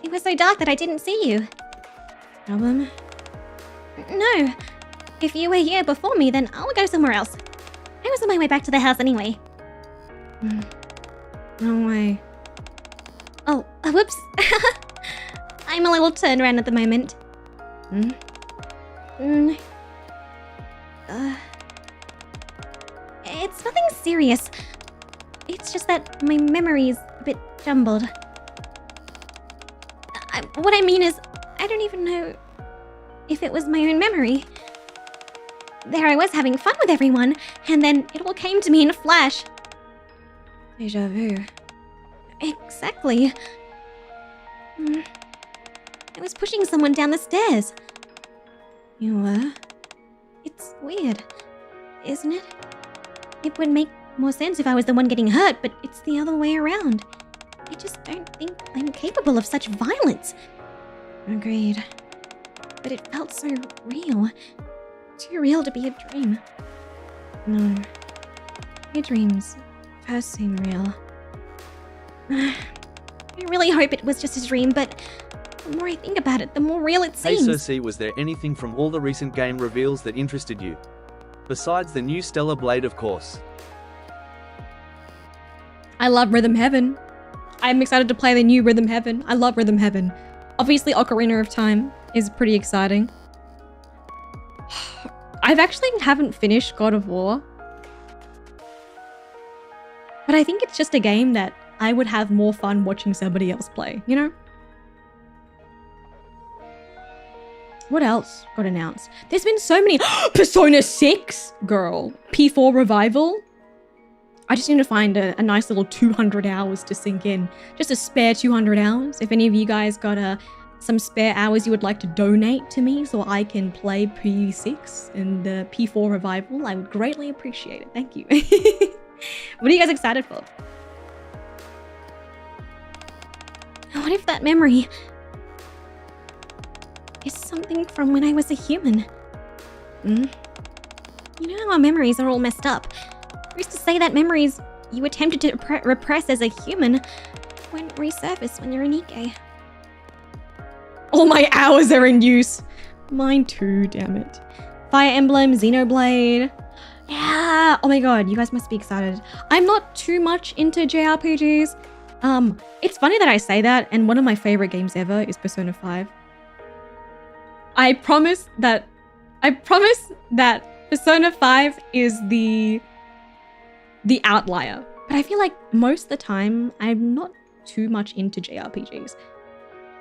It was so dark that I didn't see you.
Problem?
No. If you were here before me, then I'll go somewhere else. I was on my way back to the house anyway.
Wrong way.
Oh, whoops. I'm a little turned around at the moment. It's nothing serious. It's just that my memory's a bit jumbled. What I mean is, I don't even know if it was my own memory. There I was having fun with everyone, and then it all came to me in a flash.
Deja vu.
Exactly. I was pushing someone down the stairs.
You were?
It's weird, isn't it? It would make more sense if I was the one getting hurt, but it's the other way around. I just don't think I'm capable of such violence.
Agreed.
But it felt so real. Too real to be a dream.
No. Your dreams first seem real.
I really hope it was just a dream, but the more I think about it, the more real it
Hey
seems.
CERSEA, was there anything from all the recent game reveals that interested you? Besides the new Stellar Blade, of course.
I love Rhythm Heaven. I'm excited to play the new Rhythm Heaven. I love Rhythm Heaven. Obviously, Ocarina of Time is pretty exciting. I've actually haven't finished God of War. But I think it's just a game that I would have more fun watching somebody else play, you know? What else got announced? There's been so many. Persona 6, girl. P4 revival. I just need to find a nice little 200 hours to sink in. Just a spare 200 hours. If any of you guys got some spare hours you would like to donate to me so I can play P6 and the P4 revival, I would greatly appreciate it. Thank you. What are you guys excited for?
What if that memory is something from when I was a human? You know how our memories are all messed up. I used to say that memories you attempted to repress as a human won't resurface when you're an Ike.
All my hours are in use. Mine too, damn it. Fire Emblem, Xenoblade. Yeah. Oh my god, you guys must be excited. I'm not too much into JRPGs. It's funny that I say that, and one of my favorite games ever is Persona 5. I promise that Persona 5 is the outlier. But I feel like most of the time, I'm not too much into JRPGs.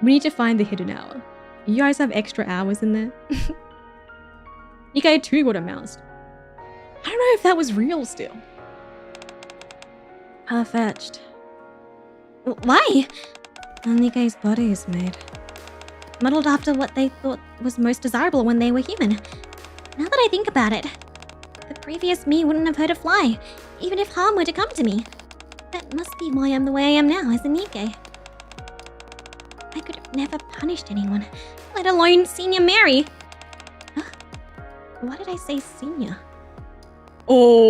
We need to find the hidden hour. You guys have extra hours in there? Ike 2 got announced. I don't know if that was real still. Fetched.
Why?
Nike's body is made.
Modeled after what they thought was most desirable when they were human. Now that I think about it, the previous me wouldn't have hurt a fly, even if harm were to come to me. That must be why I'm the way I am now as a Nike. I could have never punished anyone, let alone Senior Mary. Huh? Why did I say senior?
Oh.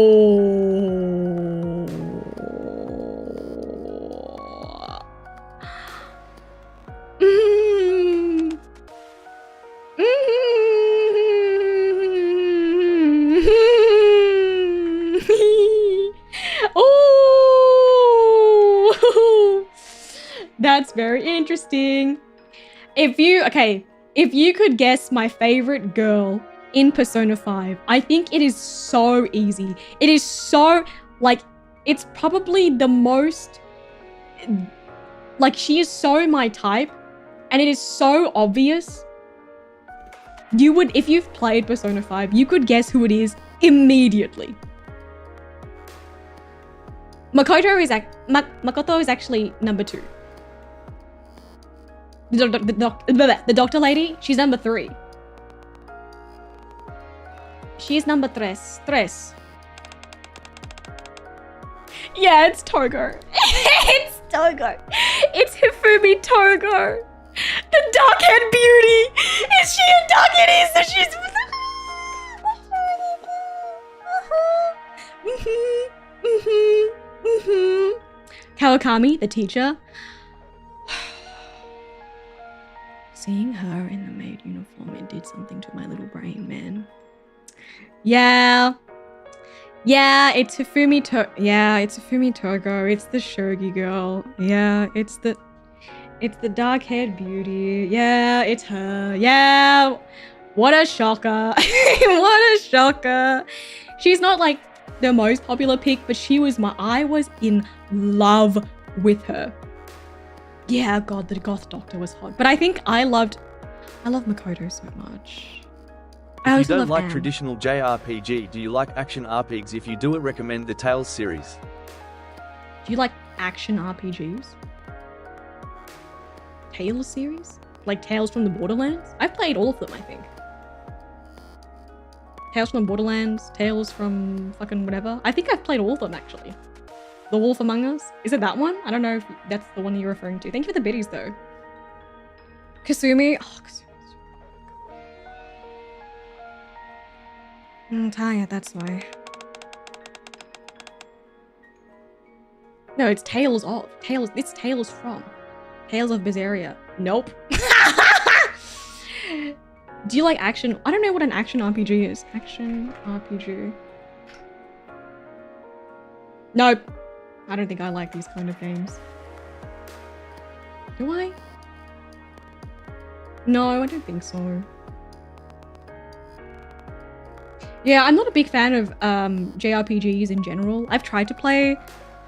Oh. That's very interesting. If you could guess my favorite girl in Persona 5, I think it is so easy. It is so, like, it's probably the most Like, she is so my type, and it is so obvious. You would, if you've played Persona 5, you could guess who it is immediately. Makoto is actually number 2. The doctor lady, she's number 3. She's number 3. Yeah, it's Togo. It's Togo. It's Hifumi Togo. The dark-haired beauty. Is she a dark? It is. So she's. Kawakami, the teacher. Seeing her in the maid uniform, it did something to my little brain, man. Yeah, it's Hifumi Togo. It's the shogi girl. Yeah, it's the dark-haired beauty. Yeah, it's her. Yeah, what a shocker. What a shocker. She's not like the most popular pick, but I was in love with her. Yeah, God, the goth doctor was hot. But I think I love Makoto so much.
If you don't like traditional JRPG, do you like action RPGs? If you do it, recommend the Tales series.
Do you like action RPGs? Tales series? Like Tales from the Borderlands? I've played all of them, I think. Tales from the Borderlands, Tales from fucking whatever. I think I've played all of them, actually. The Wolf Among Us? Is it that one? I don't know if that's the one you're referring to. Thank you for the biddies, though. Kasumi? Oh, Kasumi. I'm tired, that's why. No, it's Tales of. It's Tales from. Tales of Berseria. Nope. Do you like action? I don't know what an action RPG is. Action RPG. Nope. I don't think I like these kind of games. Do I? No, I don't think so. Yeah, I'm not a big fan of JRPGs in general. I've tried to play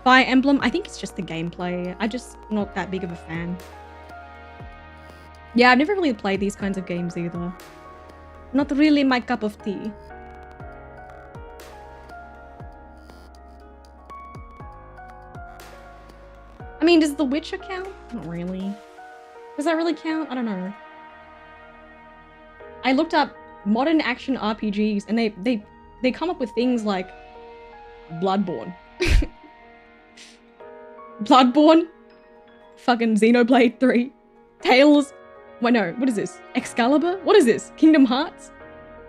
Fire Emblem. I think it's just the gameplay. I'm just not that big of a fan. Yeah, I've never really played these kinds of games either. Not really my cup of tea. I mean, does The Witcher count? Not really. Does that really count? I don't know. I looked up modern action RPGs and they come up with things like Bloodborne. Bloodborne, fucking Xenoblade 3, Tales, wait no, what is this? Excalibur? What is this? Kingdom Hearts?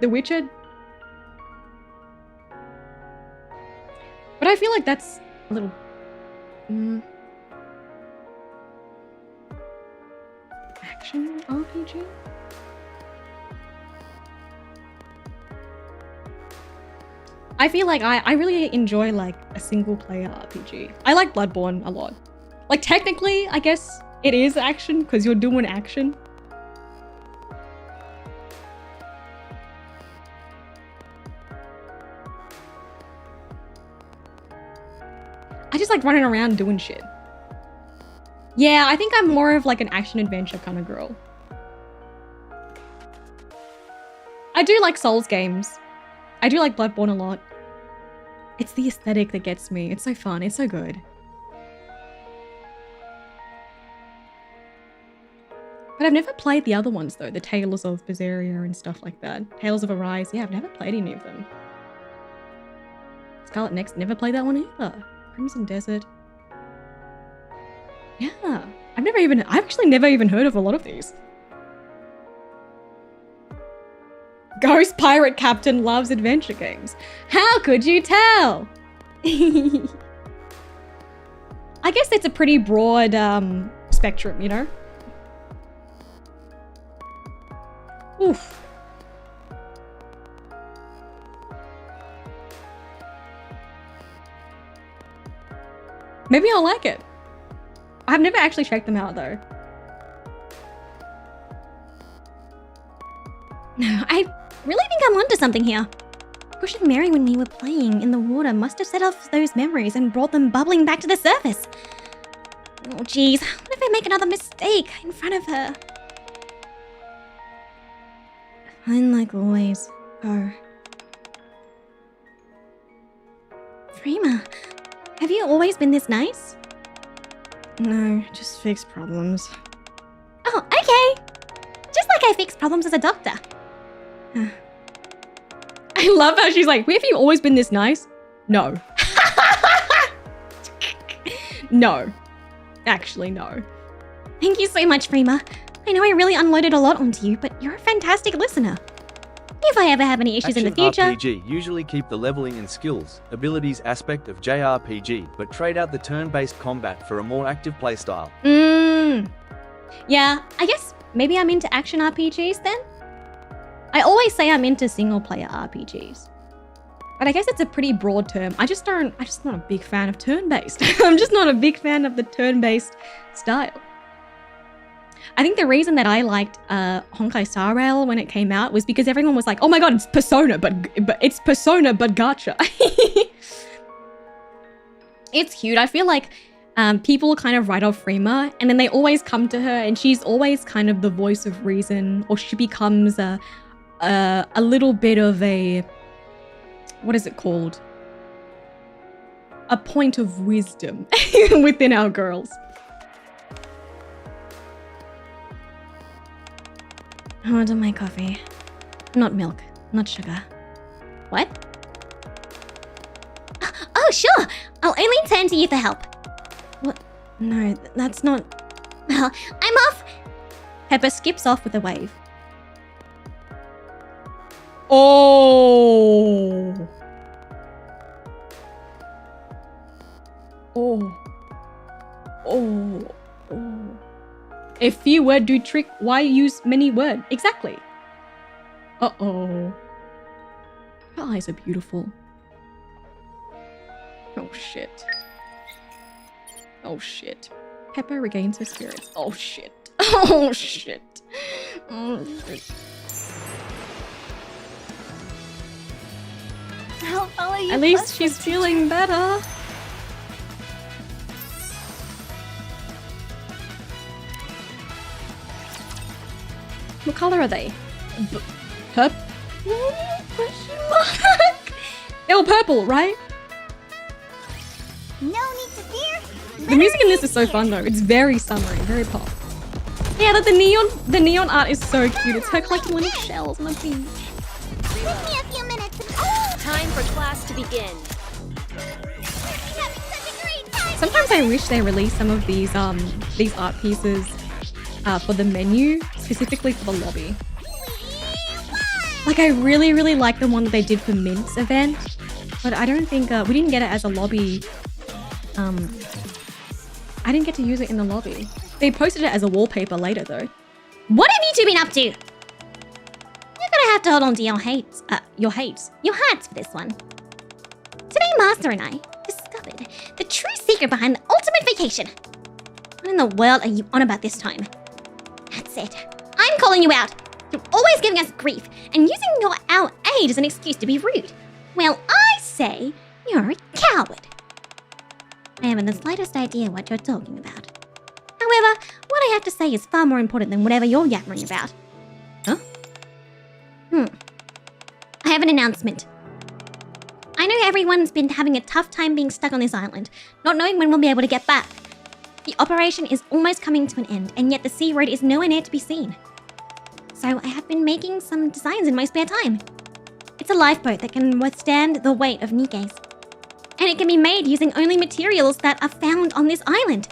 The Witcher? But I feel like that's a little... Action RPG? I feel like I really enjoy like a single player RPG. I like Bloodborne a lot. Like technically, I guess it is action because you're doing action. I just like running around doing shit. Yeah, I think I'm more of like an action adventure kind of girl. I do like Souls games. I do like Bloodborne a lot. It's the aesthetic that gets me. It's so fun. It's so good. But I've never played the other ones though. The Tales of Berseria and stuff like that. Tales of Arise. Yeah, I've never played any of them. Scarlet Next. Never played that one either. Crimson Desert. Yeah. I've actually never even heard of a lot of these. Ghost Pirate Captain loves adventure games. How could you tell? I guess it's a pretty broad spectrum, you know? Oof. Maybe I'll like it. I've never actually checked them out though.
I really think I'm onto something here. Pushing Mary when we were playing in the water must have set off those memories and brought them bubbling back to the surface. Oh, jeez. What if I make another mistake in front of her?
Fine like always. Go.
Freema, have you always been this nice?
No, just fix problems.
Oh, okay. Just like I fix problems as a doctor.
I love how she's like, have you always been this nice? No. No. Actually, no.
Thank you so much, Freema. I know I really unloaded a lot onto you, but you're a fantastic listener. If I ever have any issues in the future...
RPG usually keep the leveling and skills, abilities aspect of JRPG, but trade out the turn-based combat for a more active playstyle.
Yeah, I guess maybe I'm into action RPGs then? I always say I'm into single-player RPGs. But I guess it's a pretty broad term. I'm just not a big fan of turn-based. I'm just not a big fan of the turn-based style. I think the reason that I liked Honkai Star Rail when it came out was because everyone was like, oh my god, it's Persona, but it's Persona, but gacha. It's cute. I feel like people kind of write off Freema, and then they always come to her, and she's always kind of the voice of reason, or she becomes a little bit of a... what is it called? A point of wisdom within our girls.
I order my coffee. Not milk, not sugar.
What? Oh, sure. I'll only turn to you for help.
What? No, that's not...
Well, I'm off.
Pepper skips off with a wave. Oh. Oh. Oh. Oh. A few word do trick, why use many word? Exactly. Uh-oh. Her eyes are beautiful. Oh shit. Oh shit. Pepper regains her spirits. Oh shit. Oh shit. Oh shit.
I'll follow you.
At least she's feeling better. What color are they? Purple? Question mark? They were purple, right?
No need to fear.
The music in this is so fun though. It's very summery, very pop. Yeah, the neon art is so cute. It's her collecting little shells on the beach.
Give me a few minutes.
Time for class to begin.
Having such a great time.
Sometimes I wish they released some of these art pieces for the menu, specifically for the lobby. Like I really, really like the one that they did for Mint's event, but I don't think we didn't get it as a lobby. I didn't get to use it in the lobby. They posted it as a wallpaper later though.
What have you two been up to? You're gonna have to hold on to your hearts for this one. Today, Master and I discovered the true secret behind the ultimate vacation. What in the world are you on about this time? That's it. I'm calling you out. You're always giving us grief and using our aid as an excuse to be rude. Well, I say you're a coward. I haven't the slightest idea what you're talking about. However, what I have to say is far more important than whatever you're yammering about. Huh? I have an announcement. I know everyone's been having a tough time being stuck on this island, not knowing when we'll be able to get back. The operation is almost coming to an end, and yet the sea road is nowhere near to be seen. So I have been making some designs in my spare time. It's a lifeboat that can withstand the weight of Nikes. And it can be made using only materials that are found on this island.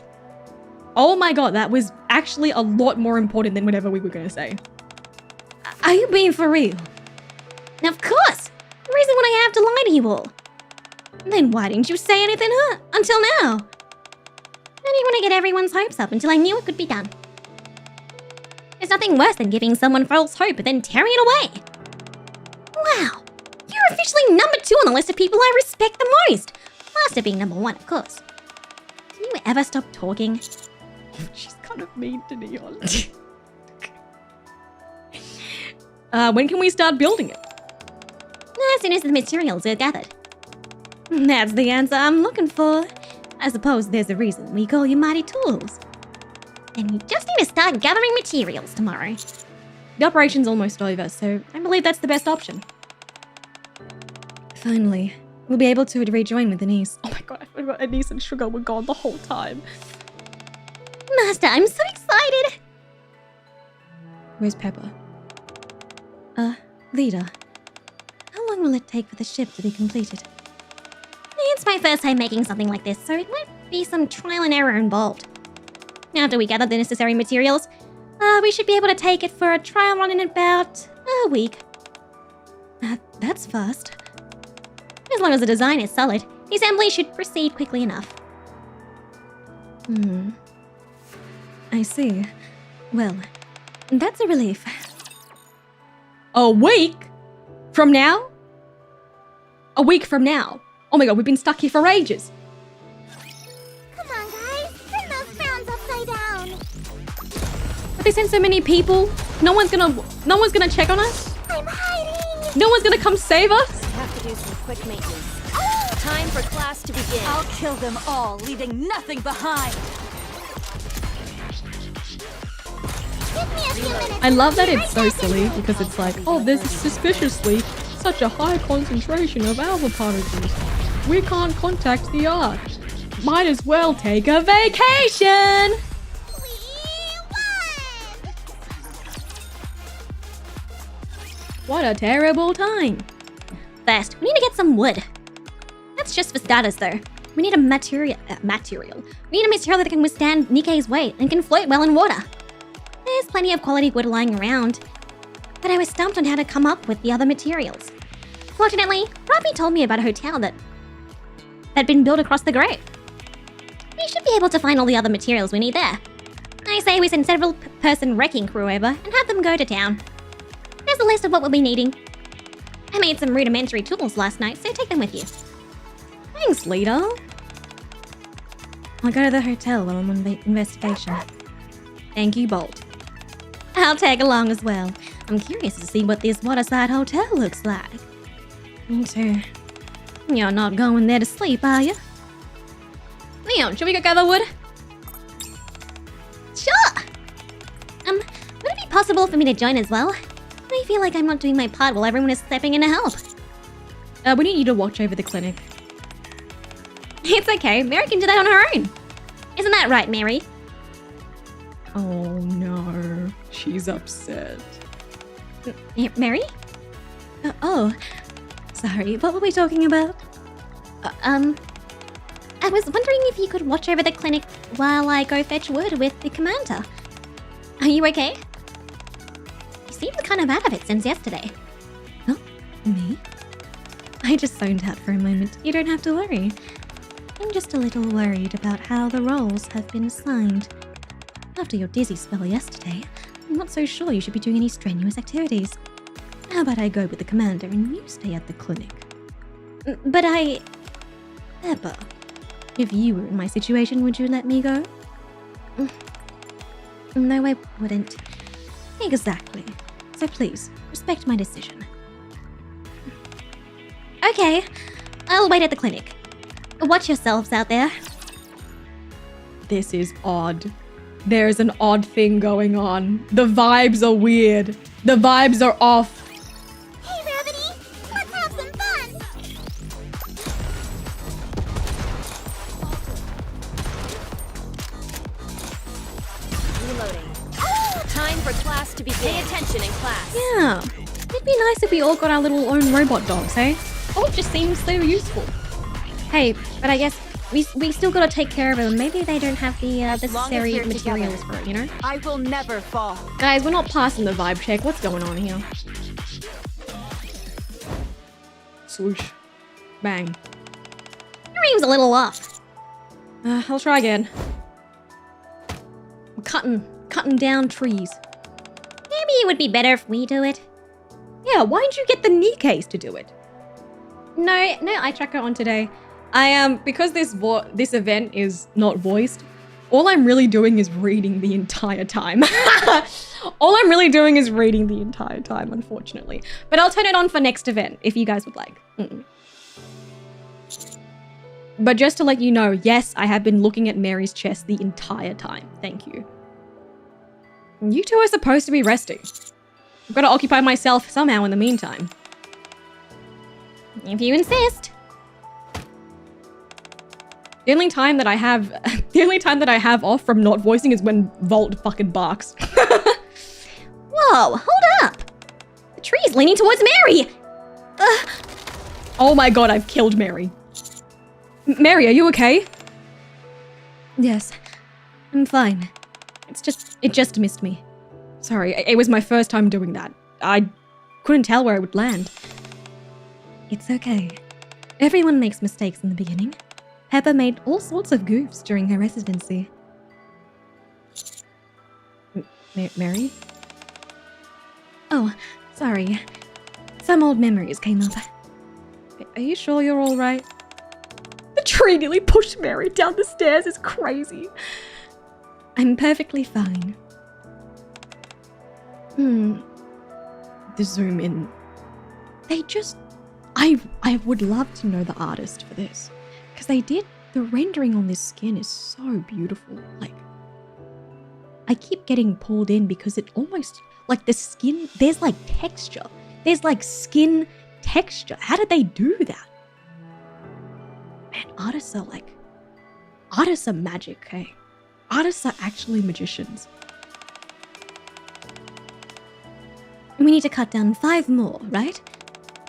Oh my god, that was actually a lot more important than whatever we were gonna say.
Are you being for real?
Of course! The reason would I have to lie to you all?
Then why didn't you say anything until now?
I didn't want to get everyone's hopes up until I knew it could be done. There's nothing worse than giving someone false hope and then tearing it away. Wow, you're officially number 2 on the list of people I respect the most. Master being number 1, of course. Can you ever stop talking?
She's kind of mean to Neon. When can we start building it?
As soon as the materials are gathered.
That's the answer I'm looking for. I suppose there's a reason we call you mighty tools.
And you just need to start gathering materials tomorrow.
The operation's almost over, so I believe that's the best option. Finally, we'll be able to rejoin with Anise. Oh my god, I forgot Anise and Sugar were gone the whole time.
Master, I'm so excited!
Where's Pepper? Leader. How long will it take for the ship to be completed?
It's my first time making something like this, so it might be some trial and error involved. After we gather the necessary materials, we should be able to take it for a trial run in about a week.
That's fast.
As long as the design is solid, the assembly should proceed quickly enough.
I see. Well, that's a relief. A week? From now? A week from now? Oh my god, we've been stuck here for ages.
Come on, guys. Turn those frowns upside down.
But they sent so many people. No one's gonna check on us?
I'm hiding.
No one's gonna come save us?
I have to do some quick maintenance. Time for class to begin.
I'll kill them all, leaving nothing behind.
Give me a few minutes.
I love that
and I'll
it's
be right
so
back in
silly
room.
because it's like, oh, there's suspiciously such a high concentration of alpha particles. We can't contact the Ark. Might as well take a vacation.
We won.
What a terrible time.
First, we need to get some wood. That's just for starters, though. We need a material. We need a material that can withstand Nikkei's weight and can float well in water. There's plenty of quality wood lying around, but I was stumped on how to come up with the other materials. Fortunately, Robbie told me about a hotel that had been built across the grove. We should be able to find all the other materials we need there. I say we send several person wrecking crew over and have them go to town. There's a list of what we'll be needing. I made some rudimentary tools last night, so take them with you.
Thanks, leader. I'll go to the hotel while I'm on investigation. Thank you, Bolt.
I'll tag along as well. I'm curious to see what this waterside hotel looks like.
Me too.
You're not going there to sleep, are you?
Leon, should we go gather wood?
Sure! Would it be possible for me to join as well? I feel like I'm not doing my part while everyone is stepping in to help.
We need you to watch over the clinic.
It's okay, Mary can do that on her own. Isn't that right, Mary?
Oh no, she's upset.
Mary?
Oh, sorry, what were we talking about?
I was wondering if you could watch over the clinic while I go fetch wood with the commander. Are you okay? You seem kind of out of it since yesterday.
Me? I just zoned out for a moment. You don't have to worry. I'm just a little worried about how the roles have been assigned. After your dizzy spell yesterday, I'm not so sure you should be doing any strenuous activities. How about I go with the commander and you stay at the clinic?
But I...
Pepper, if you were in my situation, would you let me go? No, I wouldn't. Exactly. So please, respect my decision.
Okay, I'll wait at the clinic. Watch yourselves out there.
This is odd. There's an odd thing going on. The vibes are weird. The vibes are off.
Hey, Rabbity. Let's have some fun.
Reloading. Time for class to begin. Pay attention in class.
Yeah. It'd be nice if we all got our little own robot dogs, hey? Oh, it just seems so useful. Hey, but I guess we still gotta take care of them. Maybe they don't have the necessary
we're
materials
together.
for it, you know?
I will never fall.
Guys, we're not passing the vibe check. What's going on here? Swoosh. Bang.
Your aim's a little off.
I'll try again. I'm cutting down trees.
Maybe it would be better if we do it.
Yeah, why didn't you get the knee case to do it? No eye tracker on today. Because this event is not voiced, all I'm really doing is reading the entire time. All I'm really doing is reading the entire time, unfortunately. But I'll turn it on for next event, if you guys would like. But just to let you know, yes, I have been looking at Mary's chest the entire time. Thank you. You two are supposed to be resting. I've got to occupy myself somehow in the meantime.
If you insist.
The only time that I have off from not voicing is when Volt fucking barks.
Whoa, hold up. The tree's leaning towards Mary.
Oh my god, I've killed Mary. Mary, are you okay?
Yes, I'm fine.
It just missed me. Sorry, it was my first time doing that. I couldn't tell where it would land.
It's okay. Everyone makes mistakes in the beginning. Pepper made all sorts of goofs during her residency.
Mary?
Oh, sorry. Some old memories came up.
Are you sure you're all right? The tree nearly pushed Mary down the stairs. It's crazy.
I'm perfectly fine.
The zoom in. I would love to know the artist for this. Because the rendering on this skin is so beautiful. Like, I keep getting pulled in because it almost, like the skin, there's like texture. There's like skin texture. How did they do that? Man, artists are magic, okay? Artists are actually magicians.
We need to cut down 5 more, right?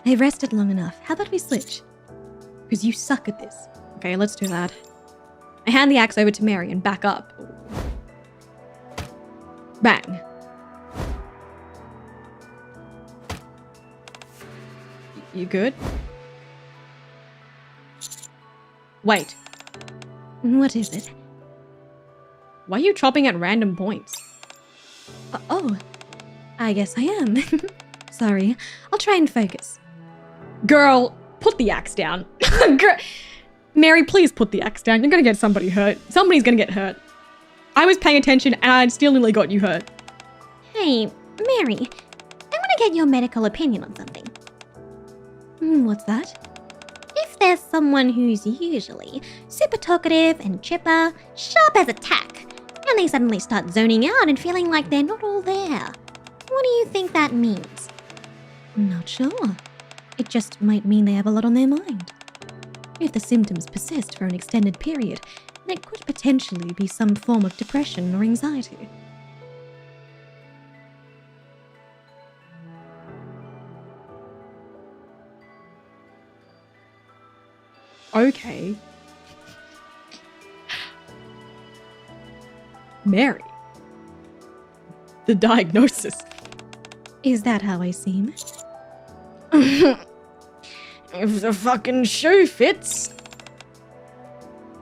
I've rested long enough. How about we switch?
Because you suck at this. Okay, let's do that. I hand the axe over to Mary and back up. Bang. You good? Wait.
What is it?
Why are you chopping at random points?
Oh, I guess I am. Sorry, I'll try and focus.
Girl, put the axe down. Mary, please put the axe down. You're gonna get somebody hurt. Somebody's gonna get hurt. I was paying attention and I still nearly got you hurt.
Hey, Mary, I want to get your medical opinion on something.
What's that?
If there's someone who's usually super talkative and chipper, sharp as a tack, and they suddenly start zoning out and feeling like they're not all there, what do you think that means?
Not sure. It just might mean they have a lot on their mind. If the symptoms persist for an extended period, it could potentially be some form of depression or anxiety.
Okay. Mary. The diagnosis.
Is that how I seem?
If the fucking shoe fits.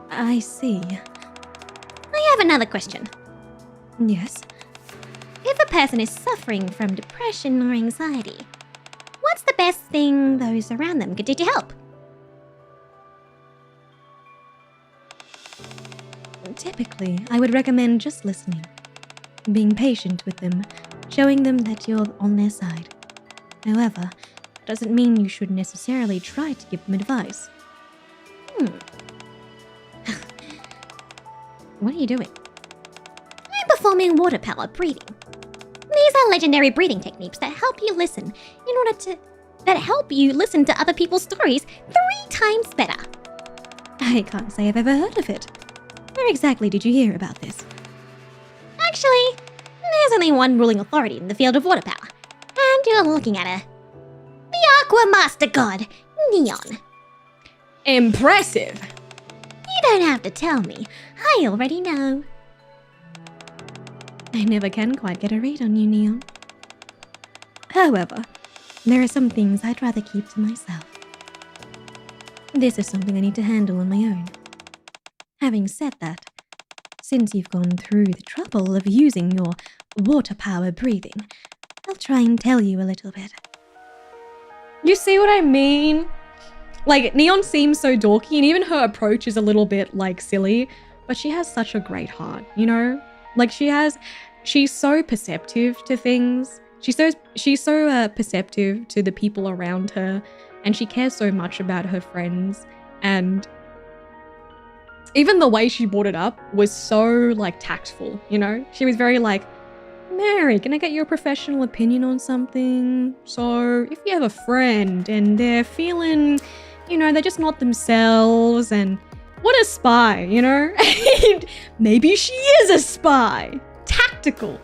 I see.
I have another question.
Yes?
If a person is suffering from depression or anxiety, what's the best thing those around them could do to help?
Typically, I would recommend just listening. Being patient with them, showing them that you're on their side. However, it doesn't mean you should necessarily try to give them advice.
What are you doing? I'm performing water power breathing. These are legendary breathing techniques that help you listen to other people's stories 3 times better.
I can't say I've ever heard of it. Where exactly did you hear about this?
Actually, there's only one ruling authority in the field of water power, and you're looking at her. The Aqua Master God, Neon.
Impressive.
You don't have to tell me. I already know.
I never can quite get a read on you, Neon. However, there are some things I'd rather keep to myself. This is something I need to handle on my own. Having said that, since you've gone through the trouble of using your water power breathing, I'll try and tell you a little bit.
You see what I mean? Like, Neon seems so dorky, and even her approach is a little bit, like, silly, but she has such a great heart, you know? Like, she's so perceptive to things. She's so perceptive to the people around her, and she cares so much about her friends, and even the way she brought it up was so like tactful, you know? She was very like, Mary, can I get your professional opinion on something? So if you have a friend and they're feeling, you know, they're just not themselves, and what a spy, you know? Maybe she is a spy. Tactical.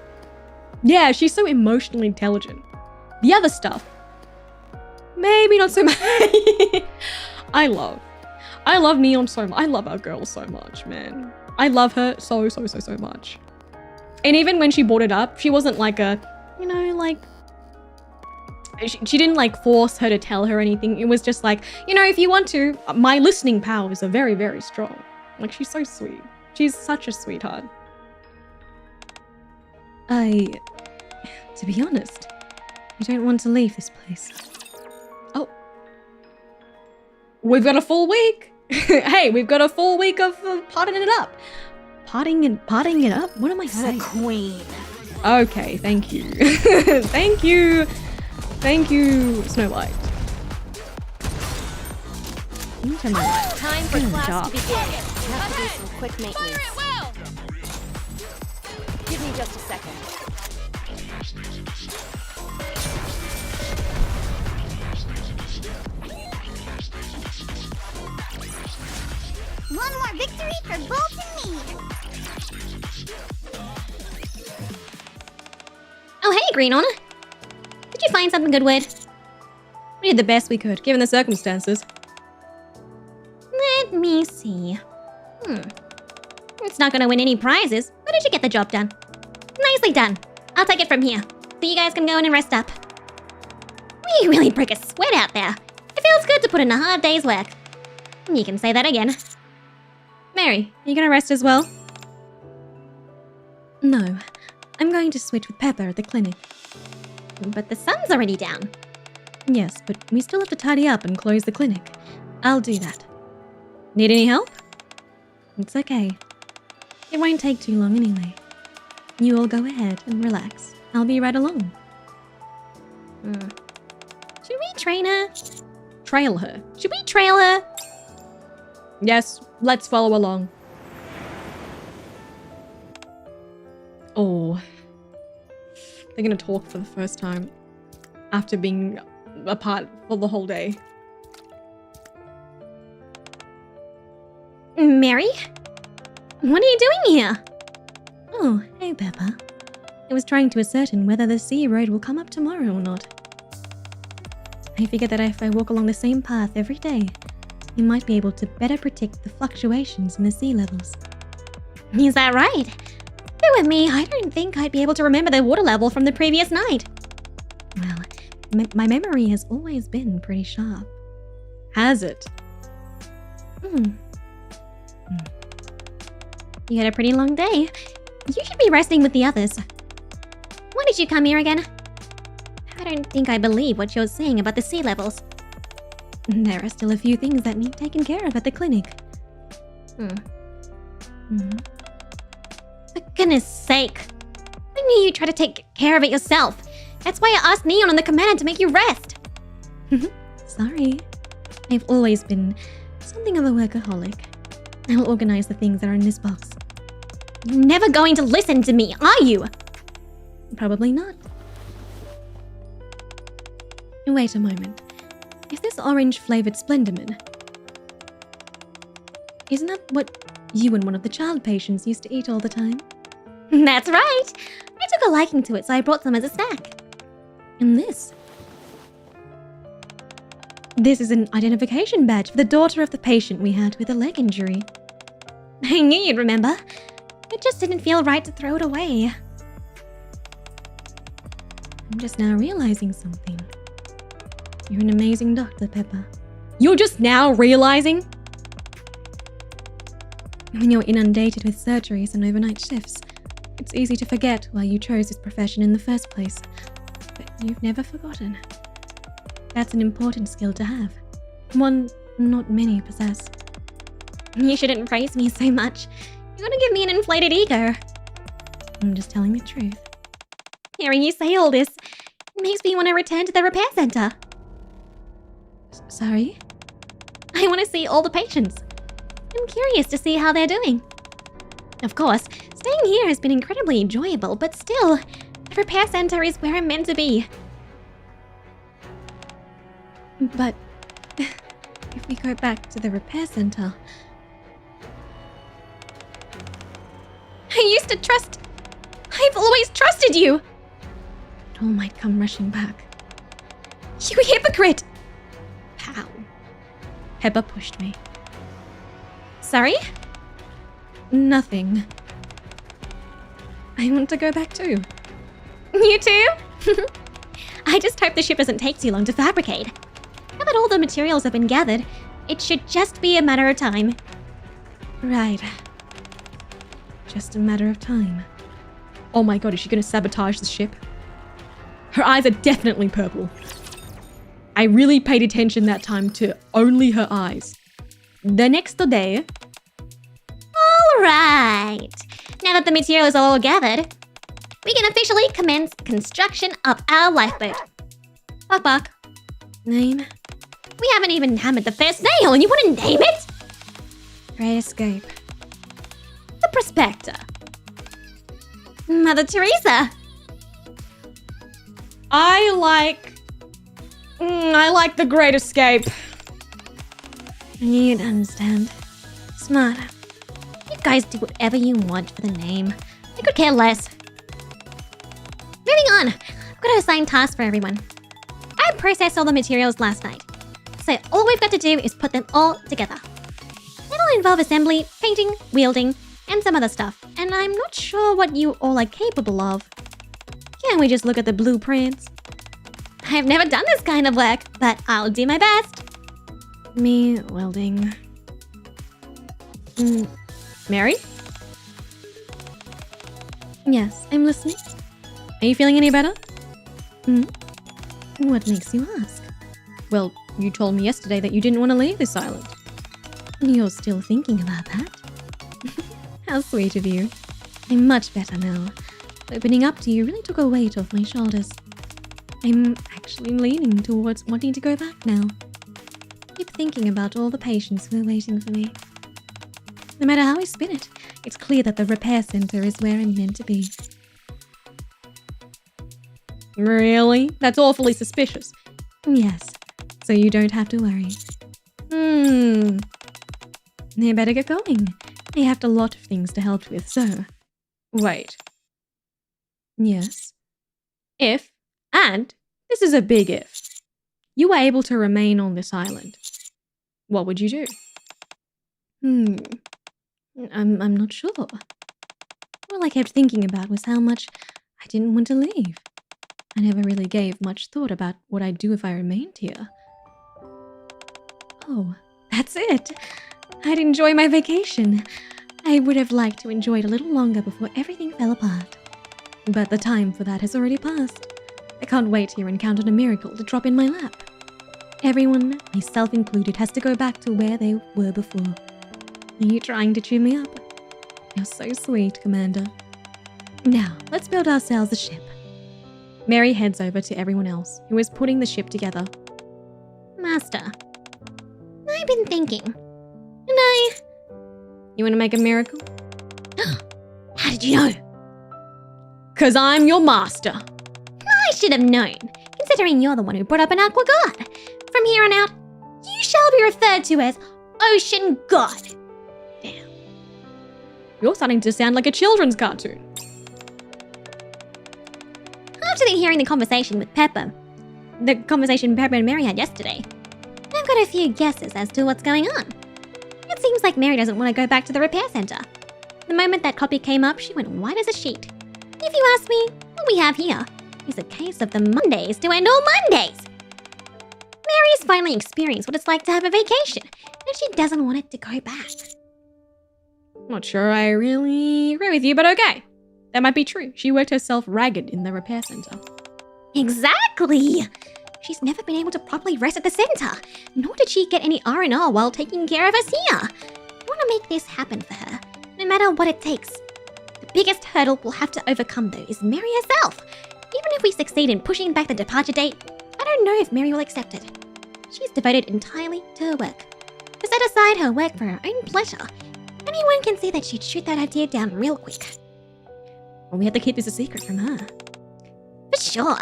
Yeah, she's so emotionally intelligent. The other stuff, maybe not so much. I love Neon so much. I love our girl so much, man. I love her so much. And even when she brought it up, she wasn't like a, you know, like, she didn't like force her to tell her anything. It was just like, you know, if you want to, my listening powers are very, very strong. Like, she's so sweet. She's such a sweetheart.
To be honest, I don't want to leave this place.
Oh. We've got a full week. Hey, we've got a full week of partying it up.
Partying it up? What am I saying?
The queen.
Okay, thank you. Thank you, Snow White.
Time for class to begin. I have to do some quick maintenance. Give me just a second.
One more victory for Bolt and me.
Oh, hey, Green On. Did you find something good, Wood?
We did the best we could, given the circumstances.
Let me see. It's not gonna win any prizes, but it should get the job done. Nicely done. I'll take it from here, so you guys can go in and rest up. We really break a sweat out there. It feels good to put in a hard day's work. You can say that again.
Mary, are you gonna rest as well?
No, I'm going to switch with Pepper at the clinic.
But the sun's already down.
Yes, but we still have to tidy up and close the clinic. I'll do that.
Need any help?
It's okay. It won't take too long anyway. You all go ahead and relax. I'll be right along.
Should we train her?
Trail her.
Should we trail her?
Yes, let's follow along. Oh. They're gonna talk for the first time after being apart for the whole day.
Mary? What are you doing here?
Oh, hey Pepper. I was trying to ascertain whether the sea road will come up tomorrow or not. I figured that if I walk along the same path every day, I might be able to better predict the fluctuations in the sea levels.
Is that right? But with me, I don't think I'd be able to remember the water level from the previous night.
Well, my memory has always been pretty sharp.
Has it?
You had a pretty long day. You should be resting with the others. Why did you come here again? I don't think I believe what you're saying about the sea levels.
There are still a few things that need taken care of at the clinic.
For goodness sake. I knew you'd try to take care of it yourself. That's why I asked Neon on the commander to make you rest.
Sorry. I've always been something of a workaholic. I'll organize the things that are in this box.
You're never going to listen to me, are you?
Probably not. Wait a moment. Is this orange-flavored Splenderman? Isn't that what you and one of the child patients used to eat all the time?
That's right. I took a liking to it, so I brought some as a snack.
And this? This is an identification badge for the daughter of the patient we had with a leg injury.
I knew you'd remember. It just didn't feel right to throw it away.
I'm just now realizing something. You're an amazing doctor, Pepper.
You're just now realizing?
When you're inundated with surgeries and overnight shifts, it's easy to forget why you chose this profession in the first place. But you've never forgotten. That's an important skill to have. One not many possess.
You shouldn't praise me so much. You're gonna give me an inflated ego.
I'm just telling the truth.
Hearing you say all this makes me want to return to the repair center.
Sorry?
I want to see all the patients. I'm curious to see how they're doing. Of course, staying here has been incredibly enjoyable, but still, the repair center is where I'm meant to be.
But if we go back to the repair center... I've always trusted you! It all might come rushing back. You hypocrite! Pow. Pepper pushed me.
Sorry?
Nothing. I want to go back too.
You too? I just hope the ship doesn't take too long to fabricate. Now that all the materials have been gathered, it should just be a matter of time.
Right. Just a matter of time. Oh my god, is she gonna sabotage the ship? Her eyes are definitely purple. I really paid attention that time to only her eyes. The next day...
Alright. Now that the materials are all gathered, we can officially commence construction of our lifeboat. Bark bark.
Name?
We haven't even hammered the first nail and you want to name it?
Great Escape.
The Prospector. Mother Teresa.
I like the Great Escape. I knew you'd understand. Smart.
You guys do whatever you want for the name. I could care less. Moving on. I've got to assign tasks for everyone. I processed all the materials last night, so all we've got to do is put them all together. That'll involve assembly, painting, wielding, and some other stuff, and I'm not sure what you all are capable of. Can't we just look at the blueprints? I've never done this kind of work, but I'll do my best.
Me welding. Mary? Yes, I'm listening. Are you feeling any better? What makes you ask? Well, you told me yesterday that you didn't want to leave this island. You're still thinking about that? How sweet of you. I'm much better now. Opening up to you really took a weight off my shoulders. I'm actually leaning towards wanting to go back now. Keep thinking about all the patients who are waiting for me. No matter how I spin it, it's clear that the repair center is where I'm meant to be. Really? That's awfully suspicious. Yes, so you don't have to worry. I better get going. I have a lot of things to help with, so... Wait. Yes. If, and this is a big if, you were able to remain on this island, what would you do? I'm not sure. All I kept thinking about was how much I didn't want to leave. I never really gave much thought about what I'd do if I remained here. Oh, that's it. I'd enjoy my vacation. I would have liked to enjoy it a little longer before everything fell apart. But the time for that has already passed. I can't wait here and count on a miracle to drop in my lap. Everyone, myself included, has to go back to where they were before. Are you trying to cheer me up? You're so sweet, Commander. Now, let's build ourselves a ship. Mary heads over to everyone else, who is putting the ship together.
Master, I've been thinking, and
You want to make a miracle?
How did you know?
'Cause I'm your master.
I should have known, considering you're the one who brought up an aqua god. From here on out, you shall be referred to as Ocean God.
Damn. You're starting to sound like a children's cartoon.
After hearing the conversation Pepper and Mary had yesterday, I've got a few guesses as to what's going on. It seems like Mary doesn't want to go back to the repair center. The moment that copy came up, she went white as a sheet. If you ask me, what we have here is a case of the Mondays to end all Mondays. Mary's finally experienced what it's like to have a vacation, and she doesn't want it to go back.
Not sure I really agree with you, but okay. That might be true. She worked herself ragged in the repair center.
Exactly! She's never been able to properly rest at the center, nor did she get any R&R while taking care of us here. I want to make this happen for her, no matter what it takes. The biggest hurdle we'll have to overcome, though, is Mary herself. Even if we succeed in pushing back the departure date, I don't know if Mary will accept it. She's devoted entirely to her work. to set aside her work for her own pleasure. Anyone can see that she'd shoot that idea down real quick.
Well, we have to keep this a secret from her.
For sure.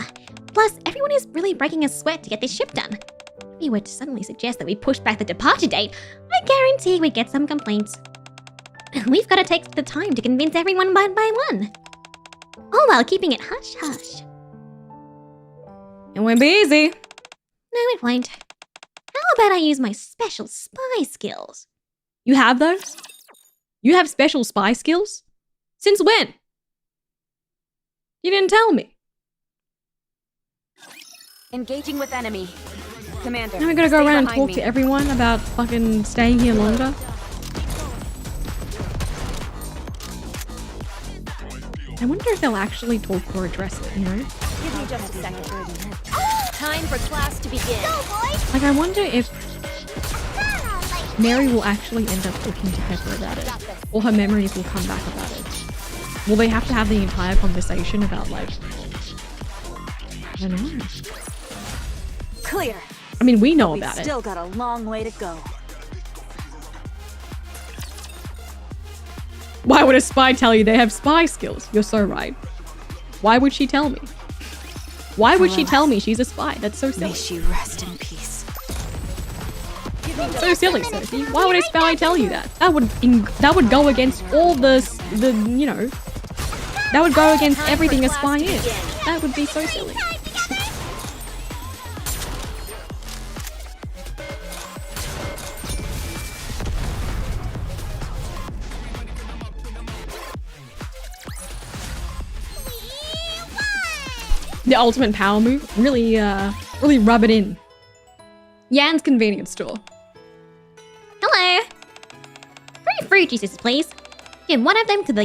Plus, everyone is really breaking a sweat to get this ship done. If you were to suddenly suggest that we push back the departure date, I guarantee we'd get some complaints. We've got to take the time to convince everyone one by one. All while keeping it hush-hush.
It won't be easy.
No, it won't. How about I use my special spy skills?
You have those? You have special spy skills? Since when? You didn't tell me.
Engaging with enemy. Commander.
Now we gotta go
stay
around and
behind
talk
me.
to everyone about fucking staying here longer. I wonder if they'll actually talk or address it, you know?
Give me just a second.
Time for class to begin.
Like, I wonder if Mary will actually end up talking to Pepper about it. Or her memories will come back about it. Will they have to have the entire conversation about, like... I don't know.
Clear.
I mean, we know
We've
about it.
still got a long way to go.
Why would a spy tell you they have spy skills? You're so right. Why would she tell me? Why would she tell me she's a spy? That's so silly.
May she rest in peace.
So silly, Sophie. Why would a spy tell you that? That would go against all the you know, that would go against everything a spy is. That would be so silly. The ultimate power move. Really rub it in. Yan's convenience store.
Hello. 3 fruit juices, please. Give one of them to the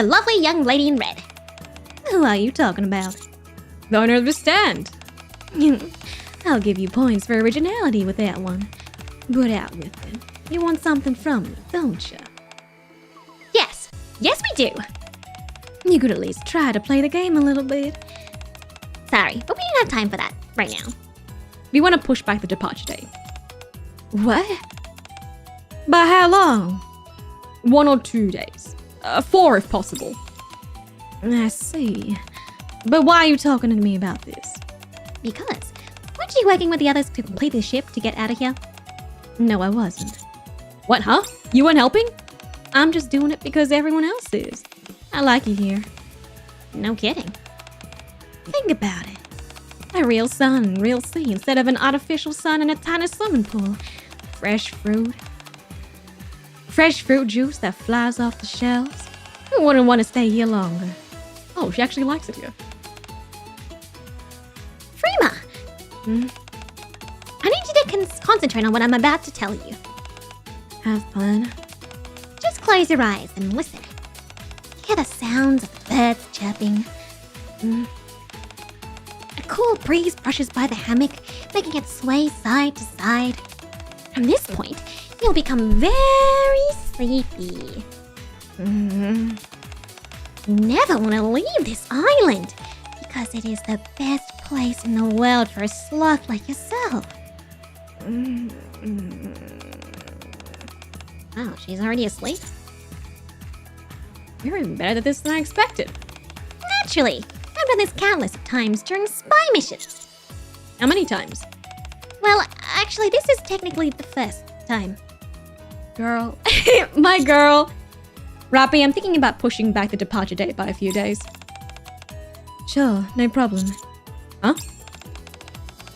lovely young lady in red. Who are you talking about?
The owner of the stand.
I'll give you points for originality with that one. But out with it. You want something from me, don't you?
Yes. Yes, we do.
You could at least try to play the game a little bit.
Sorry, but we don't have time for that right now.
We want to push back the departure date.
What? By how long?
1 or 2 days. 4 if possible.
I see. But why are you talking to me about this?
Because, weren't you working with the others to complete the ship to get out of here?
No, I wasn't.
What, huh? You weren't helping?
I'm just doing it because everyone else is. I like it here.
No kidding.
Think about it. A real sun, real sea, instead of an artificial sun in a tiny swimming pool. Fresh fruit. Fresh fruit juice that flies off the shelves. Who wouldn't want to stay here longer?
Oh, she actually likes it here.
Freema! I need you to concentrate on what I'm about to tell you.
Have fun.
Just close your eyes and listen. Hear the sounds of the birds chirping. A cool breeze brushes by the hammock, making it sway side to side. From this point, you'll become very sleepy. Never want to leave this island, because it is the best place in the world for a sloth like yourself. Oh, she's already asleep?
You're even better at this than I expected.
Naturally, I've done this countless of times during spy missions.
How many times?
Well, actually, this is technically the first time.
Girl. My girl. Rappy, I'm thinking about pushing back the departure date by a few days.
Sure, no problem.
Huh?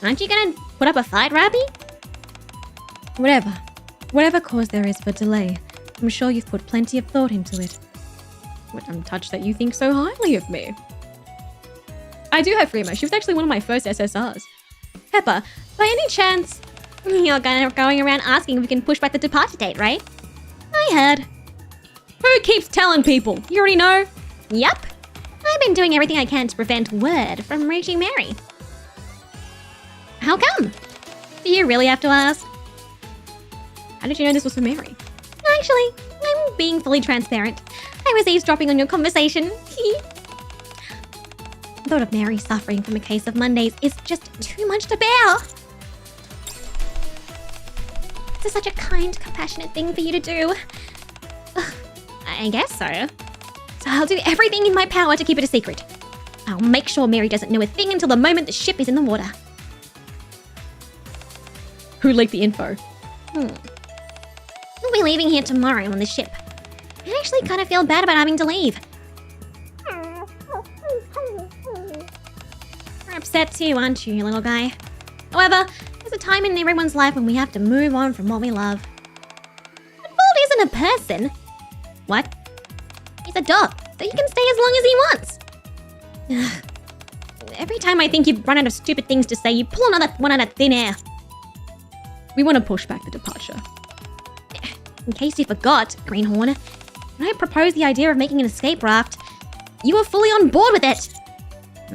Aren't you gonna put up a fight, Rappy?
Whatever cause there is for delay, I'm sure you've put plenty of thought into it.
What, I'm touched that you think so highly of me. I do have Freema. She was actually one of my first SSRs.
Pepper, by any chance, you're going around asking if we can push back the departure date, right? I heard.
Who keeps telling people? You already know?
Yup. I've been doing everything I can to prevent word from reaching Mary. How come? Do you really have to ask?
How did you know this was for Mary?
Actually, I'm being fully transparent. I was eavesdropping on your conversation. Thought of Mary suffering from a case of Mondays is just too much to bear. That's such a kind, compassionate thing for you to do. Ugh, I guess so. So I'll do everything in my power to keep it a secret. I'll make sure Mary doesn't know a thing until the moment the ship is in the water.
Who leaked the info?
We'll be leaving here tomorrow on the ship. I actually kind of feel bad about having to leave. You're upset too, aren't you, little guy? However, there's a time in everyone's life when we have to move on from what we love. But Bolt isn't a person. What? He's a dog, so he can stay as long as he wants. Every time I think you've run out of stupid things to say, you pull another one out of thin air.
We want to push back the departure.
In case you forgot, Greenhorn, when I proposed the idea of making an escape raft, you were fully on board with it.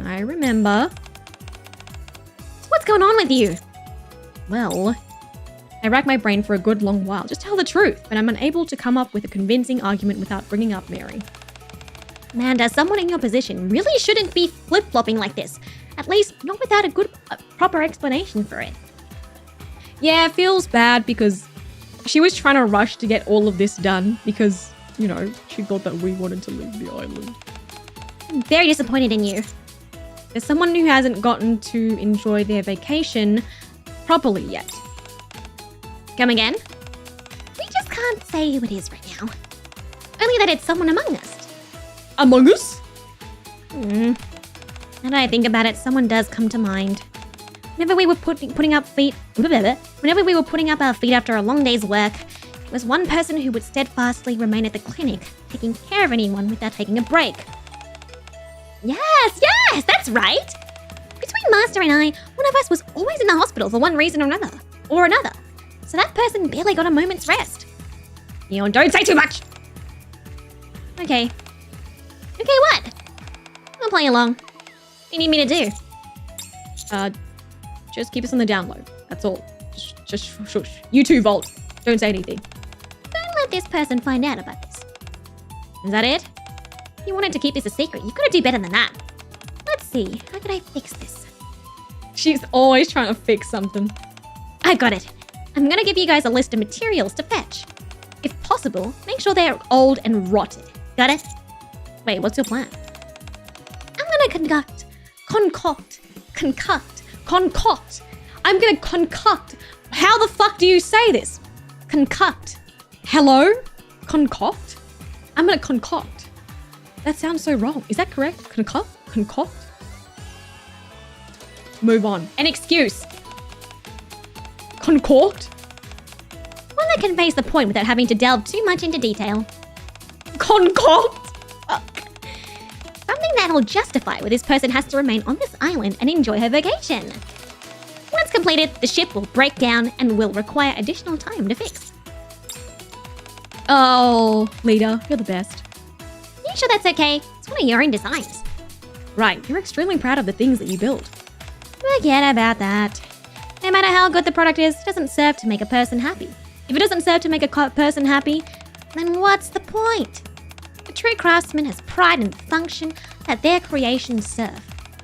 I remember.
So what's going on with you?
Well, I racked my brain for a good long while, just to tell the truth, but I'm unable to come up with a convincing argument without bringing up Mary.
Amanda, someone in your position really shouldn't be flip-flopping like this. At least, not without a good, proper explanation for it.
Yeah, it feels bad because she was trying to rush to get all of this done because, you know, she thought that we wanted to leave the island.
I'm very disappointed in you.
There's someone who hasn't gotten to enjoy their vacation properly yet.
Come again? We just can't say who it is right now. Only that it's someone among us.
Among Us?
Now that I think about it, someone does come to mind. Whenever we were putting up our feet after a long day's work, there was one person who would steadfastly remain at the clinic, taking care of anyone without taking a break. Yes, that's right! Between Master and I, one of us was always in the hospital for one reason or another. So that person barely got a moment's rest. You know, don't say too much! Okay, what? I'll play along. What do you need me to do?
Just keep us on the down low. That's all. Just shush. You too, Volt. Don't say anything.
Don't let this person find out about this. Is that it? You wanted to keep this a secret. You've got to do better than that. Let's see. How could I fix this?
She's always trying to fix something.
I got it. I'm going to give you guys a list of materials to fetch. If possible, make sure they're old and rotted. Got it? Wait, what's your plan? I'm going to concoct.
I'm gonna concoct. How the fuck do you say this? Concoct. Hello? Concoct? I'm gonna concoct. That sounds so wrong. Is that correct? Concoct? Move on. An excuse. Concoct?
One that conveys the point without having to delve too much into detail.
Concoct?
Something that'll justify why this person has to remain on this island and enjoy her vacation. Once completed, the ship will break down and will require additional time to fix.
Oh, leader, you're the best.
You sure that's okay? It's one of your own designs.
Right, you're extremely proud of the things that you build.
Forget about that. No matter how good the product is, it doesn't serve to make a person happy. If it doesn't serve to make a person happy, then what's the point? A true craftsman has pride in the function that their creations serve,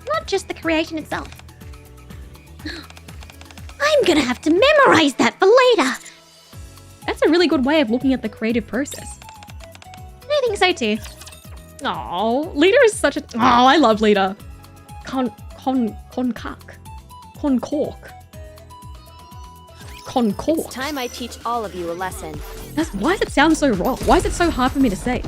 not just the creation itself. I'm gonna have to memorize that for later.
That's a really good way of looking at the creative process.
I think so too.
Oh, Lita is such a... Oh, I love Lita. Concork.
It's time I teach all of you a lesson.
Why does it sound so wrong? Why is it so hard for me to say?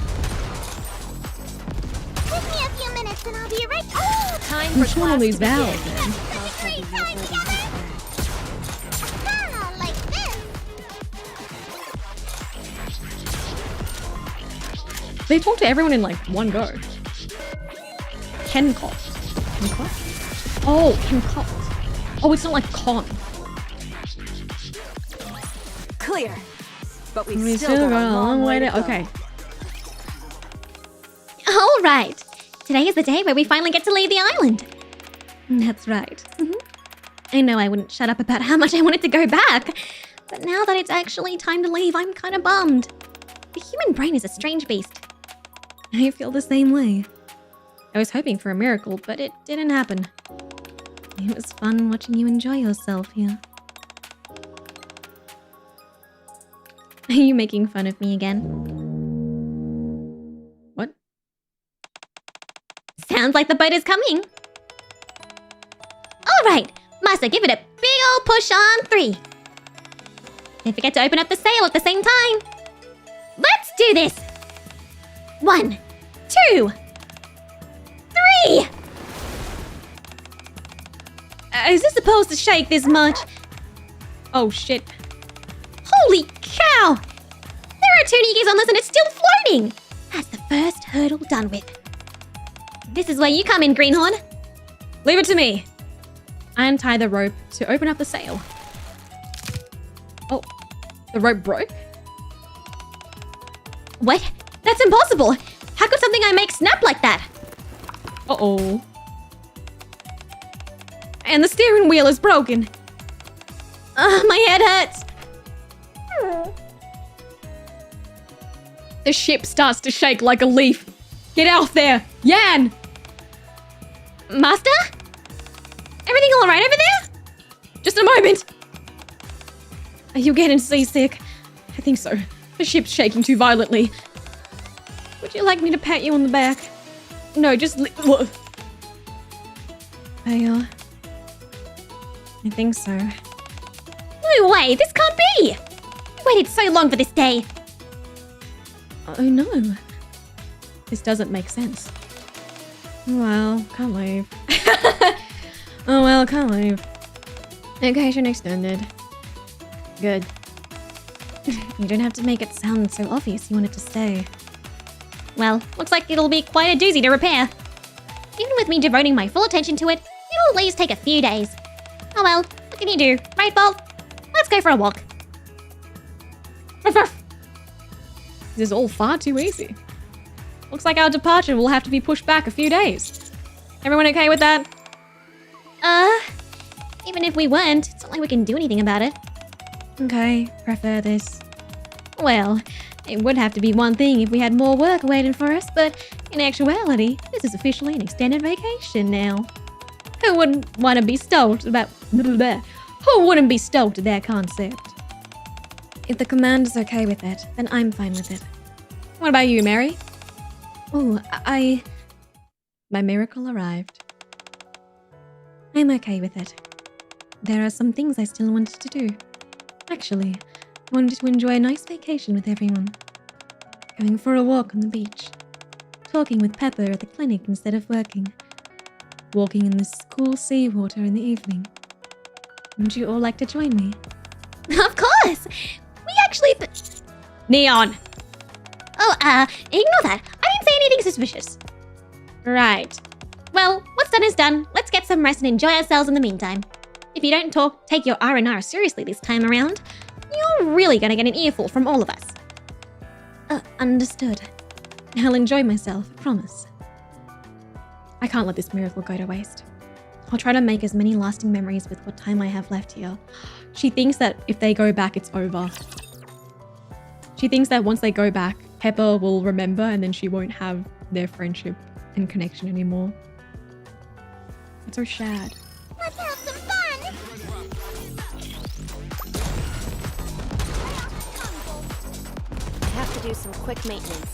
Give me a few minutes and I'll be right back.
Time
I'm
for
trying
class
to lose
to begin.
vowels, man.
Such a great time together. Like this.
They talk to everyone in like one go. Concoct. Oh, concoct. Oh, it's not like con.
Clear. But
We
we've
still got a long way to...
go.
Okay.
All right. Today is the day where we finally get to leave the island. That's right. I know I wouldn't shut up about how much I wanted to go back, but now that it's actually time to leave, I'm kind of bummed. The human brain is a strange beast.
I feel the same way. I was hoping for a miracle, but it didn't happen. It was fun watching you enjoy yourself here. Are you making fun of me again? What?
Sounds like the boat is coming. All right, Master, give it a big old push on 3. Don't forget to open up the sail at the same time. Let's do this. 1, 2, 3.
Is this supposed to shake this much? Oh shit.
Holy cow! There are 2 niggies on this and it's still floating. That's the first hurdle done with. This is where you come in, Greenhorn.
Leave it to me. I untie the rope to open up the sail. Oh, the rope broke?
What? That's impossible. How could something I make snap like that?
Uh-oh. And the steering wheel is broken.
My head hurts.
The ship starts to shake like a leaf. Get out there, Yan!
Master? Everything all right over there?
Just a moment. Are you getting seasick? I think so. The ship's shaking too violently. Would you like me to pat you on the back? No, just I think so.
No way, this can't be. I waited so long for this day.
Oh no. This doesn't make sense. Oh well, can't leave. Oh well, can't leave. Vacation extended. Good. You don't have to make it sound so obvious you wanted to stay.
Well, looks like it'll be quite a doozy to repair. Even with me devoting my full attention to it, it'll at least take a few days. Oh well, what can you do, right, Bolt? Let's go for a walk.
This is all far too easy. Looks like our departure will have to be pushed back a few days. Everyone okay with that?
Even if we weren't, it's not like we can do anything about it.
Okay, prefer this.
Well,
It would have to be one thing if we had more work waiting for us, but in actuality, this is officially an extended vacation now. Who wouldn't want to be stoked about... Who wouldn't be stoked at that concept? If the commander's okay with it, then I'm fine with it. What about you, Mary? Oh, My miracle arrived. I'm okay with it. There are some things I still wanted to do. Actually, I wanted to enjoy a nice vacation with everyone. Going for a walk on the beach. Talking with Pepper at the clinic instead of working. Walking in this cool seawater in the evening. Would you all like to join me?
of course! We actually...
Neon!
Oh, ignore that. I didn't say anything suspicious.
Right.
Well, what's done is done. Let's get some rest and enjoy ourselves in the meantime. If you don't take your R&R seriously this time around, you're really gonna get an earful from all of us.
Understood. I'll enjoy myself, I promise. I can't let this miracle go to waste. I'll try to make as many lasting memories with what time I have left here. She thinks that if they go back, it's over. She thinks that once they go back, Pepper will remember and then she won't have their friendship and connection anymore. It's so sad.
Let's have some fun!
I have to do some quick maintenance.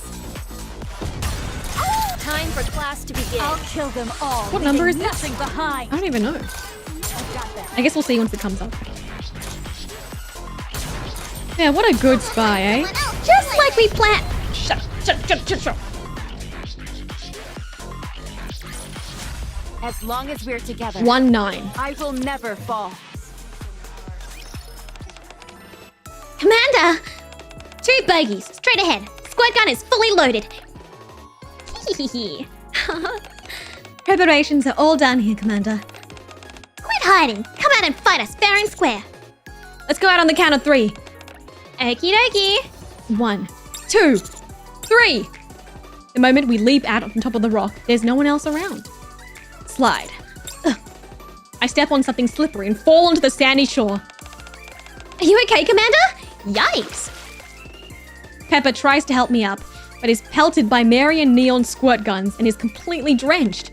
Time for class to begin.
I'll kill them all.
What number is
leaving
this?
nothing behind.
I don't even know. I guess we'll see once it comes up. Yeah, what a good spy, eh?
Just like we planned.
Shut.
As long as we're together,
1-9.
I will never fall.
Commander! 2 bogeys, straight ahead. Squirt gun is fully loaded.
Preparations are all done here, Commander.
Quit hiding. Come out and fight us fair and square.
Let's go out on the count of 3.
Okie dokie.
1, 2, 3. The moment we leap out on top of the rock, there's no one else around. Slide. Ugh. I step on something slippery and fall onto the sandy shore.
Are you okay, Commander? Yikes.
Pepper tries to help me up, but is pelted by Mary and Neon's squirt guns and is completely drenched.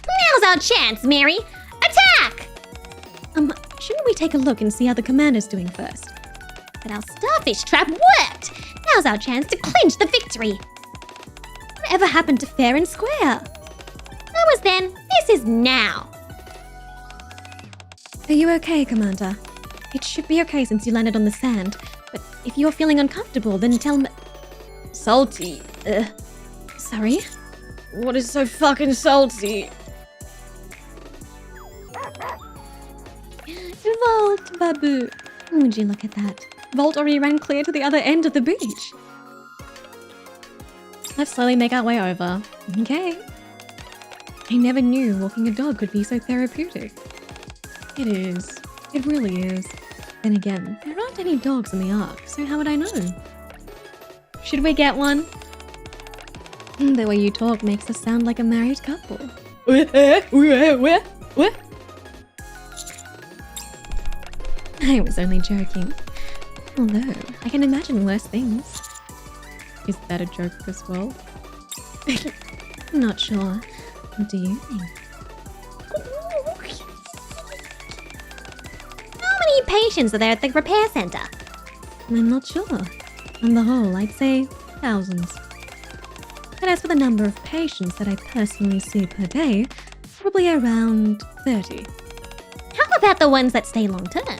Now's our chance, Mary. Attack!
Shouldn't we take a look and see how the commander's doing first?
But our starfish trap worked! Now's our chance to clinch the victory!
Whatever happened to fair and square?
That was then, this is now!
Are you okay, Commander? It should be okay since you landed on the sand, but if you're feeling uncomfortable, then tell me.
Salty.
Sorry?
What is so fucking salty?
Vault, Babu. Would you look at that? Vault already ran clear to the other end of the beach. Let's slowly make our way over. Okay. I never knew walking a dog could be so therapeutic. It is. It really is. Then again, there aren't any dogs in the Ark, so how would I know? Should we get one? The way you talk makes us sound like a married couple. What? I was only joking. Although, I can imagine worse things. Is that a joke as well? Not sure. What do you think?
How many patients are there at the repair center?
I'm not sure. On the whole, I'd say thousands. But as for the number of patients that I personally see per day, probably around 30.
How about the ones that stay long term?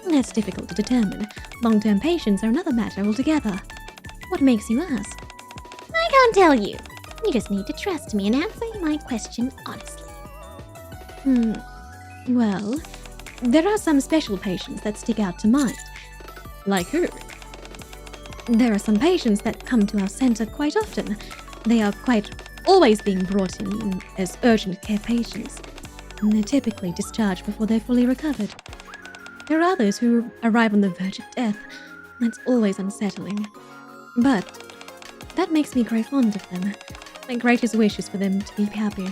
That's difficult to determine. Long-term patients are another matter altogether. What makes you ask?
I can't tell you. You just need to trust me and answer my question honestly.
Well, there are some special patients that stick out to mind.
Like who?
There are some patients that come to our center quite often. They are quite always being brought in as urgent care patients, and they're typically discharged before they're fully recovered. There are others who arrive on the verge of death. That's always unsettling. But that makes me grow fond of them. My greatest wish is for them to be happy,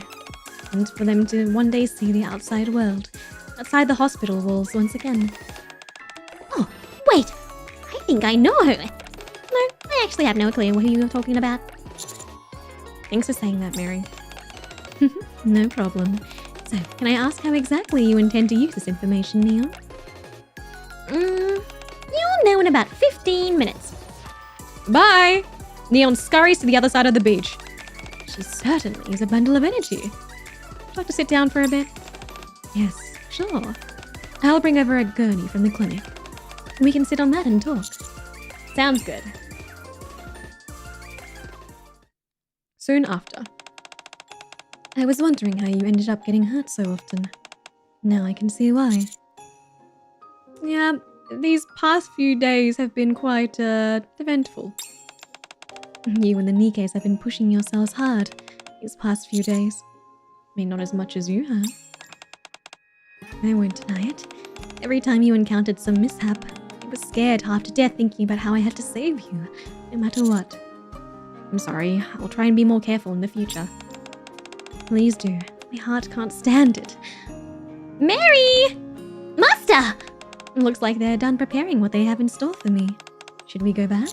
and for them to one day see the outside world, outside the hospital walls once again.
Oh, wait! I think I know her! No, I actually have no clue who you're talking about.
Thanks for saying that, Mary. No problem. So, can I ask how exactly you intend to use this information, Neon?
You'll know in about 15 minutes.
Bye! Neon scurries to the other side of the beach.
She certainly is a bundle of energy. Would you like to sit down for a bit? Yes, sure. I'll bring over a gurney from the clinic. We can sit on that and talk.
Sounds good. Soon after.
I was wondering how you ended up getting hurt so often. Now I can see why.
Yeah, these past few days have been quite, eventful.
You and the Nikes have been pushing yourselves hard these past few days. I mean, not as much as you have. I won't deny it. Every time you encountered some mishap, I was scared half to death thinking about how I had to save you, no matter what.
I'm sorry, I'll try and be more careful in the future.
Please do. My heart can't stand it.
Mary! Master!
Looks like they're done preparing what they have in store for me. Should we go back?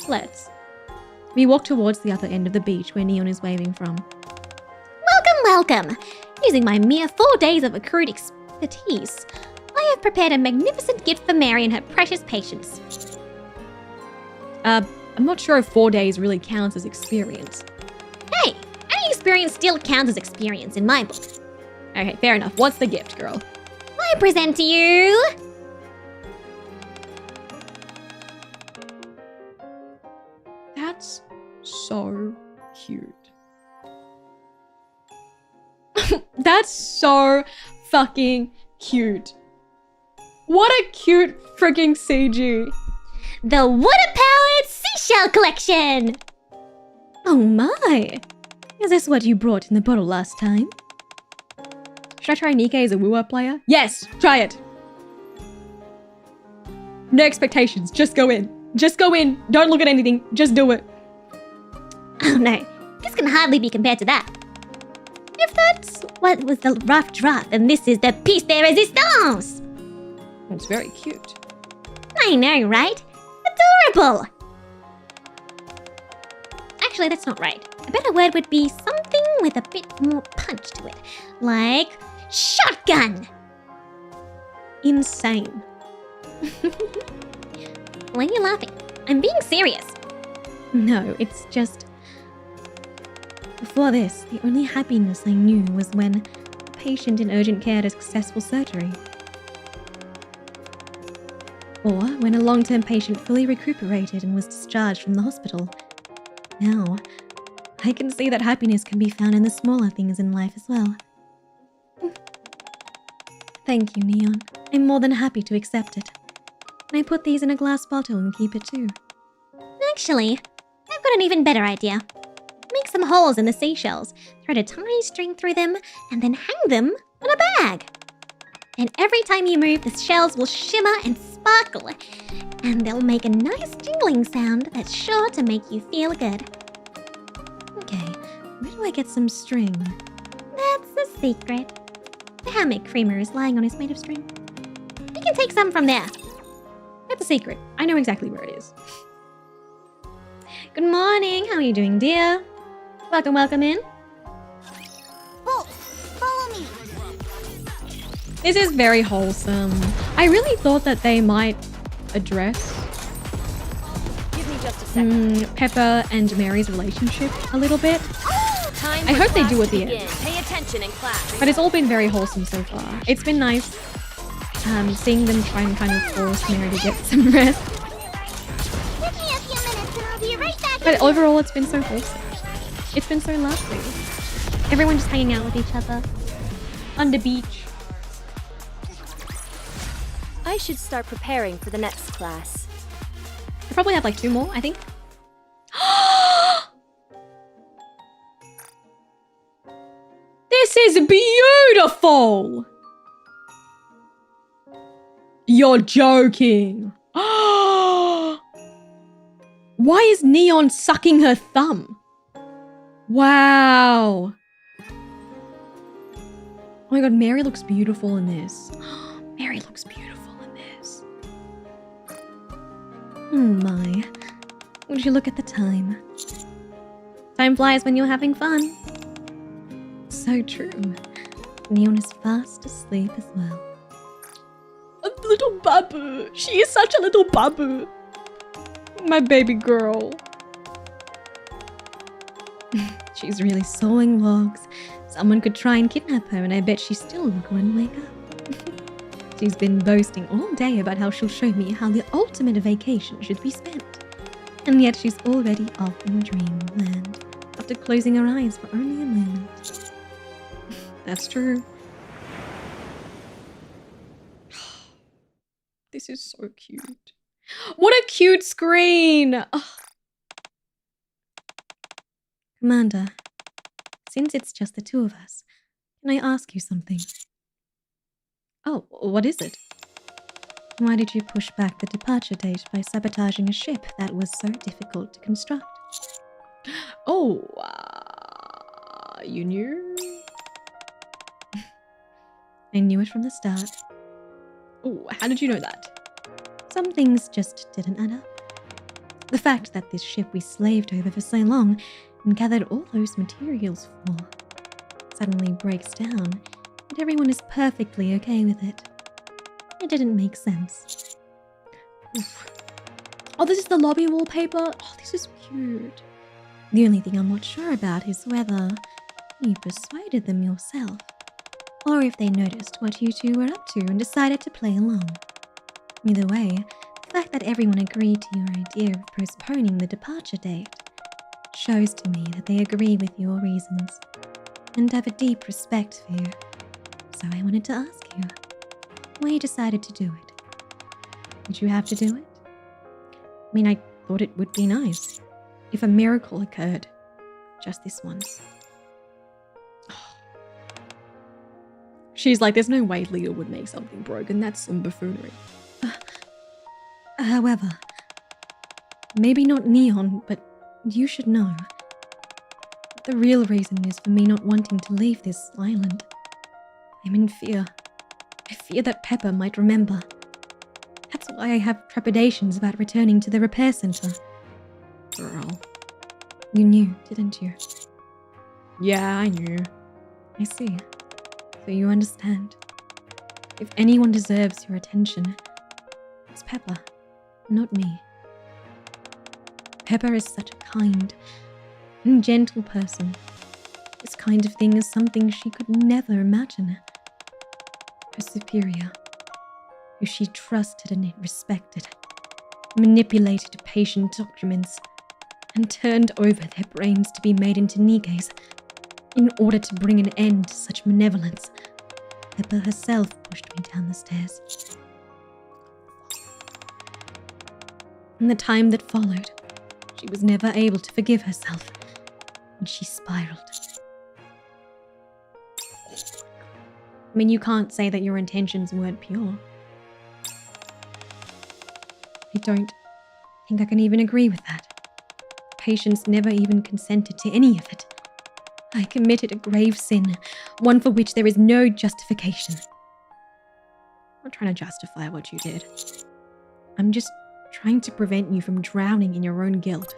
Let's. We walk towards the other end of the beach where Neon is waving from.
Welcome! Using my mere 4 days of accrued expertise, I have prepared a magnificent gift for Mary and her precious patients.
I'm not sure if 4 days really counts as experience.
Hey, any experience still counts as experience in my book.
Okay, fair enough. What's the gift, girl?
I present to you...
That's so cute. That's so fucking cute. What a cute freaking CG.
The water-powered seashell collection!
Oh my! Is this what you brought in the bottle last time?
Should I try Nikke as a woo-up player? Yes, try it. No expectations, just go in. Just go in, don't look at anything, just do it.
Oh no, this can hardly be compared to that. If that's what was the rough draft, then this is the piece de resistance!
It's very cute.
I know, right? Adorable! Actually, that's not right. A better word would be something with a bit more punch to it. Like shotgun!
Insane.
Why are you laughing? I'm being serious.
No, it's just... Before this, the only happiness I knew was when a patient in urgent care had a successful surgery. Or when a long-term patient fully recuperated and was discharged from the hospital. Now, I can see that happiness can be found in the smaller things in life as well. Thank you, Neon. I'm more than happy to accept it. And I put these in a glass bottle and keep it too.
Actually, I've got an even better idea. Make some holes in the seashells, thread a tiny string through them, and then hang them on a bag. And every time you move, the shells will shimmer and sparkle, and they'll make a nice jingling sound that's sure to make you feel good.
Okay, where do I get some string?
That's the secret. The hammock Creamer is lying on is made of string. You can take some from there.
That's a secret. I know exactly where it is. Good morning. How are you doing, dear? Welcome, welcome in.
Bolt, follow me.
This is very wholesome. I really thought that they might address
Give me just a second.
Pepper and Mary's relationship a little bit.
Time
I
for
hope they
class
do at
to
the
begin.
end.
Pay attention in class.
But it's all been very wholesome so far. It's been nice seeing them try and kind of force Mary to get some rest.
Give me a few minutes and I'll be right back.
But overall, it's been so wholesome. It's been so lovely. Everyone just hanging out with each other on the beach.
I should start preparing for the next class.
I probably have like 2 more, I think. This is beautiful! You're joking. Why is Neon sucking her thumb? Wow. Oh my god, Mary looks beautiful in this. Mary looks beautiful in this.
Oh my. Would you look at the time?
Time flies when you're having fun.
So true. Neon is fast asleep as well.
A little babu. She is such a little babu. My baby girl.
She's really sawing logs. Someone could try and kidnap her, and I bet she still wouldn't wake up. She's been boasting all day about how she'll show me how the ultimate vacation should be spent. And yet she's already off in dreamland after closing her eyes for only a moment.
That's true. This is so cute. What a cute screen! Oh.
Commander, since it's just the two of us, can I ask you something?
Oh, what is it?
Why did you push back the departure date by sabotaging a ship that was so difficult to construct?
Oh, you knew?
I knew it from the start.
Oh, how did you know that?
Some things just didn't add up. The fact that this ship we slaved over for so long and gathered all those materials for suddenly breaks down, and everyone is perfectly okay with it. It didn't make sense.
Oof. Oh, this is the lobby wallpaper. Oh, this is cute.
The only thing I'm not sure about is whether you persuaded them yourself, or if they noticed what you two were up to and decided to play along. Either way, the fact that everyone agreed to your idea of postponing the departure date shows to me that they agree with your reasons and have a deep respect for you. So I wanted to ask you why you decided to do it. Did you have to do it?
I mean, I thought it would be nice if a miracle occurred. Just this once. She's like, there's no way Leah would make something broken. That's some buffoonery.
However, maybe not Neon, but you should know. The real reason is for me not wanting to leave this island. I'm in fear. I fear that Pepper might remember. That's why I have trepidations about returning to the repair center.
Girl.
You knew, didn't you?
Yeah, I knew.
I see. So you understand. If anyone deserves your attention, it's Pepper.
not me. Pepper is such a kind and gentle person. This kind of thing is something she could never imagine. Her superior, who she trusted and respected, manipulated patient documents and turned over their brains to be made into Nikes in order to bring an end to such malevolence. Pepper herself pushed me down the stairs. In the time that followed, she was never able to forgive herself, and she spiraled. I mean, you can't say that your intentions weren't pure. I don't think I can even agree with that. Patience never even consented to any of it. I committed a grave sin, one for which there is no justification. I'm not trying to justify what you did. I'm just trying to prevent you from drowning in your own guilt.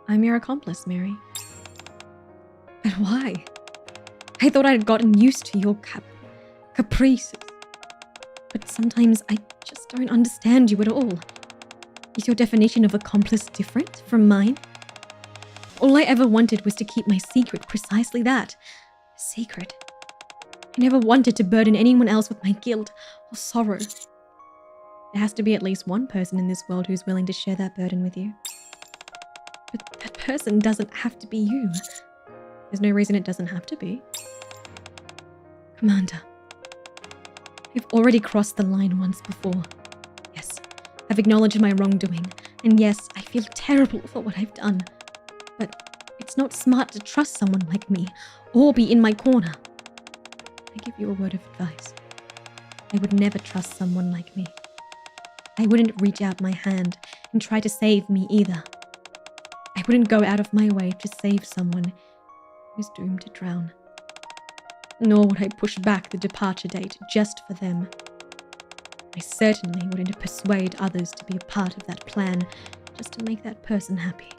I'm your accomplice, Mary. But why? I thought I'd gotten used to your caprices. But sometimes I just don't understand you at all. Is your definition of accomplice different from mine? All I ever wanted was to keep my secret, precisely that. A secret. I never wanted to burden anyone else with my guilt or sorrow. There has to be at least one person in this world who's willing to share that burden with you. But that person doesn't have to be you. There's no reason it doesn't have to be. Commander, I've already crossed the line once before. Yes, I've acknowledged my wrongdoing, and yes, I feel terrible for what I've done. But it's not smart to trust someone like me, or be in my corner. I give you a word of advice. I would never trust someone like me. I wouldn't reach out my hand and try to save me either. I wouldn't go out of my way to save someone who's doomed to drown. Nor would I push back the departure date just for them. I certainly wouldn't persuade others to be a part of that plan just to make that person happy.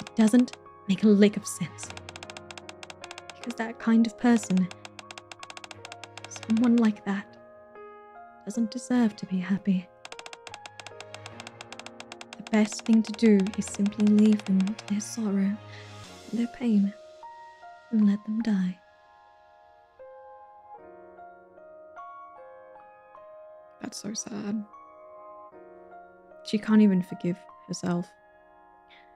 It doesn't make a lick of sense. Because that kind of person, someone like that, doesn't deserve to be happy. The best thing to do is simply leave them to their sorrow and their pain and let them die. That's so sad. She can't even forgive herself.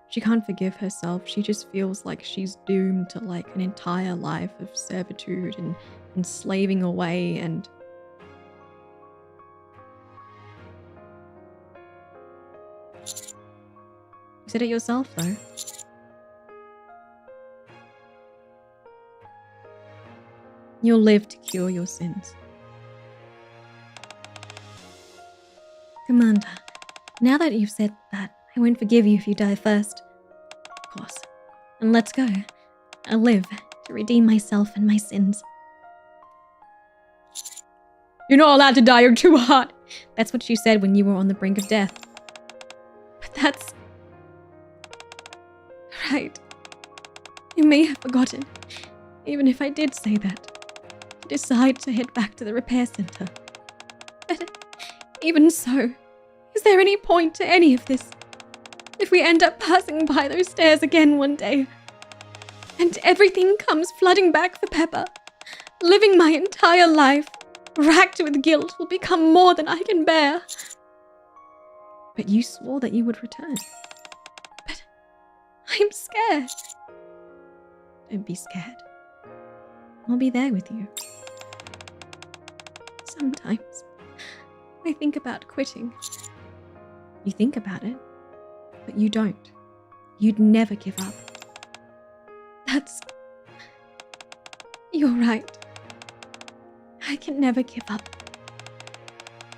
She can't forgive herself. She just feels like she's doomed to like an entire life of servitude and slaving away and you said it yourself though. You'll live to cure your sins. Commander, now that you've said that, I won't forgive you if you die first. Of course. And let's go. I'll live to redeem myself and my sins. You're not allowed to die, you're too hot. That's what you said when you were on the brink of death. But that's... right. You may have forgotten, even if I did say that. Decide to head back to the repair center. But even so, is there any point to any of this? If we end up passing by those stairs again one day, and everything comes flooding back for Pepper, living my entire life, racked with guilt, will become more than I can bear. But you swore that you would return. But I'm scared. Don't be scared. I'll be there with you. Sometimes I think about quitting. You think about it, but you don't. You'd never give up. That's... You're right. I can never give up.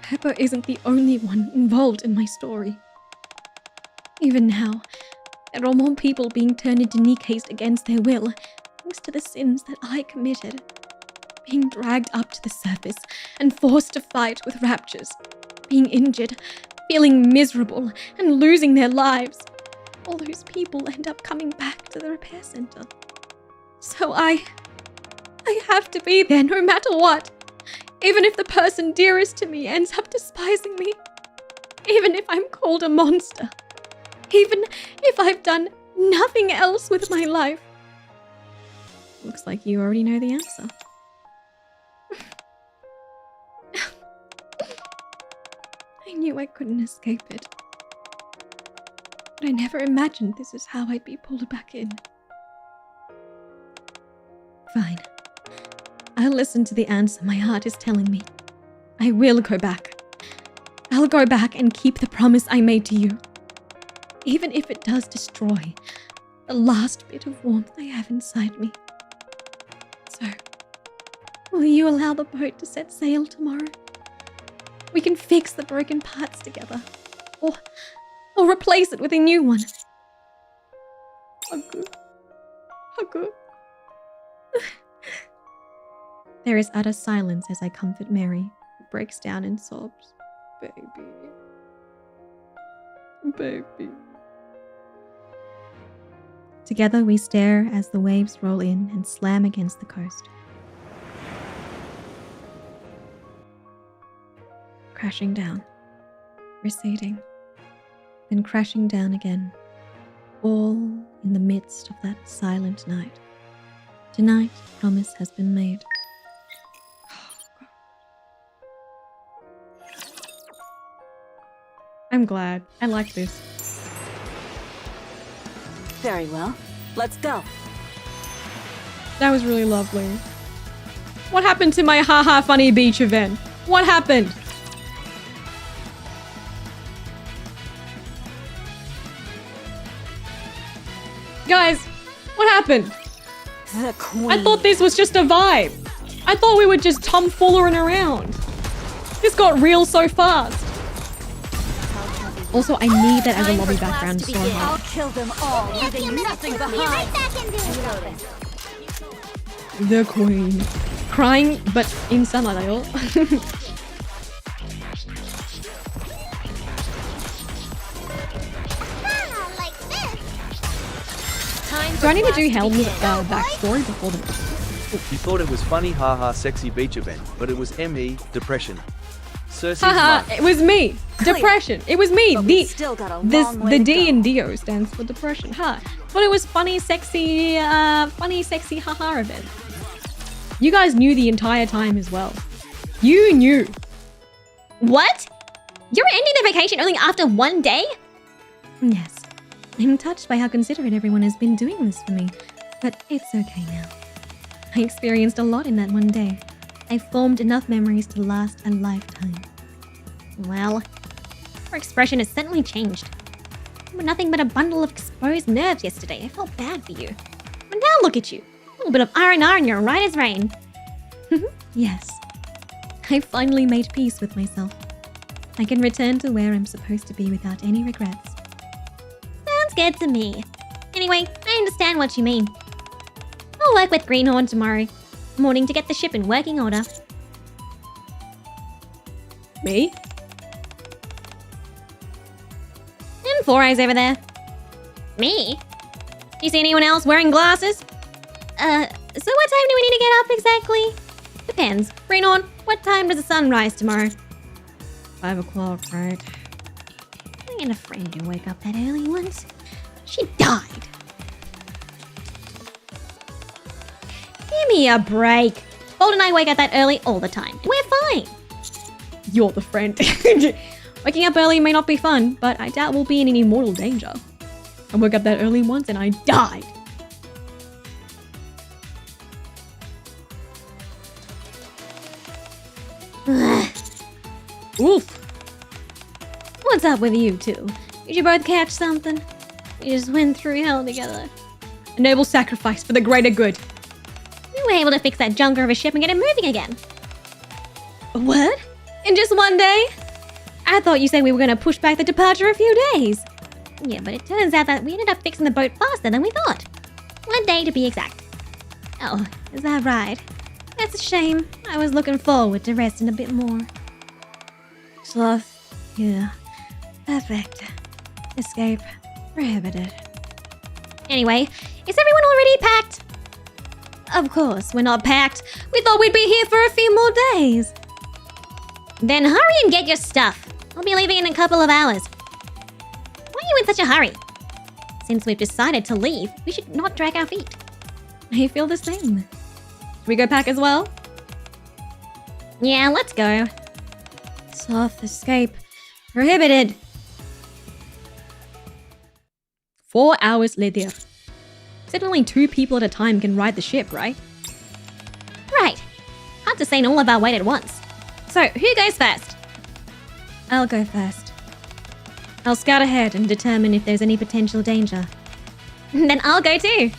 Pepper isn't the only one involved in my story. Even now, there are more people being turned into Nikes against their will, thanks to the sins that I committed. Being dragged up to the surface and forced to fight with raptures. Being injured, feeling miserable, and losing their lives. All those people end up coming back to the repair center. So I have to be there no matter what.
Even if the person dearest to me ends up despising me. Even if I'm called a monster. Even if I've done nothing else with my life. Looks like you already know the answer. I knew I couldn't escape it. But I never imagined this is how I'd be pulled back in. Fine. I'll listen to the answer my heart is telling me. I will go back. I'll go back and keep the promise I made to you. Even if it does destroy the last bit of warmth I have inside me. So, will you allow the boat to set sail tomorrow? We can fix the broken parts together. Or replace it with a new one. Haku. Haku. There is utter silence as I comfort Mary, who breaks down in sobs. Baby. Baby. Together we stare as the waves roll in and slam against the coast. Crashing down. Receding. Then crashing down again. All in the midst of that silent night. Tonight, promise has been made. I'm glad. I like this.
Very well. Let's go.
That was really lovely. What happened to my haha funny beach event? What happened? Guys, what happened?
The queen.
I thought this was just a vibe. I thought we were just tomfoolering around. This got real so fast. Also, I need that as a lobby background so
I'll
hard.
kill them all, leaving nothing behind.
The queen. Crying, but insanayo. Do I need to do Helm's backstory before the...
You thought it was funny, haha, sexy beach event, but it was ME, depression. CERSEA's
Haha,
month.
it was me. Depression. It was me.
But we still got a long way
The
to
D
go.
in Dio stands for depression. Huh. But it was funny, sexy, haha event. You guys knew the entire time as well. You knew.
What? You're ending the vacation only after one day?
Yes. I'm touched by how considerate everyone has been doing this for me, but it's okay now. I experienced a lot in that one day. I formed enough memories to last a lifetime.
Well, your expression has certainly changed. You were nothing but a bundle of exposed nerves yesterday. I felt bad for you. But now look at you. A little bit of R&R and you're right as rain.
Yes. I finally made peace with myself. I can return to where I'm supposed to be without any regrets.
Sounds good to me. Anyway, I understand what you mean. I'll work with Greenhorn tomorrow morning to get the ship in working order.
Me?
And Four Eyes over there. Me? You see anyone else wearing glasses? So what time do we need to get up exactly? Depends. Greenhorn, what time does the sun rise tomorrow?
5 o'clock, right?
I had a friend who woke up that early once. She died. Give me a break. Bold and I wake up that early all the time. We're fine.
You're the friend. Waking up early may not be fun, but I doubt we'll be in any mortal danger. I woke up that early once and I died. Oof.
What's up with you two? Did you both catch something? We just went through hell together.
A noble sacrifice for the greater good.
We were able to fix that junker of a ship and get it moving again.
What? In just one day? I thought you said we were going to push back the departure a few days.
Yeah, but it turns out that we ended up fixing the boat faster than we thought. 1 day to be exact.
Oh, is that right? That's a shame. I was looking forward to resting a bit more. Sloth. Yeah. Perfect. Escape. Prohibited.
Anyway, is everyone already packed?
Of course, we're not packed. We thought we'd be here for a few more days.
Then hurry and get your stuff. I'll be leaving in a couple of hours. Why are you in such a hurry? Since we've decided to leave, we should not drag our feet.
I feel the same. Should we go pack as well?
Yeah, let's go.
Soft escape. Prohibited. 4 hours later. Said only 2 people at a time can ride the ship, right?
Right. Hard to say all of our weight at once.
So, who goes first? I'll go first. I'll scout ahead and determine if there's any potential danger.
Then I'll go too.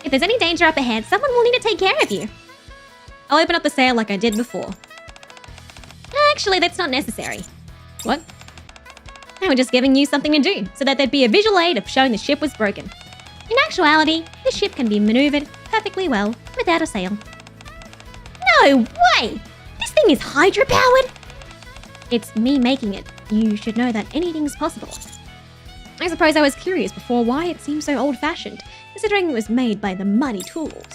If there's any danger up ahead, someone will need to take care of you.
I'll open up the sail like I did before.
Actually, that's not necessary.
What?
I was just giving you something to do, so that there'd be a visual aid of showing the ship was broken. In actuality, the ship can be maneuvered perfectly well without a sail. No way! This thing is hydro-powered? It's me making it. You should know that anything's possible.
I suppose I was curious before why it seemed so old-fashioned, considering it was made by the mighty tools.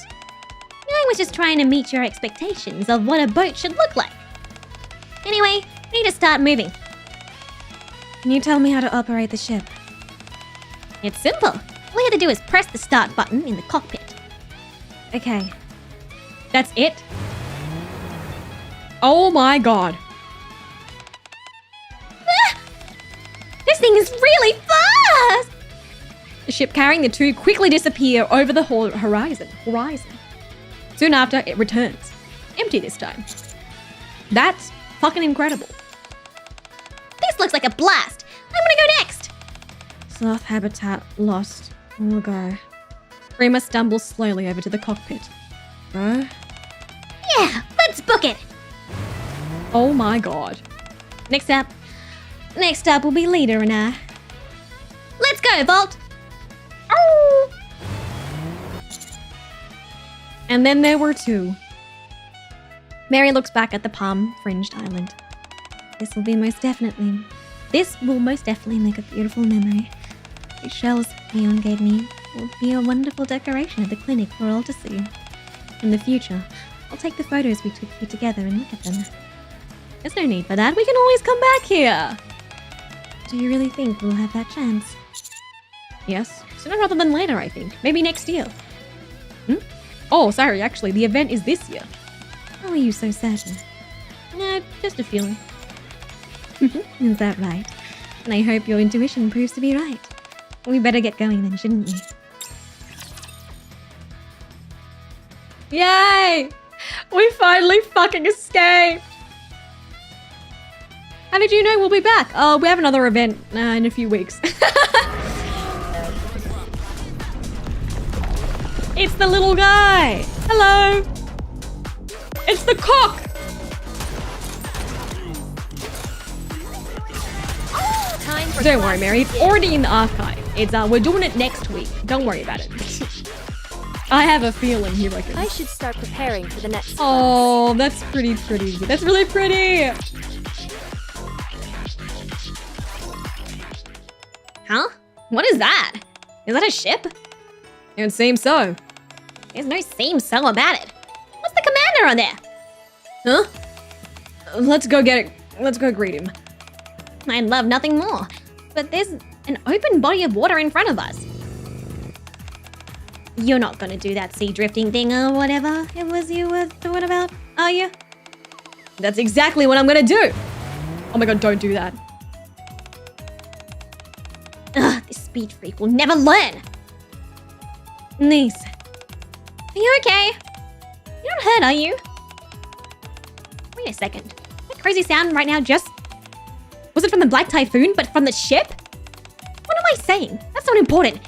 I was just trying to meet your expectations of what a boat should look like. Anyway, we need to start moving.
Can you tell me how to operate the ship?
It's simple. All you have to do is press the start button in the cockpit.
Okay. That's it? Oh my god.
This thing is really fast!
The ship carrying the 2 quickly disappear over the horizon. Soon after, it returns. Empty this time. That's fucking incredible.
This looks like a blast. I'm gonna go next.
Sloth habitat lost. We'll go. Rima stumbles slowly over to the cockpit. Go.
Yeah, let's book it.
Oh my god.
Next up will be Leader and I. Let's go, Vault. Oh.
And then there were 2. Mary looks back at the palm-fringed island. This will most definitely make a beautiful memory. The shells Leon gave me will be a wonderful decoration at the clinic for all to see. In the future, I'll take the photos we took here together and look at them. There's no need for that. We can always come back here. Do you really think we'll have that chance? Yes. Sooner rather than later, I think. Maybe next year. Oh, sorry. Actually, the event is this year. How are you so certain? Nah, just a feeling. Is that right? And I hope your intuition proves to be right. We better get going then, shouldn't we? Yay! We finally fucking escaped! How did you know we'll be back? Oh, we have another event in a few weeks. It's the little guy! Hello! It's the cock! Don't worry, Mary. It's already in the archive. It's we're doing it next week. Don't worry about it. I have a feeling he reckons.
I should start preparing for the next
Oh, that's pretty. That's really pretty.
Huh? What is that? Is that a ship?
It seems so.
There's no seem so about it. What's the commander on there?
Huh? Let's go get it. Let's go greet him.
I'd love nothing more. But there's an open body of water in front of us. You're not gonna do that sea drifting thing or whatever it was you were thought about, are you?
That's exactly what I'm gonna do. Oh my god, don't do that.
Ugh, this speed freak will never learn.
Niece.
Are you okay? You're not hurt, are you? Wait a second. That crazy sound right now just... Was it from the Black Typhoon, but from the ship? What am I saying? That's not important.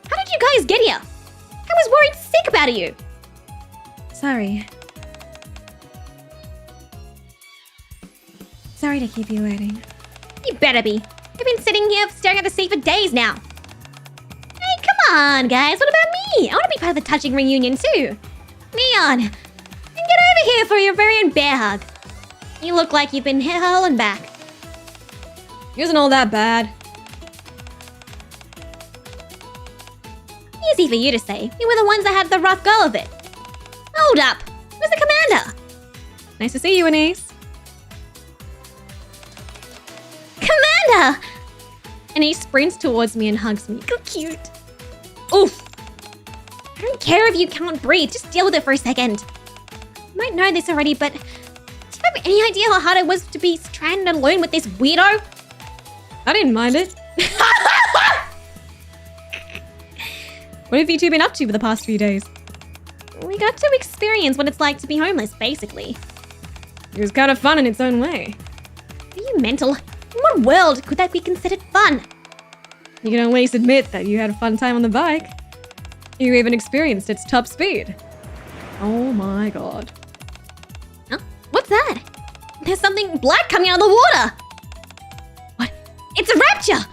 How did you guys get here? I was worried sick about you.
Sorry. Sorry to keep you waiting.
You better be. You've been sitting here staring at the sea for days now. Hey, come on, guys. What about me? I want to be part of the touching reunion too. Neon, get over here for your very own bear hug. You look like you've been hell and back.
Isn't all that bad.
Easy for you to say. You were the ones that had the rough go of it. Hold up. Where's the commander?
Nice to see you, Anise. and he sprints towards me and hugs me. So cute. Oof.
I don't care if you can't breathe. Just deal with it for a second. You might know this already, but do you have any idea how hard it was to be stranded alone with this weirdo?
I didn't mind it. What have you two been up to for the past few days?
We got to experience what it's like to be homeless, basically.
It was kind of fun in its own way.
Are you mental? In what world could that be considered fun?
You can at least admit that you had a fun time on the bike. You even experienced its top speed. Oh my god.
Huh? What's that? There's something black coming out of the water! What? It's a rapture!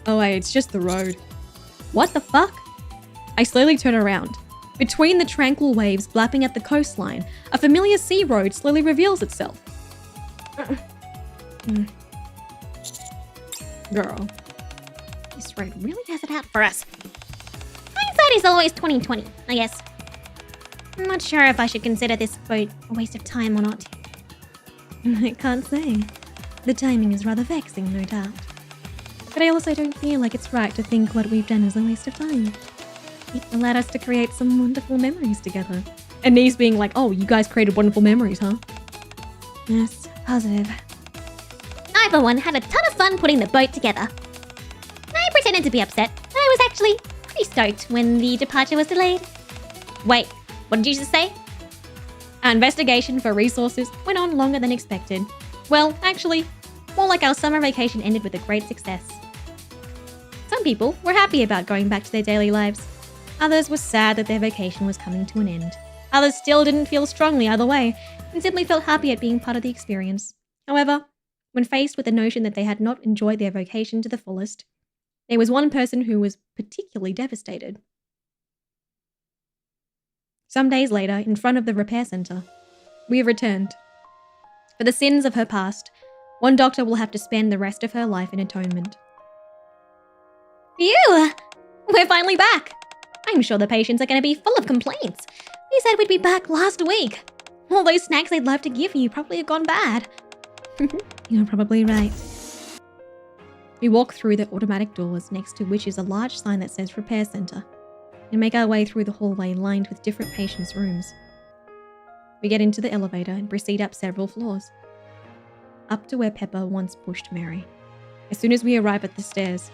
Oh wait, it's just the road. What the fuck? I slowly turn around. Between the tranquil waves blapping at the coastline, a familiar sea road slowly reveals itself. Girl.
This road really has it out for us. Hindsight is always 20/20, I guess. I'm not sure if I should consider this boat a waste of time or not.
I can't say. The timing is rather vexing, no doubt. But I also don't feel like it's right to think what we've done is a waste of time. It allowed us to create some wonderful memories together.
And Neve being like, oh, you guys created wonderful memories, huh?
Yes, positive.
I, for one, had a ton of fun putting the boat together. I pretended to be upset, but I was actually pretty stoked when the departure was delayed. Wait, what did you just say?
Our investigation for resources went on longer than expected. Well, actually, more like our summer vacation ended with a great success. Some people were happy about going back to their daily lives. Others were sad that their vacation was coming to an end. Others still didn't feel strongly either way and simply felt happy at being part of the experience. However, when faced with the notion that they had not enjoyed their vacation to the fullest, there was one person who was particularly devastated. Some days later, in front of the repair center, we have returned. For the sins of her past, one doctor will have to spend the rest of her life in atonement.
Phew! We're finally back! I'm sure the patients are going to be full of complaints. They said we'd be back last week. All those snacks they'd love to give you probably have gone bad.
You're probably right.
We walk through the automatic doors, next to which is a large sign that says Repair Center, and make our way through the hallway lined with different patients' rooms. We get into the elevator and proceed up several floors, up to where Pepper once pushed Mary. As soon as we arrive at the stairs...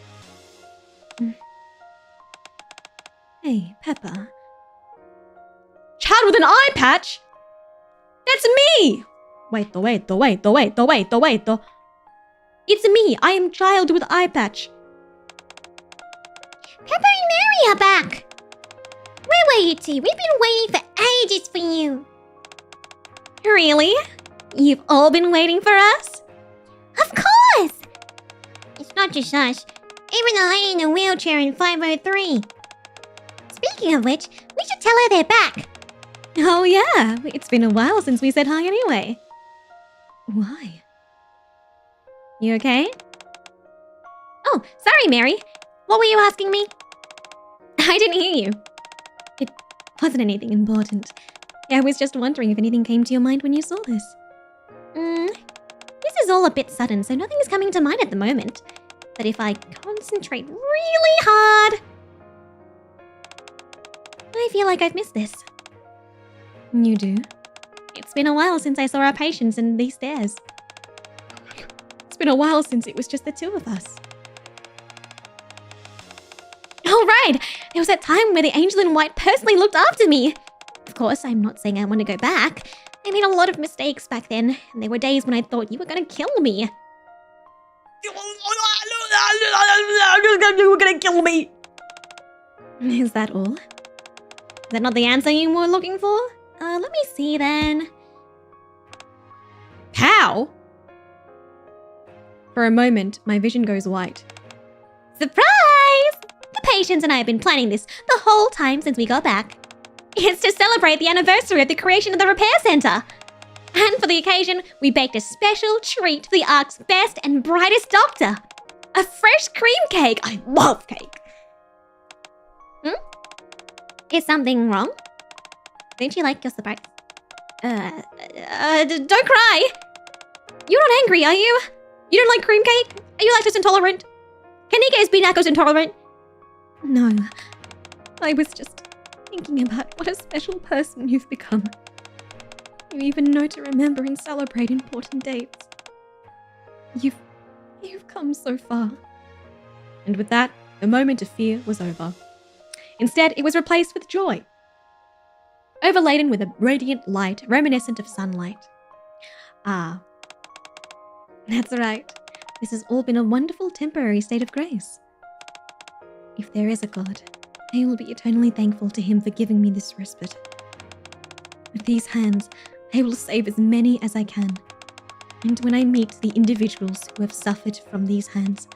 Hey, Pepper.
Child with an eye patch? That's me! Wait. It's me, I am child with eye patch.
Pepper and Mary are back! Where were you two? We've been waiting for ages for you.
Really? You've all been waiting for us?
Of course! It's not just us. Even the lady in the wheelchair in 503. Speaking of which, we should tell her they're back.
Oh yeah, it's been a while since we said hi anyway.
Why?
You okay?
Oh, sorry, Mary. What were you asking me?
I didn't hear you.
It wasn't anything important.
I was just wondering if anything came to your mind when you saw this.
This is all a bit sudden, so nothing's coming to mind at the moment. But if I concentrate really hard, I feel like I've missed this.
You do?
It's been a while since I saw our patients in these stairs. It's been a while since it was just the two of us. Oh right, there was that time where the angel in white personally looked after me. Of course, I'm not saying I want to go back. I made a lot of mistakes back then, and there were days when I thought you were going to kill me. You were going to kill me!
Is that all?
Is that not the answer you were looking for? Let me see then. How? For a moment, my vision goes white.
Surprise! The patients and I have been planning this the whole time since we got back. It's to celebrate the anniversary of the creation of the repair center. And for the occasion, we baked a special treat for the Ark's best and brightest doctor. A fresh cream cake. I love cake. Is something wrong? Don't you like your surprise?
Don't cry. You're not angry, are you? You don't like cream cake? Are you lactose intolerant?
Nika's been lactose intolerant.
No, I was just thinking about what a special person you've become. You even know to remember and celebrate important dates. You've come so far. And with that, the moment of fear was over. Instead, it was replaced with joy, overladen with a radiant light reminiscent of sunlight. Ah, that's right. This has all been a wonderful temporary state of grace. If there is a God, I will be eternally thankful to him for giving me this respite. With these hands, I will save as many as I can. And when I meet the individuals who have suffered from these hands,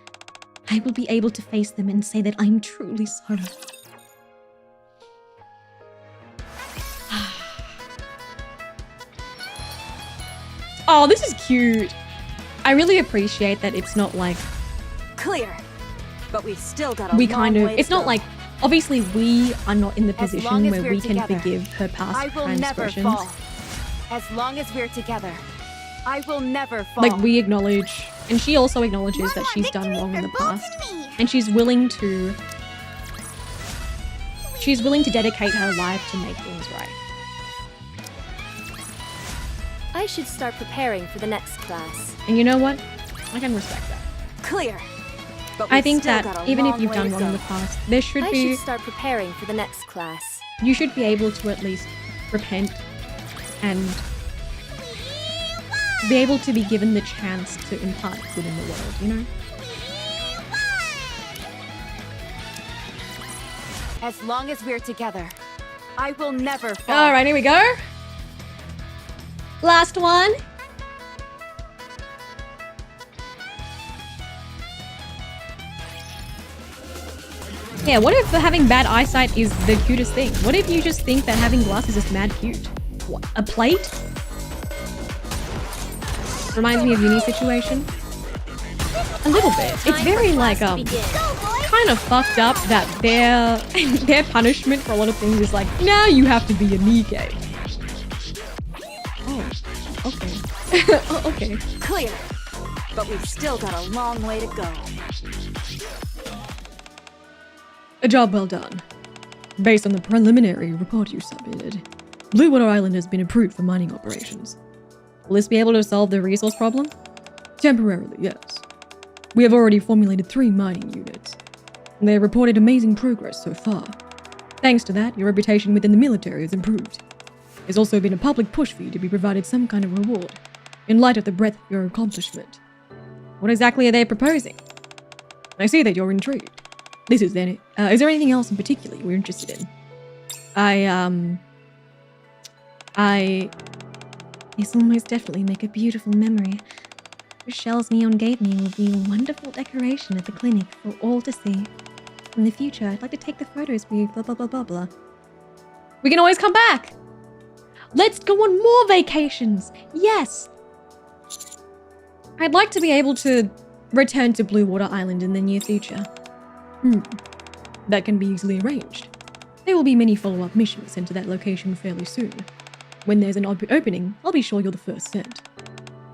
I will be able to face them and say that I'm truly sorry. Oh, this is cute. I really appreciate that it's not like
Clear. But we've still got a
we
long
kind of,
way to
it's not
go.
like, obviously we are not in the
As
position
long as
where
we're
we can
together,
forgive her
I
past
will never
transgressions.
fall. As long as we're together, I will never fall.
Like, we acknowledge, and she also acknowledges that she's done wrong in the past, and she's willing to dedicate her life to make things right.
I should start preparing for the next class.
And you know what? I can respect that.
Clear. But
I
we've
think
still
that
got a
even if
long
you've
way
done
to
wrong in
go.
the past, there should
I
be,
should start preparing for the next class.
you should be able to at least repent and be able to be given the chance to impart good in the world, you know?
As long as we're together, I will never fall.
All right, here we go. Last one. Yeah, what if having bad eyesight is the cutest thing? What if you just think that having glasses is mad cute? What, a plate? Reminds me of uni situation. A little bit. It's very like kind of fucked up that their punishment for a lot of things is like, now you have to be a Nikkei. Oh, okay. Oh, okay.
Clear. But we've still got a long way to go.
A job well done. Based on the preliminary report you submitted, Blue Water Island has been approved for mining operations.
Will this be able to solve the resource problem?
Temporarily, yes. We have already formulated 3 mining units, and they have reported amazing progress so far. Thanks to that, your reputation within the military has improved. There's also been a public push for you to be provided some kind of reward, in light of the breadth of your accomplishment.
What exactly are they proposing?
I see that you're intrigued. Is there anything else in particular you're interested in?
This will most definitely make a beautiful memory. Rochelle's neon gave me will be a wonderful decoration at the clinic for all to see. In the future, I'd like to take the photos with you, blah blah blah blah blah. We can always come back! Let's go on more vacations! Yes! I'd like to be able to return to Blue Water Island in the near future.
That can be easily arranged. There will be many follow-up missions sent to that location fairly soon. When there's an opening, I'll be sure you're the first sent.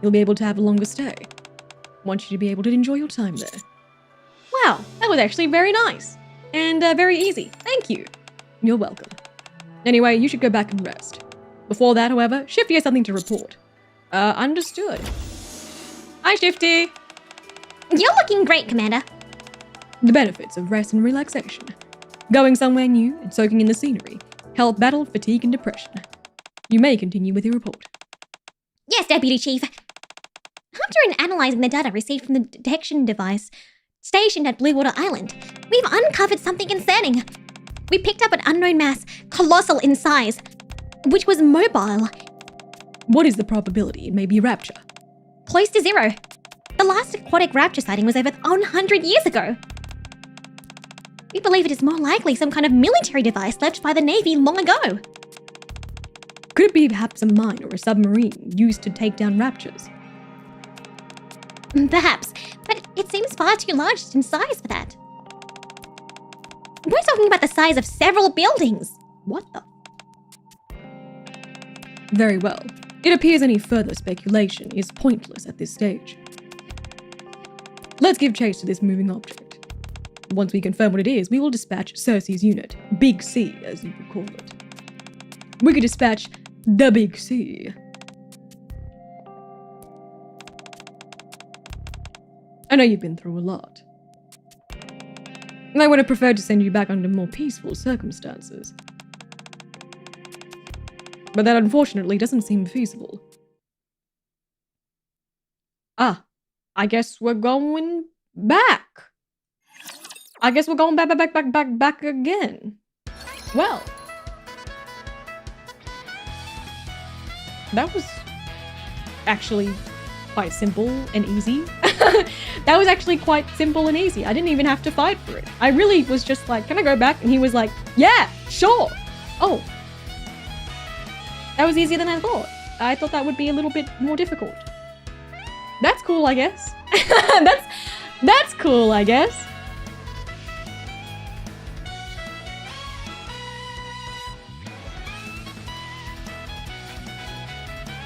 You'll be able to have a longer stay. Want you to be able to enjoy your time there.
Wow, that was actually very nice. And very easy. Thank you.
You're welcome. Anyway, you should go back and rest. Before that, however, Shifty has something to report.
Understood. Hi, Shifty.
You're looking great, Commander.
The benefits of rest and relaxation. Going somewhere new and soaking in the scenery help battle fatigue and depression. You may continue with your report.
Yes, Deputy Chief. After analysing the data received from the detection device stationed at Blue Water Island, we've uncovered something concerning. We picked up an unknown mass, colossal in size, which was mobile.
What is the probability it may be Rapture?
Close to 0. The last aquatic rapture sighting was over 100 years ago. We believe it is more likely some kind of military device left by the Navy long ago.
Could it be perhaps a mine or a submarine used to take down Raptures?
Perhaps, but it seems far too large in size for that. We're talking about the size of several buildings.
What the?
Very well. It appears any further speculation is pointless at this stage. Let's give chase to this moving object. Once we confirm what it is, we will dispatch CERSEA's unit. Big C, as you could call it. We could dispatch the Big C. I know you've been through a lot. And I would have preferred to send you back under more peaceful circumstances. But that unfortunately doesn't seem feasible. Ah, I guess we're going back. I guess we're going back again. Well. That was actually quite simple and easy. That was actually quite simple and easy. I didn't even have to fight for it. I really was just like, can I go back? And he was like, yeah, sure. Oh. That was easier than I thought. I thought that would be a little bit more difficult. That's cool, I guess. That's cool, I guess.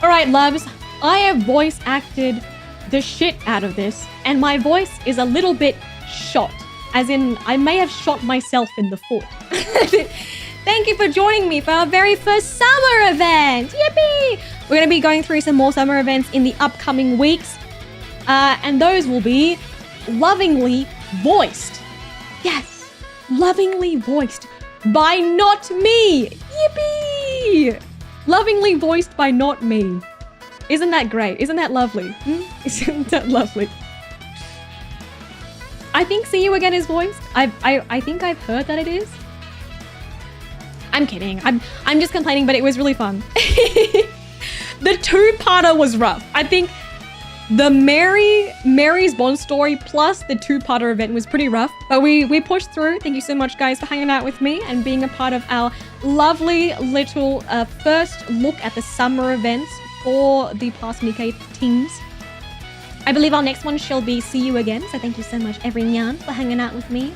Alright, loves. I have voice acted the shit out of this, and my voice is a little bit shot. As in, I may have shot myself in the foot. Thank you for joining me for our very first summer event! Yippee! We're going to be going through some more summer events in the upcoming weeks. And those will be lovingly voiced. Yes! Lovingly voiced by not me! Yippee! Lovingly voiced by not me. Isn't that great? Isn't that lovely? Isn't that lovely? I think See You Again is voiced. I think I've heard that it is. I'm kidding. I'm just complaining, but it was really fun. The two-parter was rough. I think the Mary's Bond story plus the two-parter event was pretty rough, but we pushed through. Thank you so much, guys, for hanging out with me and being a part of our lovely little first look at the summer events for the Past Nikkei teams. I believe our next one shall be See You Again, so thank you so much, everyone, for hanging out with me.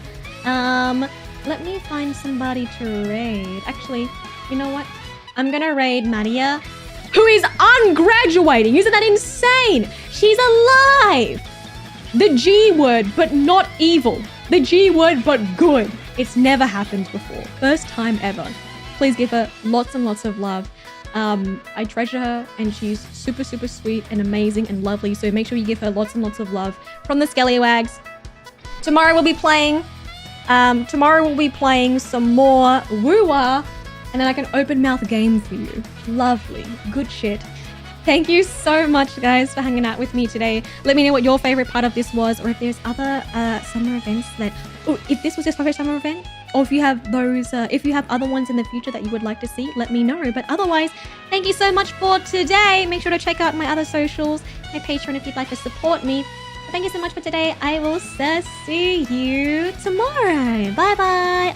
Let me find somebody to raid. Actually, you know what? I'm gonna raid Maria, who is ungraduating. Isn't that insane? She's alive. The G word, but not evil. The G word, but good. It's never happened before. First time ever. Please give her lots and lots of love. I treasure her, and she's super, super sweet and amazing and lovely. So make sure you give her lots and lots of love from the Skellywags. Tomorrow we'll be playing some more Woo-Wah, and then I can open mouth game for you. Lovely. Good shit. Thank you so much, guys, for hanging out with me today. Let me know what your favorite part of this was, or if there's other summer events that, or if this was your favorite summer event, or if you have those, if you have other ones in the future that you would like to see, let me know. But otherwise, thank you so much for today. Make sure to check out my other socials, my Patreon if you'd like to support me. But thank you so much for today. I will see you tomorrow. Bye bye.